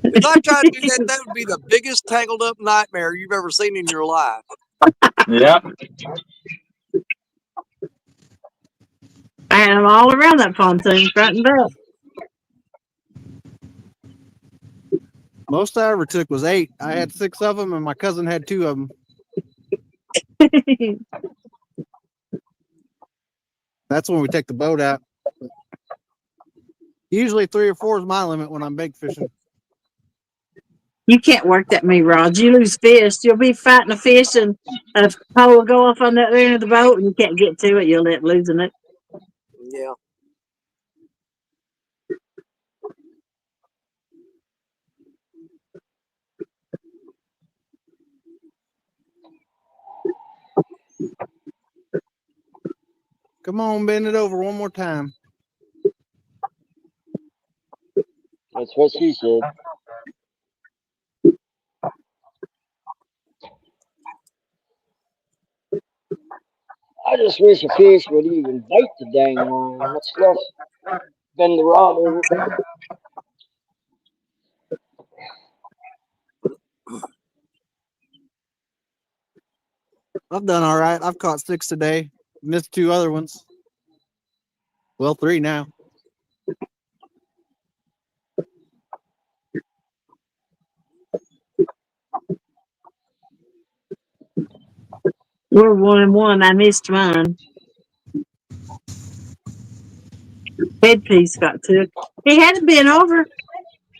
A: If I tried to do that, that would be the biggest tangled up nightmare you've ever seen in your life.
J: Yeah.
I: I had them all around that pontoon, front and back.
F: Most I ever took was 8. I had 6 of them, and my cousin had 2 of them. That's when we take the boat out. Usually 3 or 4 is my limit when I'm bait fishing.
I: You can't work that many rods. You lose fish. You'll be fighting a fish, and a pole will go off on the other end of the boat, and you can't get to it. You'll end up losing it.
A: Yeah.
F: Come on, bend it over one more time.
B: That's what she said. I just wish a fish would even bite the dang line, much less bend the rod over.
F: I've done all right. I've caught 6 today. Missed 2 other ones. Well, 3 now.
I: We're 1-1. I missed mine. Headpiece got took. He hadn't been over,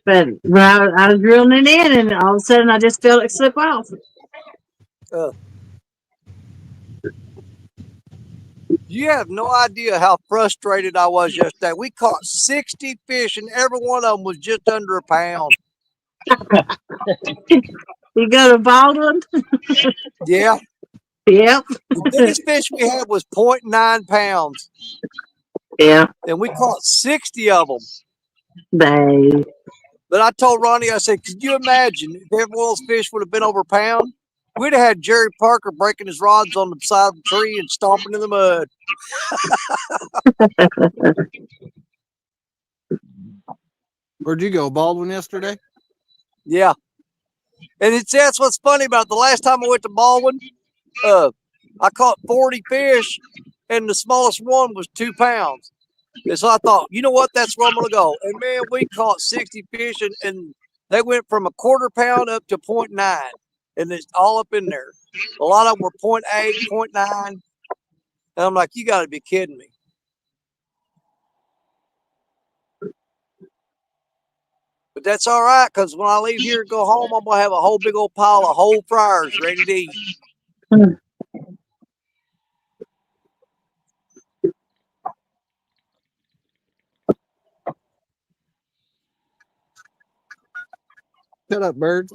I: but when I was reeling it in, and all of a sudden I just felt it slip off.
A: You have no idea how frustrated I was yesterday. We caught 60 fish, and every one of them was just under a pound.
I: You go to Baldwin?
A: Yeah.
I: Yep.
A: The biggest fish we had was 0.9 pounds,
I: Yeah.
A: and we caught 60 of them.
I: They.
A: But I told Ronnie, I said, could you imagine if every one of those fish would have been over a pound? We'd have had Jerry Parker breaking his rods on the side of the tree and stomping in the mud.
F: Where'd you go, Baldwin, yesterday?
A: Yeah. And that's what's funny about it. The last time I went to Baldwin, I caught 40 fish, and the smallest one was 2 pounds. And so I thought, you know what? That's where I'm going to go. And, man, we caught 60 fish, and they went from a quarter pound up to 0.9. And it's all up in there. A lot of them were 0.8, 0.9. And I'm like, you got to be kidding me. But that's all right, because when I leave here and go home, I'm going to have a whole big old pile of whole fryers ready to eat.
F: Shut up, birds.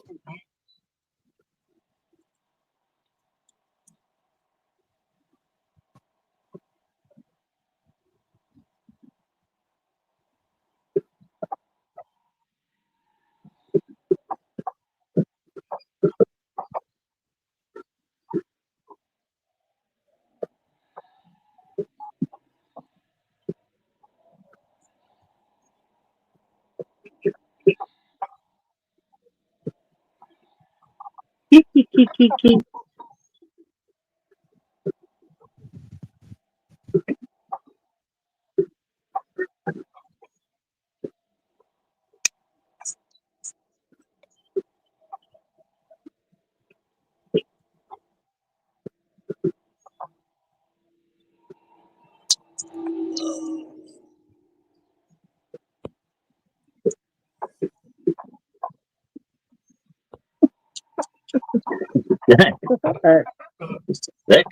J: Thick.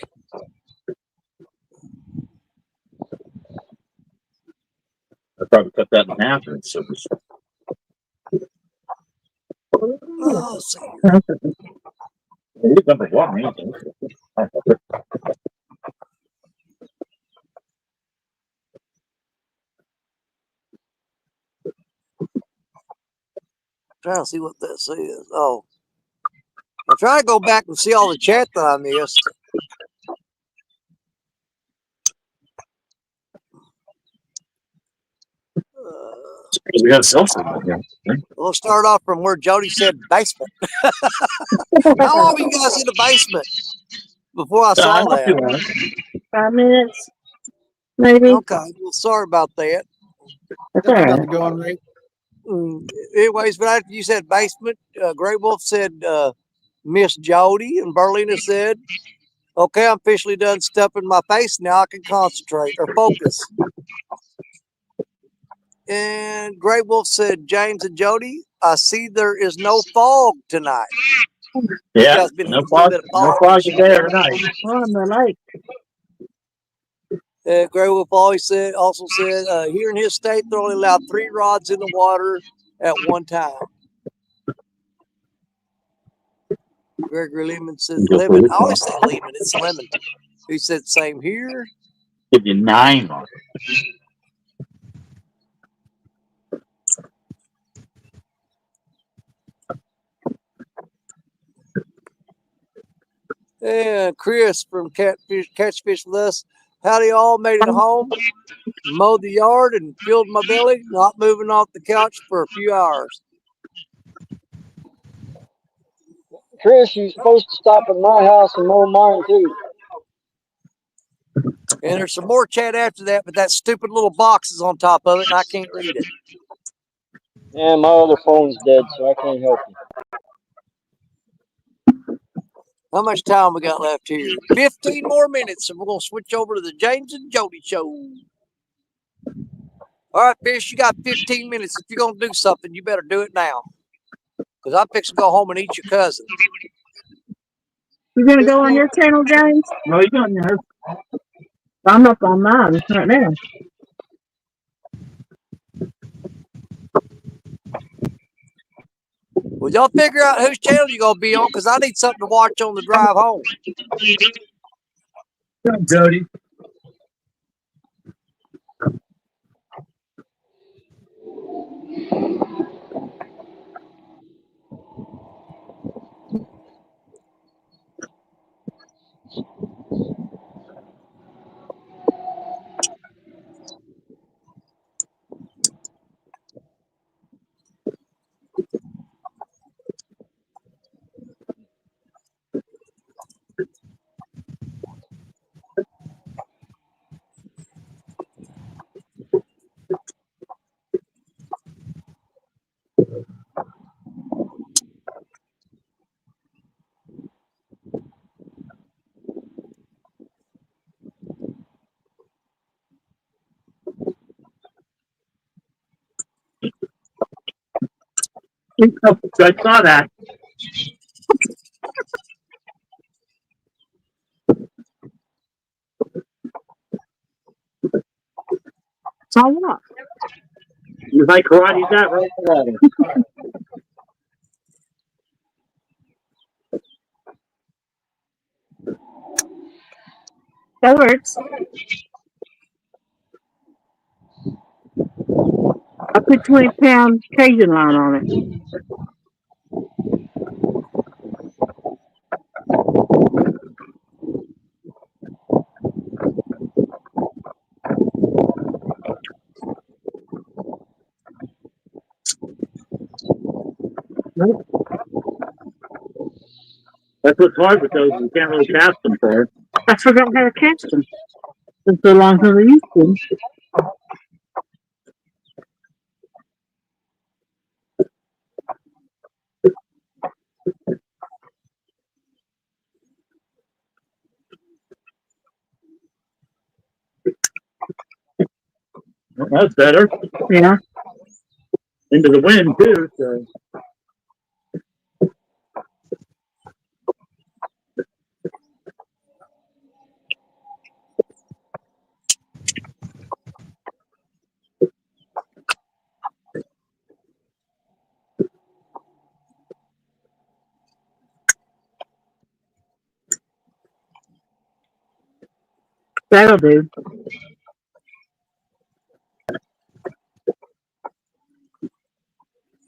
J: I probably cut that in half and it's super.
A: Let's see.
J: It's number one, ain't it?
A: Trying to see what this is. Oh, I'm trying to go back and see all the chat that I missed.
J: We have cell phone out here.
A: We'll start off from where Jody said basement. How long were you guys in the basement before I saw
J: Not too
A: that?
J: long.
I: 5 minutes, maybe.
A: Okay, well, sorry about that.
I: That's all
F: Got
I: right.
F: nothing going, right?
A: Anyways, but after you said basement, Grey Wolf said Miss Jody, and Berlina said, okay, I'm officially done stuffing my face. Now I can concentrate or focus. And Grey Wolf said, James and Jody, I see there is no fog tonight.
J: Yeah,
A: Guys been
J: no
A: a little
J: fog,
A: bit of
J: no
A: fog
J: fog
A: issue.
J: today or night.
I: Oh, I'm like,
A: Grey Wolf also said, here in his state, they're only allowed 3 rods in the water at one time. Gregory Lehman says lemon. I always say lemon. It's lemon. He said same here.
J: Give you 9 on it.
A: And Chris from Catchfish with us. Howdy all, made it home, mowed the yard and filled my belly, not moving off the couch for a few hours.
B: Chris, you're supposed to stop at my house and mow mine too.
A: And there's some more chat after that, but that stupid little box is on top of it and I can't read it.
B: Yeah, my other phone's dead, so I can't help you.
A: How much time we got left here? 15 more minutes, and we're going to switch over to the James and Jody show. All right, Fish, you got 15 minutes. If you're going to do something, you better do it now. Because I'm fixing to go home and eat your cousin.
I: you gonna go on your channel, James?
J: No, you don't know.
I: I'm up on mine right now.
A: Well, y'all figure out whose channel you're going to be on, because I need something to watch on the drive home.
J: Come, Jody. Oh, I saw that.
I: So what?
J: You like karate? That right? Karate.
I: That works. I put 20-pound Cajun line on it.
J: That's what's hard with those. You can't really cast them for.
I: I forgot how to cast them. It's so long since I used them.
J: Well, that's better.
I: Yeah.
J: Into the wind too. So.
I: That'll do.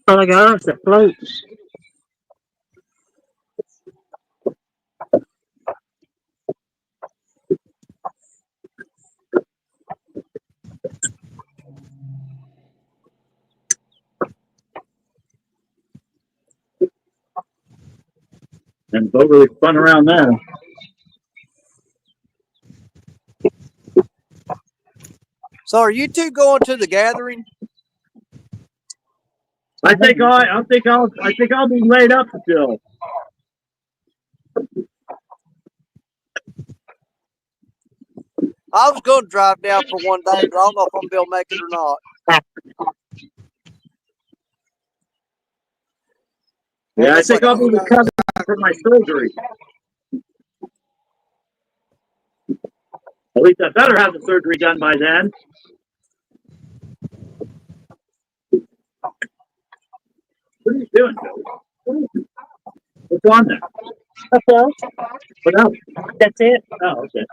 I: All I got is the floats.
J: And it's overly fun around there.
A: So are you two going to the gathering?
J: I think I'll be laid up still.
A: I was going to drive down for one day, but I don't know if I'm going to be able to make it or not.
J: Yeah, I think I'll be recovering from my surgery. At least I better have the surgery done by then. What are you doing, Joey? What's on there?
I: That's all.
J: What else?
I: That's it.
J: Oh, okay.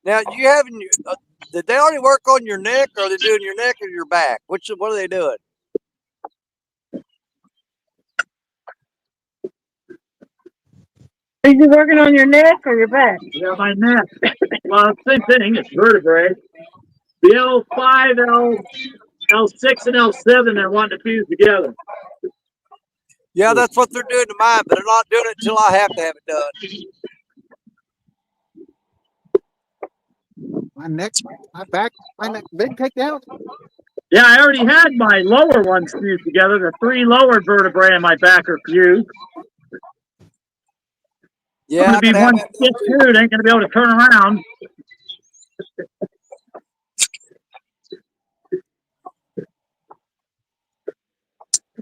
A: Now, you having did they already work on your neck, or are they doing your neck or your back? What are they doing?
I: Are you working on your neck or your back?
J: Yeah, my neck. Well, same thing. It's vertebrae. The L5, L6, and L7 they're wanting to fuse together.
A: Yeah, that's what they're doing to mine, but they're not doing it until I have to have it done.
F: My neck, my back, my neck, big takedown.
J: Yeah, I already had my lower ones fused together. The 3 lower vertebrae in my back are fused.
A: Yeah,
J: I'm going to be one stiff dude. Ain't going to be able to turn around.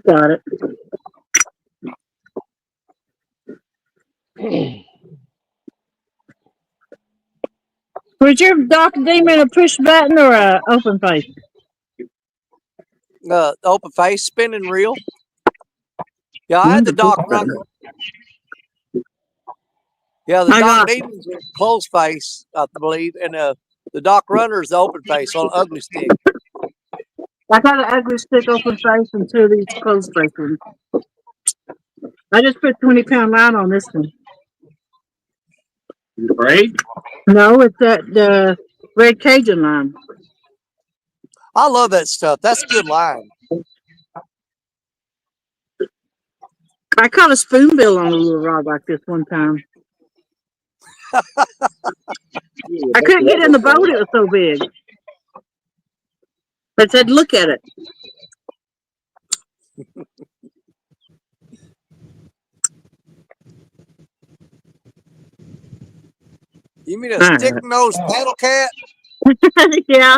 I: Got it. Was your Doc Demon a push button or a open face?
A: Open face spinning reel. Yeah, I had the Doc Runner. Yeah, the Doc Demon's a closed face, I believe, and the Doc Runner is the open face on an ugly stick.
I: I got an ugly stick open face and 2 of these closed faces. I just put 20-pound line on this one.
J: Right?
I: No, it's the red Cajun line.
A: I love that stuff. That's a good line.
I: I caught a spoonbill on a little rod like this one time. I couldn't get in the boat, it was so big. I said, look at it.
A: You mean a stick-nosed paddle cat?
I: Yeah,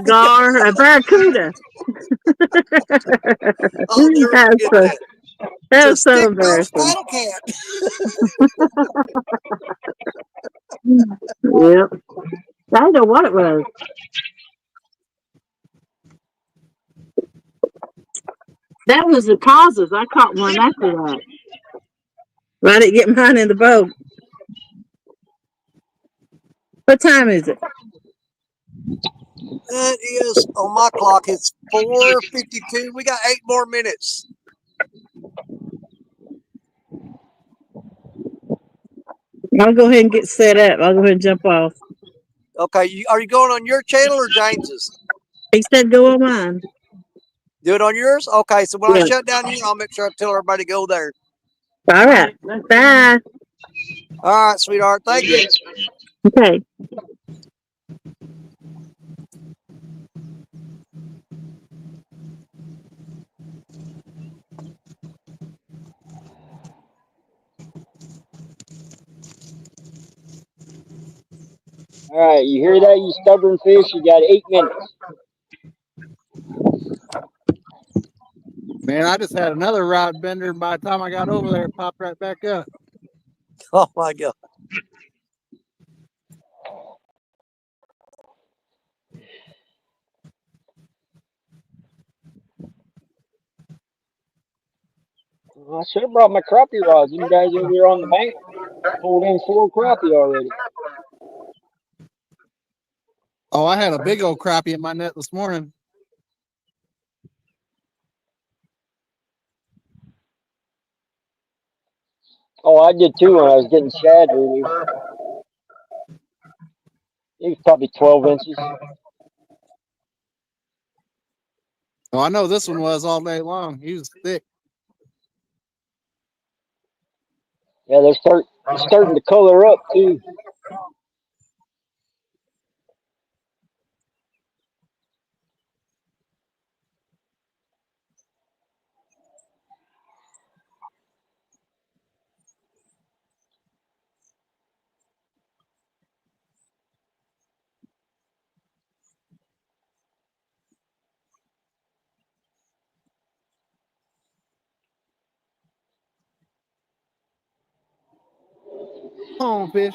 I: gar, a barracuda.
A: I'll never forget that.
I: That's so embarrassing.
A: Paddle cat.
I: Yep. I don't know what it was. That was the causes. I caught one after that. But I didn't get mine in the boat. What time is it?
A: It is, on my clock, it's 4:52. We got 8 more minutes.
I: I'll go ahead and get set up. I'll go ahead and jump off.
A: Okay, are you going on your channel or James's?
I: He said go on mine.
A: Do it on yours? Okay, so when I shut down here, I'll make sure I tell everybody to go there.
I: All right. Bye.
A: All right, sweetheart. Thank you.
I: Okay.
B: All right, you hear that, you stubborn fish? You got 8 minutes.
F: Man, I just had another rod bender, and by the time I got over there, it popped right back up.
A: Oh my God.
B: Well, I should have brought my crappie rods. You guys over here on the bank pulled in 4 crappie already.
F: Oh, I had a big old crappie in my net this morning.
B: Oh, I did too when I was getting shad earlier. He was probably 12 inches.
F: Oh, I know this one was all day long. He was thick.
B: Yeah, they're starting to color up too.
F: Home fish.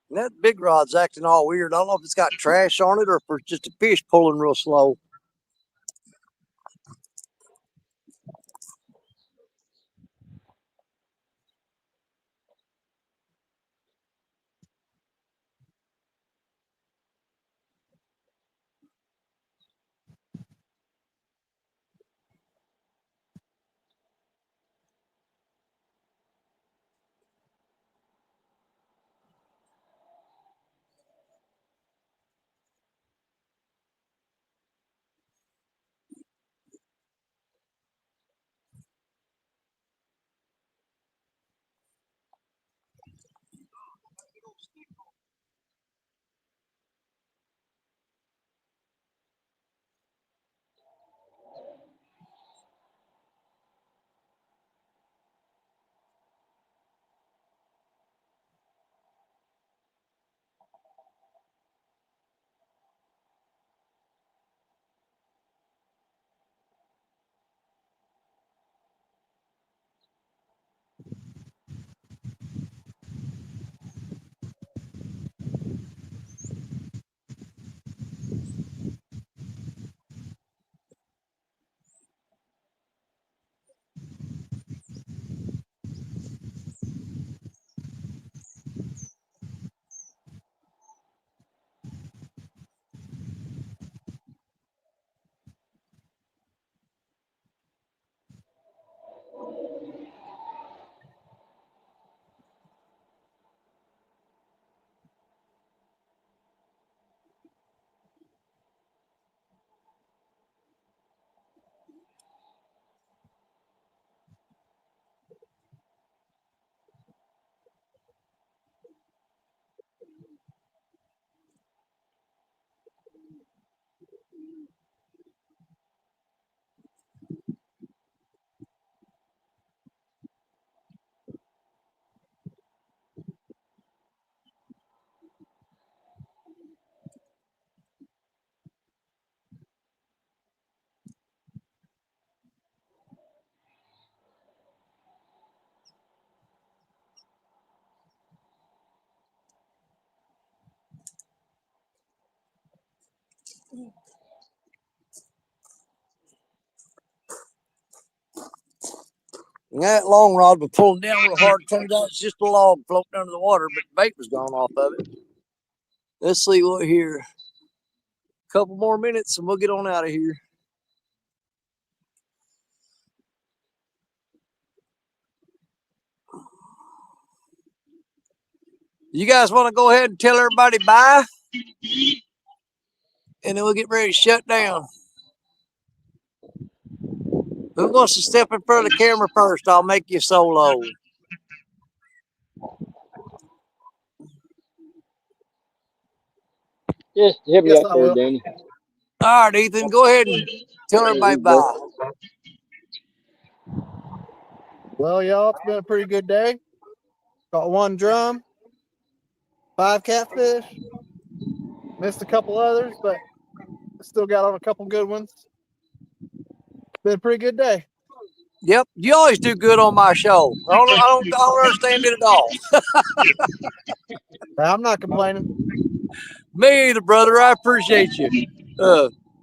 A: And that big rod's acting all weird. I don't know if it's got trash on it or if it's just a fish pulling real slow. And that long rod was pulling down real hard. Turns out it's just a log floating under the water, but the bait was gone off of it. Let's see what here. A couple more minutes and we'll get on out of here. You guys want to go ahead and tell everybody bye? And then we'll get ready to shut down. Who wants to step in front of the camera first? I'll make you solo.
B: Just hit me
F: Yes,
B: up
F: I
B: there,
F: will.
B: Danny.
A: All right, Ethan, go ahead and tell everybody bye.
F: Well, y'all, it's been a pretty good day. Got 1 drum, 5 catfish, missed a couple others, but still got on a couple good ones. Been a pretty good day.
A: Yep, you always do good on my show. I don't understand it at all.
F: I'm not complaining.
A: Me either, brother. I appreciate you.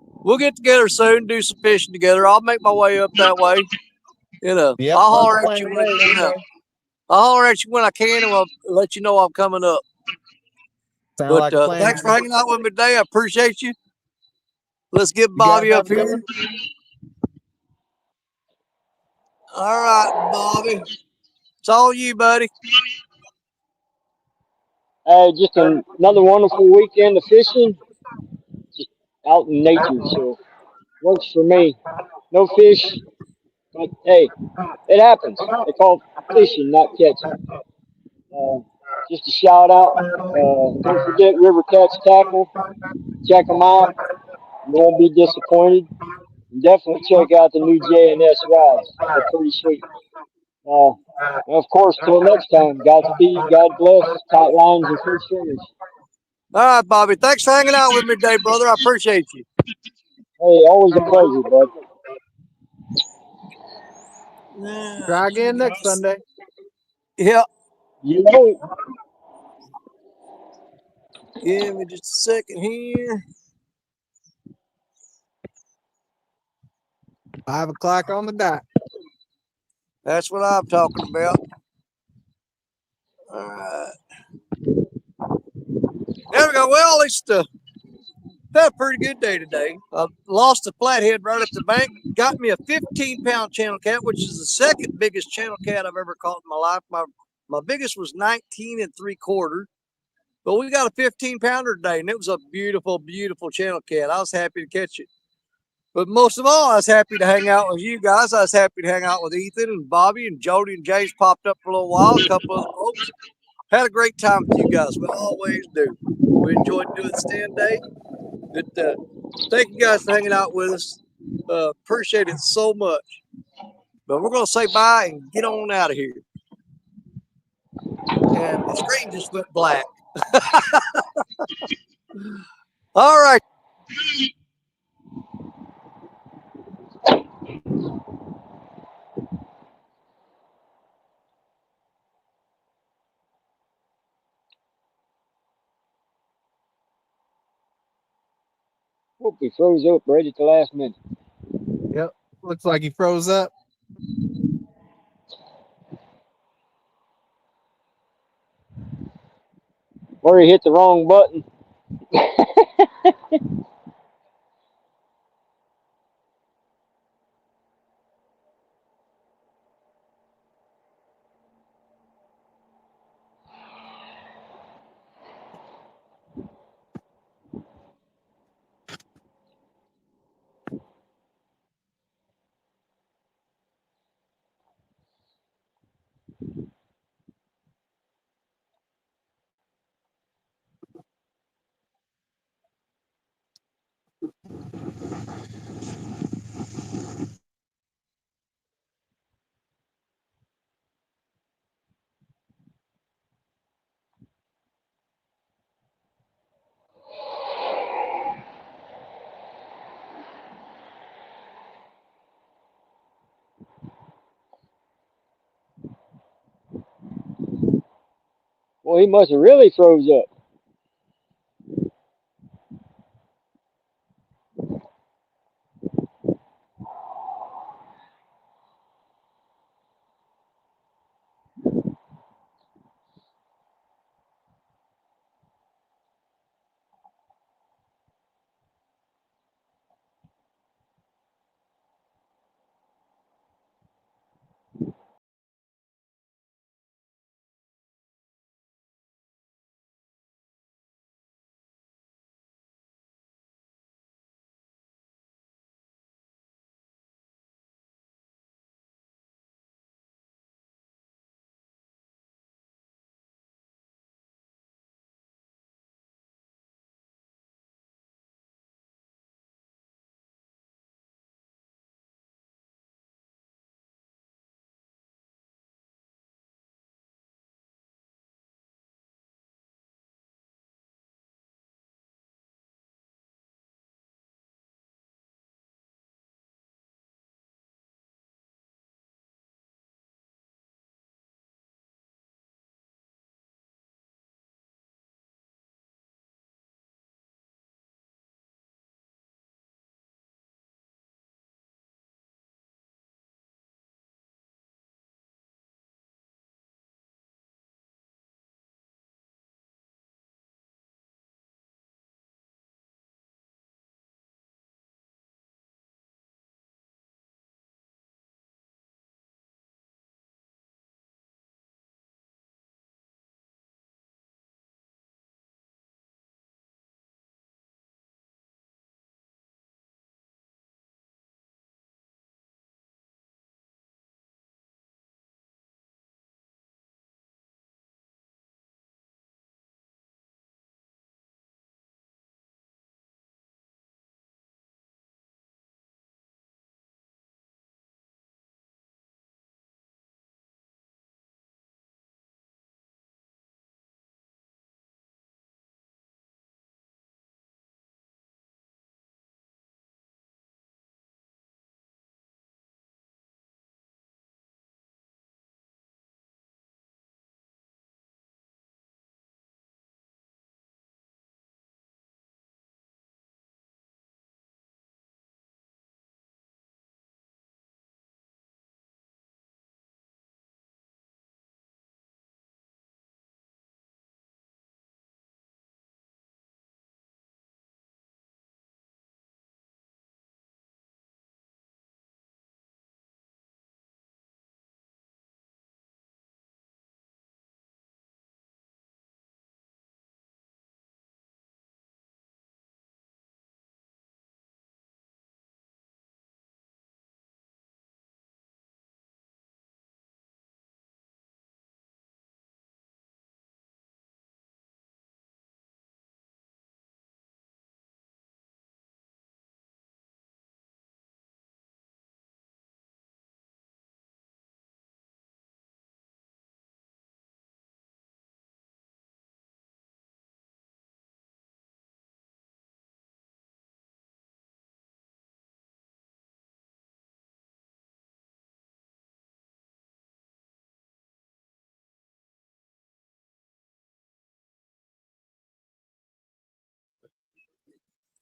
A: We'll get together soon, do some fishing together. I'll make my way up that way.
F: Yep,
A: I'll holler at you I'll holler at you when I can, and I'll let you know I'm coming up.
F: Sound
A: But
F: like a plan.
A: thanks for hanging out with me today. I appreciate you. Let's get
F: You guys
A: Bobby
F: have
A: up
F: a good
A: here.
F: one.
A: All right, Bobby. It's all you, buddy.
B: Just another wonderful weekend of fishing, just out in nature. So works for me. No fish, but hey, it happens. They call it fishing, not catching. Just a shout out. Don't forget River Cats Tackle. Check them out. You won't be disappointed. And definitely check out the new J&S rods. They're pretty sweet. And of course, till next time, Godspeed, God bless, tight lines and fish fingers.
A: All right, Bobby. Thanks for hanging out with me today, brother. I appreciate you.
B: Hey, always a pleasure, bud.
F: Try again next Sunday.
A: Yeah.
B: You know it.
A: Give me just a second here.
F: 5 o'clock on the dot.
A: That's what I'm talking about. All right. There we go. Well, at least had a pretty good day today. I lost a flathead right up the bank. Got me a 15-pound channel cat, which is the second biggest channel cat I've ever caught in my life. My biggest was 19 3/4. But we got a 15-pounder today, and it was a beautiful, beautiful channel cat. I was happy to catch it. But most of all, I was happy to hang out with you guys. I was happy to hang out with Ethan and Bobby and Jody and James popped up for a little while. A couple other folks. Had a great time with you guys. We always do. We enjoyed doing stand day. But thank you guys for hanging out with us. Appreciate it so much. But we're going to say bye and get on out of here. And the screen just went black. All right.
B: Hope he froze up right at the last minute.
F: Yep. Looks like he froze up.
B: Or he hit the wrong button. Well, he must have really froze up.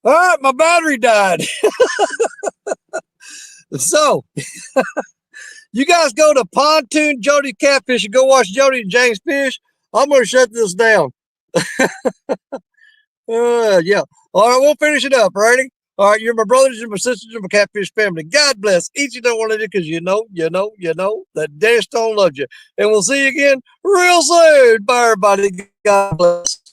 A: All right, my battery died. So, you guys go to Pontoon Jody Catfish and go watch Jody and James fish. I'm going to shut this down. Yeah. All right, we'll finish it up, righty? All right, you're my brothers, you're my sisters, you're my catfish family. God bless each and every one of you because you know that Daddy Stone loves you. And we'll see you again real soon. Bye, everybody. God bless.